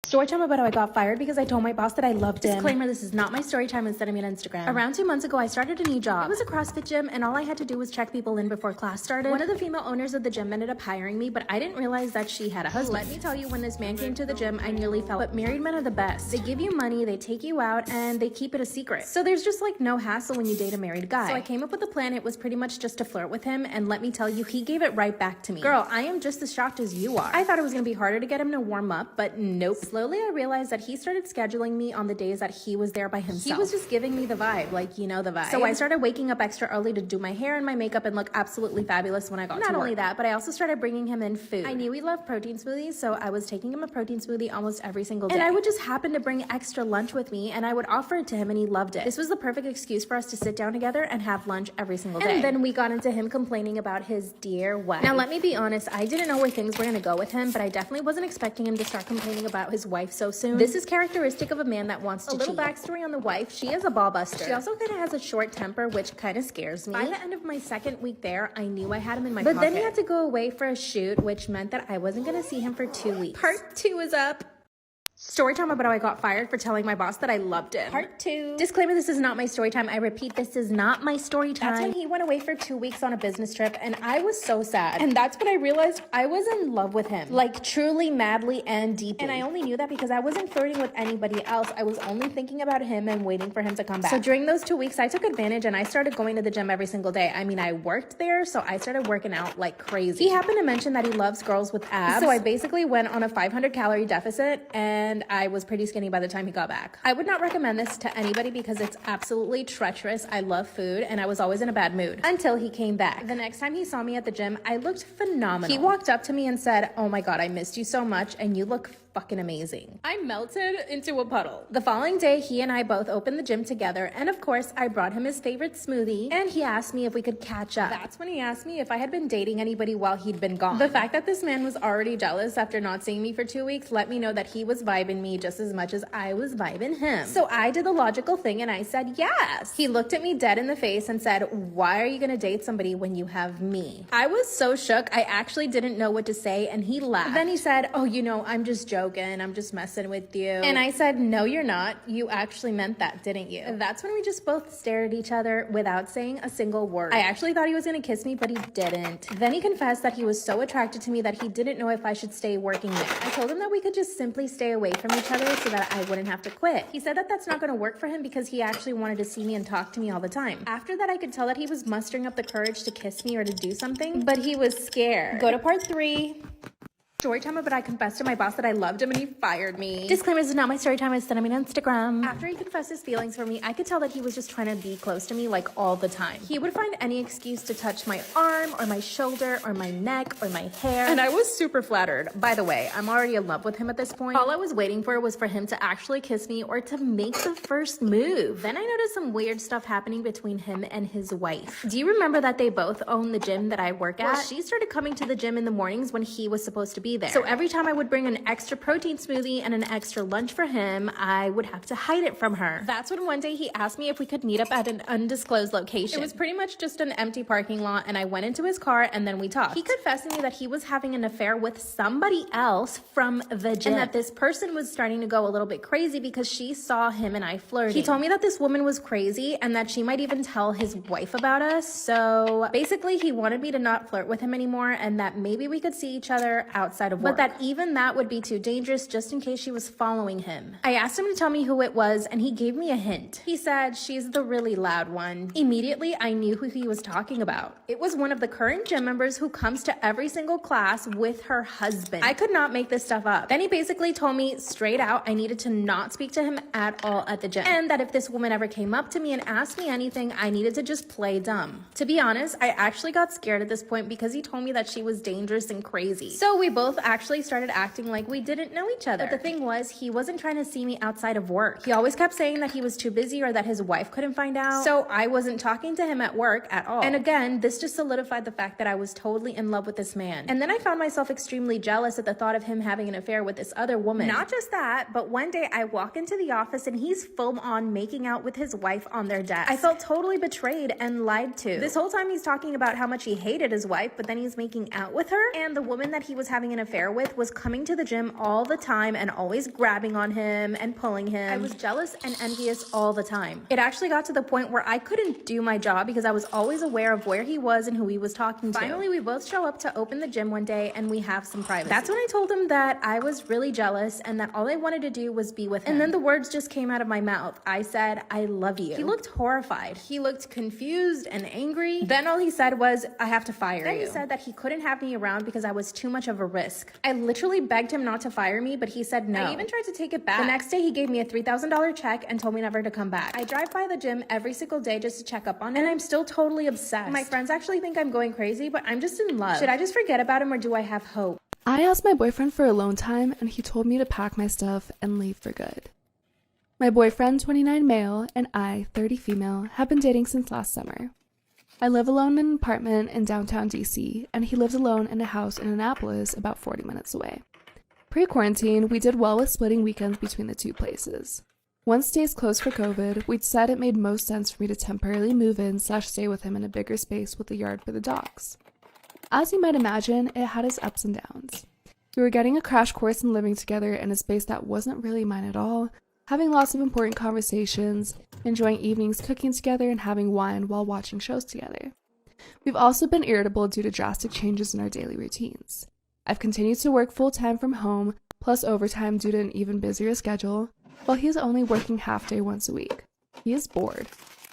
Storytime about how I got fired because I told my boss that I loved him. Disclaimer, this is not my story time instead of me on Instagram. Around 2 months ago, I started a new job. It was a CrossFit gym, and all I had to do was check people in before class started. One of the female owners of the gym ended up hiring me, but I didn't realize that she had a husband. Let me tell you, when this man came to the gym, I nearly fell. But married men are the best. They give you money, they take you out, and they keep it a secret. So there's just like no hassle when you date a married guy. So I came up with a plan. It was pretty much just to flirt with him, and let me tell you, he gave it right back to me. Girl, I am just as shocked as you are. I thought it was gonna be harder to get him to warm up, but nope. Slowly I realized that he started scheduling me on the days that he was there by himself. He was just giving me the vibe, like, you know the vibe. So I started waking up extra early to do my hair and my makeup and look absolutely fabulous when I got to work. Not only that, but I also started bringing him in food. I knew he loved protein smoothies, so I was taking him a protein smoothie almost every single day. And I would just happen to bring extra lunch with me, and I would offer it to him, and he loved it. This was the perfect excuse for us to sit down together and have lunch every single day. And then we got into him complaining about his dear wife. Now let me be honest, I didn't know where things were gonna go with him, but I definitely wasn't expecting him to start complaining about his wife so soon. This is characteristic of a man that wants to cheat. A little backstory on the wife, she is a ball buster. She also kind of has a short temper, which kind of scares me. By the end of my second week there, I knew I had him in my pocket. But then he had to go away for a shoot, which meant that I wasn't gonna see him for 2 weeks. Part 2 is up. Story time about how I got fired for telling my boss that I loved him. Part 2. Disclaimer, this is not my story time. I repeat, this is not my story time. That's when he went away for 2 weeks on a business trip, and I was so sad. And that's when I realized I was in love with him. Like, truly, madly, and deeply. And I only knew that because I wasn't flirting with anybody else. I was only thinking about him and waiting for him to come back. So during those 2 weeks, I took advantage and I started going to the gym every single day. I mean, I worked there, so I started working out like crazy. He happened to mention that he loves girls with abs. So I basically went on a 500 calorie deficit, and I was pretty skinny by the time he got back. I would not recommend this to anybody because it's absolutely treacherous. I love food and I was always in a bad mood until he came back. The next time he saw me at the gym, I looked phenomenal. He walked up to me and said, "Oh my God, I missed you so much and you look fucking amazing." I melted into a puddle. The following day, he and I both opened the gym together, and of course, I brought him his favorite smoothie, and he asked me if we could catch up. That's when he asked me if I had been dating anybody while he'd been gone. The fact that this man was already jealous after not seeing me for 2 weeks let me know that he was vibing me just as much as I was vibing him. So I did the logical thing and I said yes. He looked at me dead in the face and said, "Why are you gonna date somebody when you have me?" I was so shook, I actually didn't know what to say, and he laughed. Then he said, "Oh, you know, I'm just joking. I'm just messing with you." And I said, "No, you're not. You actually meant that, didn't you?" That's when we just both stared at each other without saying a single word. I actually thought he was gonna kiss me, but he didn't. Then he confessed that he was so attracted to me that he didn't know if I should stay working there. I told him that we could just simply stay away from each other so that I wouldn't have to quit. He said that that's not gonna work for him because he actually wanted to see me and talk to me all the time. After that, I could tell that he was mustering up the courage to kiss me or to do something, but he was scared. Go to part 3. Story time about I confessed to my boss that I loved him and he fired me. Disclaimer, this is not my story time. I sent him on Instagram. After he confessed his feelings for me, I could tell that he was just trying to be close to me like all the time. He would find any excuse to touch my arm or my shoulder or my neck or my hair. And I was super flattered. By the way, I'm already in love with him at this point. All I was waiting for was for him to actually kiss me or to make the first move. Then I noticed some weird stuff happening between him and his wife. Do you remember that they both own the gym that I work at? Well, she started coming to the gym in the mornings when he was supposed to be there. So every time I would bring an extra protein smoothie and an extra lunch for him, I would have to hide it from her. That's when one day he asked me if we could meet up at an undisclosed location. It was pretty much just an empty parking lot, and I went into his car and then we talked. He confessed to me that he was having an affair with somebody else from the gym, and that this person was starting to go a little bit crazy because she saw him and I flirting. He told me that this woman was crazy and that she might even tell his wife about us. So basically he wanted me to not flirt with him anymore and that maybe we could see each other outside of work. But that even that would be too dangerous just in case she was following him. I asked him to tell me who it was and he gave me a hint. He said, "She's the really loud one." Immediately I knew who he was talking about. It was one of the current gym members who comes to every single class with her husband. I could not make this stuff up. Then he basically told me straight out I needed to not speak to him at all at the gym, and that if this woman ever came up to me and asked me anything, I needed to just play dumb. To be honest, I actually got scared at this point because he told me that she was dangerous and crazy. So we both actually started acting like we didn't know each other. But the thing was, he wasn't trying to see me outside of work. He always kept saying that he was too busy or that his wife couldn't find out. So I wasn't talking to him at work at all. And again, this just solidified the fact that I was totally in love with this man. And then I found myself extremely jealous at the thought of him having an affair with this other woman. Not just that, but one day I walk into the office and he's full on making out with his wife on their desk. I felt totally betrayed and lied to. This whole time he's talking about how much he hated his wife, but then he's making out with her. And the woman that he was having an affair with was coming to the gym all the time and always grabbing on him and pulling him. I was jealous and envious all the time. It actually got to the point where I couldn't do my job because I was always aware of where he was and who he was talking to. Finally, we both show up to open the gym one day and we have some privacy. That's when I told him that I was really jealous and that all I wanted to do was be with him. And then the words just came out of my mouth. I said, "I love you." He looked horrified. He looked confused and angry. Then all he said was, "I have to fire you." Then he said that he couldn't have me around because I was too much of a risk. I literally begged him not to fire me, but he said no. I even tried to take it back. The next day he gave me a $3,000 check and told me never to come back. I drive by the gym every single day just to check up on him, and I'm still totally obsessed. My friends actually think I'm going crazy, but I'm just in love. Should I just forget about him or do I have hope? I asked my boyfriend for alone time and he told me to pack my stuff and leave for good. My boyfriend, 29 male, and I, 30 female, have been dating since last summer. I live alone in an apartment in downtown DC, and he lives alone in a house in Annapolis about 40 minutes away. Pre-quarantine, we did well with splitting weekends between the two places. Once stays closed for COVID, we decided it made most sense for me to temporarily move in/stay with him in a bigger space with a yard for the dogs. As you might imagine, it had its ups and downs. We were getting a crash course in living together in a space that wasn't really mine at all, having lots of important conversations, enjoying evenings cooking together, and having wine while watching shows together. We've also been irritable due to drastic changes in our daily routines. I've continued to work full-time from home, plus overtime due to an even busier schedule, while he is only working half-day once a week. He is bored.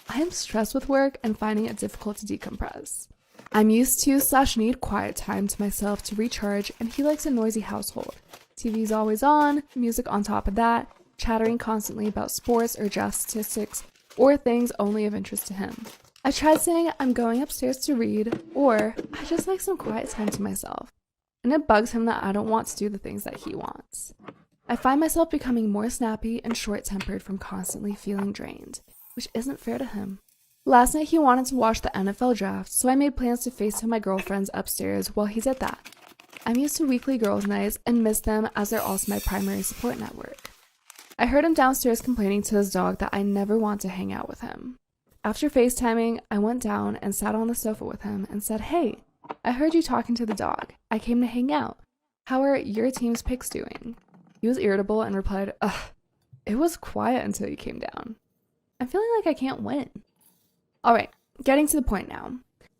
I am stressed with work and finding it difficult to decompress. I'm used to / need quiet time to myself to recharge, and he likes a noisy household. TV's always on, music on top of that, chattering constantly about sports or draft statistics, or things only of interest to him. I tried saying I'm going upstairs to read, or I just like some quiet time to myself, and it bugs him that I don't want to do the things that he wants. I find myself becoming more snappy and short-tempered from constantly feeling drained, which isn't fair to him. Last night he wanted to watch the NFL draft, so I made plans to FaceTime my girlfriends upstairs while he's at that. I'm used to weekly girls' nights and miss them as they're also my primary support network. I heard him downstairs complaining to his dog that I never want to hang out with him. After FaceTiming, I went down and sat on the sofa with him and said, "Hey, I heard you talking to the dog. I came to hang out. How are your team's picks doing?" He was irritable and replied, "Ugh, it was quiet until you came down. I'm feeling like I can't win." Alright, getting to the point now.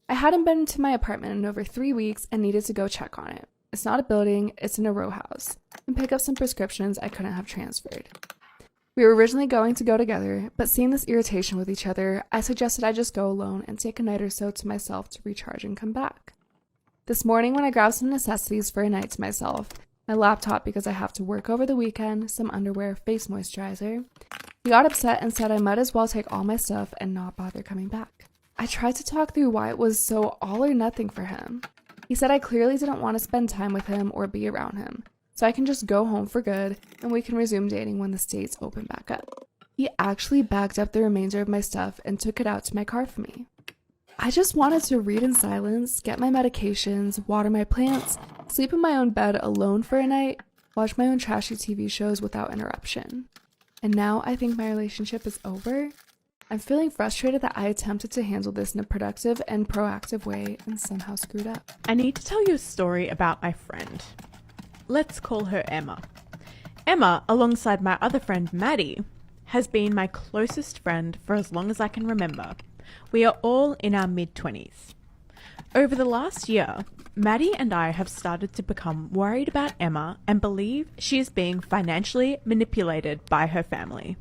I hadn't been to my apartment in over 3 weeks and needed to go check on it. It's not a building, it's in a row house, and pick up some prescriptions I couldn't have transferred. We were originally going to go together, but seeing this irritation with each other, I suggested I just go alone and take a night or so to myself to recharge and come back. This morning when I grabbed some necessities for a night to myself, my laptop because I have to work over the weekend, some underwear, face moisturizer, he got upset and said I might as well take all my stuff and not bother coming back. I tried to talk through why it was so all or nothing for him. He said I clearly didn't want to spend time with him or be around him, so I can just go home for good and we can resume dating when the states open back up. He actually bagged up the remainder of my stuff and took it out to my car for me. I just wanted to read in silence, get my medications, water my plants, sleep in my own bed alone for a night, watch my own trashy TV shows without interruption. And now I think my relationship is over. I'm feeling frustrated that I attempted to handle this in a productive and proactive way and somehow screwed up. I need to tell you a story about my friend. Let's call her Emma. Emma, alongside my other friend Maddie, has been my closest friend for as long as I can remember. We are all in our mid-20s. Over the last year, Maddie and I have started to become worried about Emma and believe she is being financially manipulated by her family.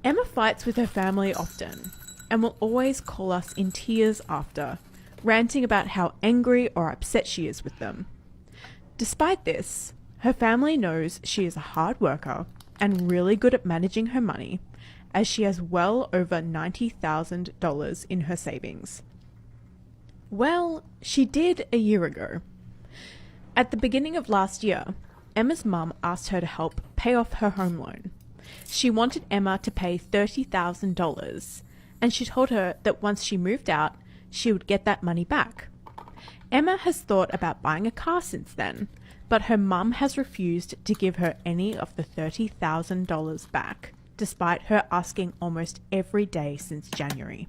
Emma fights with her family often and will always call us in tears after, ranting about how angry or upset she is with them. Despite this, her family knows she is a hard worker and really good at managing her money, as she has well over $90,000 in her savings. Well, she did a year ago. At the beginning of last year, Emma's mum asked her to help pay off her home loan. She wanted Emma to pay $30,000, and she told her that once she moved out, she would get that money back. Emma has thought about buying a car since then, but her mum has refused to give her any of the $30,000 back, despite her asking almost every day since January.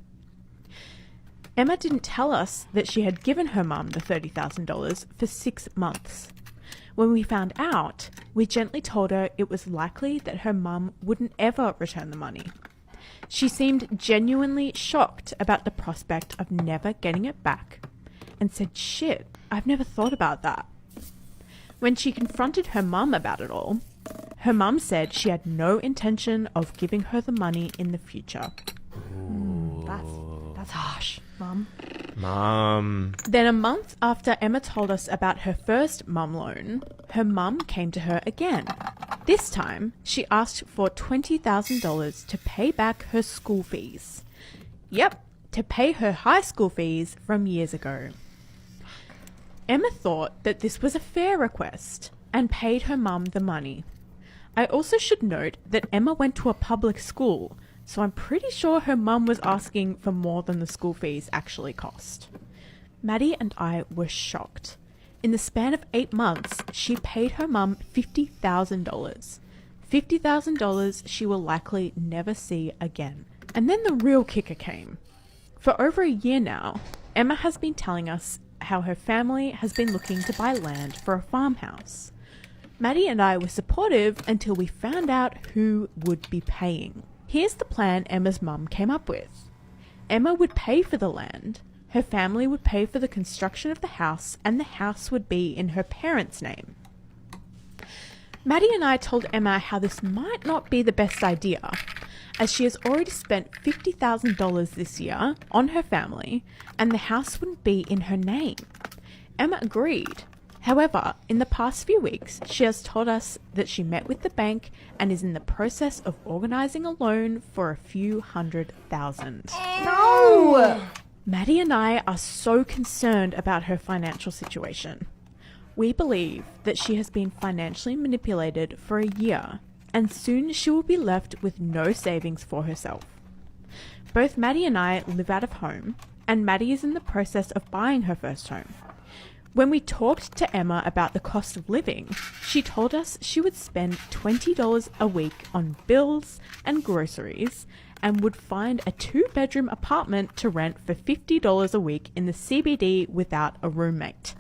Emma didn't tell us that she had given her mum the $30,000 for 6 months. When we found out, we gently told her it was likely that her mum wouldn't ever return the money. She seemed genuinely shocked about the prospect of never getting it back and said, "Shit, I've never thought about that." When she confronted her mum about it all, her mum said she had no intention of giving her the money in the future. That's harsh, Mum. Then a month after Emma told us about her first mum loan, her mum came to her again. This time, she asked for $20,000 to pay back her school fees. Yep, to pay her high school fees from years ago. Emma thought that this was a fair request and paid her mum the money. I also should note that Emma went to a public school, so I'm pretty sure her mum was asking for more than the school fees actually cost. Maddie and I were shocked. In the span of 8 months, she paid her mum $50,000. $50,000 she will likely never see again. And then the real kicker came. For over a year now, Emma has been telling us how her family has been looking to buy land for a farmhouse. Maddie and I were supportive until we found out who would be paying. Here's the plan Emma's mum came up with. Emma would pay for the land, her family would pay for the construction of the house, and the house would be in her parents' name. Maddie and I told Emma how this might not be the best idea, as she has already spent $50,000 this year on her family, and the house wouldn't be in her name. Emma agreed. However, in the past few weeks, she has told us that she met with the bank and is in the process of organising a loan for a few $100,000. No! Maddie and I are so concerned about her financial situation. We believe that she has been financially manipulated for a year, and soon she will be left with no savings for herself. Both Maddie and I live out of home, and Maddie is in the process of buying her first home. When we talked to Emma about the cost of living, she told us she would spend $20 a week on bills and groceries and would find a 2-bedroom apartment to rent for $50 a week in the CBD without a roommate.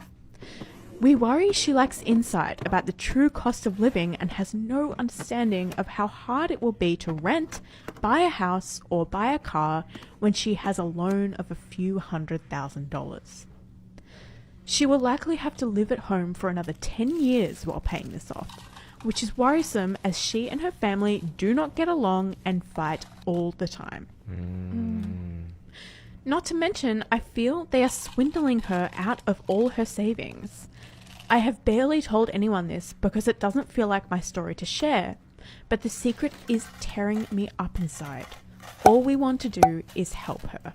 We worry she lacks insight about the true cost of living and has no understanding of how hard it will be to rent, buy a house, or buy a car when she has a loan of a few $100,000. She will likely have to live at home for another 10 years while paying this off, which is worrisome as she and her family do not get along and fight all the time. Not to mention, I feel they are swindling her out of all her savings. I have barely told anyone this because it doesn't feel like my story to share, but the secret is tearing me up inside. All we want to do is help her.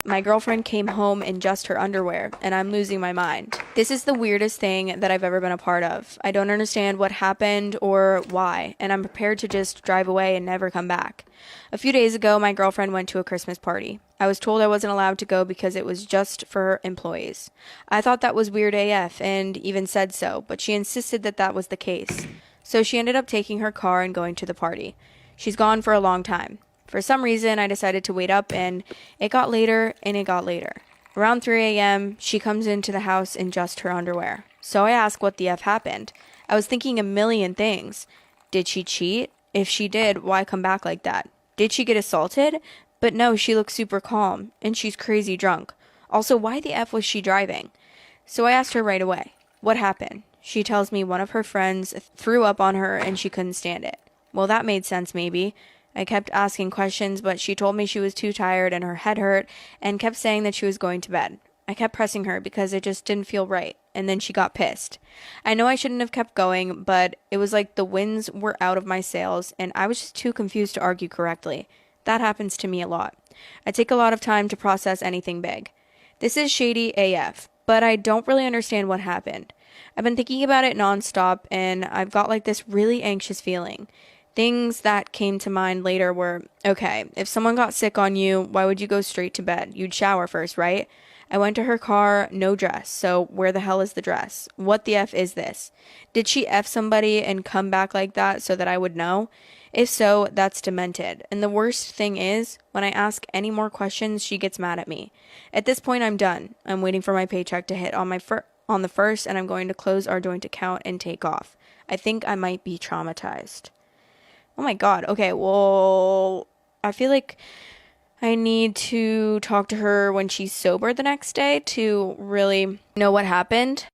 My girlfriend came home in just her underwear, and I'm losing my mind. This is the weirdest thing that I've ever been a part of. I don't understand what happened or why, and I'm prepared to just drive away and never come back. A few days ago, my girlfriend went to a Christmas party. I was told I wasn't allowed to go because it was just for her employees. I thought that was weird AF and even said so, but she insisted that that was the case. So she ended up taking her car and going to the party. She's gone for a long time. For some reason, I decided to wait up, and it got later and it got later. Around 3 a.m., she comes into the house in just her underwear. So I ask what the F happened. I was thinking a million things. Did she cheat? If she did, why come back like that? Did she get assaulted? But no, she looks super calm, and she's crazy drunk. Also, why the F was she driving? So I asked her right away, what happened? She tells me one of her friends threw up on her and she couldn't stand it. Well, that made sense maybe. I kept asking questions, but she told me she was too tired and her head hurt and kept saying that she was going to bed. I kept pressing her because it just didn't feel right, and then she got pissed. I know I shouldn't have kept going, but it was like the winds were out of my sails, and I was just too confused to argue correctly. That happens to me a lot. I take a lot of time to process anything big. This is shady AF, but I don't really understand what happened. I've been thinking about it nonstop, and I've got like this really anxious feeling. Things that came to mind later were, okay, if someone got sick on you, why would you go straight to bed? You'd shower first, right? I went to her car, no dress, so where the hell is the dress? What the F is this? Did she F somebody and come back like that so that I would know? If so, that's demented. And the worst thing is, when I ask any more questions, she gets mad at me. At this point, I'm done. I'm waiting for my paycheck to hit on the first, and I'm going to close our joint account and take off. I think I might be traumatized. Oh my God. Okay, well, I feel like I need to talk to her when she's sober the next day to really know what happened.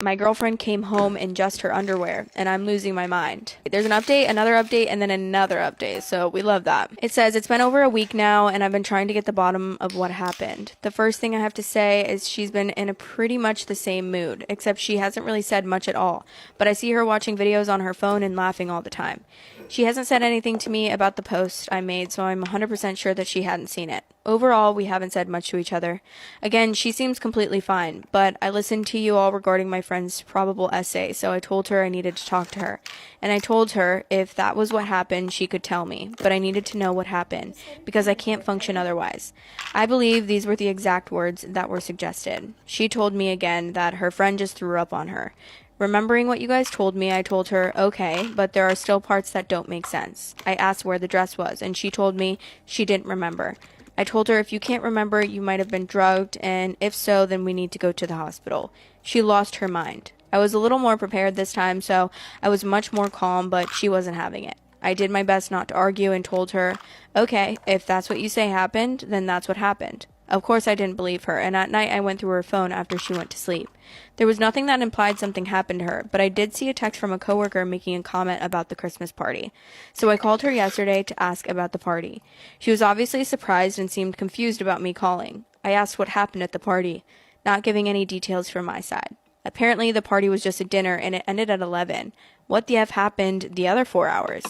My girlfriend came home in just her underwear, and I'm losing my mind. There's an update, another update, and then another update, so we love that. It says, it's been over a week now, and I've been trying to get the bottom of what happened. The first thing I have to say is she's been in a pretty much the same mood, except she hasn't really said much at all, but I see her watching videos on her phone and laughing all the time. She hasn't said anything to me about the post I made, so I'm 100% sure that she hadn't seen it. Overall, we haven't said much to each other. Again, she seems completely fine, but I listened to you all regarding my friend's probable essay, so I told her I needed to talk to her. And I told her if that was what happened, she could tell me, but I needed to know what happened, because I can't function otherwise. I believe these were the exact words that were suggested. She told me again that her friend just threw up on her. Remembering what you guys told me, I told her, okay, but there are still parts that don't make sense. I asked where the dress was, and she told me she didn't remember. I told her if you can't remember, you might have been drugged, and if so, then we need to go to the hospital. She lost her mind. I was a little more prepared this time, so I was much more calm, but she wasn't having it. I did my best not to argue and told her, okay, if that's what you say happened, then that's what happened. Of course I didn't believe her, and at night I went through her phone after she went to sleep. There was nothing that implied something happened to her, but I did see a text from a coworker making a comment about the Christmas party. So I called her yesterday to ask about the party. She was obviously surprised and seemed confused about me calling. I asked what happened at the party, not giving any details from my side. Apparently the party was just a dinner and it ended at 11. What the F happened the other 4 hours?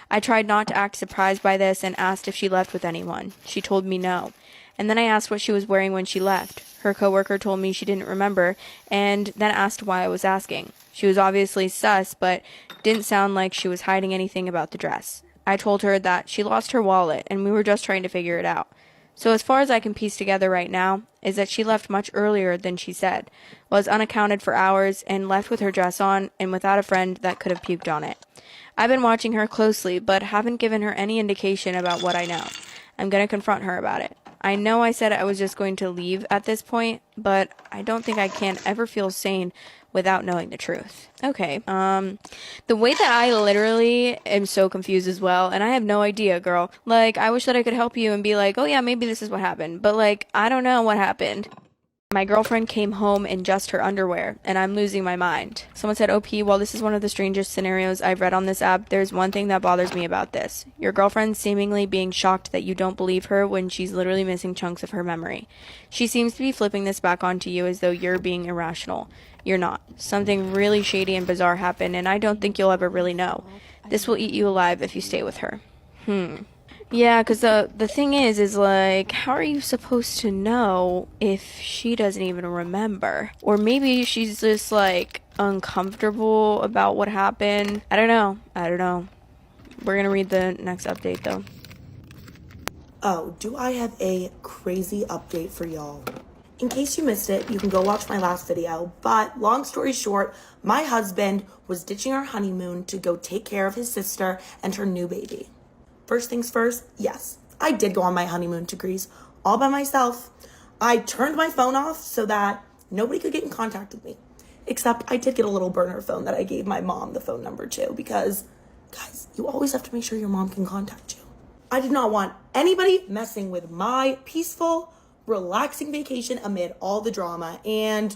I tried not to act surprised by this and asked if she left with anyone. She told me no. And then I asked what she was wearing when she left. Her coworker told me she didn't remember, and then asked why I was asking. She was obviously sus, but didn't sound like she was hiding anything about the dress. I told her that she lost her wallet, and we were just trying to figure it out. So as far as I can piece together right now, is that she left much earlier than she said, was unaccounted for hours, and left with her dress on, and without a friend that could have puked on it. I've been watching her closely, but haven't given her any indication about what I know. I'm going to confront her about it. I know I said I was just going to leave at this point, but I don't think I can ever feel sane without knowing the truth. Okay, the way that I literally am so confused as well, and I have no idea, girl. Like, I wish that I could help you and be like, oh yeah, maybe this is what happened, but like, I don't know what happened. My girlfriend came home in just her underwear, and I'm losing my mind. Someone said, OP, while this is one of the strangest scenarios I've read on this app, there's one thing that bothers me about this. Your girlfriend seemingly being shocked that you don't believe her when she's literally missing chunks of her memory. She seems to be flipping this back onto you as though you're being irrational. You're not. Something really shady and bizarre happened, and I don't think you'll ever really know. This will eat you alive if you stay with her. Yeah, because the thing is like, how are you supposed to know if she doesn't even remember? Or maybe she's just, like, uncomfortable about what happened. I don't know. We're gonna read the next update, though. Oh, do I have a crazy update for y'all? In case you missed it, you can go watch my last video, but long story short, my husband was ditching our honeymoon to go take care of his sister and her new baby. First things first, yes, I did go on my honeymoon to Greece all by myself. I turned my phone off so that nobody could get in contact with me. Except I did get a little burner phone that I gave my mom the phone number to because, guys, you always have to make sure your mom can contact you. I did not want anybody messing with my peaceful, relaxing vacation amid all the drama, and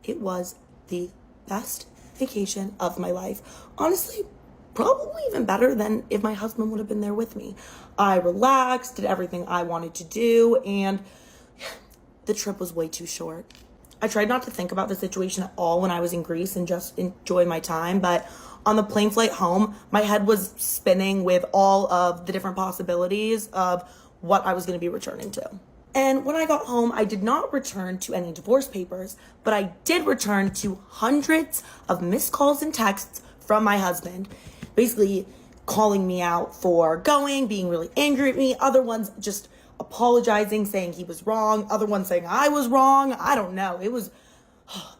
it was the best vacation of my life. Honestly, probably even better than if my husband would have been there with me. I relaxed, did everything I wanted to do, and the trip was way too short. I tried not to think about the situation at all when I was in Greece and just enjoy my time, but on the plane flight home, my head was spinning with all of the different possibilities of what I was going to be returning to. And when I got home, I did not return to any divorce papers, but I did return to hundreds of missed calls and texts from my husband, basically calling me out for going, being really angry at me, other ones just apologizing, saying he was wrong, other ones saying I was wrong. I don't know. It was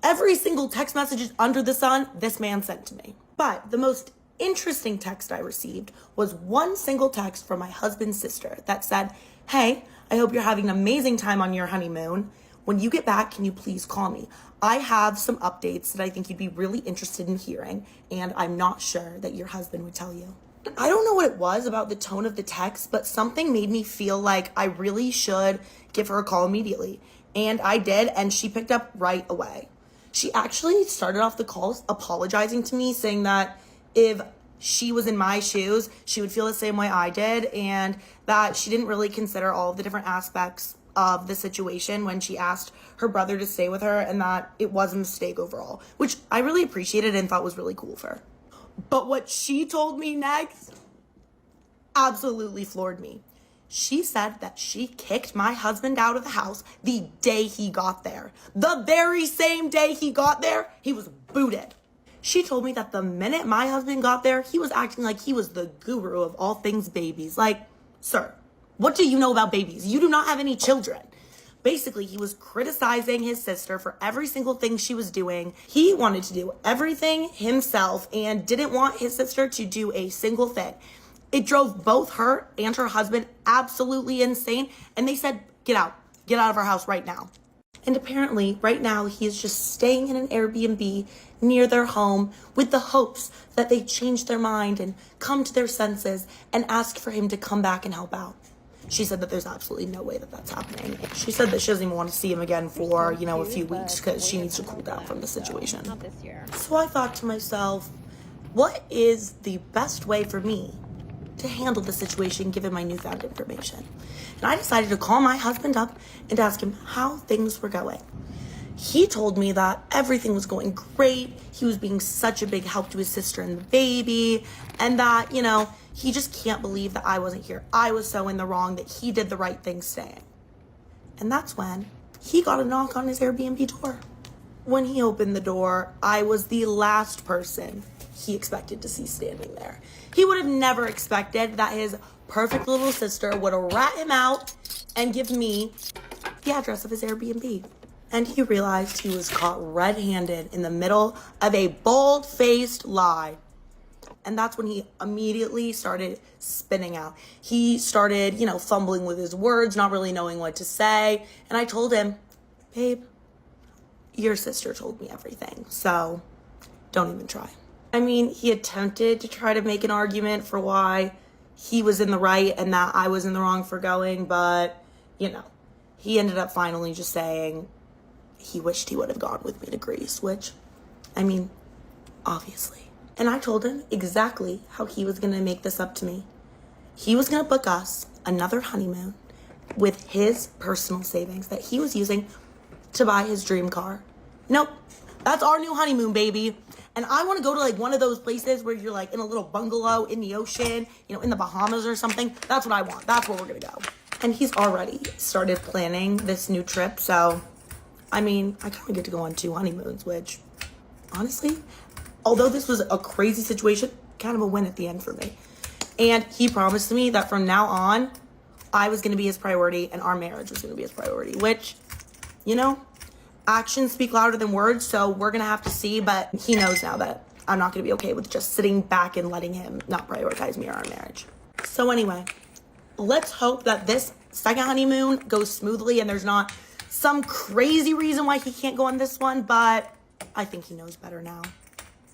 every single text message under the sun this man sent to me. But the most interesting text I received was one single text from my husband's sister that said, hey, I hope you're having an amazing time on your honeymoon. When you get back, can you please call me? I have some updates that I think you'd be really interested in hearing, and I'm not sure that your husband would tell you. I don't know what it was about the tone of the text, but something made me feel like I really should give her a call immediately. And I did, and she picked up right away. She actually started off the call apologizing to me, saying that if she was in my shoes, she would feel the same way I did, and that she didn't really consider all of the different aspects of the situation when she asked her brother to stay with her, and that it was a mistake overall, which I really appreciated and thought was really cool of her. But what she told me next absolutely floored me. She said that she kicked my husband out of the house the day he got there. The very same day he got there, he was booted. She told me that the minute my husband got there, he was acting like he was the guru of all things babies. Like, sir, what do you know about babies? You do not have any children. Basically, he was criticizing his sister for every single thing she was doing. He wanted to do everything himself and didn't want his sister to do a single thing. It drove both her and her husband absolutely insane. And they said, get out of our house right now. And apparently right now he is just staying in an Airbnb near their home with the hopes that they change their mind and come to their senses and ask for him to come back and help out. She said that there's absolutely no way that that's happening. She said that she doesn't even want to see him again for, a few weeks because she needs to cool down from the situation. So I thought to myself, what is the best way for me to handle the situation given my newfound information? And I decided to call my husband up and ask him how things were going. He told me that everything was going great. He was being such a big help to his sister and the baby, and that, he just can't believe that I wasn't here. I was so in the wrong that he did the right thing staying. And that's when he got a knock on his Airbnb door. When he opened the door, I was the last person he expected to see standing there. He would have never expected that his perfect little sister would rat him out and give me the address of his Airbnb. And he realized he was caught red-handed in the middle of a bold-faced lie. And that's when he immediately started spinning out. He started, fumbling with his words, not really knowing what to say. And I told him, babe, your sister told me everything, so don't even try. I mean, he attempted to try to make an argument for why he was in the right and that I was in the wrong for going, but, he ended up finally just saying he wished he would have gone with me to Greece, which, obviously. And I told him exactly how he was going to make this up to me. He was going to book us another honeymoon with his personal savings that he was using to buy his dream car. Nope, that's our new honeymoon, baby. And I want to go to one of those places where you're in a little bungalow in the ocean, in the Bahamas or something. That's what I want. That's where we're going to go. And he's already started planning this new trip. So, I kind of get to go on 2 honeymoons, which honestly, although this was a crazy situation, kind of a win at the end for me. And he promised me that from now on, I was going to be his priority and our marriage was going to be his priority, which, actions speak louder than words. So we're going to have to see. But he knows now that I'm not going to be okay with just sitting back and letting him not prioritize me or our marriage. So anyway, let's hope that this second honeymoon goes smoothly and there's not some crazy reason why he can't go on this one. But I think he knows better now.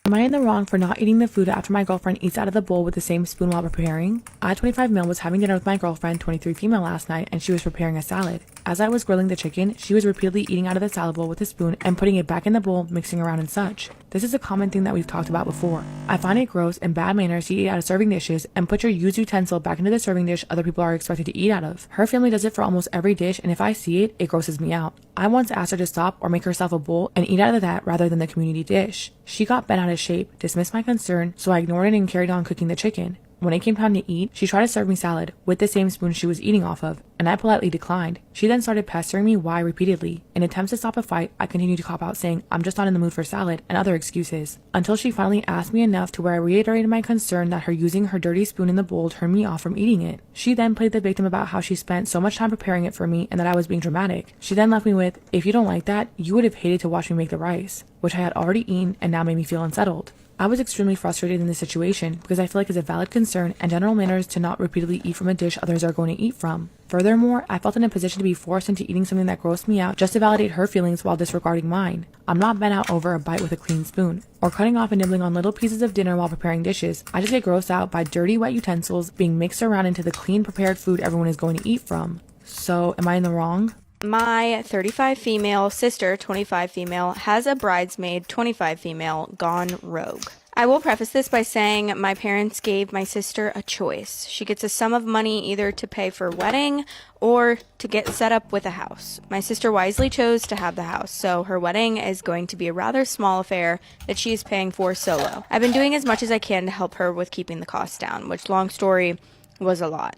Am I in the wrong for not eating the food after my girlfriend eats out of the bowl with the same spoon while preparing? I, 25 male, was having dinner with my girlfriend, 23 female, last night, and she was preparing a salad. As I was grilling the chicken, she was repeatedly eating out of the salad bowl with a spoon and putting it back in the bowl, mixing around and such. This is a common thing that we've talked about before. I find it gross and bad manners to eat out of serving dishes and put your used utensil back into the serving dish other people are expected to eat out of. Her family does it for almost every dish, and if I see it, it grosses me out. I once asked her to stop or make herself a bowl and eat out of that rather than the community dish. She got bent out of shape, dismissed my concern, so I ignored it and carried on cooking the chicken. When it came time to eat, she tried to serve me salad with the same spoon she was eating off of, and I politely declined. She then started pestering me why repeatedly. In attempts to stop a fight, I continued to cop out saying I'm just not in the mood for salad and other excuses, until she finally asked me enough to where I reiterated my concern that her using her dirty spoon in the bowl turned me off from eating it. She then played the victim about how she spent so much time preparing it for me and that I was being dramatic. She then left me with, if you don't like that, you would have hated to watch me make the rice, which I had already eaten and now made me feel unsettled. I was extremely frustrated in this situation because I feel like it's a valid concern and general manners to not repeatedly eat from a dish others are going to eat from. Furthermore, I felt in a position to be forced into eating something that grossed me out just to validate her feelings while disregarding mine. I'm not bent out over a bite with a clean spoon, or cutting off and nibbling on little pieces of dinner while preparing dishes. I just get grossed out by dirty, wet utensils being mixed around into the clean, prepared food everyone is going to eat from. So, am I in the wrong? My 35 female sister, 25 female, has a bridesmaid, 25 female, gone rogue. I will preface this by saying my parents gave my sister a choice. She gets a sum of money either to pay for wedding or to get set up with a house. My sister wisely chose to have the house, so her wedding is going to be a rather small affair that she is paying for solo. I've been doing as much as I can to help her with keeping the costs down, which, long story, was a lot.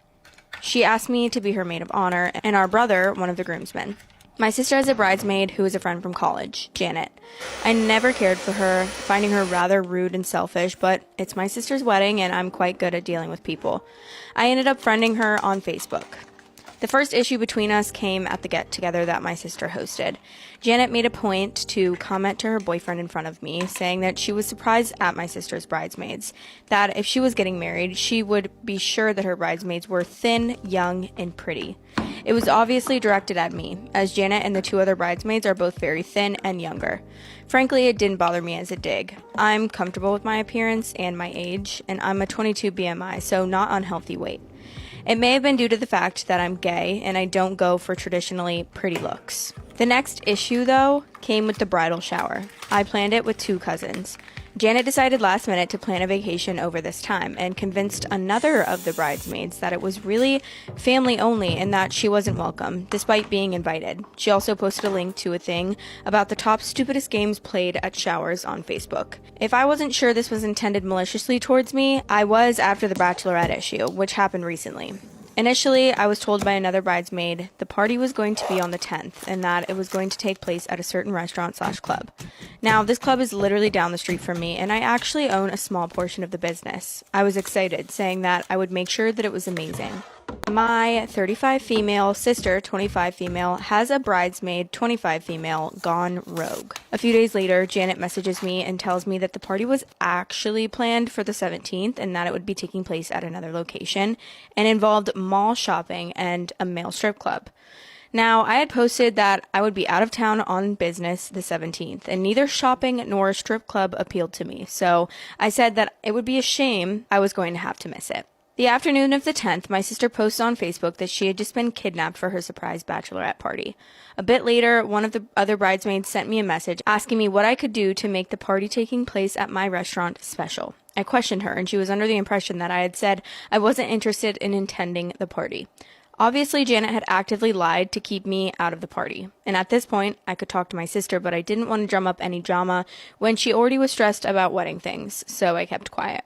She asked me to be her maid of honor and our brother, one of the groomsmen. My sister has a bridesmaid who is a friend from college, Janet. I never cared for her, finding her rather rude and selfish, but it's my sister's wedding and I'm quite good at dealing with people. I ended up friending her on Facebook. The first issue between us came at the get-together that my sister hosted. Janet made a point to comment to her boyfriend in front of me, saying that she was surprised at my sister's bridesmaids, that if she was getting married, she would be sure that her bridesmaids were thin, young, and pretty. It was obviously directed at me, as Janet and the two other bridesmaids are both very thin and younger. Frankly, it didn't bother me as a dig. I'm comfortable with my appearance and my age, and I'm a 22 BMI, so not unhealthy weight. It may have been due to the fact that I'm gay and I don't go for traditionally pretty looks. The next issue, though, came with the bridal shower. I planned it with two cousins. Janet decided last minute to plan a vacation over this time and convinced another of the bridesmaids that it was really family only and that she wasn't welcome, despite being invited. She also posted a link to a thing about the top stupidest games played at showers on Facebook. If I wasn't sure this was intended maliciously towards me, I was after the Bachelorette issue, which happened recently. Initially, I was told by another bridesmaid the party was going to be on the 10th and that it was going to take place at a certain restaurant/club. Now, this club is literally down the street from me and I actually own a small portion of the business. I was excited, saying that I would make sure that it was amazing. My 35 female sister, 25 female, has a bridesmaid, 25 female, gone rogue. A few days later, Janet messages me and tells me that the party was actually planned for the 17th and that it would be taking place at another location and involved mall shopping and a male strip club. Now, I had posted that I would be out of town on business the 17th, and neither shopping nor a strip club appealed to me, so I said that it would be a shame I was going to have to miss it. The afternoon of the 10th, my sister posted on Facebook that she had just been kidnapped for her surprise bachelorette party. A bit later, one of the other bridesmaids sent me a message asking me what I could do to make the party taking place at my restaurant special. I questioned her, and she was under the impression that I had said I wasn't interested in attending the party. Obviously, Janet had actively lied to keep me out of the party. And at this point, I could talk to my sister, but I didn't want to drum up any drama when she already was stressed about wedding things, so I kept quiet.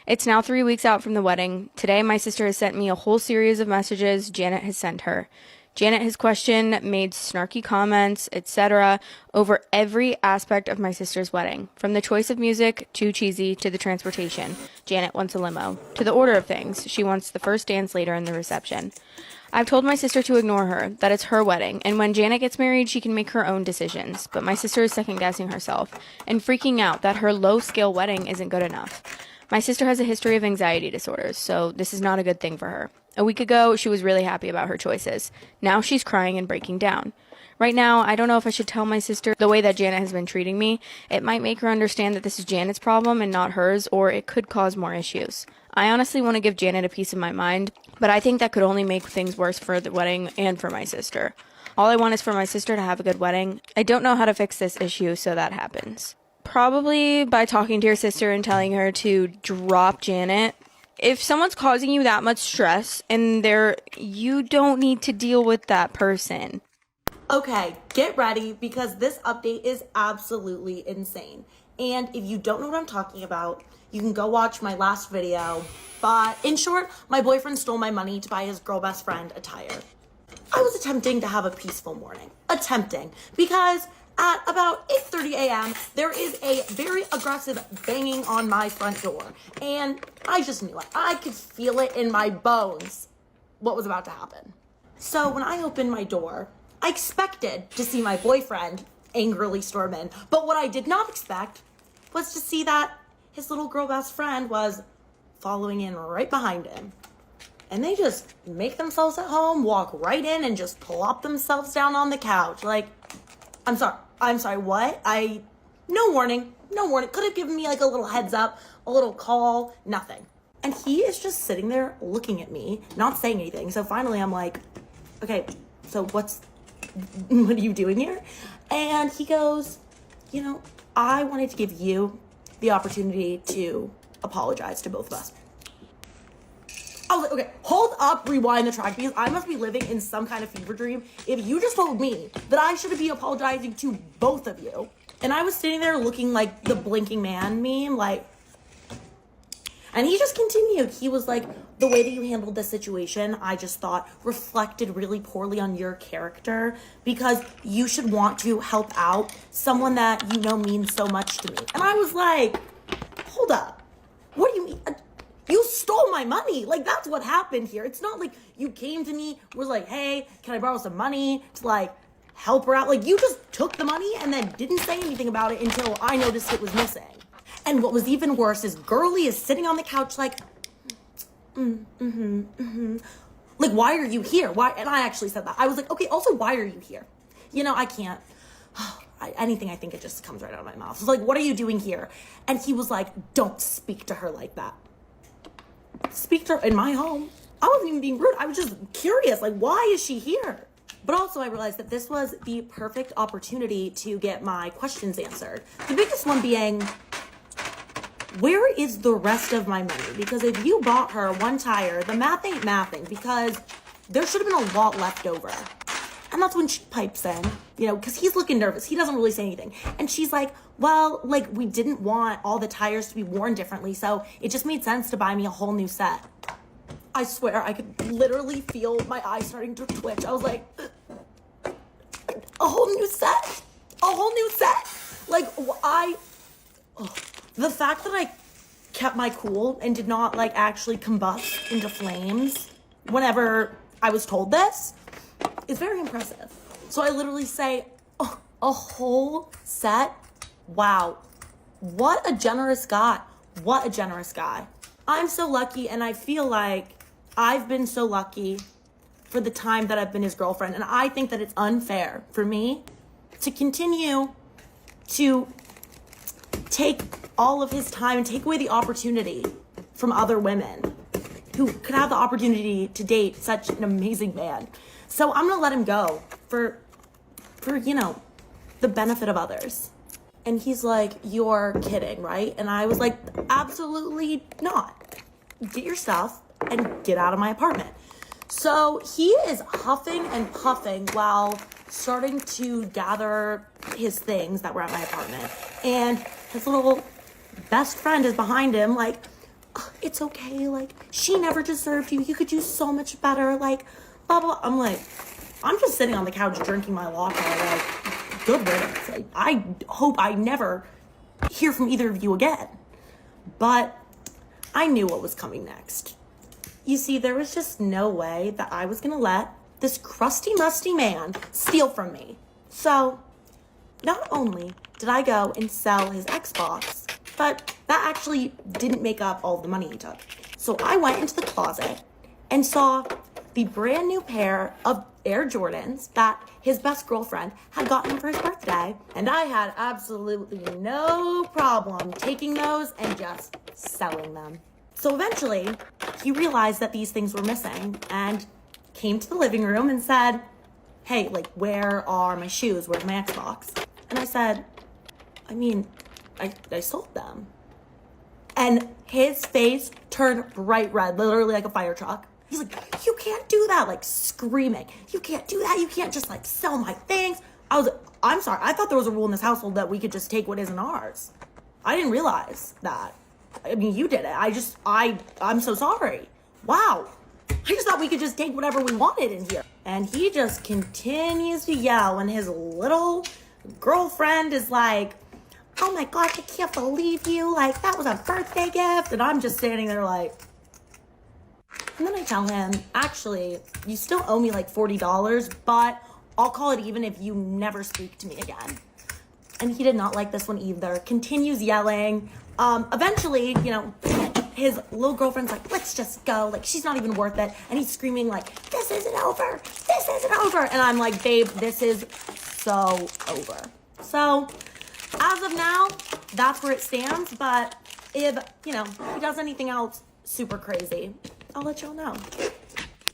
It's now 3 weeks out from the wedding. Today, my sister has sent me a whole series of messages Janet has sent her. Janet has questioned, made snarky comments, etc. over every aspect of my sister's wedding. From the choice of music, too cheesy, to the transportation. Janet wants a limo. To the order of things, she wants the first dance later in the reception. I've told my sister to ignore her, that it's her wedding, and when Janet gets married, she can make her own decisions. But my sister is second-guessing herself and freaking out that her low-scale wedding isn't good enough. My sister has a history of anxiety disorders, so this is not a good thing for her. A week ago, she was really happy about her choices. Now she's crying and breaking down. Right now, I don't know if I should tell my sister the way that Janet has been treating me. It might make her understand that this is Janet's problem and not hers, or it could cause more issues. I honestly want to give Janet a piece of my mind, but I think that could only make things worse for the wedding and for my sister. All I want is for my sister to have a good wedding. I don't know how to fix this issue so that happens. Probably by talking to your sister and telling her to drop Janet. If someone's causing you that much stress and you don't need to deal with that person. Okay, get ready because this update is absolutely insane. And if you don't know what I'm talking about, you can go watch my last video. But in short, my boyfriend stole my money to buy his girl best friend a tire. I was attempting to have a peaceful morning. Because at about 8:30 a.m., there is a very aggressive banging on my front door. And I just knew it. I could feel it in my bones what was about to happen. So when I opened my door, I expected to see my boyfriend angrily storm in. But what I did not expect was to see that his little girl best friend was following in right behind him. And they just make themselves at home, walk right in, and just plop themselves down on the couch. Like, I'm sorry, what? No warning. Could have given me like a little heads up, a little call, nothing. And he is just sitting there looking at me, not saying anything. So finally I'm like, okay, so what are you doing here? And he goes, I wanted to give you the opportunity to apologize to both of us. I was like, okay, hold up, rewind the track, because I must be living in some kind of fever dream if you just told me that I should be apologizing to both of you. And I was sitting there looking like the blinking man meme, and he just continued. He was like, the way that you handled this situation, I just thought reflected really poorly on your character, because you should want to help out someone that means so much to me. And I was like, hold up, what do you mean? You stole my money. Like, that's what happened here. It's not like you came to me, was like, hey, can I borrow some money to, like, help her out? Like, you just took the money and then didn't say anything about it until I noticed it was missing. And what was even worse is Girly is sitting on the couch like, like, why are you here? Why? And I actually said that. I was like, okay, also, why are you here? You know, I can't. Anything I think, it just comes right out of my mouth. I was like, what are you doing here? And he was like, don't speak to her like that. Speak to her in my home. I wasn't even being rude. I was just curious, like, why is she here? But also I realized that this was the perfect opportunity to get my questions answered. The biggest one being, where is the rest of my money? Because if you bought her one tire, the math ain't mathing, because there should have been a lot left over. And that's when she pipes in, you know, because he's looking nervous. He doesn't really say anything. And she's like, well, like, we didn't want all the tires to be worn differently, so it just made sense to buy me a whole new set. I swear, I could literally feel my eyes starting to twitch. I was like, a whole new set? A whole new set? Like, the fact that I kept my cool and did not, like, actually combust into flames whenever I was told this is very impressive. So I literally say, oh, a whole set? Wow. What a generous guy. What a generous guy. I'm so lucky, and I feel like I've been so lucky for the time that I've been his girlfriend. And I think that it's unfair for me to continue to take all of his time and take away the opportunity from other women who could have the opportunity to date such an amazing man. So I'm gonna let him go for you know, the benefit of others. And he's like, you're kidding, right? And I was like, absolutely not. Get your stuff and get out of my apartment. So he is huffing and puffing while starting to gather his things that were at my apartment. And his little best friend is behind him like, oh, it's okay, like, she never deserved you. You could do so much better, like, blah, blah. I'm like, I'm just sitting on the couch drinking my latte, like, good riddance. Like, I hope I never hear from either of you again. But I knew what was coming next. You see, there was just no way that I was gonna let this crusty, musty man steal from me. So, not only did I go and sell his Xbox, but that actually didn't make up all of the money he took. So I went into the closet and saw the brand new pair of Air Jordans that his best girlfriend had gotten him for his birthday. And I had absolutely no problem taking those and just selling them. So eventually, he realized that these things were missing and came to the living room and said, hey, like, where are my shoes? Where's my Xbox? And I said, I mean, I sold them. And his face turned bright red, literally like a fire truck. He's like, you can't do that, like screaming. You can't do that. You can't just like sell my things. I'm sorry. I thought there was a rule in this household that we could just take what isn't ours. I didn't realize that. I mean, you did it. I'm so sorry. Wow. I just thought we could just take whatever we wanted in here. And he just continues to yell when his little girlfriend is like, oh my gosh, I can't believe you. Like, that was a birthday gift. And I'm just standing there like, and then I tell him, actually, you still owe me like $40, but I'll call it even if you never speak to me again. And he did not like this one either. Continues yelling. Eventually, you know, his little girlfriend's like, let's just go. Like, she's not even worth it. And he's screaming like, this isn't over. This isn't over. And I'm like, babe, this is so over. So as of now, that's where it stands. But if, you know, he does anything else super crazy, I'll let y'all know.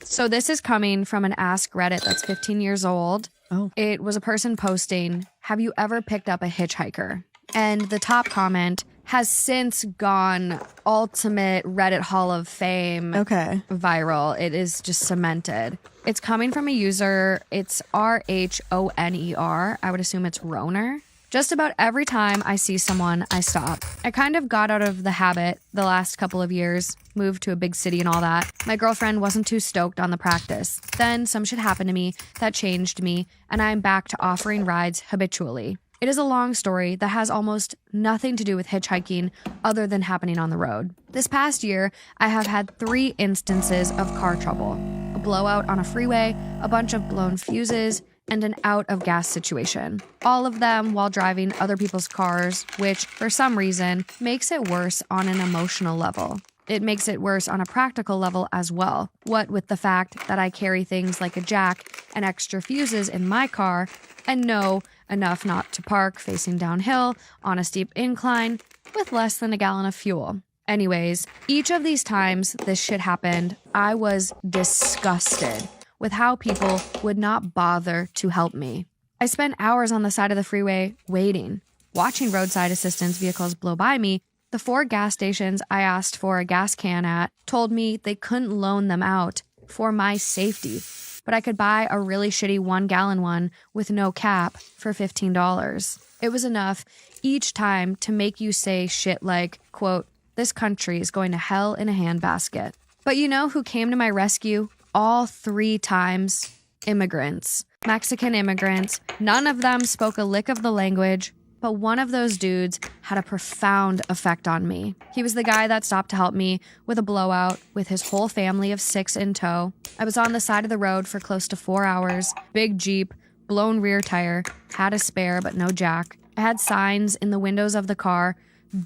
So this is coming from an Ask Reddit that's 15 years old. Oh. It was a person posting, have you ever picked up a hitchhiker? And the top comment has since gone ultimate Reddit Hall of Fame viral. It is just cemented. It's coming from a user. It's RHONER. I would assume it's Roner. Just about every time I see someone, I stop. I kind of got out of the habit the last couple of years, moved to a big city and all that. My girlfriend wasn't too stoked on the practice. Then some shit happened to me that changed me, and I'm back to offering rides habitually. It is a long story that has almost nothing to do with hitchhiking other than happening on the road. This past year, I have had 3 instances of car trouble. A blowout on a freeway, a bunch of blown fuses, and an out-of-gas situation. All of them while driving other people's cars, which, for some reason, makes it worse on an emotional level. It makes it worse on a practical level as well. What with the fact that I carry things like a jack and extra fuses in my car, and know enough not to park facing downhill on a steep incline with less than a gallon of fuel. Anyways, each of these times this shit happened, I was disgusted with how people would not bother to help me. I spent hours on the side of the freeway waiting, watching roadside assistance vehicles blow by me. The 4 gas stations I asked for a gas can at told me they couldn't loan them out for my safety, but I could buy a really shitty 1-gallon one with no cap for $15. It was enough each time to make you say shit like, quote, "This country is going to hell in a handbasket." But you know who came to my rescue all 3 times? Immigrants. Mexican immigrants. None of them spoke a lick of the language, but one of those dudes had a profound effect on me. He was the guy that stopped to help me with a blowout with his whole family of 6 in tow. I was on the side of the road for close to 4 hours. Big Jeep, blown rear tire, had a spare but no jack. I had signs in the windows of the car,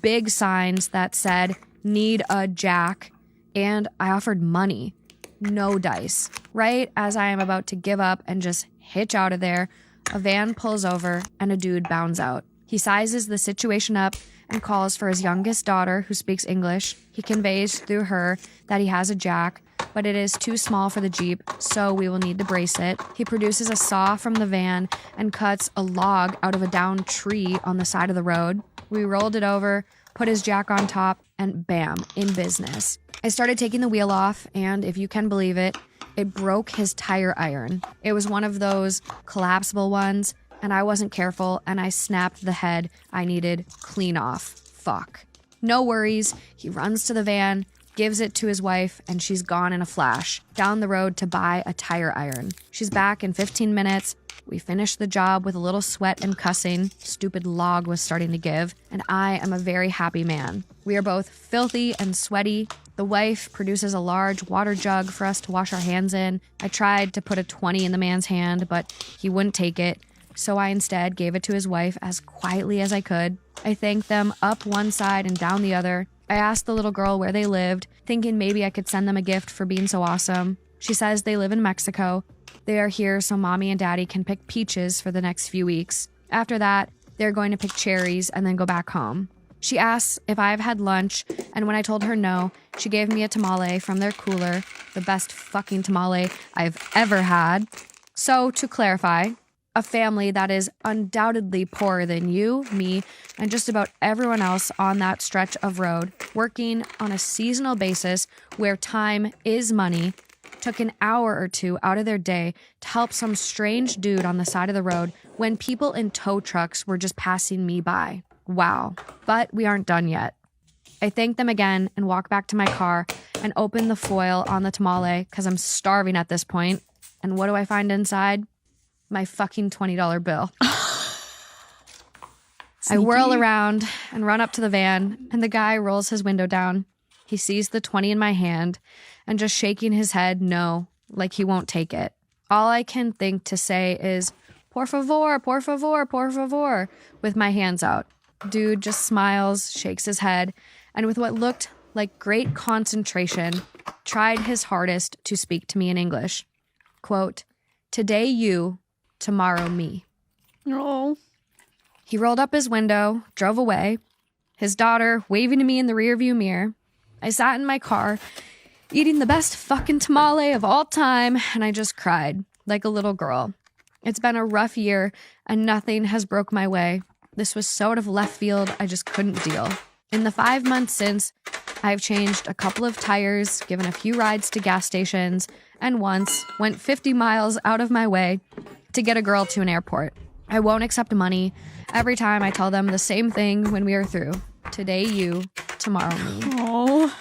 big signs that said, "Need a jack," and I offered money. No dice. Right as I am about to give up and just hitch out of there, a van pulls over and a dude bounds out. He sizes the situation up and calls for his youngest daughter, who speaks English. He conveys through her that he has a jack, but it is too small for the Jeep, so we will need to brace it. He produces a saw from the van and cuts a log out of a downed tree on the side of the road. We rolled it over, put his jack on top, and bam, in business. I started taking the wheel off, and if you can believe it, it broke his tire iron. It was one of those collapsible ones, and I wasn't careful, and I snapped the head I needed clean off. Fuck. No worries. He runs to the van, gives it to his wife, and she's gone in a flash, down the road to buy a tire iron. She's back in 15 minutes. We finished the job with a little sweat and cussing. Stupid log was starting to give, and I am a very happy man. We are both filthy and sweaty. The wife produces a large water jug for us to wash our hands in. I tried to put a 20 in the man's hand, but he wouldn't take it, so I instead gave it to his wife as quietly as I could. I thanked them up one side and down the other. I asked the little girl where they lived, thinking maybe I could send them a gift for being so awesome. She says they live in Mexico. They are here so mommy and daddy can pick peaches for the next few weeks. After that, they're going to pick cherries and then go back home. She asks if I've had lunch, and when I told her no, she gave me a tamale from their cooler, the best fucking tamale I've ever had. So, to clarify, a family that is undoubtedly poorer than you, me, and just about everyone else on that stretch of road, working on a seasonal basis where time is money, took an hour or 2 out of their day to help some strange dude on the side of the road when people in tow trucks were just passing me by. Wow. But we aren't done yet. I thank them again and walk back to my car and open the foil on the tamale because I'm starving at this point. And what do I find inside? My fucking $20 bill. I whirl around and run up to the van, and the guy rolls his window down. He sees the 20 in my hand and just shaking his head no, like he won't take it. All I can think to say is, por favor, por favor, por favor, with my hands out. Dude just smiles, shakes his head, and with what looked like great concentration, tried his hardest to speak to me in English. Quote, "Today you, tomorrow me." Oh. He rolled up his window, drove away, his daughter waving to me in the rearview mirror. I sat in my car, eating the best fucking tamale of all time, and I just cried like a little girl. It's been a rough year, and nothing has broke my way. This was so out of left field, I just couldn't deal. In the 5 months since, I've changed a couple of tires, given a few rides to gas stations, and once went 50 miles out of my way to get a girl to an airport. I won't accept money. Every time I tell them the same thing when we are through. Today you, tomorrow me. Oh.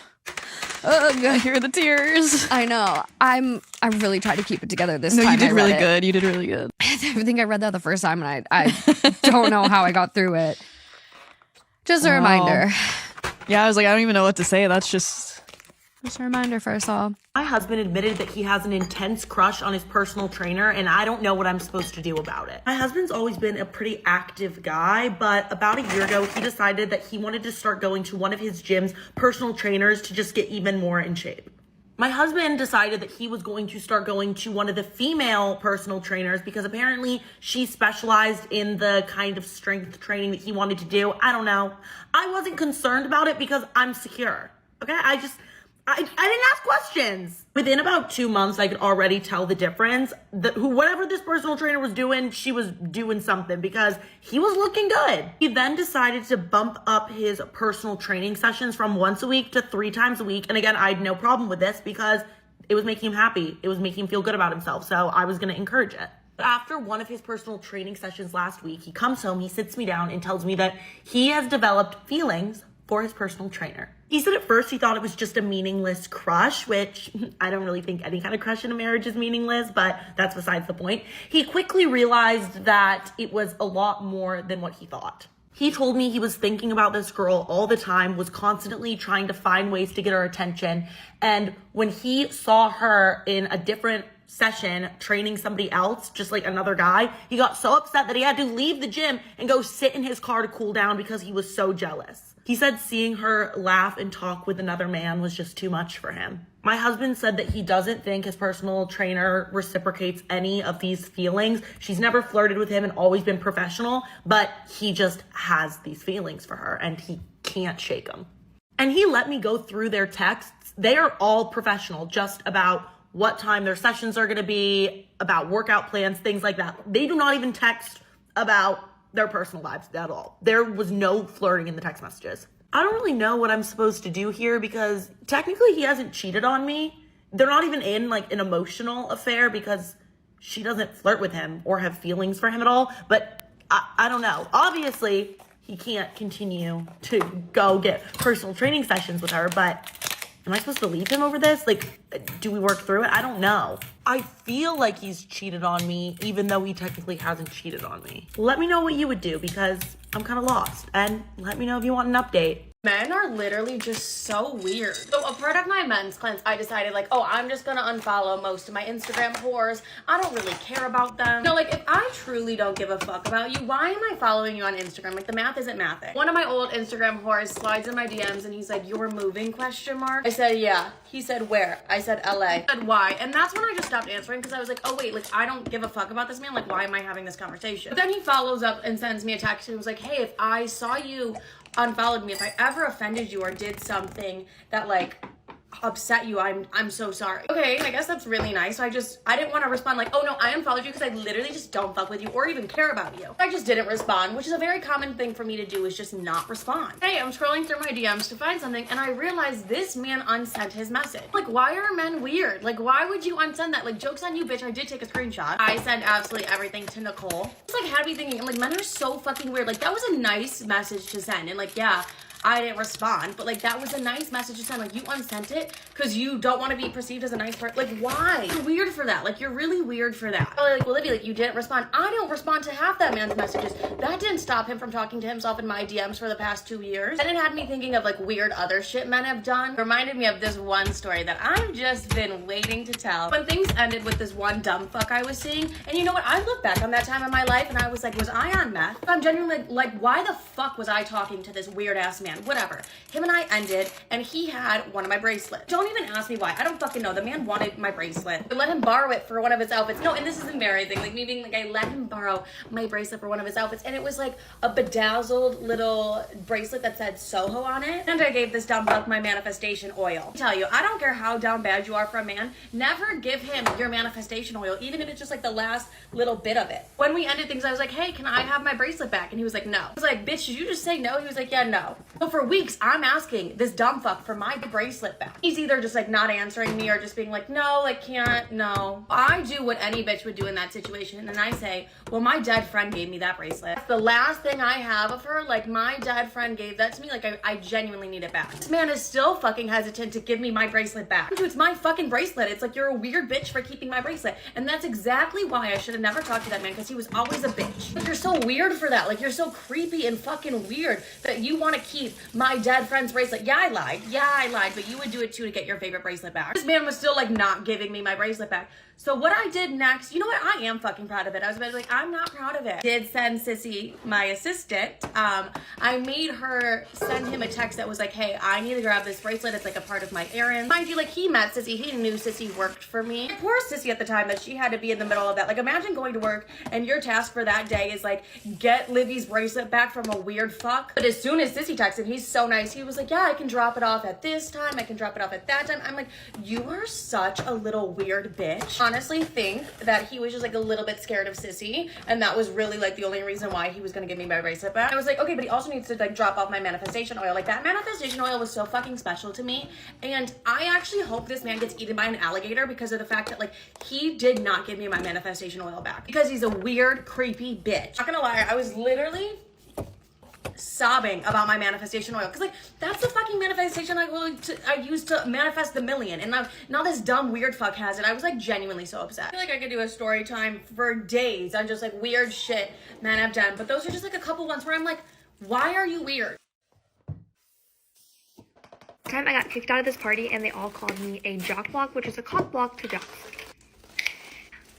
Ugh, I hear the tears. I know. I really tried to keep it together this no, time. you did I read really it. good. You did really good. think I read that the first time and I don't know how I got through it. Just a reminder. Yeah, I was like, I don't even know what to say. That's just a reminder for us all. My husband admitted that he has an intense crush on his personal trainer, and I don't know what I'm supposed to do about it. My husband's always been a pretty active guy, but about a year ago, he decided that he wanted to start going to one of his gym's personal trainers to just get even more in shape. My husband decided that he was going to start going to one of the female personal trainers because apparently she specialized in the kind of strength training that he wanted to do. I don't know. I wasn't concerned about it because I'm secure. Okay? I didn't ask questions. Within about 2 months, I could already tell the difference. Whatever this personal trainer was doing, she was doing something because he was looking good. He then decided to bump up his personal training sessions from once a week to 3 times a week. And again, I had no problem with this because it was making him happy. It was making him feel good about himself. So I was going to encourage it. After one of his personal training sessions last week, he comes home, he sits me down and tells me that he has developed feelings for his personal trainer. He said at first he thought it was just a meaningless crush, which I don't really think any kind of crush in a marriage is meaningless, but that's besides the point. He quickly realized that it was a lot more than what he thought. He told me he was thinking about this girl all the time, was constantly trying to find ways to get her attention, and when he saw her in a different session training somebody else, just like another guy, he got so upset that he had to leave the gym and go sit in his car to cool down because he was so jealous. He said seeing her laugh and talk with another man was just too much for him. My husband said that he doesn't think his personal trainer reciprocates any of these feelings. She's never flirted with him and always been professional, but he just has these feelings for her and he can't shake them. And he let me go through their texts. They are all professional, just about what time their sessions are going to be, about workout plans, things like that. They do not even text about their personal lives at all. There was no flirting in the text messages. I don't really know what I'm supposed to do here because technically he hasn't cheated on me. They're not even in like an emotional affair because she doesn't flirt with him or have feelings for him at all. But I don't know. Obviously, he can't continue to go get personal training sessions with her, but am I supposed to leave him over this? Like, do we work through it? I don't know. I feel like he's cheated on me, even though he technically hasn't cheated on me. Let me know what you would do because I'm kind of lost. And let me know if you want an update. Men are literally just so weird. So a part of my men's cleanse, I decided like, oh, I'm just gonna unfollow most of my Instagram whores. I don't really care about them. No, like if I truly don't give a fuck about you, why am I following you on Instagram? Like the math isn't mathing. One of my old Instagram whores slides in my DMs and he's like, you're moving, question mark. I said, yeah. He said, where? I said, LA. I said, why? And that's when I just stopped answering because I was like, oh wait, like I don't give a fuck about this man. Like why am I having this conversation? But then he follows up and sends me a text and was like, hey, if I saw you unfollowed me, if I ever offended you or did something that like upset you, I'm so sorry. Okay, I guess that's really nice. So I didn't want to respond like, oh no, I unfollowed you because I literally just don't fuck with you or even care about you. I just didn't respond, which is a very common thing for me to do, is just not respond. Hey, I'm scrolling through my DMs to find something and I realized this man unsent his message. Like, why are men weird? Like, why would you unsend that? Like, joke's on you, bitch. I did take a screenshot. I sent absolutely everything to Nicole. It's like had me thinking, like, men are so fucking weird. Like, that was a nice message to send. And like, yeah, I didn't respond, but like that was a nice message to send. Like you unsent it because you don't want to be perceived as a nice person. Like why? You're weird for that. Like you're really weird for that. Like Olivia, like you didn't respond. I don't respond to half that man's messages. That didn't stop him from talking to himself in my DMs for the past 2 years. And it had me thinking of like weird other shit men have done. It reminded me of this one story that I've just been waiting to tell. When things ended with this one dumb fuck I was seeing, and you know what? I look back on that time in my life and I was like, was I on meth? I'm genuinely like, why the fuck was I talking to this weird ass man? Whatever. Him and I ended, and he had one of my bracelets. Don't even ask me why. I don't fucking know. The man wanted my bracelet. I let him borrow it for one of his outfits. No, and this is embarrassing. Like me being like, I let him borrow my bracelet for one of his outfits, and it was like a bedazzled little bracelet that said Soho on it. And I gave this dumb fuck my manifestation oil. I tell you, I don't care how down bad you are for a man. Never give him your manifestation oil, even if it's just like the last little bit of it. When we ended things, I was like, hey, can I have my bracelet back? And he was like, no. I was like, bitch, did you just say no? He was like, yeah, no. So for weeks, I'm asking this dumb fuck for my bracelet back. He's either just like not answering me or just being like, no, like can't, no. I do what any bitch would do in that situation. And then I say, well, my dead friend gave me that bracelet. That's the last thing I have of her. Like my dead friend gave that to me. Like I genuinely need it back. This man is still fucking hesitant to give me my bracelet back. Dude, it's my fucking bracelet. It's like, you're a weird bitch for keeping my bracelet. And that's exactly why I should have never talked to that man, because he was always a bitch. Like, you're so weird for that. Like, you're so creepy and fucking weird that you want to keep my dead friend's bracelet. Yeah, I lied. Yeah, I lied. But you would do it too to get your favorite bracelet back. This man was still like not giving me my bracelet back. So what I did next, you know what? I am fucking proud of it. I was about to be like, I'm not proud of it. Did send Sissy, my assistant, I made her send him a text that was like, hey, I need to grab this bracelet. It's like a part of my errand. Mind you, like he met Sissy. He knew Sissy worked for me. Poor Sissy at the time that she had to be in the middle of that. Like imagine going to work and your task for that day is like, get Livy's bracelet back from a weird fuck. But as soon as Sissy texted, he's so nice. He was like, yeah, I can drop it off at this time. I can drop it off at that time. I'm like, you are such a little weird bitch. Honestly think that he was just like a little bit scared of Sissy, and that was really like the only reason why he was gonna give me my bracelet back. I was like, okay, but he also needs to like drop off my manifestation oil. Like that manifestation oil was so fucking special to me, and I actually hope this man gets eaten by an alligator because of the fact that like he did not give me my manifestation oil back because he's a weird, creepy bitch. Not gonna lie, I was literally sobbing about my manifestation oil because like that's the fucking manifestation I used to manifest the million, and now this dumb weird fuck has it. I was like genuinely so upset. I feel like I could do a story time for days on just like weird shit man I've done, but those are just like a couple ones where I'm like, why are you weird? Time I got kicked out of this party and they all called me a jock block, which is a cock block to jocks.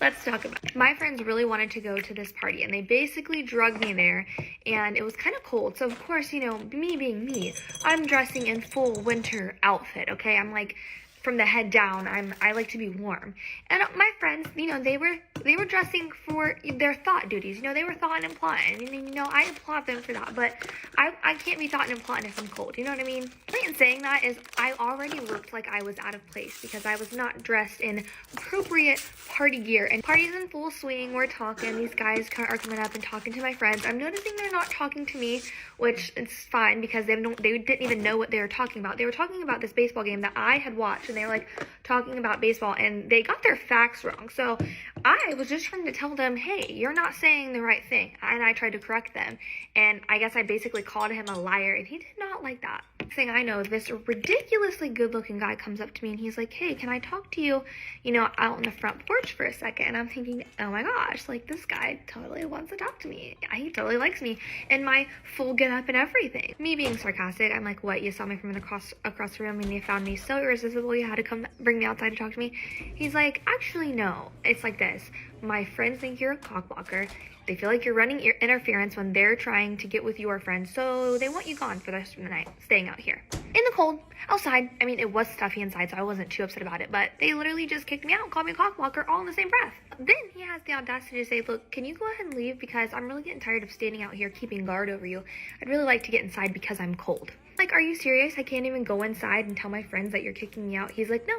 Let's talk about it. My friends really wanted to go to this party and they basically drugged me there, and it was kind of cold. So of course, you know, me being me, I'm dressing in full winter outfit, okay? I'm like, from the head down, I like to be warm. And my friends, you know, they were dressing for their thought duties. You know, they were thought and plotting. And, you know, I applaud them for that. But I can't be thought and plotting if I'm cold. You know what I mean? In saying that is I already looked like I was out of place because I was not dressed in appropriate party gear. And party's in full swing. We're talking. These guys are coming up and talking to my friends. I'm noticing they're not talking to me, which is fine because they didn't even know what they were talking about. They were talking about this baseball game that I had watched, and they were like talking about baseball, and they got their facts wrong. So I was just trying to tell them, hey, you're not saying the right thing. And I tried to correct them, and I guess I basically called him a liar, and he did not like that. Next thing I know, this ridiculously good looking guy comes up to me and he's like, hey, can I talk to you, you know, out on the front porch for a second? And I'm thinking, oh my gosh, like this guy totally wants to talk to me. He totally likes me in my full get up and everything. Me being sarcastic, I'm like, what, you saw me from across the room and you found me so irresistible you had to come bring me outside to talk to me? He's like, actually no, it's like this. My friends think you're a cockblocker. They feel like you're running interference when they're trying to get with your friends, so they want you gone for the rest of the night, staying out here. In the cold, outside. I mean, it was stuffy inside, so I wasn't too upset about it, but they literally just kicked me out and called me a cockblocker all in the same breath. Then he has the audacity to say, look, can you go ahead and leave because I'm really getting tired of standing out here keeping guard over you. I'd really like to get inside because I'm cold. Like, are you serious? I can't even go inside and tell my friends that you're kicking me out. He's like, no.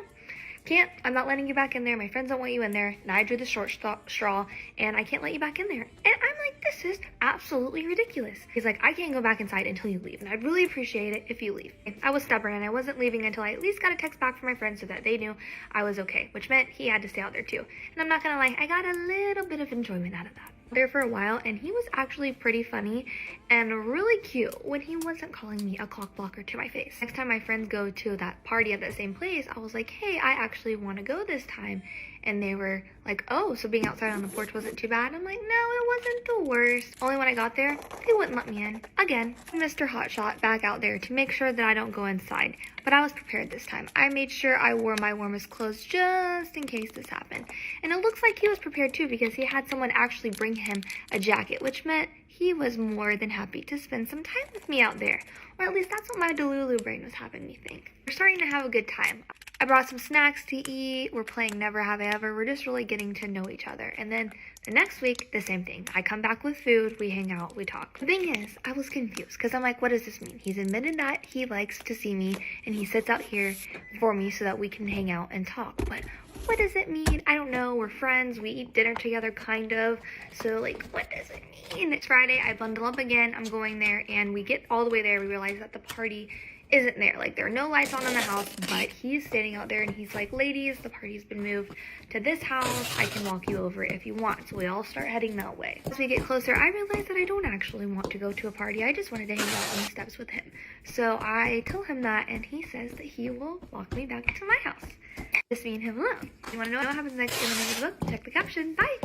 Can't. I'm not letting you back in there. My friends don't want you in there. And I drew the short straw, and I can't let you back in there. And I'm like, this is absolutely ridiculous. He's like, I can't go back inside until you leave, and I'd really appreciate it if you leave. I was stubborn, and I wasn't leaving until I at least got a text back from my friends so that they knew I was okay, which meant he had to stay out there too. And I'm not gonna lie, I got a little bit of enjoyment out of that. There for a while, and he was actually pretty funny and really cute when he wasn't calling me a cock blocker to my face. Next time my friends go to that party at that same place, I was like, hey, I actually want to go this time. And they were like, oh, so being outside on the porch wasn't too bad? I'm like, no, it wasn't the worst. Only when I got there, they wouldn't let me in. Again, Mr. Hotshot back out there to make sure that I don't go inside. But I was prepared this time. I made sure I wore my warmest clothes just in case this happened. And it looks like he was prepared too because he had someone actually bring him a jacket, which meant he was more than happy to spend some time with me out there. Or at least that's what my Delulu brain was having me think. We're starting to have a good time. I brought some snacks to eat. We're playing Never Have I Ever. We're just really getting to know each other. And then the next week, the same thing. I come back with food. We hang out. We talk. The thing is, I was confused because I'm like, what does this mean? He's admitted that he likes to see me and he sits out here for me so that we can hang out and talk. But what does it mean? I don't know. We're friends. We eat dinner together, kind of. So, like, what does it mean? It's Friday. I bundle up again. I'm going there, and we get all the way there. We realize that the party isn't there. Like, there are no lights on in the house, but he's standing out there, and he's like, ladies, the party's been moved to this house. I can walk you over if you want. So we all start heading that way. As we get closer, I realize that I don't actually want to go to a party. I just wanted to hang out on the steps with him. So I tell him that, and he says that he will walk me back to my house. Just me and him alone. If you want to know what happens next in the middle of the book, check the caption. Bye!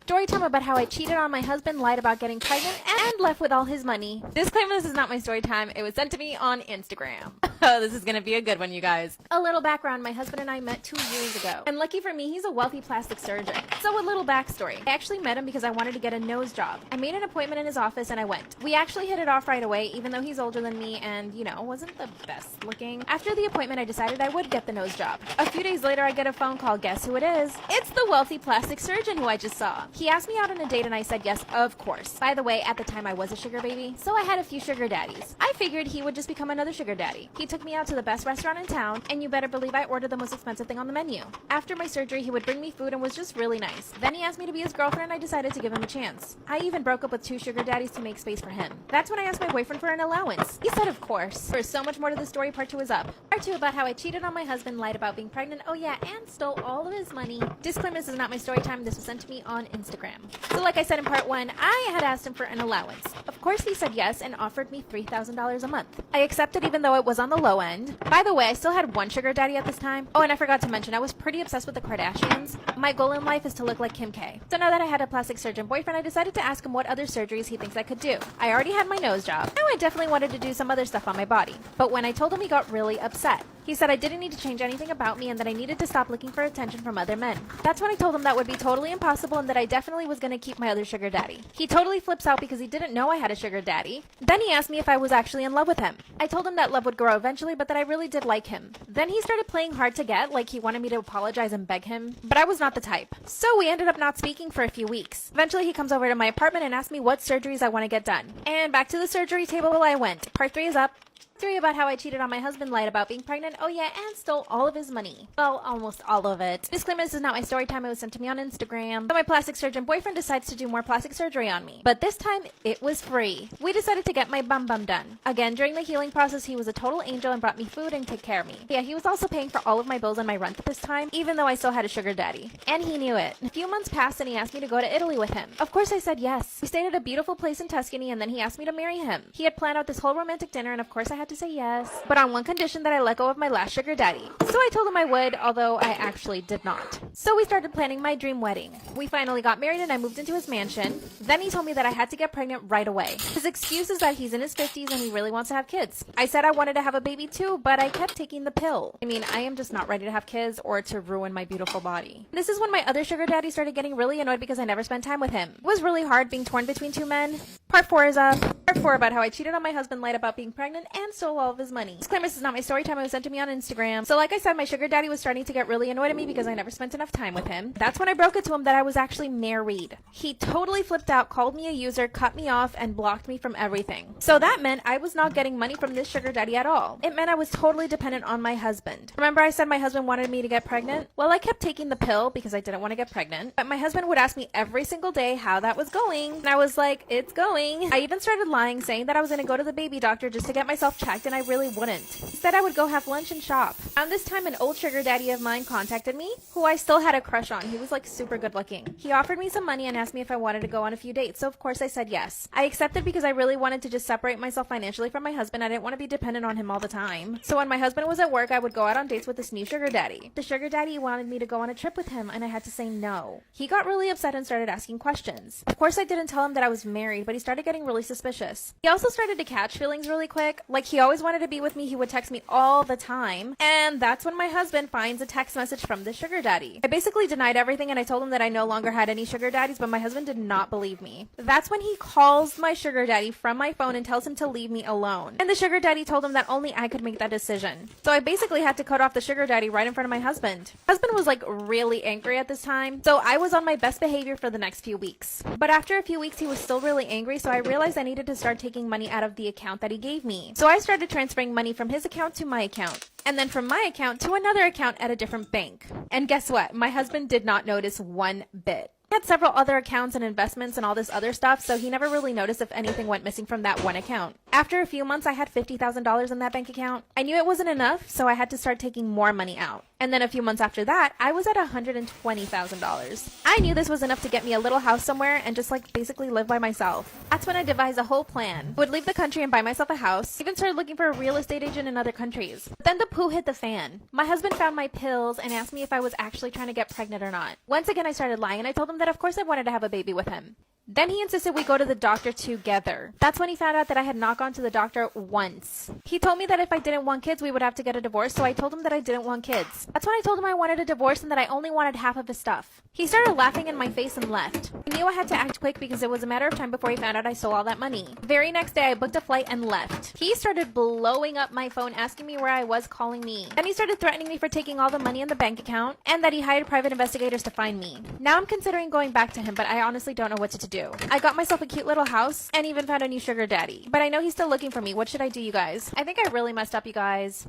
Story time about how I cheated on my husband, lied about getting pregnant, and left with all his money. Disclaimer, this is not my story time. It was sent to me on Instagram. Oh, this is gonna be a good one, you guys. A little background, my husband and I met 2 years ago. And lucky for me, he's a wealthy plastic surgeon. So a little backstory. I actually met him because I wanted to get a nose job. I made an appointment in his office and I went. We actually hit it off right away, even though he's older than me and, you know, wasn't the best looking. After the appointment, I decided I would get the nose job. A few days later, I get a phone call. Guess who it is? It's the wealthy plastic surgeon who I just saw. He asked me out on a date and I said yes, of course. By the way, at the time I was a sugar baby, so I had a few sugar daddies. I figured he would just become another sugar daddy. He took me out to the best restaurant in town, and you better believe I ordered the most expensive thing on the menu. After my surgery, he would bring me food and was just really nice. Then he asked me to be his girlfriend, and I decided to give him a chance. I even broke up with 2 sugar daddies to make space for him. That's when I asked my boyfriend for an allowance. He said of course. There's so much more to the story. Part 2 is up. Part 2 about how I cheated on my husband, lied about being pregnant, oh yeah, and stole all of his money. Disclaimer, this is not my story time. This was sent to me on Instagram. So like I said in part 1, I had asked him for an allowance. Of course he said yes and offered me $3,000 a month. I accepted even though it was on the low end. By the way, I still had 1 sugar daddy at this time. Oh, and I forgot to mention, I was pretty obsessed with the Kardashians. My goal in life is to look like Kim K. So now that I had a plastic surgeon boyfriend, I decided to ask him what other surgeries he thinks I could do. I already had my nose job. Now I definitely wanted to do some other stuff on my body. But when I told him, he got really upset. He said I didn't need to change anything about me and that I needed to stop looking for attention from other men. That's when I told him that would be totally impossible and that I definitely was going to keep my other sugar daddy. He totally flips out because he didn't know I had a sugar daddy. Then he asked me if I was actually in love with him. I told him that love would grow eventually, but that I really did like him. Then he started playing hard to get, like he wanted me to apologize and beg him, but I was not the type. So we ended up not speaking for a few weeks. Eventually he comes over to my apartment and asks me what surgeries I want to get done. And back to the surgery table I went. Part 3 is up. 3 about how I cheated on my husband, lied about being pregnant, oh yeah, and stole all of his money. Well, almost all of it. Disclaimer, this is not my story time. It was sent to me on Instagram. So my plastic surgeon boyfriend decides to do more plastic surgery on me. But this time, it was free. We decided to get my bum done. Again, during the healing process, he was a total angel and brought me food and took care of me. Yeah, he was also paying for all of my bills and my rent at this time, even though I still had a sugar daddy. And he knew it. A few months passed and he asked me to go to Italy with him. Of course I said yes. We stayed at a beautiful place in Tuscany and then he asked me to marry him. He had planned out this whole romantic dinner and of course I had to say yes. But on one condition, that I let go of my last sugar daddy. So I told him I would, although I actually did not. So we started planning my dream wedding. We finally got married and I moved into his mansion. Then he told me that I had to get pregnant right away. His excuse is that he's in his 50s and he really wants to have kids. I said I wanted to have a baby too, but I kept taking the pill. I mean, I am just not ready to have kids or to ruin my beautiful body. This is when my other sugar daddy started getting really annoyed because I never spent time with him. It was really hard being torn between 2 men. Part 4 is up. Part 4 about how I cheated on my husband, lied about being pregnant, and stole all of his money. Disclaimer, this is not my story time. It was sent to me on Instagram. So like I said, my sugar daddy was starting to get really annoyed at me because I never spent enough time with him. That's when I broke it to him that I was actually married. He totally flipped out, called me a user, cut me off, and blocked me from everything. So that meant I was not getting money from this sugar daddy at all. It meant I was totally dependent on my husband. Remember I said my husband wanted me to get pregnant? Well, I kept taking the pill because I didn't want to get pregnant. But my husband would ask me every single day how that was going. And I was like, it's going. I even started lying, saying that I was going to go to the baby doctor just to get myself checked, and I really wouldn't. Instead, I would go have lunch and shop. Around this time, an old sugar daddy of mine contacted me, who I still had a crush on. He was like super good looking. He offered me some money and asked me if I wanted to go on a few dates, so of course I said yes. I accepted because I really wanted to just separate myself financially from my husband. I didn't want to be dependent on him all the time. So when my husband was at work, I would go out on dates with this new sugar daddy. The sugar daddy wanted me to go on a trip with him, and I had to say no. He got really upset and started asking questions. Of course I didn't tell him that I was married, but he started getting really suspicious. He also started to catch feelings really quick. Like he always wanted to be with me. He would text me all the time. And that's when my husband finds a text message from the sugar daddy. I basically denied everything and I told him that I no longer had any sugar daddies, but my husband did not believe me. That's when he calls my sugar daddy from my phone and tells him to leave me alone. And the sugar daddy told him that only I could make that decision. So I basically had to cut off the sugar daddy right in front of my husband. My husband was like really angry at this time, so I was on my best behavior for the next few weeks. But after a few weeks he was still really angry, so I realized I needed to start taking money out of the account that he gave me. So I started transferring money from his account to my account, and then from my account to another account at a different bank. And guess what? My husband did not notice one bit. He had several other accounts and investments and all this other stuff, so he never really noticed if anything went missing from that one account. After a few months, I had $50,000 in that bank account. I knew it wasn't enough, so I had to start taking more money out. And then a few months after that, I was at $120,000. I knew this was enough to get me a little house somewhere and just like basically live by myself. That's when I devised a whole plan. I would leave the country and buy myself a house, even started looking for a real estate agent in other countries. But then the poo hit the fan. My husband found my pills and asked me if I was actually trying to get pregnant or not. Once again, I started lying and I told him that of course I wanted to have a baby with him. Then he insisted we go to the doctor together. That's when he found out that I had not gone to the doctor once. He told me that if I didn't want kids, we would have to get a divorce, so I told him that I didn't want kids. That's when I told him I wanted a divorce and that I only wanted half of his stuff. He started laughing in my face and left. I knew I had to act quick because it was a matter of time before he found out I stole all that money. The very next day, I booked a flight and left. He started blowing up my phone, asking me where I was, calling me. Then he started threatening me for taking all the money in the bank account and that he hired private investigators to find me. Now I'm considering going back to him, but I honestly don't know what to do. I got myself a cute little house and even found a new sugar daddy. But I know he's still looking for me. What should I do, you guys? I think I really messed up, you guys.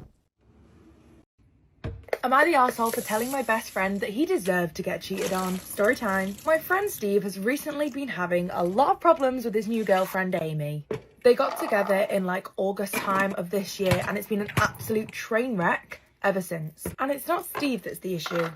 Am I the arsehole for telling my best friend that he deserved to get cheated on? Story time. My friend Steve has recently been having a lot of problems with his new girlfriend Amy. They got together in like August time of this year and it's been an absolute train wreck ever since. And it's not Steve that's the issue,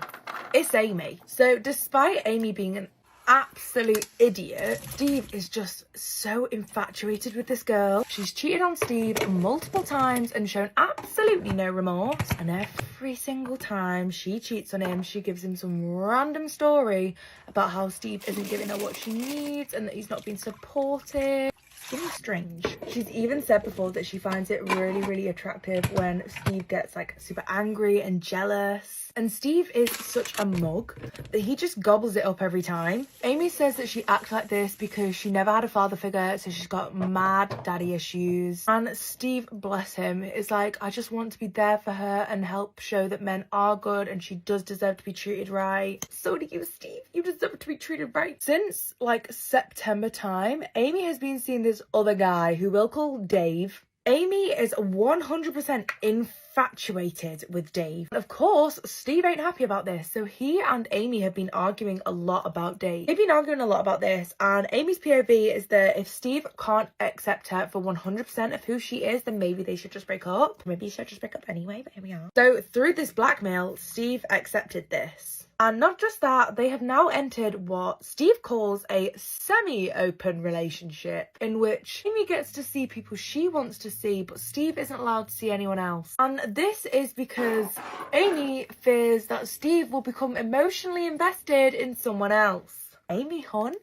it's Amy. So despite Amy being an absolute idiot, Steve is just so infatuated with this girl. She's cheated on Steve multiple times and shown absolutely no remorse, and every single time she cheats on him, she gives him some random story about how Steve isn't giving her what she needs and that he's not being supportive. It's strange. She's even said before that she finds it really attractive when Steve gets like super angry and jealous. And Steve is such a mug that he just gobbles it up every time. Amy says that she acts like this because she never had a father figure, so she's got mad daddy issues. And Steve, bless him, is like, I just want to be there for her and help show that men are good and she does deserve to be treated right. So do you, Steve. You deserve to be treated right. Since like September time, Amy has been seeing this other guy who we'll call Dave. Amy is 100% infatuated with Dave. Of course, Steve ain't happy about this, so he and Amy have been arguing a lot about Dave. They've been arguing a lot about this, and Amy's POV is that if Steve can't accept her for 100% of who she is, then maybe they should just break up. Maybe you should just break up anyway, but here we are. So through this blackmail, Steve accepted this. And not just that, they have now entered what Steve calls a semi-open relationship, in which Amy gets to see people she wants to see, but Steve isn't allowed to see anyone else. And this is because Amy fears that Steve will become emotionally invested in someone else. Amy, hon,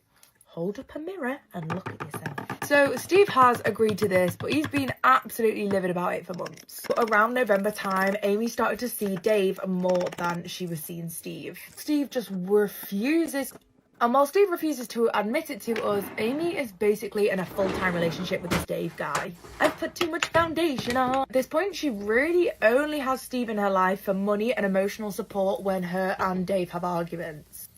hold up a mirror and look at yourself. So Steve has agreed to this, but he's been absolutely livid about it for months. But around November time, Amy started to see Dave more than she was seeing Steve. Steve just refuses. And while Steve refuses to admit it to us, Amy is basically in a full-time relationship with this Dave guy. I've put too much foundation on. At this point, she really only has Steve in her life for money and emotional support when her and Dave have arguments.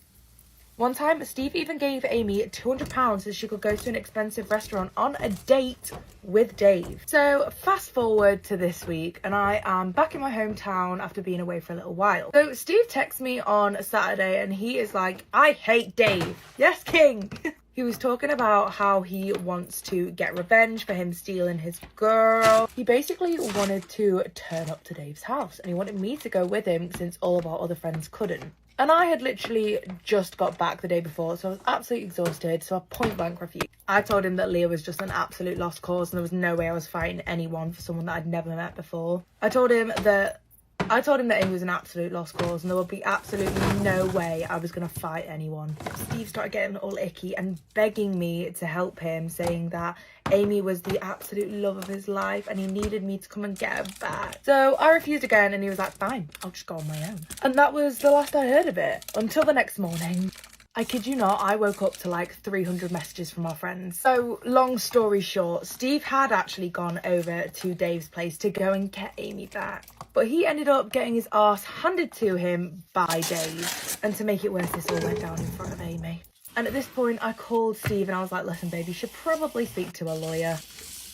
One time, Steve even gave Amy £200 so she could go to an expensive restaurant on a date with Dave. So fast forward to this week and I am back in my hometown after being away for a little while. So Steve texts me on Saturday and he is like, I hate Dave. Yes, king. He was talking about how he wants to get revenge for him stealing his girl. He basically wanted to turn up to Dave's house and he wanted me to go with him since all of our other friends couldn't. And I had literally just got back the day before, so I was absolutely exhausted, so I point blank refused. I told him that Leah was just an absolute lost cause and there was no way I was fighting anyone for someone that I'd never met before. I told him that Amy was an absolute lost cause and there would be absolutely no way I was going to fight anyone. Steve started getting all icky and begging me to help him, saying that Amy was the absolute love of his life and he needed me to come and get her back. So I refused again and he was like, fine, I'll just go on my own. And that was the last I heard of it until the next morning. I kid you not, I woke up to like 300 messages from our friends. So long story short, Steve had actually gone over to Dave's place to go and get Amy back. But he ended up getting his arse handed to him by Dave. And to make it worse, this all went down in front of Amy. And at this point, I called Steve and I was like, listen, babe, you should probably speak to a lawyer.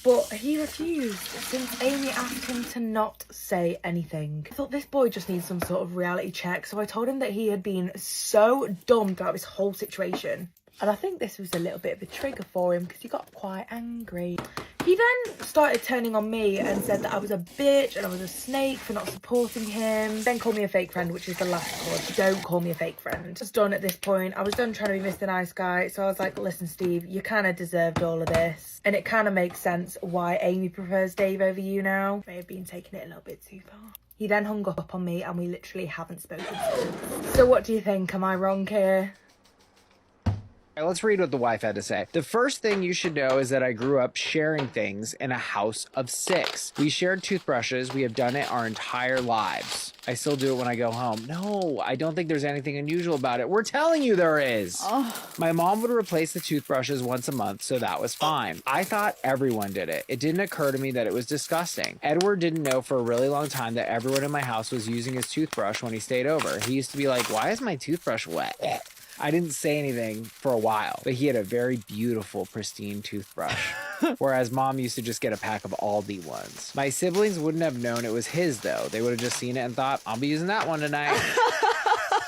But he refused since Amy asked him to not say anything. I thought this boy just needs some sort of reality check, so I told him that he had been so dumb throughout this whole situation. And I think this was a little bit of a trigger for him because he got quite angry. He then started turning on me and said that I was a bitch and I was a snake for not supporting him. Then called me a fake friend, which is the last cause. Don't call me a fake friend. Just done at this point. I was done trying to be Mr. Nice Guy. So I was like, listen, Steve, you kind of deserved all of this. And it kind of makes sense why Amy prefers Dave over you now. May have been taking it a little bit too far. He then hung up on me and we literally haven't spoken since. So what do you think? Am I wrong here? Let's read what the wife had to say. The first thing you should know is that I grew up sharing things in a house of 6. We shared toothbrushes. We have done it our entire lives. I still do it when I go home. No, I don't think there's anything unusual about it. We're telling you there is. My mom would replace the toothbrushes once a month, so that was fine. I thought everyone did it. It didn't occur to me that it was disgusting. Edward didn't know for a really long time that everyone in my house was using his toothbrush when he stayed over. He used to be like, why is my toothbrush wet? I didn't say anything for a while, but he had a very beautiful, pristine toothbrush. Whereas mom used to just get a pack of Aldi ones. My siblings wouldn't have known it was his, though. They would have just seen it and thought, I'll be using that one tonight.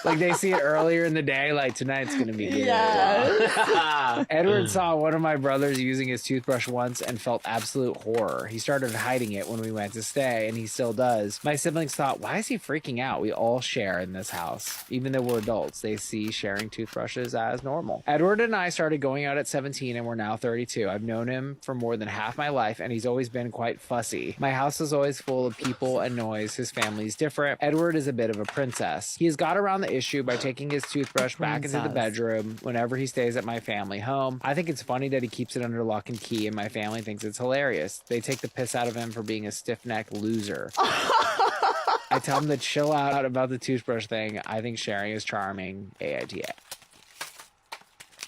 Like they see it earlier in the day, like tonight's gonna be good. Yes. Edward saw one of my brothers using his toothbrush once and felt absolute horror. He started hiding it when we went to stay, and he still does. My siblings thought, why is he freaking out? We all share in this house. Even though we're adults, they see sharing toothbrushes as normal. Edward and I started going out at 17 and we're now 32. I've known him for more than half my life and he's always been quite fussy. My house is always full of people and noise. His family's different. Edward is a bit of a princess. He has got around the issue by taking his toothbrush back into the bedroom whenever he stays at my family home. I think it's funny that he keeps it under lock and key and my family thinks it's hilarious. They take the piss out of him for being a stiff-necked loser. I tell him to chill out about the toothbrush thing. I think sharing is charming. AITA.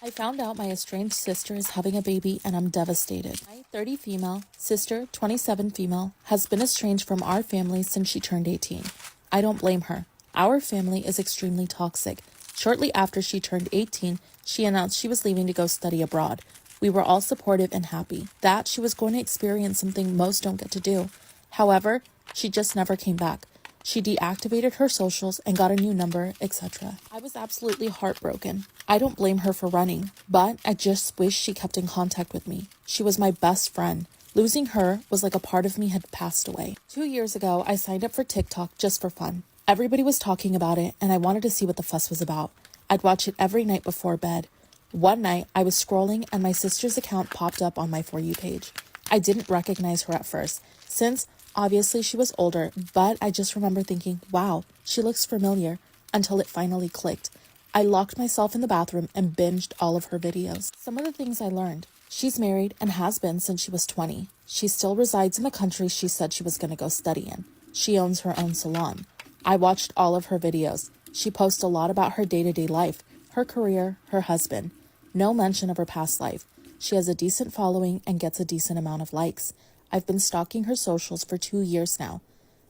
I found out my estranged sister is having a baby and I'm devastated. My 30 female, sister 27 female, has been estranged from our family since she turned 18. I don't blame her. Our family is extremely toxic. Shortly after she turned 18, she announced she was leaving to go study abroad. We were all supportive and happy that she was going to experience something most don't get to do. However, she just never came back. She deactivated her socials and got a new number, etc. I was absolutely heartbroken. I don't blame her for running, but I just wish she kept in contact with me. She was my best friend. Losing her was like a part of me had passed away. 2 years ago, I signed up for TikTok just for fun. Everybody was talking about it, and I wanted to see what the fuss was about. I'd watch it every night before bed. One night, I was scrolling, and my sister's account popped up on my For You page. I didn't recognize her at first, since obviously she was older, but I just remember thinking, wow, she looks familiar, until it finally clicked. I locked myself in the bathroom and binged all of her videos. Some of the things I learned. She's married and has been since she was 20. She still resides in the country she said she was going to go study in. She owns her own salon. I watched all of her videos. She posts a lot about her day-to-day life, her career, her husband. No mention of her past life. She has a decent following and gets a decent amount of likes. I've been stalking her socials for 2 years now.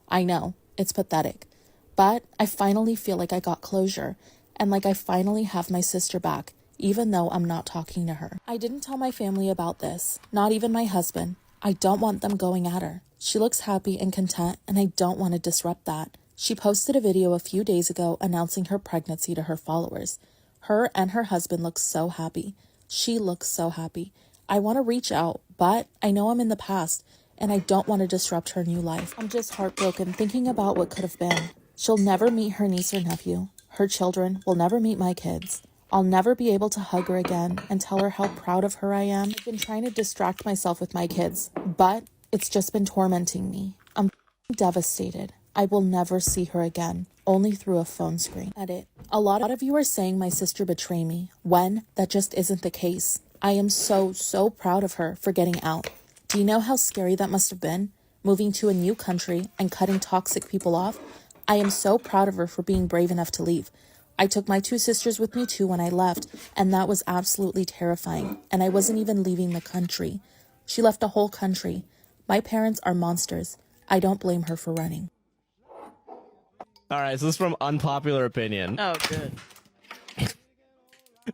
I know, it's pathetic. But I finally feel like I got closure, and like I finally have my sister back, even though I'm not talking to her. I didn't tell my family about this, not even my husband. I don't want them going at her. She looks happy and content, and I don't want to disrupt that. She posted a video a few days ago announcing her pregnancy to her followers. Her and her husband look so happy. She looks so happy. I want to reach out, but I know I'm in the past, and I don't want to disrupt her new life. I'm just heartbroken thinking about what could have been. She'll never meet her niece or nephew. Her children will never meet my kids. I'll never be able to hug her again and tell her how proud of her I am. I've been trying to distract myself with my kids, but it's just been tormenting me. I'm devastated. I will never see her again, only through a phone screen. Edit. A lot of you are saying my sister betrayed me, when that just isn't the case. I am so proud of her for getting out. Do you know how scary that must have been? Moving to a new country and cutting toxic people off? I am so proud of her for being brave enough to leave. I took my 2 sisters with me too when I left, and that was absolutely terrifying, and I wasn't even leaving the country. She left a whole country. My parents are monsters. I don't blame her for running. All right, so this is from Unpopular Opinion. Oh, good.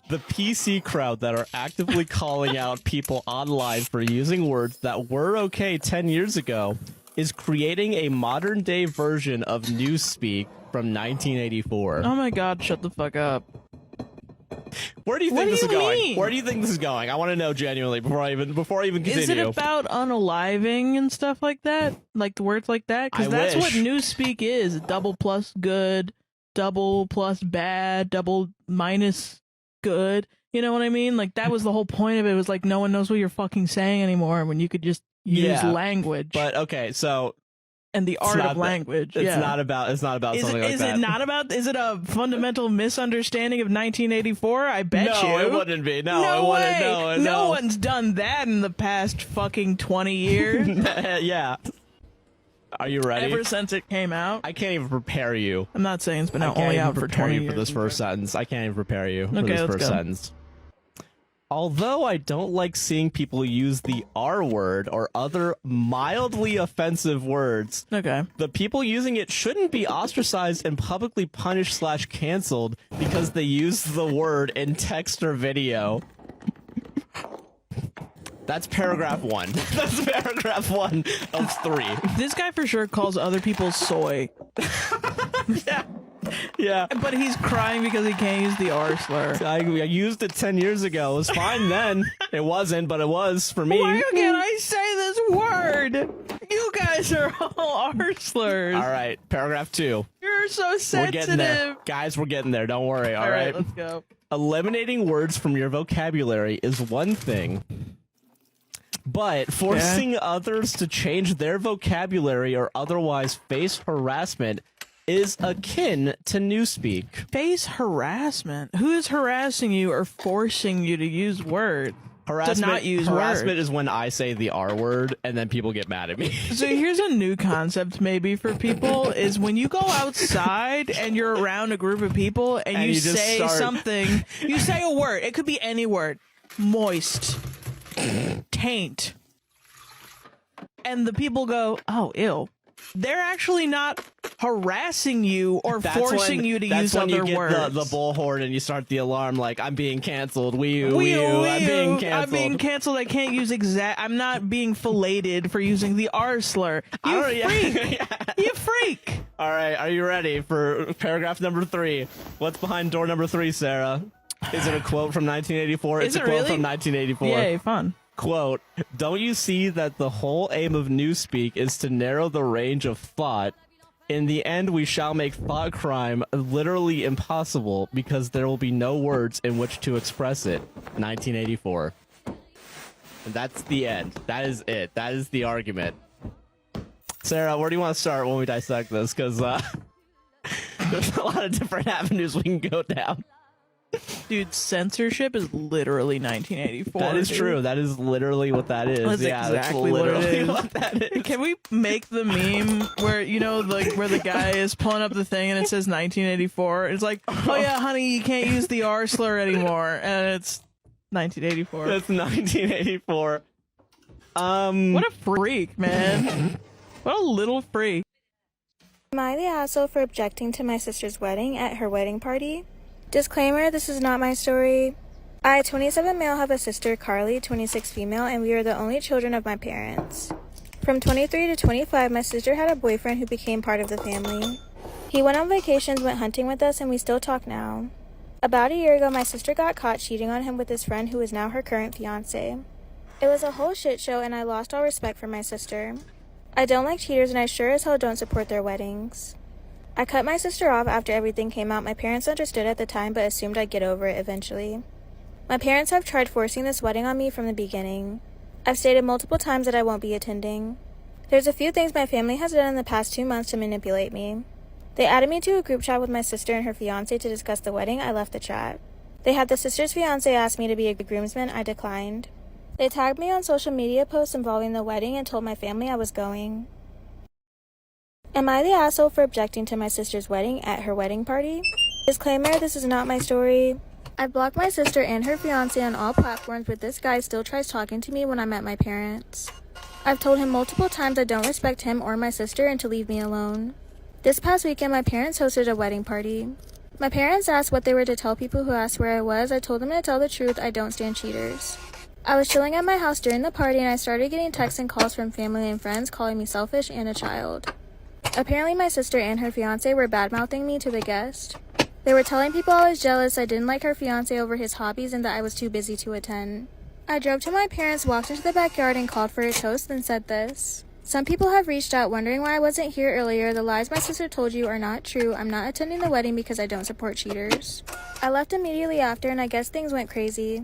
The PC crowd that are actively calling out people online for using words that were okay 10 years ago is creating a modern day version of Newspeak from 1984. Oh my god, shut the fuck up. Where do you think this is going? Where do you think this is going? I want to know genuinely before I even continue. Is it about unaliving and stuff like that? Like the words like that? Because that's what Newspeak is. Double plus good, double plus bad, double minus good. You know what I mean? Like that was the whole point of it. It was like no one knows what you're fucking saying anymore when you could just use language. But okay, so and the art of language. It's not about something like that. Is it not about? Is it a fundamental misunderstanding of 1984? I bet you. No, it wouldn't be. No, it wouldn't. No one's done that in the past fucking 20 years. Yeah. Are you ready? Ever since it came out. I can't even prepare you. I'm not saying it's been only out for 20 years. For this first sentence. I can't even prepare you for Okay, this let's first go. sentence. Although I don't like seeing people use the R word or other mildly offensive words, the people using it shouldn't be ostracized and publicly punished / canceled because they use the word in text or video. That's paragraph 1. That's paragraph 1 of 3. This guy for sure calls other people soy. Yeah. But he's crying because he can't use the R slur. I used it 10 years ago. It was fine then. It wasn't, but it was for me. Why can't I say this word? You guys are all R slurs. All right, paragraph 2. You're so sensitive. We're getting there. Guys, we're getting there. Don't worry, all right? Let's go. Eliminating words from your vocabulary is one thing, but forcing others to change their vocabulary or otherwise face harassment is akin to Newspeak. Face harassment? Who is harassing you or forcing you to use words? To not use harassment words? is when I say the R word and then people get mad at me. So here's a new concept maybe for people is when you go outside and you're around a group of people and you just say something, you say a word. It could be any word. Moist. Taint. And the people go, oh, ew. They're actually not harassing you or forcing you to use other words. That's when you get the bullhorn and you start the alarm like, I'm being canceled. I'm being canceled. I'm being canceled. I can't use I'm not being filleted for using the R slur. You freak. You freak. All right, are you ready for paragraph number 3? What's behind door number 3, Sarah? Is it a quote from 1984? It's a quote from 1984. Yay, fun. Quote, don't you see that the whole aim of Newspeak is to narrow the range of thought? In the end, we shall make thought crime literally impossible because there will be no words in which to express it. 1984. And that's the end. That is it. That is the argument. Sarah, where do you want to start when we dissect this? Because there's a lot of different avenues we can go down. Dude, censorship is literally 1984. That is true. That is literally what that is. That's exactly what it is. What that is. Can we make the meme where, you know, like where the guy is pulling up the thing and it says 1984? It's like, oh yeah, honey, you can't use the R slur anymore. And it's 1984. That's 1984. What a freak, man. What a little freak. Am I the asshole for objecting to my sister's wedding at her wedding party? Disclaimer, this is not my story. I, 27 male, have a sister, Carly, 26 female, and we are the only children of my parents. From 23 to 25, my sister had a boyfriend who became part of the family. He went on vacations, went hunting with us, and we still talk now. About a year ago, my sister got caught cheating on him with his friend who is now her current fiance. It was a whole shit show, and I lost all respect for my sister. I don't like cheaters, and I sure as hell don't support their weddings. I cut my sister off after everything came out. My parents understood at the time, but assumed I'd get over it eventually. My parents have tried forcing this wedding on me from the beginning. I've stated multiple times that I won't be attending. There's a few things my family has done in the past 2 months to manipulate me. They added me to a group chat with my sister and her fiance to discuss the wedding. I left the chat. They had the sister's fiance ask me to be a groomsman. I declined. They tagged me on social media posts involving the wedding and told my family I was going. Am I the asshole for objecting to my sister's wedding at her wedding party? Disclaimer, this is not my story. I blocked my sister and her fiance on all platforms, but this guy still tries talking to me when I'm at my parents'. I've told him multiple times I don't respect him or my sister and to leave me alone. This past weekend, my parents hosted a wedding party. My parents asked what they were to tell people who asked where I was. I told them to tell the truth, I don't stand cheaters. I was chilling at my house during the party and I started getting texts and calls from family and friends calling me selfish and a child. Apparently my sister and her fiance were bad-mouthing me to the guest. They were telling people I was jealous, I didn't like her fiance over his hobbies, and that I was too busy to attend. I drove to my parents, walked into the backyard, and called for a toast, and said this. Some people have reached out wondering why I wasn't here earlier. The lies my sister told you are not true. I'm not attending the wedding because I don't support cheaters. I left immediately after, and I guess things went crazy.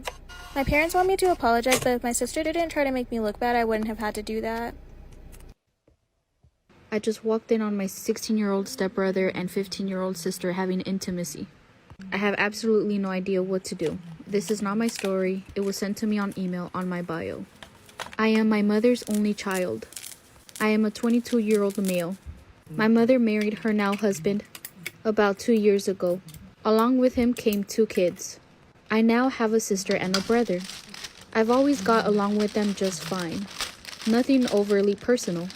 My parents want me to apologize, but if my sister didn't try to make me look bad, I wouldn't have had to do that. I just walked in on my 16-year-old stepbrother and 15-year-old sister having intimacy. I have absolutely no idea what to do. This is not my story. It was sent to me on email on my bio. I am my mother's only child. I am a 22-year-old male. My mother married her now husband about 2 years ago. Along with him came 2 kids. I now have a sister and a brother. I've always got along with them just fine. Nothing overly personal.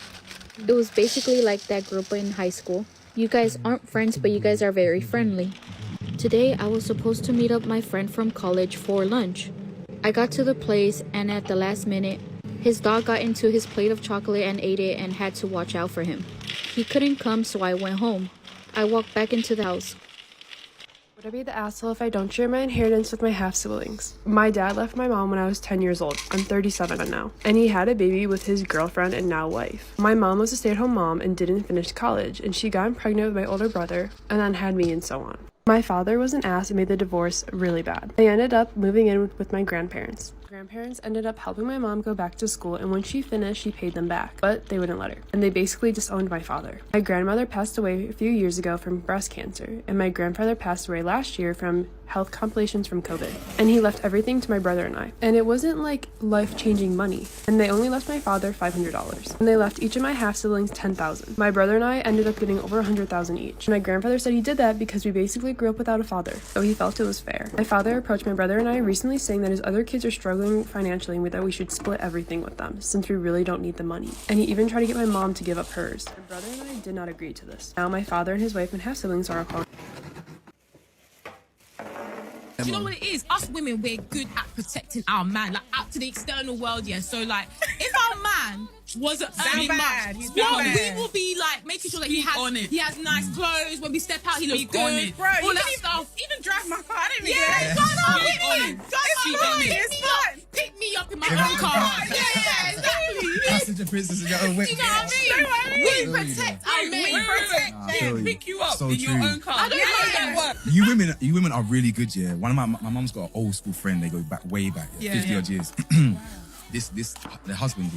It was basically like that group in high school. You guys aren't friends, but you guys are very friendly. Today, I was supposed to meet up my friend from college for lunch. I got to the place, and at the last minute, his dog got into his plate of chocolate and ate it and had to watch out for him. He couldn't come, so I went home. I walked back into the house. Would I be the asshole if I don't share my inheritance with my half-siblings? My dad left my mom when I was 10 years old. I'm 37 now. And he had a baby with his girlfriend and now wife. My mom was a stay-at-home mom and didn't finish college, and she got pregnant with my older brother and then had me and so on. My father was an ass and made the divorce really bad. I ended up moving in with my grandparents. Grandparents ended up helping my mom go back to school, and when she finished, she paid them back, but they wouldn't let her. And they basically disowned my father. My grandmother passed away a few years ago from breast cancer, and my grandfather passed away last year from health complications from COVID. And he left everything to my brother and I. And it wasn't like life-changing money. And they only left my father $500. And they left each of my half-siblings $10,000. My brother and I ended up getting over $100,000 each. My grandfather said he did that because we basically grew up without a father, so he felt it was fair. My father approached my brother and I recently saying that his other kids are struggling financially and that we should split everything with them, since we really don't need the money. And he even tried to get my mom to give up hers. My brother and I did not agree to this. Now my father and his wife and half-siblings are all Do you know what it is? Us women, we're good at protecting our man, like out to the external world, yeah. So like, if our man wasn't earning much, we will be like making sure that he has nice clothes. When we step out, he looks good. Bro, all you that can stuff. even drive my car. I don't even Yeah, care. pick me up in my own car. Yeah, exactly. Passenger princess in your own whip. You know what I mean? We protect our men. We protect them. Pick you up So in your true. own car. I don't know how that works. You women are really good, yeah. One of my mum's got an old school friend. They go back way back, 50 odd years. The husband,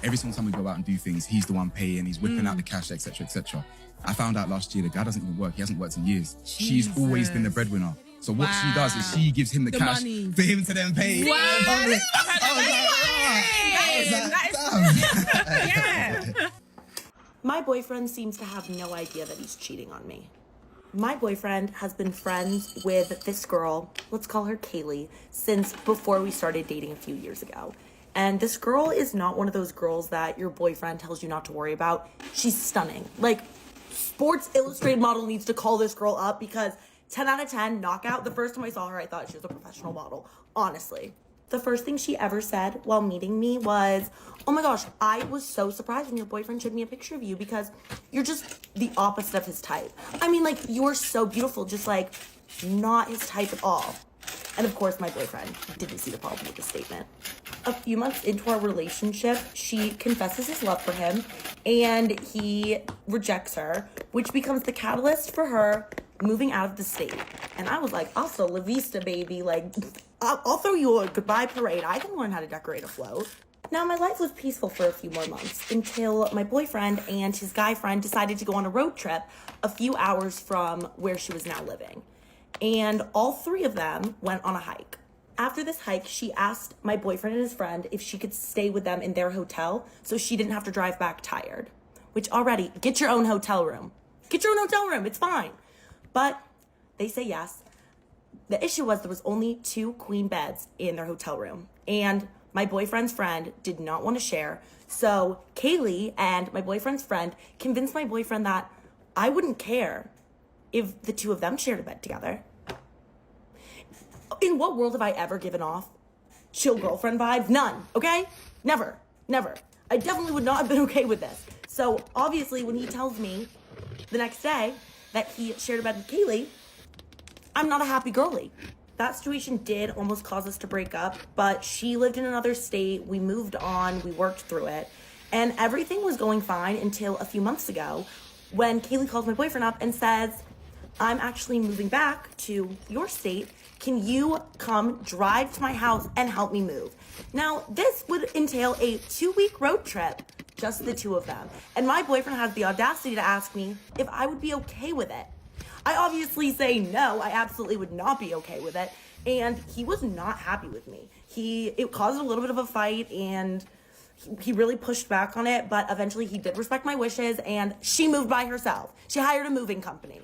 every single time we go out and do things, he's the one paying. He's whipping out the cash, etc., etc. I found out last year the guy doesn't even work. He hasn't worked in years. She's always been the breadwinner. So what she does is she gives him the cash money for him to then pay. My boyfriend seems to have no idea that he's cheating on me. My boyfriend has been friends with this girl, let's call her Kaylee, since before we started dating a few years ago. And this girl is not one of those girls that your boyfriend tells you not to worry about. She's stunning. Like, Sports Illustrated model needs to call this girl up because 10 out of 10, knockout. The first time I saw her, I thought she was a professional model, honestly. The first thing she ever said while meeting me was, oh my gosh, I was so surprised when your boyfriend showed me a picture of you because you're just the opposite of his type. I mean, like, you're so beautiful, just like not his type at all. And of course, my boyfriend didn't see the problem with the statement. A few months into our relationship, she confesses his love for him and he rejects her, which becomes the catalyst for her moving out of the state. And I was like, also, La Vista, baby, like, I'll throw you a goodbye parade. I can learn how to decorate a float. Now, my life was peaceful for a few more months until my boyfriend and his guy friend decided to go on a road trip a few hours from where she was now living. And all three of them went on a hike. After this hike, she asked my boyfriend and his friend if she could stay with them in their hotel so she didn't have to drive back tired. Which already, get your own hotel room. Get your own hotel room, it's fine. But they say yes. The issue was there was only 2 queen beds in their hotel room. And my boyfriend's friend did not want to share. So Kaylee and my boyfriend's friend convinced my boyfriend that I wouldn't care if the two of them shared a bed together. In what world have I ever given off chill girlfriend vibes? None, okay? Never. I definitely would not have been okay with this. So obviously when he tells me the next day that he shared a bed with Kaylee, I'm not a happy girly. That situation did almost cause us to break up, but she lived in another state. We moved on, we worked through it, and everything was going fine until a few months ago when Kaylee calls my boyfriend up and says, I'm actually moving back to your state. Can you come drive to my house and help me move? Now, this would entail a 2-week road trip, just the two of them. And my boyfriend has the audacity to ask me if I would be okay with it. I obviously say no, I absolutely would not be okay with it. And he was not happy with me. It caused a little bit of a fight, and he really pushed back on it, but eventually he did respect my wishes, and she moved by herself. She hired a moving company,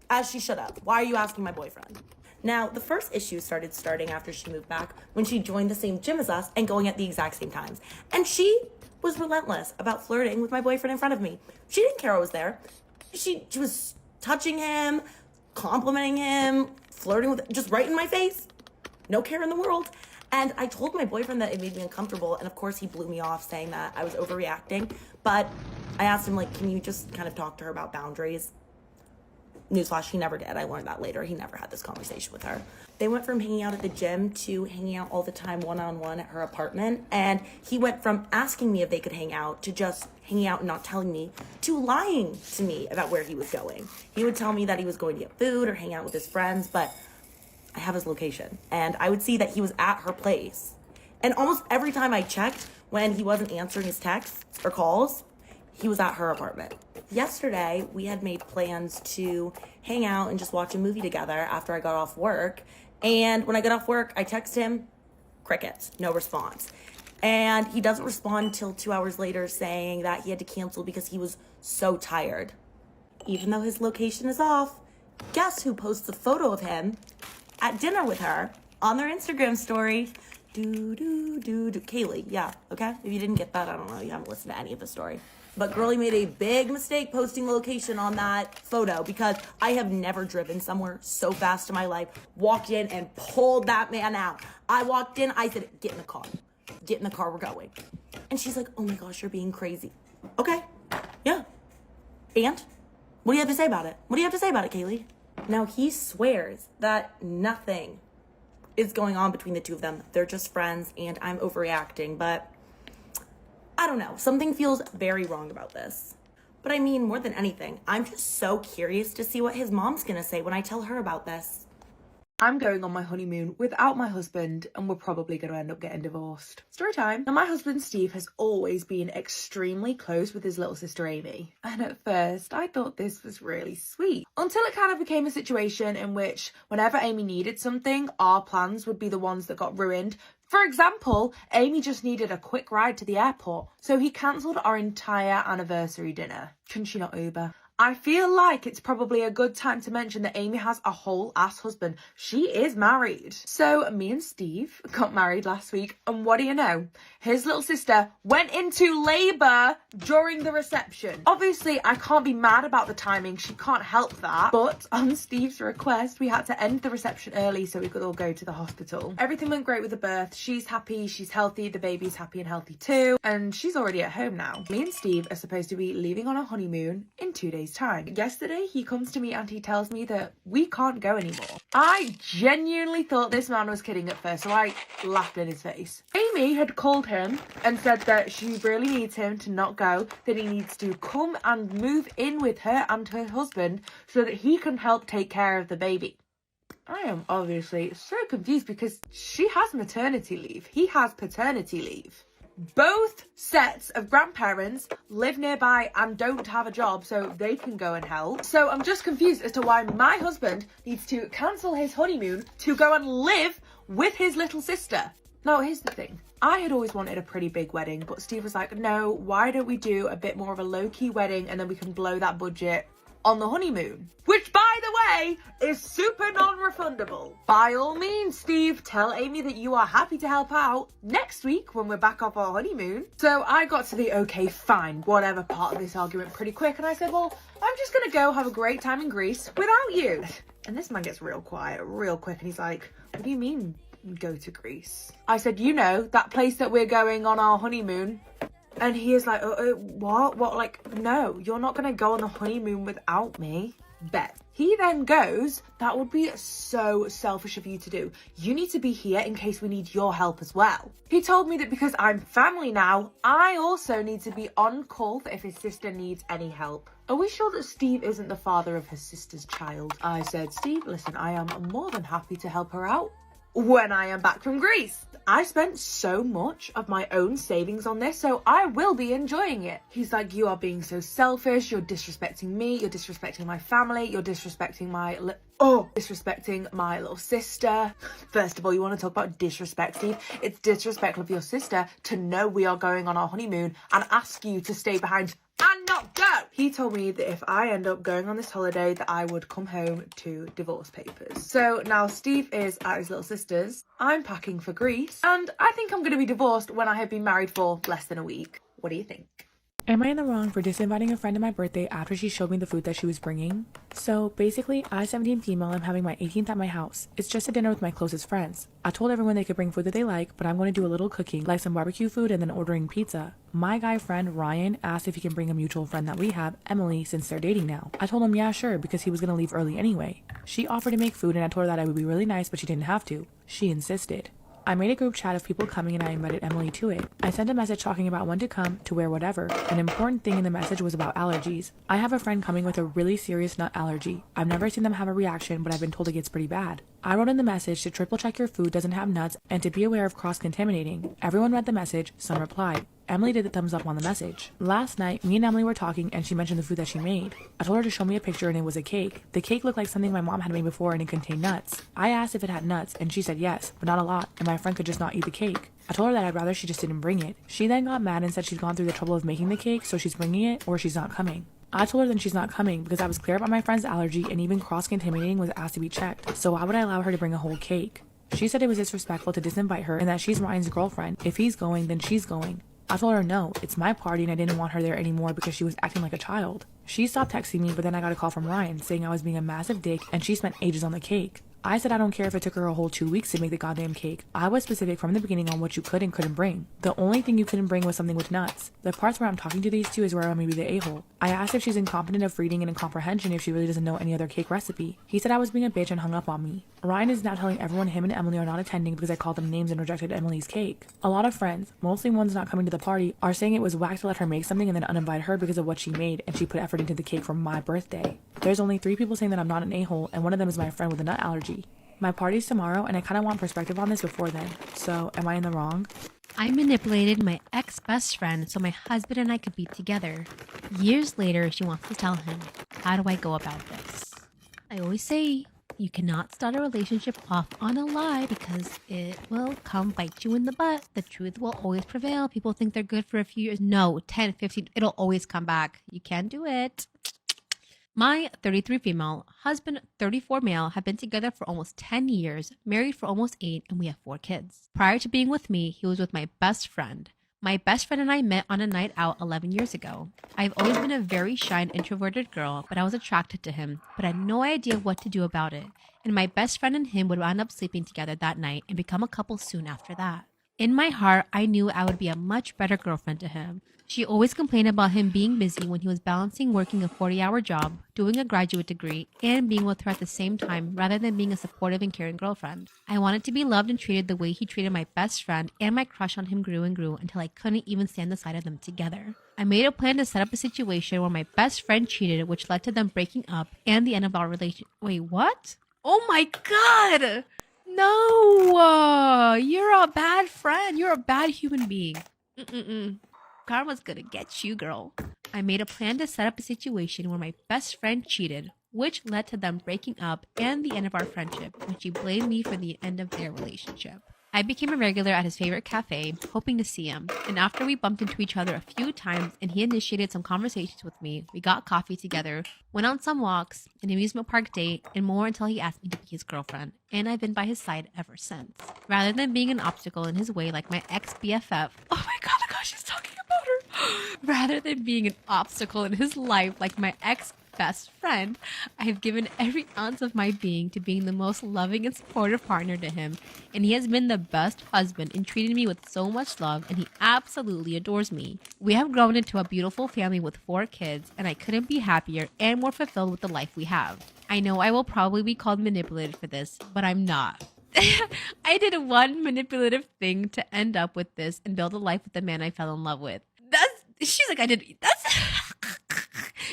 as she should have. Why are you asking my boyfriend? Now, the first issue starting after she moved back when she joined the same gym as us and going at the exact same times. And she was relentless about flirting with my boyfriend in front of me. She didn't care I was there. She was touching him, complimenting him, flirting with, just right in my face. No care in the world. And I told my boyfriend that it made me uncomfortable, and of course he blew me off saying that I was overreacting. But I asked him, like, can you just kind of talk to her about boundaries? Newsflash, he never did. I learned that later. He never had this conversation with her. They went from hanging out at the gym to hanging out all the time one-on-one at her apartment. And he went from asking me if they could hang out to just hanging out and not telling me to lying to me about where he was going. He would tell me that he was going to get food or hang out with his friends, but I have his location. And I would see that he was at her place. And almost every time I checked when he wasn't answering his texts or calls, he was at her apartment. Yesterday, we had made plans to hang out and just watch a movie together after I got off work. And when I got off work, I text him, crickets, no response. And he doesn't respond until 2 hours later saying that he had to cancel because he was so tired. Even though his location is off, guess who posts a photo of him at dinner with her on their Instagram story? Kaylee, yeah, okay? If you didn't get that, I don't know, you haven't listened to any of the story. But girlie made a big mistake posting location on that photo because I have never driven somewhere so fast in my life, walked in and pulled that man out. I walked in, I said, get in the car. Get in the car, we're going. And she's like, oh my gosh, you're being crazy. Okay, yeah. And? What do you have to say about it? What do you have to say about it, Kaylee? Now, he swears that nothing is going on between the two of them. They're just friends and I'm overreacting, but I don't know. Something feels very wrong about this. But I mean, more than anything, I'm just so curious to see what his mom's gonna say when I tell her about this. I'm going on my honeymoon without my husband, and we're probably going to end up getting divorced. Story time. Now, my husband Steve has always been extremely close with his little sister Amy. And at first, I thought this was really sweet. Until it kind of became a situation in which whenever Amy needed something, our plans would be the ones that got ruined. For example, Amy just needed a quick ride to the airport, so he cancelled our entire anniversary dinner. Couldn't she not Uber? I feel like it's probably a good time to mention that Amy has a whole ass husband. She is married. So me and Steve got married last week, and what do you know? His little sister went into labour during the reception. Obviously, I can't be mad about the timing. She can't help that. But on Steve's request, we had to end the reception early so we could all go to the hospital. Everything went great with the birth. She's happy, she's healthy, the baby's happy and healthy too. And she's already at home now. Me and Steve are supposed to be leaving on a honeymoon in 2 days' time. Yesterday, he comes to me and he tells me that we can't go anymore. I genuinely thought this man was kidding at first, so I laughed in his face. Amy had called him and said that she really needs him to not go, that he needs to come and move in with her and her husband so that he can help take care of the baby. I am obviously so confused because she has maternity leave. He has paternity leave. Both sets of grandparents live nearby and don't have a job, so they can go and help. So I'm just confused as to why my husband needs to cancel his honeymoon to go and live with his little sister. Now, here's the thing. I had always wanted a pretty big wedding, but Steve was like, no, why don't we do a bit more of a low-key wedding and then we can blow that budget on the honeymoon, which, by the way, is super non-refundable. By all means, Steve, tell Amy that you are happy to help out next week when we're back off our honeymoon. So I got to the okay, fine, whatever part of this argument pretty quick, and I said, well, I'm just gonna go have a great time in Greece without you. And this man gets real quiet real quick and he's like, what do you mean go to Greece? I said, you know, that place that we're going on our honeymoon. And he is like, what? What? Like, no, you're not gonna go on the honeymoon without me. Bet. He then goes, that would be so selfish of you to do. You need to be here in case we need your help as well. He told me that because I'm family now, I also need to be on call for if his sister needs any help. Are we sure that Steve isn't the father of his sister's child? I said, Steve, listen, I am more than happy to help her out when I am back from Greece. I spent so much of my own savings on this, so I will be enjoying it. He's like, you are being so selfish, you're disrespecting me, you're disrespecting my family, you're disrespecting disrespecting my little sister. First of all, you want to talk about disrespect, Steve? It's disrespectful of your sister to know we are going on our honeymoon and ask you to stay behind and not go. He told me that if I end up going on this holiday that I would come home to divorce papers. So now Steve is at his little sister's, I'm packing for Greece, and I think I'm going to be divorced when I have been married for less than a week. What do you think? Am I in the wrong for disinviting a friend to my birthday after she showed me the food that she was bringing? So basically, I, 17 female, am having my 18th at my house. It's just a dinner with my closest friends. I told everyone they could bring food that they like, but I'm going to do a little cooking, like some barbecue food and then ordering pizza. My guy friend, Ryan, asked if he can bring a mutual friend that we have, Emily, since they're dating now. I told him yeah, sure, because he was going to leave early anyway. She offered to make food and I told her that I would be really nice, but she didn't have to. She insisted. I made a group chat of people coming and I invited Emily to it. I sent a message talking about when to come, to wear whatever. An important thing in the message was about allergies. I have a friend coming with a really serious nut allergy. I've never seen them have a reaction, but I've been told it gets pretty bad. I wrote in the message to triple check your food doesn't have nuts and to be aware of cross-contaminating. Everyone read the message, some replied. Emily did the thumbs up on the message. Last night, me and Emily were talking and she mentioned the food that she made. I told her to show me a picture and it was a cake. The cake looked like something my mom had made before and it contained nuts. I asked if it had nuts and she said yes, but not a lot, and my friend could just not eat the cake. I told her that I'd rather she just didn't bring it. She then got mad and said she'd gone through the trouble of making the cake, so she's bringing it or she's not coming. I told her then she's not coming because I was clear about my friend's allergy and even cross-contaminating was asked to be checked, so why would I allow her to bring a whole cake? She said it was disrespectful to disinvite her and that she's Ryan's girlfriend. If he's going, then she's going. I told her no, it's my party and I didn't want her there anymore because she was acting like a child. She stopped texting me, but then I got a call from Ryan saying I was being a massive dick and she spent ages on the cake. I said I don't care if it took her a whole 2 weeks to make the goddamn cake. I was specific from the beginning on what you could and couldn't bring. The only thing you couldn't bring was something with nuts. The parts where I'm talking to these two is where I'm gonna be the a-hole. I asked if she's incompetent of reading and incomprehension if she really doesn't know any other cake recipe. He said I was being a bitch and hung up on me. Ryan is now telling everyone him and Emily are not attending because I called them names and rejected Emily's cake. A lot of friends, mostly ones not coming to the party, are saying it was whack to let her make something and then uninvite her because of what she made and she put effort into the cake for my birthday. There's only 3 people saying that I'm not an a-hole and one of them is my friend with a nut allergy. My party's tomorrow and I kind of want perspective on this before then. So, am I in the wrong? I manipulated my ex-best friend so my husband and I could be together. Years later, she wants to tell him. How do I go about this? I always say, you cannot start a relationship off on a lie because it will come bite you in the butt. The truth will always prevail. People think they're good for a few years. No, 10, 15, it'll always come back. You can't do it. My 33 female, husband 34 male have been together for almost 10 years, married for almost 8, and we have 4 kids. Prior to being with me, he was with my best friend. My best friend and I met on a night out 11 years ago. I've always been a very shy and introverted girl, but I was attracted to him, but I had no idea what to do about it. And my best friend and him would end up sleeping together that night and become a couple soon after that. In my heart, I knew I would be a much better girlfriend to him. She always complained about him being busy when he was balancing working a 40-hour job, doing a graduate degree, and being with her at the same time rather than being a supportive and caring girlfriend. I wanted to be loved and treated the way he treated my best friend, and my crush on him grew and grew until I couldn't even stand the sight of them together. I made a plan to set up a situation where my best friend cheated, which led to them breaking up and the end of our relationship. Wait, what? Oh my god! No! You're a bad friend. You're a bad human being. Karma's gonna get you, girl. I made a plan to set up a situation where my best friend cheated, which led to them breaking up and the end of our friendship, when she blamed me for the end of their relationship. I became a regular at his favorite cafe, hoping to see him, and after we bumped into each other a few times and he initiated some conversations with me, we got coffee together, went on some walks, an amusement park date, and more until he asked me to be his girlfriend, and I've been by his side ever since. Rather than being an obstacle in his way like my ex-BFF, oh my god, she's talking about her! Rather than being an obstacle in his life like my ex best friend. I have given every ounce of my being to being the most loving and supportive partner to him, and he has been the best husband and treated me with so much love, and he absolutely adores me. We have grown into a beautiful family with 4 kids, and I couldn't be happier and more fulfilled with the life we have. I know I will probably be called manipulated for this, but I'm not. I did one manipulative thing to end up with this and build a life with the man I fell in love with. She's like,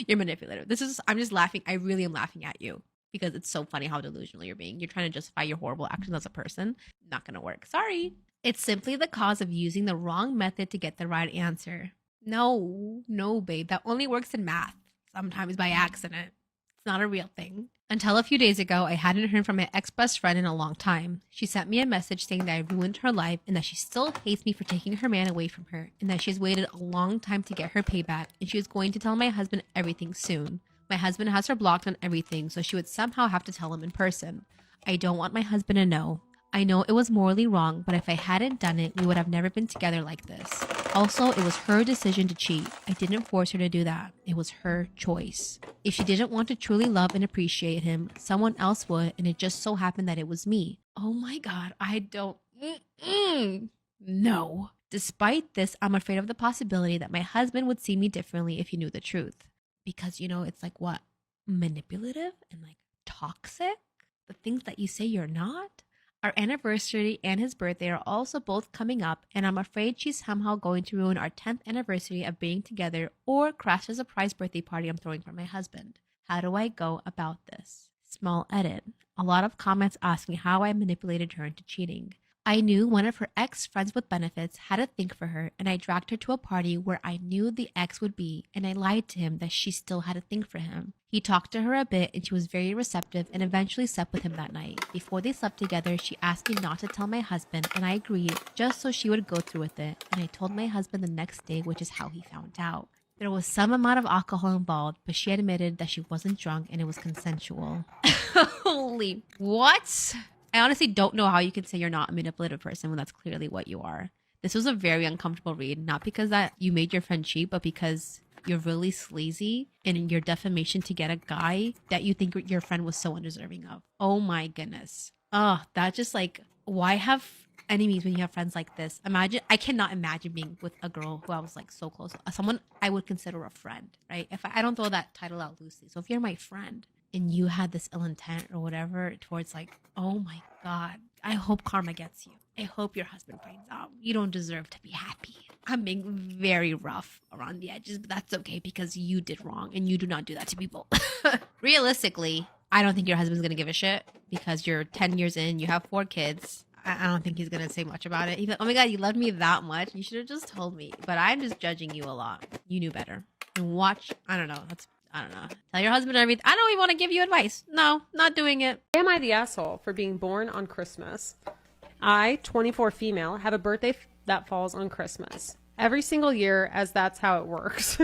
you're manipulative. I'm just laughing. I really am laughing at you because it's so funny how delusional you're being. You're trying to justify your horrible actions as a person. Not going to work. Sorry. It's simply the cause of using the wrong method to get the right answer. No, babe. That only works in math. Sometimes by accident. It's not a real thing. Until a few days ago, I hadn't heard from my ex-best friend in a long time. She sent me a message saying that I ruined her life and that she still hates me for taking her man away from her and that she has waited a long time to get her payback and she was going to tell my husband everything soon. My husband has her blocked on everything, so she would somehow have to tell him in person. I don't want my husband to know. I know it was morally wrong, but if I hadn't done it, we would have never been together like this. Also, it was her decision to cheat. I didn't force her to do that. It was her choice. If she didn't want to truly love and appreciate him, someone else would, and it just so happened that it was me. Oh my God, I don't... No. Despite this, I'm afraid of the possibility that my husband would see me differently if he knew the truth. Because, it's like what? Manipulative and like toxic? The things that you say you're not? Our anniversary and his birthday are also both coming up, and I'm afraid she's somehow going to ruin our 10th anniversary of being together or crash the surprise birthday party I'm throwing for my husband. How do I go about this? Small edit. A lot of comments ask me how I manipulated her into cheating. I knew one of her ex-friends with benefits had a thing for her, and I dragged her to a party where I knew the ex would be, and I lied to him that she still had a thing for him. He talked to her a bit, and she was very receptive and eventually slept with him that night. Before they slept together, she asked me not to tell my husband, and I agreed just so she would go through with it, and I told my husband the next day, which is how he found out. There was some amount of alcohol involved, but she admitted that she wasn't drunk and it was consensual. Holy what? I honestly don't know how you can say you're not a manipulative person when that's clearly what you are. This was a very uncomfortable read, not because that you made your friend cheat, but because you're really sleazy in your defamation to get a guy that you think your friend was so undeserving of. Oh my goodness. Oh, that just like, why have enemies when you have friends like this? I cannot imagine being with a girl who I was like so close, someone I would consider a friend, right? If I don't throw that title out loosely. So if you're my friend and you had this ill intent or whatever towards like, oh my God, I hope karma gets you. I hope your husband finds out. You don't deserve to be happy. I'm being very rough around the edges, but that's okay because you did wrong and you do not do that to people. Realistically, I don't think your husband's going to give a shit because you're 10 years in, you have 4 kids. I don't think he's going to say much about it. He's like, oh my God, you loved me that much. You should have just told me. But I'm just judging you a lot. You knew better. And watch, I don't know. Tell your husband everything. I don't even want to give you advice. No, not doing it. Am I the asshole for being born on Christmas? I, 24 female, have a birthday that falls on Christmas. Every single year, as that's how it works.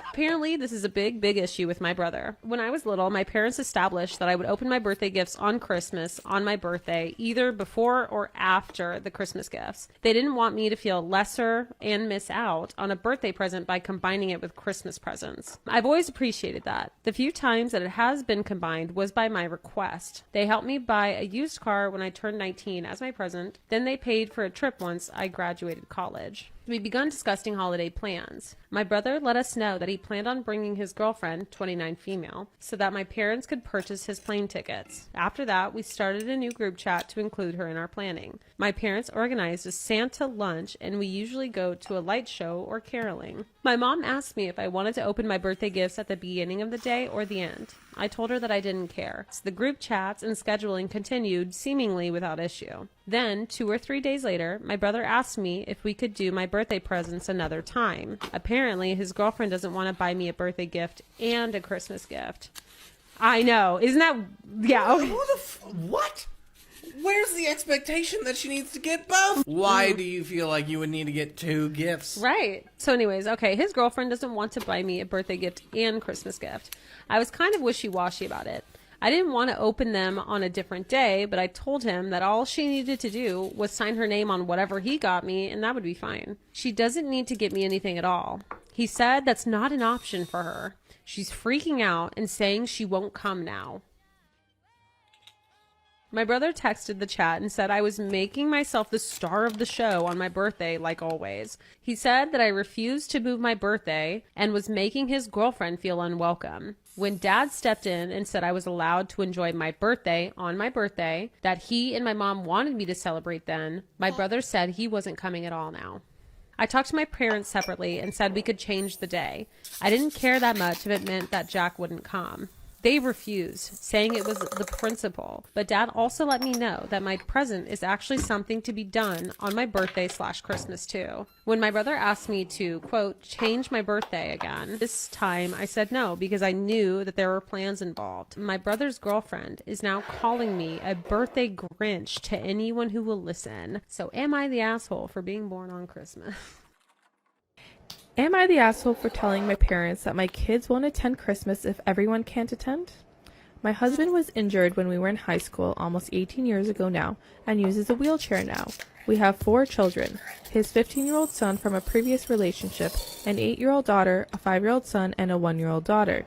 Apparently, this is a big issue with my brother. When I was little, my parents established that I would open my birthday gifts on Christmas on my birthday, either before or after the Christmas gifts. They didn't want me to feel lesser and miss out on a birthday present by combining it with Christmas presents. I've always appreciated that. The few times that it has been combined was by my request. They helped me buy a used car when I turned 19 as my present. Then they paid for a trip once I graduated college. We begun discussing holiday plans. My brother let us know that he planned on bringing his girlfriend, 29 female, so that my parents could purchase his plane tickets. After that, we started a new group chat to include her in our planning. My parents organized a Santa lunch, and we usually go to a light show or caroling. My mom asked me if I wanted to open my birthday gifts at the beginning of the day or the end. I told her that I didn't care. So the group chats and scheduling continued seemingly without issue. Then, 2 or 3 days later, my brother asked me if we could do my birthday presents another time. Apparently, his girlfriend doesn't want to buy me a birthday gift and a Christmas gift. I know. Isn't that... Yeah. Okay. What? Where's the expectation that she needs to get both? Why do you feel like you would need to get 2 gifts? Right. So anyways, okay, his girlfriend doesn't want to buy me a birthday gift and Christmas gift. I was kind of wishy-washy about it. I didn't want to open them on a different day, but I told him that all she needed to do was sign her name on whatever he got me, and that would be fine. She doesn't need to get me anything at all. He said that's not an option for her. She's freaking out and saying she won't come now. My brother texted the chat and said I was making myself the star of the show on my birthday, like always. He said that I refused to move my birthday and was making his girlfriend feel unwelcome. When Dad stepped in and said I was allowed to enjoy my birthday on my birthday, that he and my mom wanted me to celebrate then, my brother said he wasn't coming at all now. I talked to my parents separately and said we could change the day. I didn't care that much if it meant that Jack wouldn't come. They refused, saying it was the principle, but Dad also let me know that my present is actually something to be done on my birthday / Christmas too. When my brother asked me to, quote, change my birthday again, this time I said no because I knew that there were plans involved. My brother's girlfriend is now calling me a birthday Grinch to anyone who will listen. So am I the asshole for being born on Christmas? Am I the asshole for telling my parents that my kids won't attend Christmas if everyone can't attend? My husband was injured when we were in high school almost 18 years ago now and uses a wheelchair now. We have 4 children, his 15-year-old son from a previous relationship, an 8-year-old daughter, a 5-year-old son, and a 1-year-old daughter.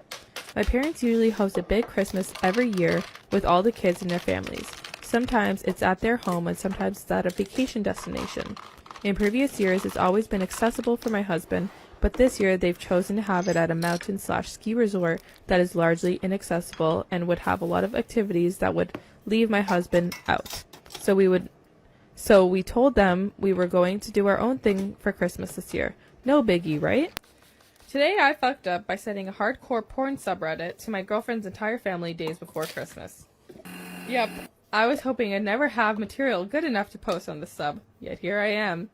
My parents usually host a big Christmas every year with all the kids and their families. Sometimes it's at their home and sometimes it's at a vacation destination. In previous years, it's always been accessible for my husband, but this year they've chosen to have it at a mountain / ski resort that is largely inaccessible and would have a lot of activities that would leave my husband out. So we told them we were going to do our own thing for Christmas this year. No biggie, right? Today I fucked up by sending a hardcore porn subreddit to my girlfriend's entire family days before Christmas. Yep. I was hoping I'd never have material good enough to post on the sub, yet here I am.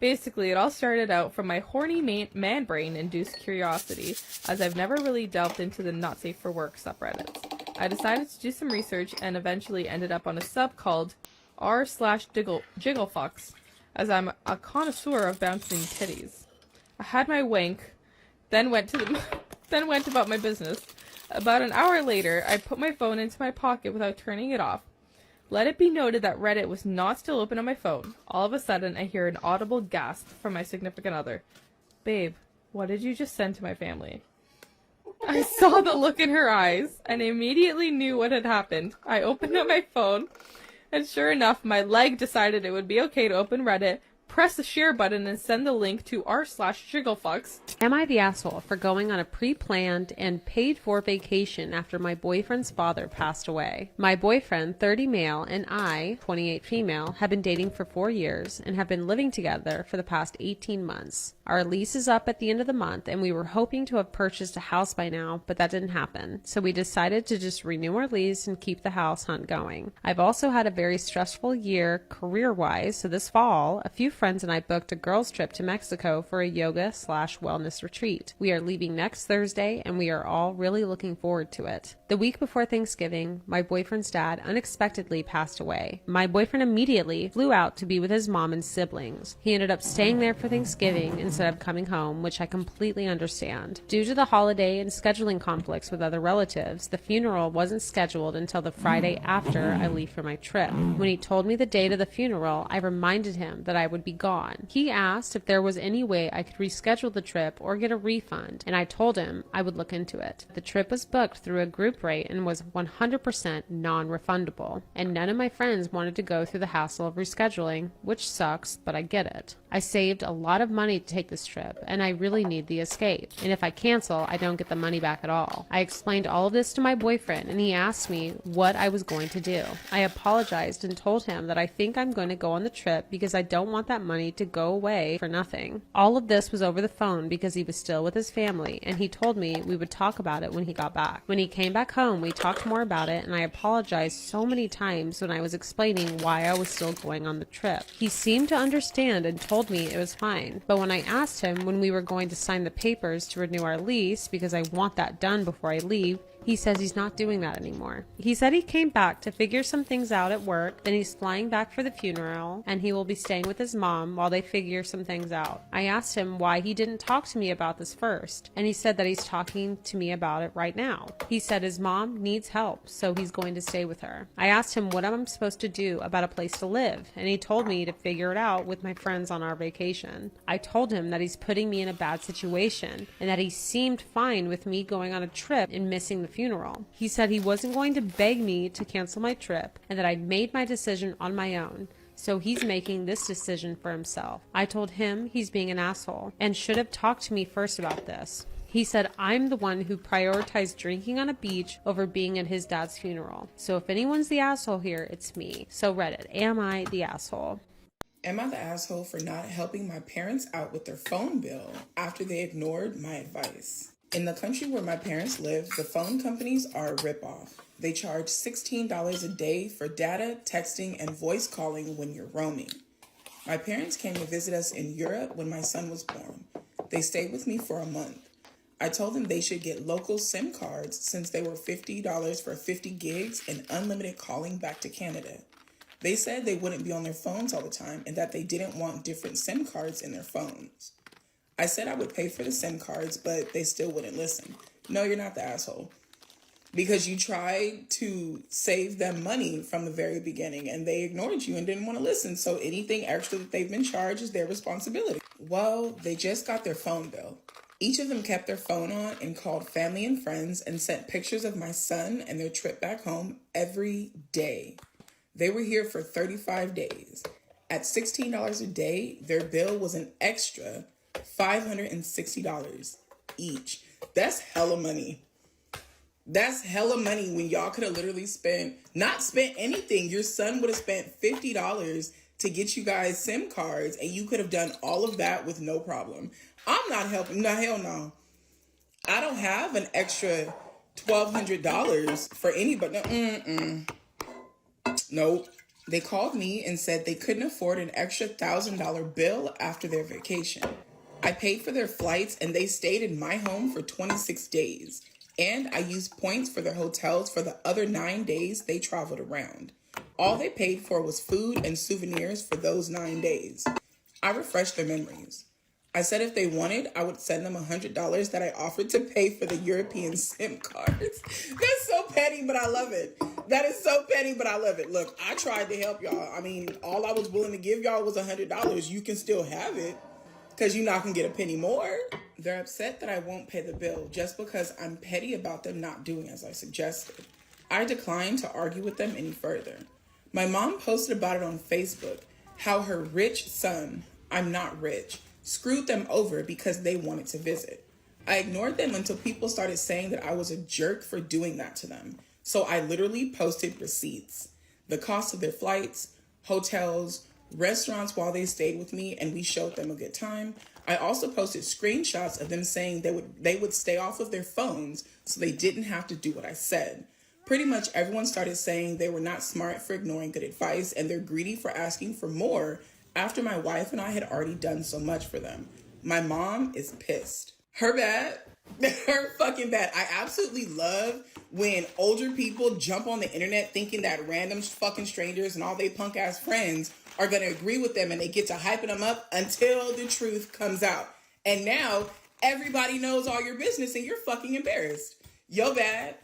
Basically, it all started out from my horny man brain induced curiosity, as I've never really delved into the not safe for work subreddits. I decided to do some research and eventually ended up on a sub called r/jigglefucks, as I'm a connoisseur of bouncing titties. I had my wank, then went about my business. About an hour later, I put my phone into my pocket without turning it off. Let it be noted that Reddit was not still open on my phone. All of a sudden, I hear an audible gasp from my significant other. Babe, what did you just send to my family? I saw the look in her eyes and immediately knew what had happened. I opened up my phone, and sure enough, my leg decided it would be okay to open Reddit, press the share button, and send the link to r/jigglefucks. Am I the asshole for going on a pre-planned and paid-for vacation after my boyfriend's father passed away? My boyfriend, 30 male, and I, 28 female, have been dating for 4 years and have been living together for the past 18 months. Our lease is up at the end of the month, and we were hoping to have purchased a house by now, but that didn't happen. So we decided to just renew our lease and keep the house hunt going. I've also had a very stressful year career-wise, so this fall, a few friends and I booked a girls' trip to Mexico for a yoga/wellness retreat. We are leaving next Thursday, and we are all really looking forward to it. The week before Thanksgiving, my boyfriend's dad unexpectedly passed away. My boyfriend immediately flew out to be with his mom and siblings. He ended up staying there for Thanksgiving instead of coming home, which I completely understand. Due to the holiday and scheduling conflicts with other relatives, the funeral wasn't scheduled until the Friday after I leave for my trip. When he told me the date of the funeral, I reminded him that I would be gone. He asked if there was any way I could reschedule the trip or get a refund, and I told him I would look into it. The trip was booked through a group rate and was 100% non-refundable, and none of my friends wanted to go through the hassle of rescheduling, which sucks, but I get it. I saved a lot of money to take this trip, and I really need the escape, and if I cancel, I don't get the money back at all. I explained all of this to my boyfriend, and he asked me what I was going to do. I apologized and told him that I think I'm going to go on the trip because I don't want that money to go away for nothing. All of this was over the phone because he was still with his family, and he told me we would talk about it when he got back. When he came back home, we talked more about it, and I apologized so many times when I was explaining why I was still going on the trip. He seemed to understand and told me it was fine, but when I asked him when we were going to sign the papers to renew our lease, because I want that done before I leave, He says he's not doing that anymore. He said he came back to figure some things out at work, then he's flying back for the funeral, and he will be staying with his mom while they figure some things out. I asked him why he didn't talk to me about this first, and he said that he's talking to me about it right now. He said his mom needs help, so he's going to stay with her. I asked him what I'm supposed to do about a place to live, and he told me to figure it out with my friends on our vacation. I told him that he's putting me in a bad situation, and that he seemed fine with me going on a trip and missing the funeral. He said he wasn't going to beg me to cancel my trip, and that I'd made my decision on my own. So he's making this decision for himself. I told him he's being an asshole and should have talked to me first about this. He said I'm the one who prioritized drinking on a beach over being at his dad's funeral. So if anyone's the asshole here, it's me. So Reddit, am I the asshole? Am I the asshole for not helping my parents out with their phone bill after they ignored my advice? In the country where my parents live, the phone companies are a ripoff. They charge $16 a day for data, texting, and voice calling when you're roaming. My parents came to visit us in Europe when my son was born. They stayed with me for a month. I told them they should get local SIM cards since they were $50 for 50 gigs and unlimited calling back to Canada. They said they wouldn't be on their phones all the time and that they didn't want different SIM cards in their phones. I said I would pay for the SIM cards, but they still wouldn't listen. No, you're not the asshole. Because you tried to save them money from the very beginning and they ignored you and didn't want to listen. So anything extra that they've been charged is their responsibility. Well, they just got their phone bill. Each of them kept their phone on and called family and friends and sent pictures of my son and their trip back home every day. They were here for 35 days. At $16 a day, their bill was an extra $560 each. That's hella money. That's hella money when y'all could have literally not spent anything. Your son would have spent $50 to get you guys SIM cards and you could have done all of that with no problem. I'm not helping. No, hell no. I don't have an extra $1,200 for anybody. No, Nope. They called me and said they couldn't afford an extra $1,000 bill after their vacation. I paid for their flights and they stayed in my home for 26 days. And I used points for their hotels for the other 9 days they traveled around. All they paid for was food and souvenirs for those 9 days. I refreshed their memories. I said if they wanted, I would send them $100 that I offered to pay for the European SIM cards. That's so petty, but I love it. That is so petty, but I love it. Look, I tried to help y'all. I mean, all I was willing to give y'all was $100. You can still have it because you're not going to get a penny more. They're upset that I won't pay the bill just because I'm petty about them not doing as I suggested. I declined to argue with them any further. My mom posted about it on Facebook, how her rich son, I'm not rich, screwed them over because they wanted to visit. I ignored them until people started saying that I was a jerk for doing that to them. So I literally posted receipts, the cost of their flights, hotels, restaurants while they stayed with me, and we showed them a good time. I also posted screenshots of them saying they would stay off of their phones so they didn't have to do what I said. Pretty much everyone started saying they were not smart for ignoring good advice and they're greedy for asking for more after my wife and I had already done so much for them. My mom is pissed. Her bad. Her fucking bad. I absolutely love when older people jump on the internet thinking that random fucking strangers and all they punk ass friends are going to agree with them and they get to hyping them up until the truth comes out. And now everybody knows all your business and you're fucking embarrassed. Yo bad.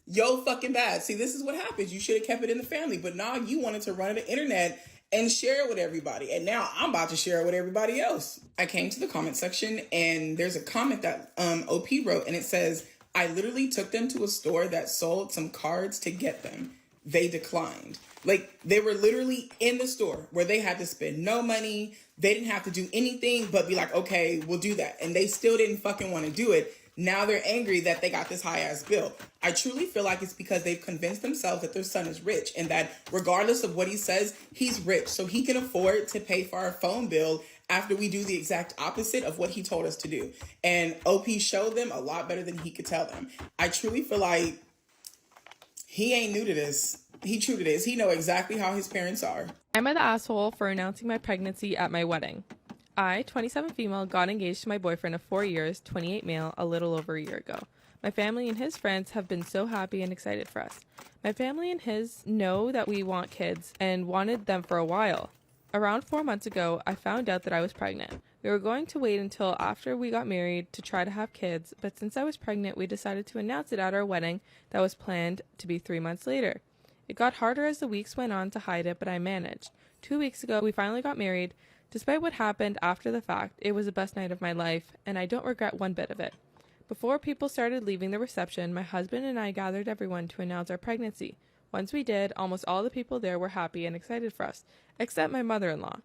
Yo fucking bad. See, this is what happens. You should have kept it in the family, but now you wanted to run the internet and share it with everybody. And now I'm about to share it with everybody else. I came to the comment section and there's a comment that OP wrote and it says, I literally took them to a store that sold some cards to get them. They declined. Like they were literally in the store where they had to spend no money. They didn't have to do anything but be like, okay, we'll do that. And they still didn't fucking want to do it. Now they're angry that they got this high ass bill. I truly feel like it's because they've convinced themselves that their son is rich and that regardless of what he says, he's rich. So he can afford to pay for our phone bill after we do the exact opposite of what he told us to do. And OP showed them a lot better than he could tell them. I truly feel like he ain't new to this. He true to this. He know exactly how his parents are. Am I the asshole for announcing my pregnancy at my wedding? I, 27 female, got engaged to my boyfriend of 4 years, 28 male, a little over a year ago. My family and his friends have been so happy and excited for us. My family and his know that we want kids and wanted them for a while. Around 4 months ago, I found out that I was pregnant. We were going to wait until after we got married to try to have kids, but since I was pregnant, we decided to announce it at our wedding that was planned to be 3 months later. It got harder as the weeks went on to hide it, but I managed. 2 weeks ago, we finally got married. Despite what happened after the fact, it was the best night of my life, and I don't regret one bit of it. Before people started leaving the reception, my husband and I gathered everyone to announce our pregnancy. Once we did, almost all the people there were happy and excited for us, except my mother-in-law.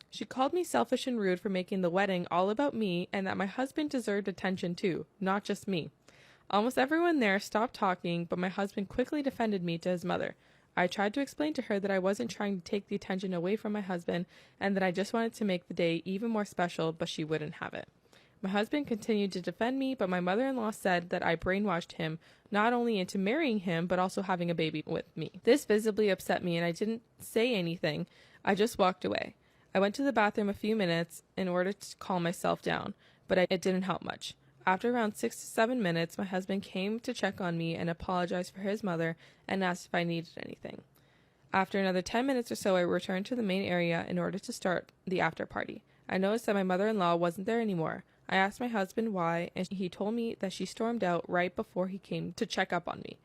She called me selfish and rude for making the wedding all about me and that my husband deserved attention too, not just me. Almost everyone there stopped talking, but my husband quickly defended me to his mother. I tried to explain to her that I wasn't trying to take the attention away from my husband and that I just wanted to make the day even more special, but she wouldn't have it. My husband continued to defend me, but my mother-in-law said that I brainwashed him, not only into marrying him, but also having a baby with me. This visibly upset me, and I didn't say anything. I just walked away. I went to the bathroom a few minutes in order to calm myself down, but it didn't help much. After around 6 to 7 minutes, my husband came to check on me and apologized for his mother and asked if I needed anything. After another 10 minutes or so, I returned to the main area in order to start the after party. I noticed that my mother-in-law wasn't there anymore. I asked my husband why, and he told me that she stormed out right before he came to check up on me.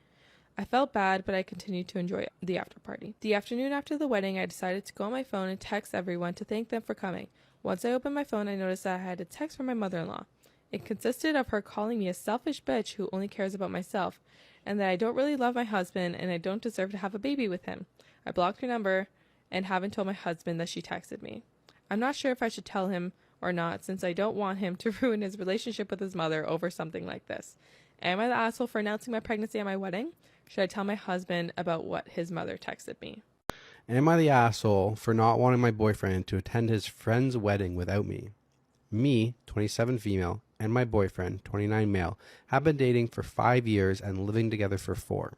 I felt bad, but I continued to enjoy the after party. The afternoon after the wedding, I decided to go on my phone and text everyone to thank them for coming. Once I opened my phone, I noticed that I had a text from my mother-in-law. It consisted of her calling me a selfish bitch who only cares about myself, and that I don't really love my husband and I don't deserve to have a baby with him. I blocked her number and haven't told my husband that she texted me. I'm not sure if I should tell him or not, since I don't want him to ruin his relationship with his mother over something like this. Am I the asshole for announcing my pregnancy at my wedding? Should I tell my husband about what his mother texted me? Am I the asshole for not wanting my boyfriend to attend his friend's wedding without me? Me, 27 female, and my boyfriend, 29 male, have been dating for 5 years and living together for 4.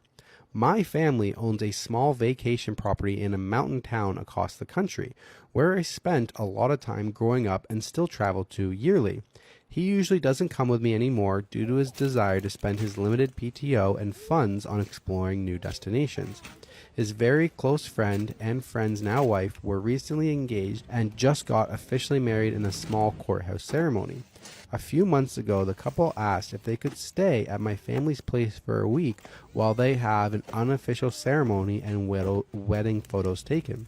My family owns a small vacation property in a mountain town across the country, where I spent a lot of time growing up and still travel to yearly. He usually doesn't come with me anymore due to his desire to spend his limited PTO and funds on exploring new destinations. His very close friend and friend's now wife were recently engaged and just got officially married in a small courthouse ceremony. A few months ago, the couple asked if they could stay at my family's place for a week while they have an unofficial ceremony and wedding photos taken.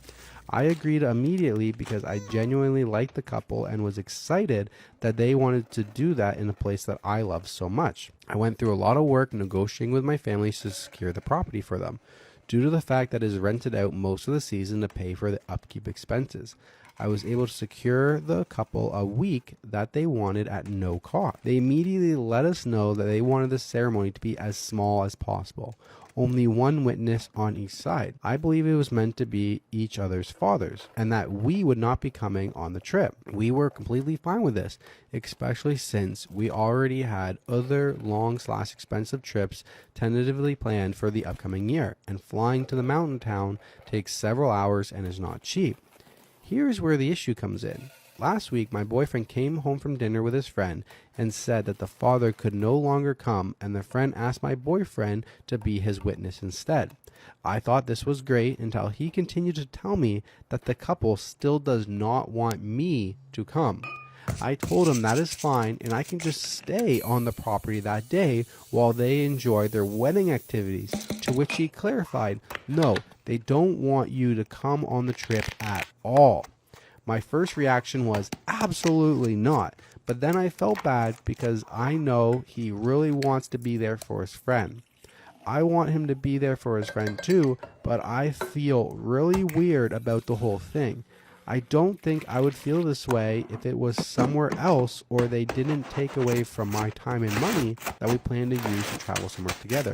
I agreed immediately because I genuinely liked the couple and was excited that they wanted to do that in a place that I love so much. I went through a lot of work negotiating with my family to secure the property for them, due to the fact that it is rented out most of the season to pay for the upkeep expenses. I was able to secure the couple a week that they wanted at no cost. They immediately let us know that they wanted the ceremony to be as small as possible. Only one witness on each side. I believe it was meant to be each other's fathers, and that we would not be coming on the trip. We were completely fine with this, especially since we already had other long/expensive trips tentatively planned for the upcoming year, and flying to the mountain town takes several hours and is not cheap. Here's where the issue comes in. Last week, my boyfriend came home from dinner with his friend and said that the father could no longer come, and the friend asked my boyfriend to be his witness instead. I thought this was great until he continued to tell me that the couple still does not want me to come. I told him that is fine and I can just stay on the property that day while they enjoy their wedding activities, to which he clarified, no, they don't want you to come on the trip at all. My first reaction was absolutely not, but then I felt bad because I know he really wants to be there for his friend. I want him to be there for his friend too, but I feel really weird about the whole thing. I don't think I would feel this way if it was somewhere else or they didn't take away from my time and money that we plan to use to travel somewhere together.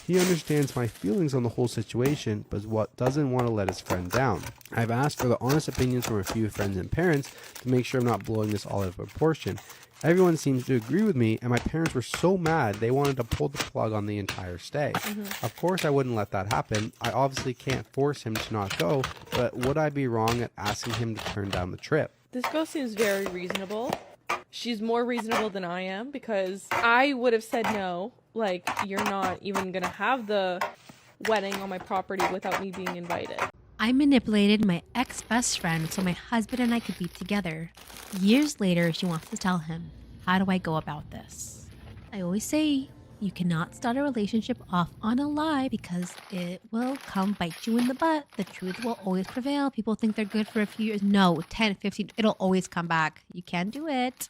He understands my feelings on the whole situation, but doesn't want to let his friend down. I've asked for the honest opinions from a few friends and parents to make sure I'm not blowing this all out of proportion. Everyone seems to agree with me, and my parents were so mad they wanted to pull the plug on the entire stay. Of course I wouldn't let that happen. I obviously can't force him to not go, but would I be wrong at asking him to turn down the trip? This girl seems very reasonable. She's more reasonable than I am because I would have said no Like, you're not even gonna have the wedding on my property without me being invited. I manipulated my ex-best friend so my husband and I could be together. Years later, she wants to tell him, how do I go about this? I always say, you cannot start a relationship off on a lie because it will come bite you in the butt. The truth will always prevail. People think they're good for a few years. No, 10, 15, it'll always come back. You can't do it.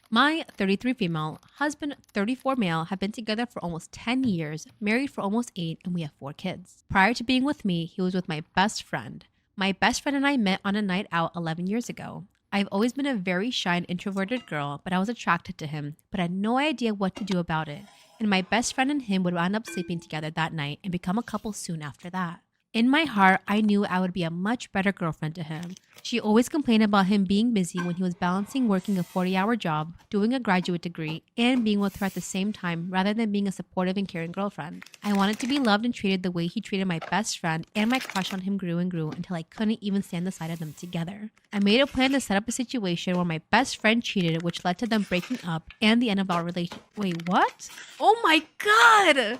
My 33 female, husband 34 male have been together for almost 10 years, married for almost 8, and we have 4 kids. Prior to being with me, he was with my best friend. My best friend and I met on a night out 11 years ago. I've always been a very shy and introverted girl, but I was attracted to him, but had no idea what to do about it. And my best friend and him would end up sleeping together that night and become a couple soon after that. In my heart, I knew I would be a much better girlfriend to him. She always complained about him being busy when he was balancing working a 40-hour job, doing a graduate degree, and being with her at the same time rather than being a supportive and caring girlfriend. I wanted to be loved and treated the way he treated my best friend, and my crush on him grew and grew until I couldn't even stand the sight of them together. I made a plan to set up a situation where my best friend cheated, which led to them breaking up and the end of our relationship. Wait, what? Oh my God!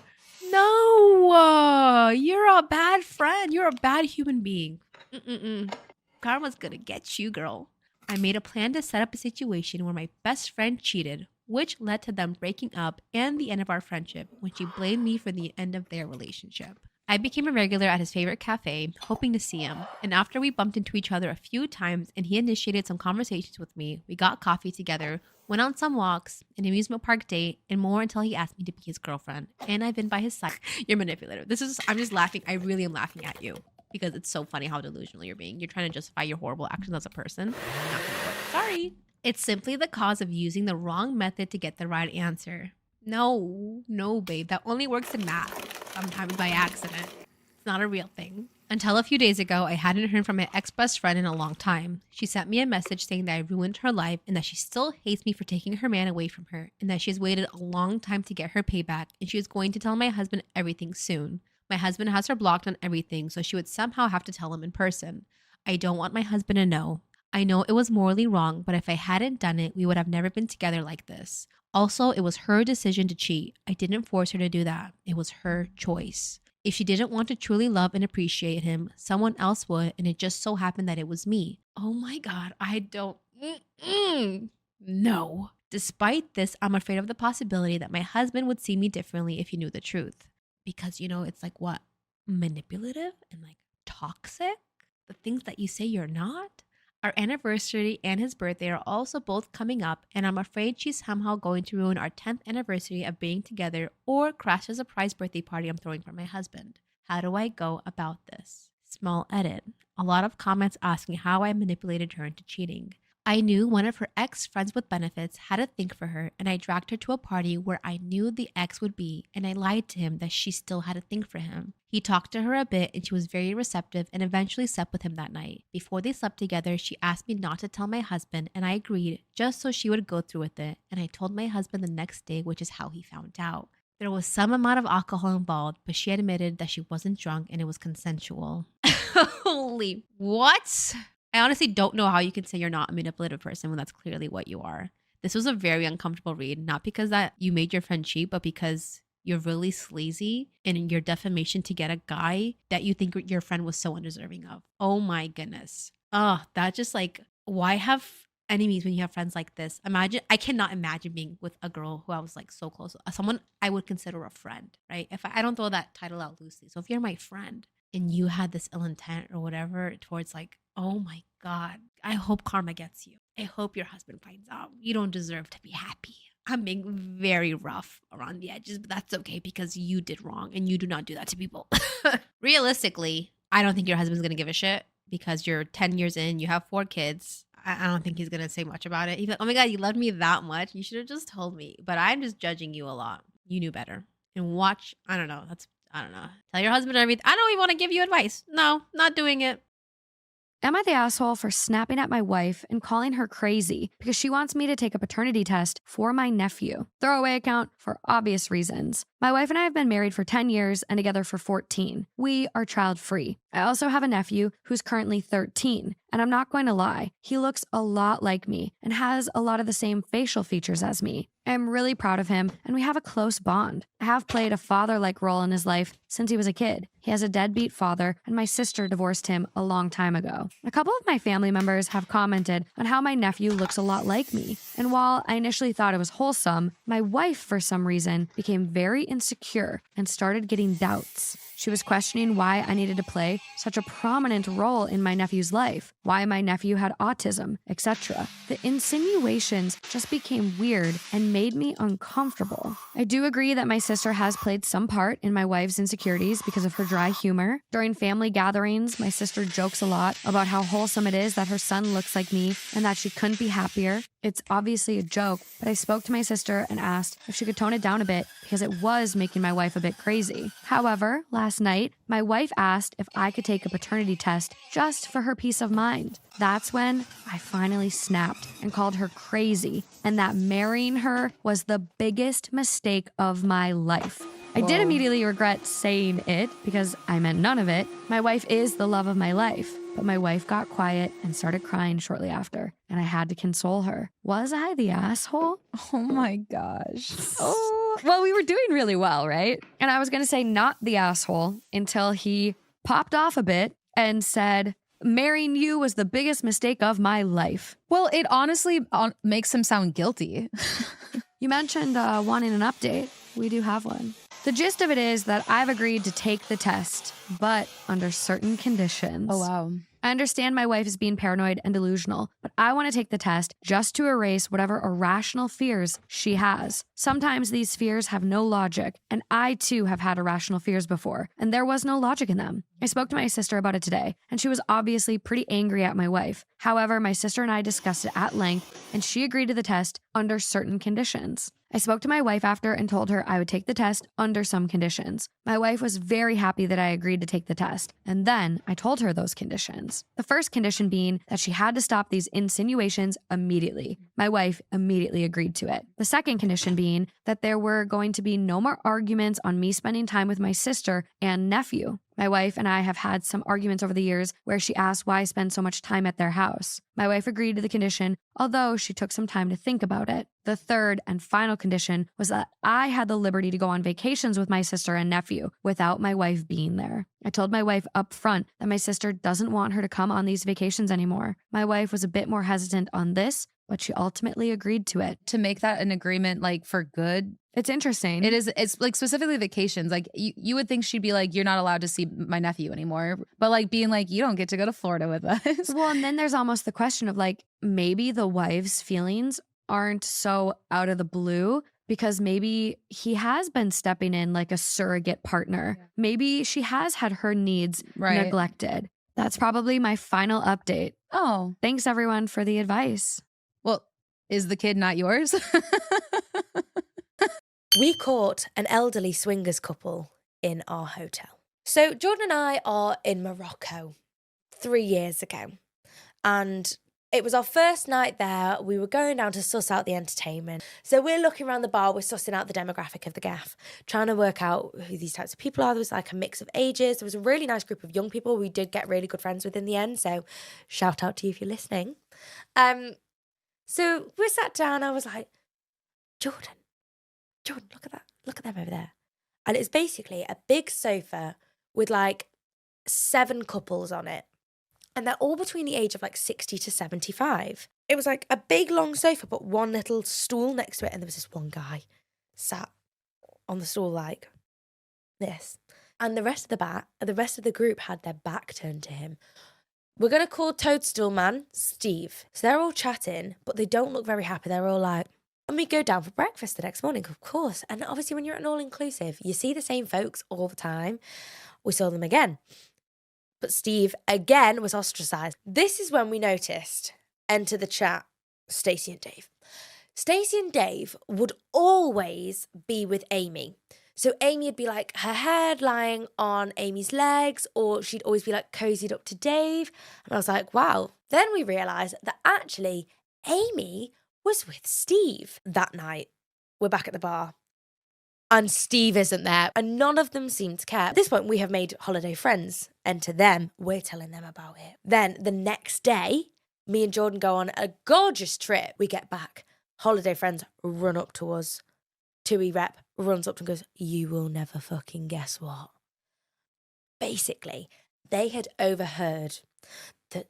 No, you're a bad friend. You're a bad human being. Karma's gonna get you, girl. I made a plan to set up a situation where my best friend cheated, which led to them breaking up and the end of our friendship when she blamed me for the end of their relationship. I became a regular at his favorite cafe, hoping to see him, and after we bumped into each other a few times and he initiated some conversations with me, we got coffee together, went on some walks, an amusement park date, and more until he asked me to be his girlfriend, and I've been by his side. You're manipulative. I'm just laughing. I really am laughing at you because it's so funny how delusional you're being. You're trying to justify your horrible actions as a person. Not gonna work. Sorry. It's simply the cause of using the wrong method to get the right answer. No, babe. That only works in math, sometimes by accident. It's not a real thing. Until a few days ago, I hadn't heard from my ex-best friend in a long time. She sent me a message saying that I ruined her life and that she still hates me for taking her man away from her and that she has waited a long time to get her payback and she is going to tell my husband everything soon. My husband has her blocked on everything, so she would somehow have to tell him in person. I don't want my husband to know. I know it was morally wrong, but if I hadn't done it, we would have never been together like this. Also, it was her decision to cheat. I didn't force her to do that. It was her choice. If she didn't want to truly love and appreciate him, someone else would, and it just so happened that it was me. Oh my God, I don't... No. Despite this, I'm afraid of the possibility that my husband would see me differently if he knew the truth. Because, it's like what? Manipulative and like toxic? The things that you say you're not? Our anniversary and his birthday are also both coming up, and I'm afraid she's somehow going to ruin our 10th anniversary of being together or crash a surprise birthday party I'm throwing for my husband. How do I go about this? Small edit. A lot of comments asking how I manipulated her into cheating. I knew one of her ex-friends with benefits had a thing for her, and I dragged her to a party where I knew the ex would be, and I lied to him that she still had a thing for him. He talked to her a bit, and she was very receptive and eventually slept with him that night. Before they slept together, she asked me not to tell my husband, and I agreed, just so she would go through with it, and I told my husband the next day, which is how he found out. There was some amount of alcohol involved, but she admitted that she wasn't drunk and it was consensual. Holy what? I honestly don't know how you can say you're not a manipulative person when that's clearly what you are. This was a very uncomfortable read, not because that you made your friend cheat, but because you're really sleazy in your defamation to get a guy that you think your friend was so undeserving of. Oh my goodness. Oh, that just like, why have enemies when you have friends like this? I cannot imagine being with a girl who I was like so close, someone I would consider a friend, right? If I don't throw that title out loosely. So if you're my friend and you had this ill intent or whatever towards like, oh my God, I hope karma gets you. I hope your husband finds out. You don't deserve to be happy. I'm being very rough around the edges, but that's okay because you did wrong and you do not do that to people. Realistically, I don't think your husband's going to give a shit because you're 10 years in, you have 4 kids. I don't think he's going to say much about it. He's like, oh my God, you loved me that much. You should have just told me. But I'm just judging you a lot. You knew better. And watch, I don't know. Tell your husband everything. I don't even want to give you advice. No, not doing it. Am I the asshole for snapping at my wife and calling her crazy because she wants me to take a paternity test for my nephew? Throwaway account for obvious reasons. My wife and I have been married for 10 years and together for 14. We are child-free. I also have a nephew who's currently 13, and I'm not going to lie, he looks a lot like me and has a lot of the same facial features as me. I'm really proud of him, and we have a close bond. I have played a father-like role in his life since he was a kid. He has a deadbeat father, and my sister divorced him a long time ago. A couple of my family members have commented on how my nephew looks a lot like me, and while I initially thought it was wholesome, my wife, for some reason, became very insecure and started getting doubts. She was questioning why I needed to play such a prominent role in my nephew's life, why my nephew had autism, etc. The insinuations just became weird and made me uncomfortable. I do agree that my sister has played some part in my wife's insecurities because of her dry humor. During family gatherings, my sister jokes a lot about how wholesome it is that her son looks like me and that she couldn't be happier. It's obviously a joke, but I spoke to my sister and asked if she could tone it down a bit because it was making my wife a bit crazy. However, last night, my wife asked if I could take a paternity test just for her peace of mind. That's when I finally snapped and called her crazy and that marrying her was the biggest mistake of my life. I did immediately regret saying it because I meant none of it. My wife is the love of my life, but my wife got quiet and started crying shortly after, and I had to console her. Was I the asshole? Oh my gosh. Oh, well, we were doing really well, right? And I was going to say not the asshole until he popped off a bit and said, marrying you was the biggest mistake of my life. Well, it honestly makes him sound guilty. You mentioned wanting an update. We do have one. The gist of it is that I've agreed to take the test, but under certain conditions. Oh, wow. I understand my wife is being paranoid and delusional, but I want to take the test just to erase whatever irrational fears she has. Sometimes these fears have no logic, and I too have had irrational fears before, and there was no logic in them. I spoke to my sister about it today, and she was obviously pretty angry at my wife. However, my sister and I discussed it at length, and she agreed to the test under certain conditions. I spoke to my wife after and told her I would take the test under some conditions. My wife was very happy that I agreed to take the test, and then I told her those conditions. The first condition being that she had to stop these insinuations immediately. My wife immediately agreed to it. The second condition being that there were going to be no more arguments on me spending time with my sister and nephew. My wife and I have had some arguments over the years where she asked why I spend so much time at their house. My wife agreed to the condition, although she took some time to think about it. The third and final condition was that I had the liberty to go on vacations with my sister and nephew without my wife being there. I told my wife up front that my sister doesn't want her to come on these vacations anymore. My wife was a bit more hesitant on this, but she ultimately agreed to it. To make that an agreement, like, for good. It's interesting. It's like specifically vacations. Like you would think she'd be like, you're not allowed to see my nephew anymore. But like being like, you don't get to go to Florida with us. Well, and then there's almost the question of like, maybe the wife's feelings aren't so out of the blue because maybe he has been stepping in like a surrogate partner. Yeah. Maybe she has had her needs neglected. That's probably my final update. Oh. Thanks everyone for the advice. Well, is the kid not yours? We caught an elderly swingers couple in our hotel. So Jordan and I are in Morocco 3 years ago. And it was our first night there. We were going down to suss out the entertainment. So we're looking around the bar, we're sussing out the demographic of the gaff, trying to work out who these types of people are. There was like a mix of ages. There was a really nice group of young people we did get really good friends with in the end. So shout out to you if you're listening. So we sat down. I was like, Jordan, look at that. Look at them over there. And it's basically a big sofa with like 7 couples on it. And they're all between the age of like 60 to 75. It was like a big long sofa, but one little stool next to it. And there was this one guy sat on the stool like this. And the rest of the group had their back turned to him. We're going to call Toadstool Man Steve. So they're all chatting, but they don't look very happy. They're all like, and we go down for breakfast the next morning, of course. And obviously when you're at an all-inclusive, you see the same folks all the time. We saw them again. But Steve, again, was ostracised. This is when we noticed, enter the chat, Stacey and Dave. Stacey and Dave would always be with Amy. So Amy would be like her head lying on Amy's legs, or she'd always be like cozied up to Dave. And I was like, wow. Then we realised that actually Amy was with Steve that night. We're back at the bar. and Steve isn't there, and none of them seem to care. At this point, we have made holiday friends, and to them, we're telling them about it. Then the next day, me and Jordan go on a gorgeous trip. We get back. Holiday friends run up to us. TUI rep runs up and goes, "You will never fucking guess what." Basically, they had overheard that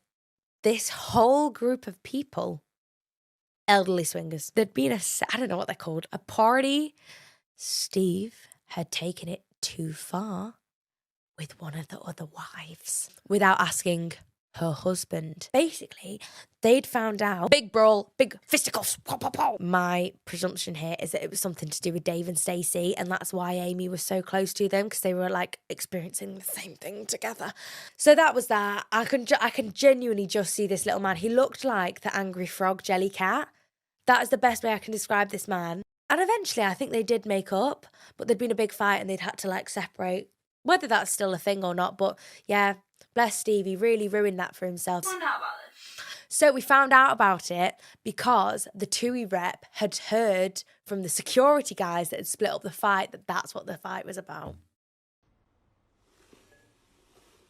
this whole group of people, elderly swingers, there'd been I don't know what they're called, a party. Steve had taken it too far with one of the other wives without asking her husband. Basically, they'd found out, big brawl, big fisticuffs, pow, pow, pow. My presumption here is that it was something to do with Dave and Stacey, and that's why Amy was so close to them, because they were like experiencing the same thing together. So that was that. I can genuinely just see this little man. He looked like the angry frog jelly cat. That is the best way I can describe this man. And eventually I think they did make up, but there'd been a big fight and they'd had to like separate. Whether that's still a thing or not, but yeah, bless Steve, he really ruined that for himself. Found out about this. So we found out about it because the TUI rep had heard from the security guys that had split up the fight that that's what the fight was about.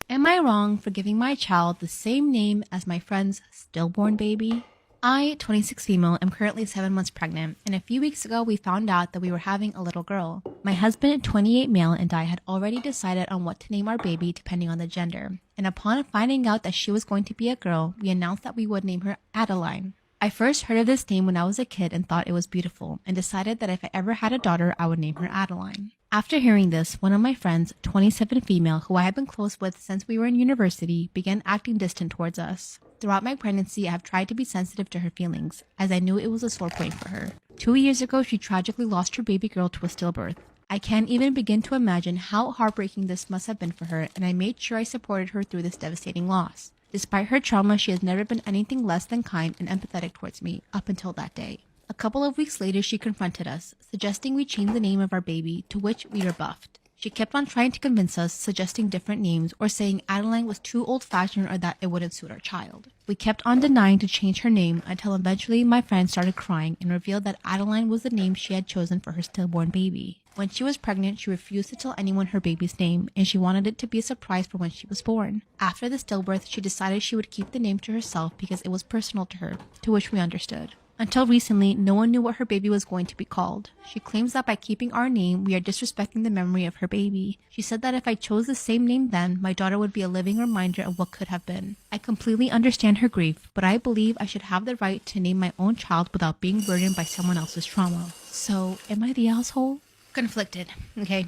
Am I wrong for giving my child the same name as my friend's stillborn baby? I, 26 female, am currently 7 months pregnant, and a few weeks ago we found out that we were having a little girl. My husband, 28 male, and I had already decided on what to name our baby depending on the gender, and upon finding out that she was going to be a girl, we announced that we would name her Adeline. I first heard of this name when I was a kid and thought it was beautiful, and decided that if I ever had a daughter, I would name her Adeline. After hearing this, one of my friends, 27 female, who I had been close with since we were in university, began acting distant towards us. Throughout my pregnancy, I have tried to be sensitive to her feelings, as I knew it was a sore point for her. 2 years ago, she tragically lost her baby girl to a stillbirth. I can't even begin to imagine how heartbreaking this must have been for her, and I made sure I supported her through this devastating loss. Despite her trauma, she has never been anything less than kind and empathetic towards me, up until that day. A couple of weeks later, she confronted us, suggesting we change the name of our baby, to which we rebuffed. She kept on trying to convince us, suggesting different names or saying Adeline was too old-fashioned or that it wouldn't suit our child. We kept on denying to change her name until eventually my friend started crying and revealed that Adeline was the name she had chosen for her stillborn baby. When she was pregnant, she refused to tell anyone her baby's name, and she wanted it to be a surprise for when she was born. After the stillbirth, she decided she would keep the name to herself because it was personal to her, to which we understood. Until recently, no one knew what her baby was going to be called. She claims that by keeping our name, we are disrespecting the memory of her baby. She said that if I chose the same name then, my daughter would be a living reminder of what could have been. I completely understand her grief, but I believe I should have the right to name my own child without being burdened by someone else's trauma. So, am I the asshole? Conflicted. Okay.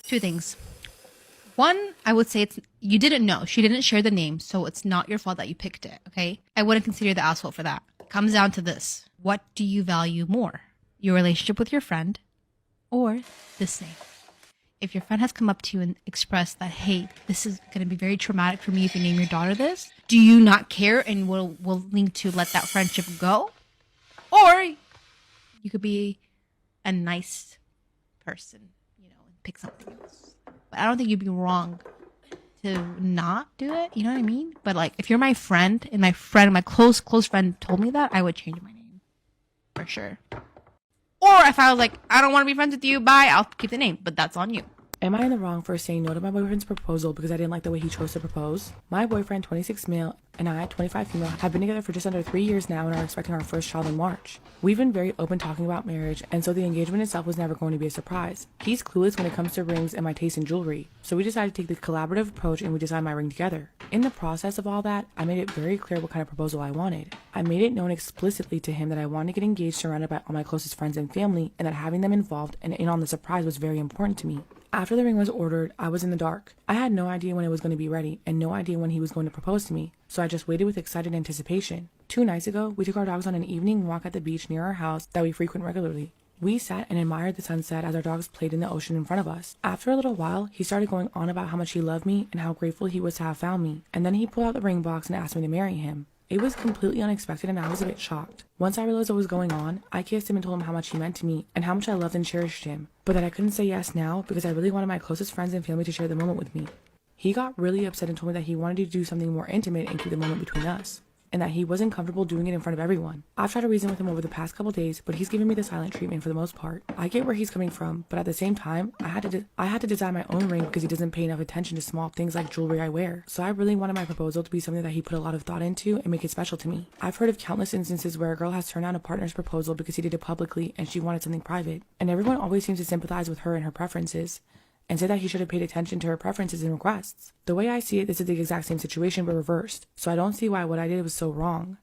2 things. One, I would say you didn't know. She didn't share the name, so it's not your fault that you picked it, okay? I wouldn't consider you the asshole for that. Comes down to this. What do you value more? Your relationship with your friend or this name? If your friend has come up to you and expressed that, hey, this is going to be very traumatic for me if you name your daughter this, do you not care and will willing to let that friendship go? Or you could be a nice person, and pick something else. But I don't think you'd be wrong to not do it, you know what I mean? But like, if you're my friend and my close friend told me that, I would change my name for sure. Or if I was like, I don't want to be friends with you, bye, I'll keep the name, but that's on you. Am I in the wrong for saying no to my boyfriend's proposal because I didn't like the way he chose to propose? My boyfriend, 26 male, and I, 25 female, have been together for just under 3 years now and are expecting our first child in March. We've been very open talking about marriage, and so the engagement itself was never going to be a surprise. He's clueless when it comes to rings and my taste in jewelry, so we decided to take the collaborative approach and we designed my ring together. In the process of all that, I made it very clear what kind of proposal I wanted. I made it known explicitly to him that I wanted to get engaged surrounded by all my closest friends and family, and that having them involved and in on the surprise was very important to me. After the ring was ordered, I was in the dark. I had no idea when it was going to be ready and no idea when he was going to propose to me, so I just waited with excited anticipation. 2 nights ago, we took our dogs on an evening walk at the beach near our house that we frequent regularly. We sat and admired the sunset as our dogs played in the ocean in front of us. After a little while, he started going on about how much he loved me and how grateful he was to have found me, and then he pulled out the ring box and asked me to marry him. It was completely unexpected and I was a bit shocked. Once I realized what was going on, I kissed him and told him how much he meant to me and how much I loved and cherished him, but that I couldn't say yes now because I really wanted my closest friends and family to share the moment with me. He got really upset and told me that he wanted to do something more intimate and keep the moment between us. and that he wasn't comfortable doing it in front of everyone. I've tried to reason with him over the past couple days, but he's giving me the silent treatment for the most part. I get where he's coming from, but at the same time, I had to design my own ring because he doesn't pay enough attention to small things like jewelry I wear. So I really wanted my proposal to be something that he put a lot of thought into and make it special to me. I've heard of countless instances where a girl has turned down a partner's proposal because he did it publicly and she wanted something private, and everyone always seems to sympathize with her and her preferences and say that he should have paid attention to her preferences and requests. The way I see it, this is the exact same situation but reversed, so I don't see why what I did was so wrong.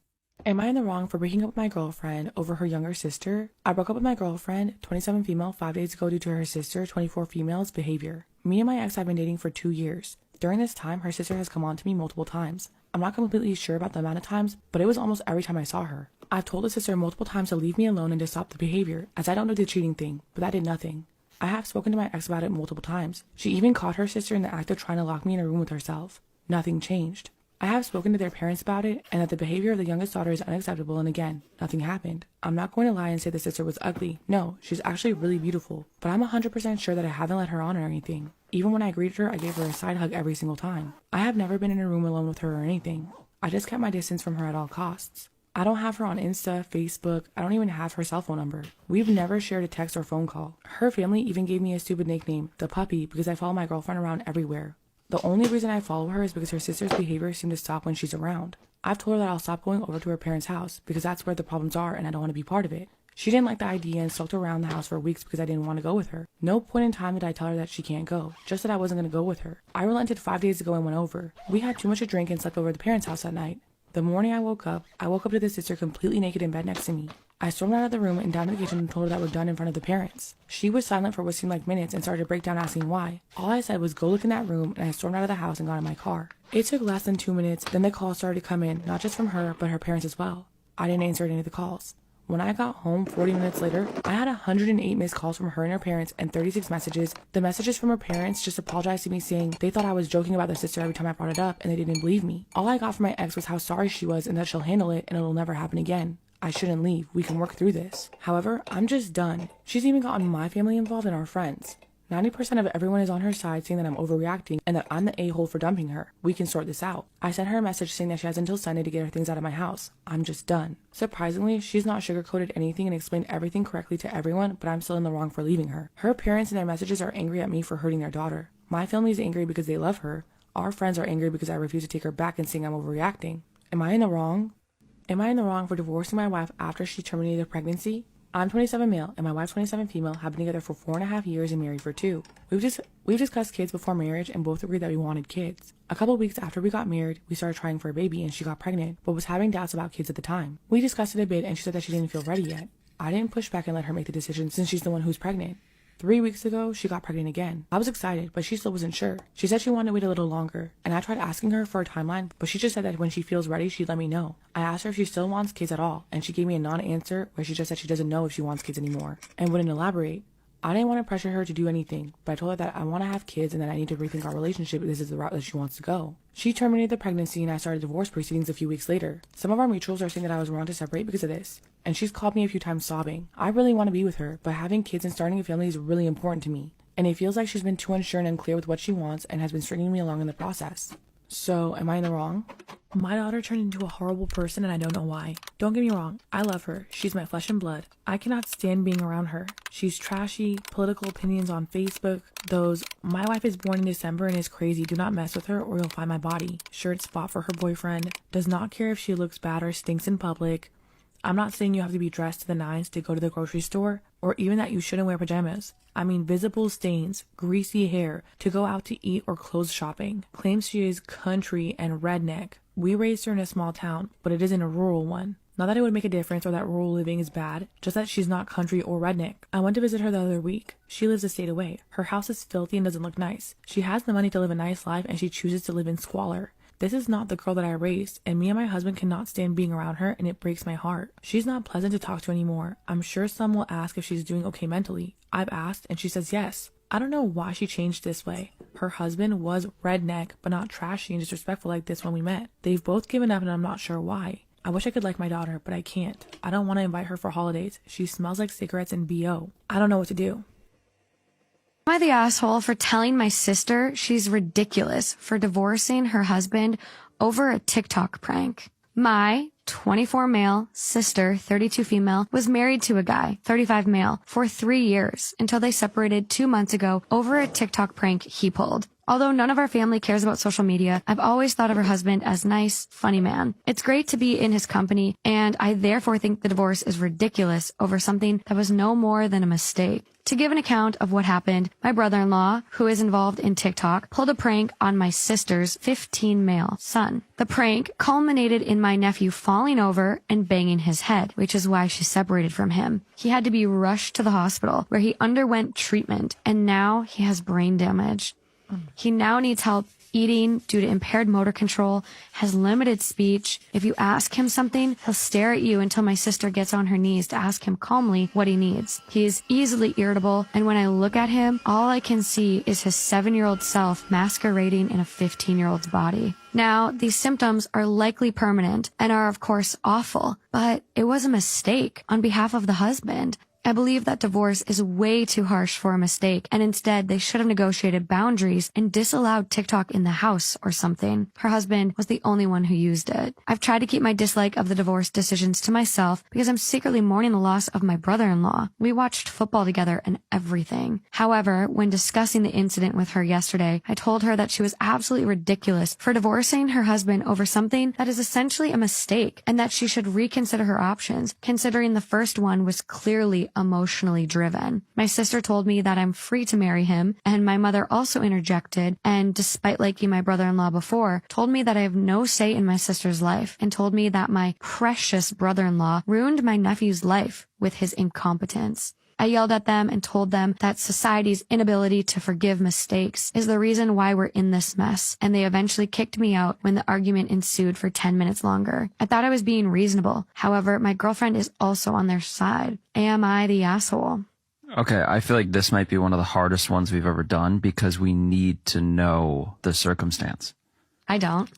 Am I in the wrong for breaking up with my girlfriend over her younger sister? I broke up with my girlfriend, 27 female, 5 days ago due to her sister, 24 female's behavior. Me and my ex have been dating for 2 years. During this time, her sister has come on to me multiple times. I'm not completely sure about the amount of times, but it was almost every time I saw her. I've told the sister multiple times to leave me alone and to stop the behavior, as I don't do the cheating thing, but that did nothing. I have spoken to my ex about it multiple times. She even caught her sister in the act of trying to lock me in a room with herself. Nothing changed. I have spoken to their parents about it and that the behavior of the youngest daughter is unacceptable, and again, nothing happened. I'm not going to lie and say the sister was ugly. No, she's actually really beautiful, but I'm 100% sure that I haven't let her on or anything. Even when I greeted her, I gave her a side hug every single time. I have never been in a room alone with her or anything. I just kept my distance from her at all costs. I don't have her on Insta, Facebook. I don't even have her cell phone number. We've never shared a text or phone call. Her family even gave me a stupid nickname, the puppy, because I follow my girlfriend around everywhere. The only reason I follow her is because her sister's behavior seemed to stop when she's around. I've told her that I'll stop going over to her parents' house because that's where the problems are and I don't want to be part of it. She didn't like the idea and stalked around the house for weeks because I didn't want to go with her. No point in time did I tell her that she can't go, just that I wasn't going to go with her. I relented 5 days ago and went over. We had too much to drink and slept over at the parents' house that night. The morning I woke up to the sister completely naked in bed next to me. I stormed out of the room and down to the kitchen and told her that we're done in front of the parents. She was silent for what seemed like minutes and started to break down asking why. All I said was go look in that room, and I stormed out of the house and got in my car. It took less than 2 minutes, then the calls started to come in, not just from her, but her parents as well. I didn't answer any of the calls. When I got home 40 minutes later, I had 108 missed calls from her and her parents and 36 messages. The messages from her parents just apologized to me saying they thought I was joking about the sister every time I brought it up and they didn't believe me. All I got from my ex was how sorry she was and that she'll handle it and it'll never happen again. I shouldn't leave. We can work through this. However, I'm just done. She's even gotten my family involved and our friends. 90% of everyone is on her side saying that I'm overreacting and that I'm the a-hole for dumping her. We can sort this out. I sent her a message saying that she has until Sunday to get her things out of my house. I'm just done. Surprisingly, she's not sugarcoated anything and explained everything correctly to everyone, but I'm still in the wrong for leaving her. Her parents in their messages are angry at me for hurting their daughter. My family is angry because they love her. Our friends are angry because I refuse to take her back and saying I'm overreacting. Am I in the wrong? Am I in the wrong for divorcing my wife after she terminated a pregnancy? I'm 27 male and my wife's 27 female, have been together for 4.5 years and married for 2. We've discussed kids before marriage and both agreed that we wanted kids. A couple weeks after we got married, we started trying for a baby and she got pregnant, but was having doubts about kids at the time. We discussed it a bit and she said that she didn't feel ready yet. I didn't push back and let her make the decision since she's the one who's pregnant. 3 weeks ago, she got pregnant again. I was excited, but she still wasn't sure. She said she wanted to wait a little longer, and I tried asking her for a timeline, but she just said that when she feels ready, she'd let me know. I asked her if she still wants kids at all, and she gave me a non-answer where she just said she doesn't know if she wants kids anymore, and wouldn't elaborate. I didn't want to pressure her to do anything, but I told her that I want to have kids and that I need to rethink our relationship if this is the route that she wants to go. She terminated the pregnancy and I started divorce proceedings a few weeks later. Some of our mutuals are saying that I was wrong to separate because of this, and she's called me a few times sobbing. I really want to be with her, but having kids and starting a family is really important to me, and it feels like she's been too unsure and unclear with what she wants and has been stringing me along in the process. So, am I in the wrong? My daughter turned into a horrible person and I don't know why. Don't get me wrong, I love her. She's my flesh and blood. I cannot stand being around her. She's trashy, political opinions on Facebook, those "my wife is born in December and is crazy, do not mess with her or you'll find my body" shirts bought for her boyfriend, does not care if she looks bad or stinks in public. I'm not saying you have to be dressed to the nines to go to the grocery store, or even that you shouldn't wear pajamas. I mean visible stains, greasy hair, to go out to eat or clothes shopping. Claims she is country and redneck. We raised her in a small town, but it isn't a rural one. Not that it would make a difference or that rural living is bad, just that she's not country or redneck. I went to visit her the other week. She lives a state away. Her house is filthy and doesn't look nice. She has the money to live a nice life and she chooses to live in squalor. This is not the girl that I raised, and me and my husband cannot stand being around her, and it breaks my heart. She's not pleasant to talk to anymore. I'm sure some will ask if she's doing okay mentally. I've asked, and she says yes. I don't know why she changed this way. Her husband was redneck, but not trashy and disrespectful like this when we met. They've both given up, and I'm not sure why. I wish I could like my daughter, but I can't. I don't want to invite her for holidays. She smells like cigarettes and BO. I don't know what to do. Am I the asshole for telling my sister she's ridiculous for divorcing her husband over a TikTok prank? My 24 male sister, 32 female, was married to a guy, 35 male, for 3 years until they separated 2 months ago over a TikTok prank he pulled. Although none of our family cares about social media, I've always thought of her husband as nice, funny man. It's great to be in his company, and I therefore think the divorce is ridiculous over something that was no more than a mistake. To give an account of what happened, my brother-in-law, who is involved in TikTok, pulled a prank on my sister's 15 male son. The prank culminated in my nephew falling over and banging his head, which is why she separated from him. He had to be rushed to the hospital where he underwent treatment, and now he has brain damage. He now needs help eating due to impaired motor control, has limited speech. If you ask him something, he'll stare at you until my sister gets on her knees to ask him calmly what he needs. He is easily irritable, and when I look at him, all I can see is his 7-year-old self masquerading in a 15-year-old's body. Now, these symptoms are likely permanent and are, of course, awful, but it was a mistake on behalf of the husband. I believe that divorce is way too harsh for a mistake, and instead they should have negotiated boundaries and disallowed TikTok in the house or something. Her husband was the only one who used it. I've tried to keep my dislike of the divorce decisions to myself because I'm secretly mourning the loss of my brother-in-law. We watched football together and everything. However, when discussing the incident with her yesterday, I told her that she was absolutely ridiculous for divorcing her husband over something that is essentially a mistake, and that she should reconsider her options, considering the first one was clearly emotionally driven. My sister told me that I'm free to marry him, and my mother also interjected, and despite liking my brother-in-law before, told me that I have no say in my sister's life, and told me that my precious brother-in-law ruined my nephew's life with his incompetence. I yelled at them and told them that society's inability to forgive mistakes is the reason why we're in this mess, and they eventually kicked me out when the argument ensued for 10 minutes longer. I thought I was being reasonable. However, my girlfriend is also on their side. Am I the asshole? Okay, I feel like this might be one of the hardest ones we've ever done because we need to know the circumstance. I don't.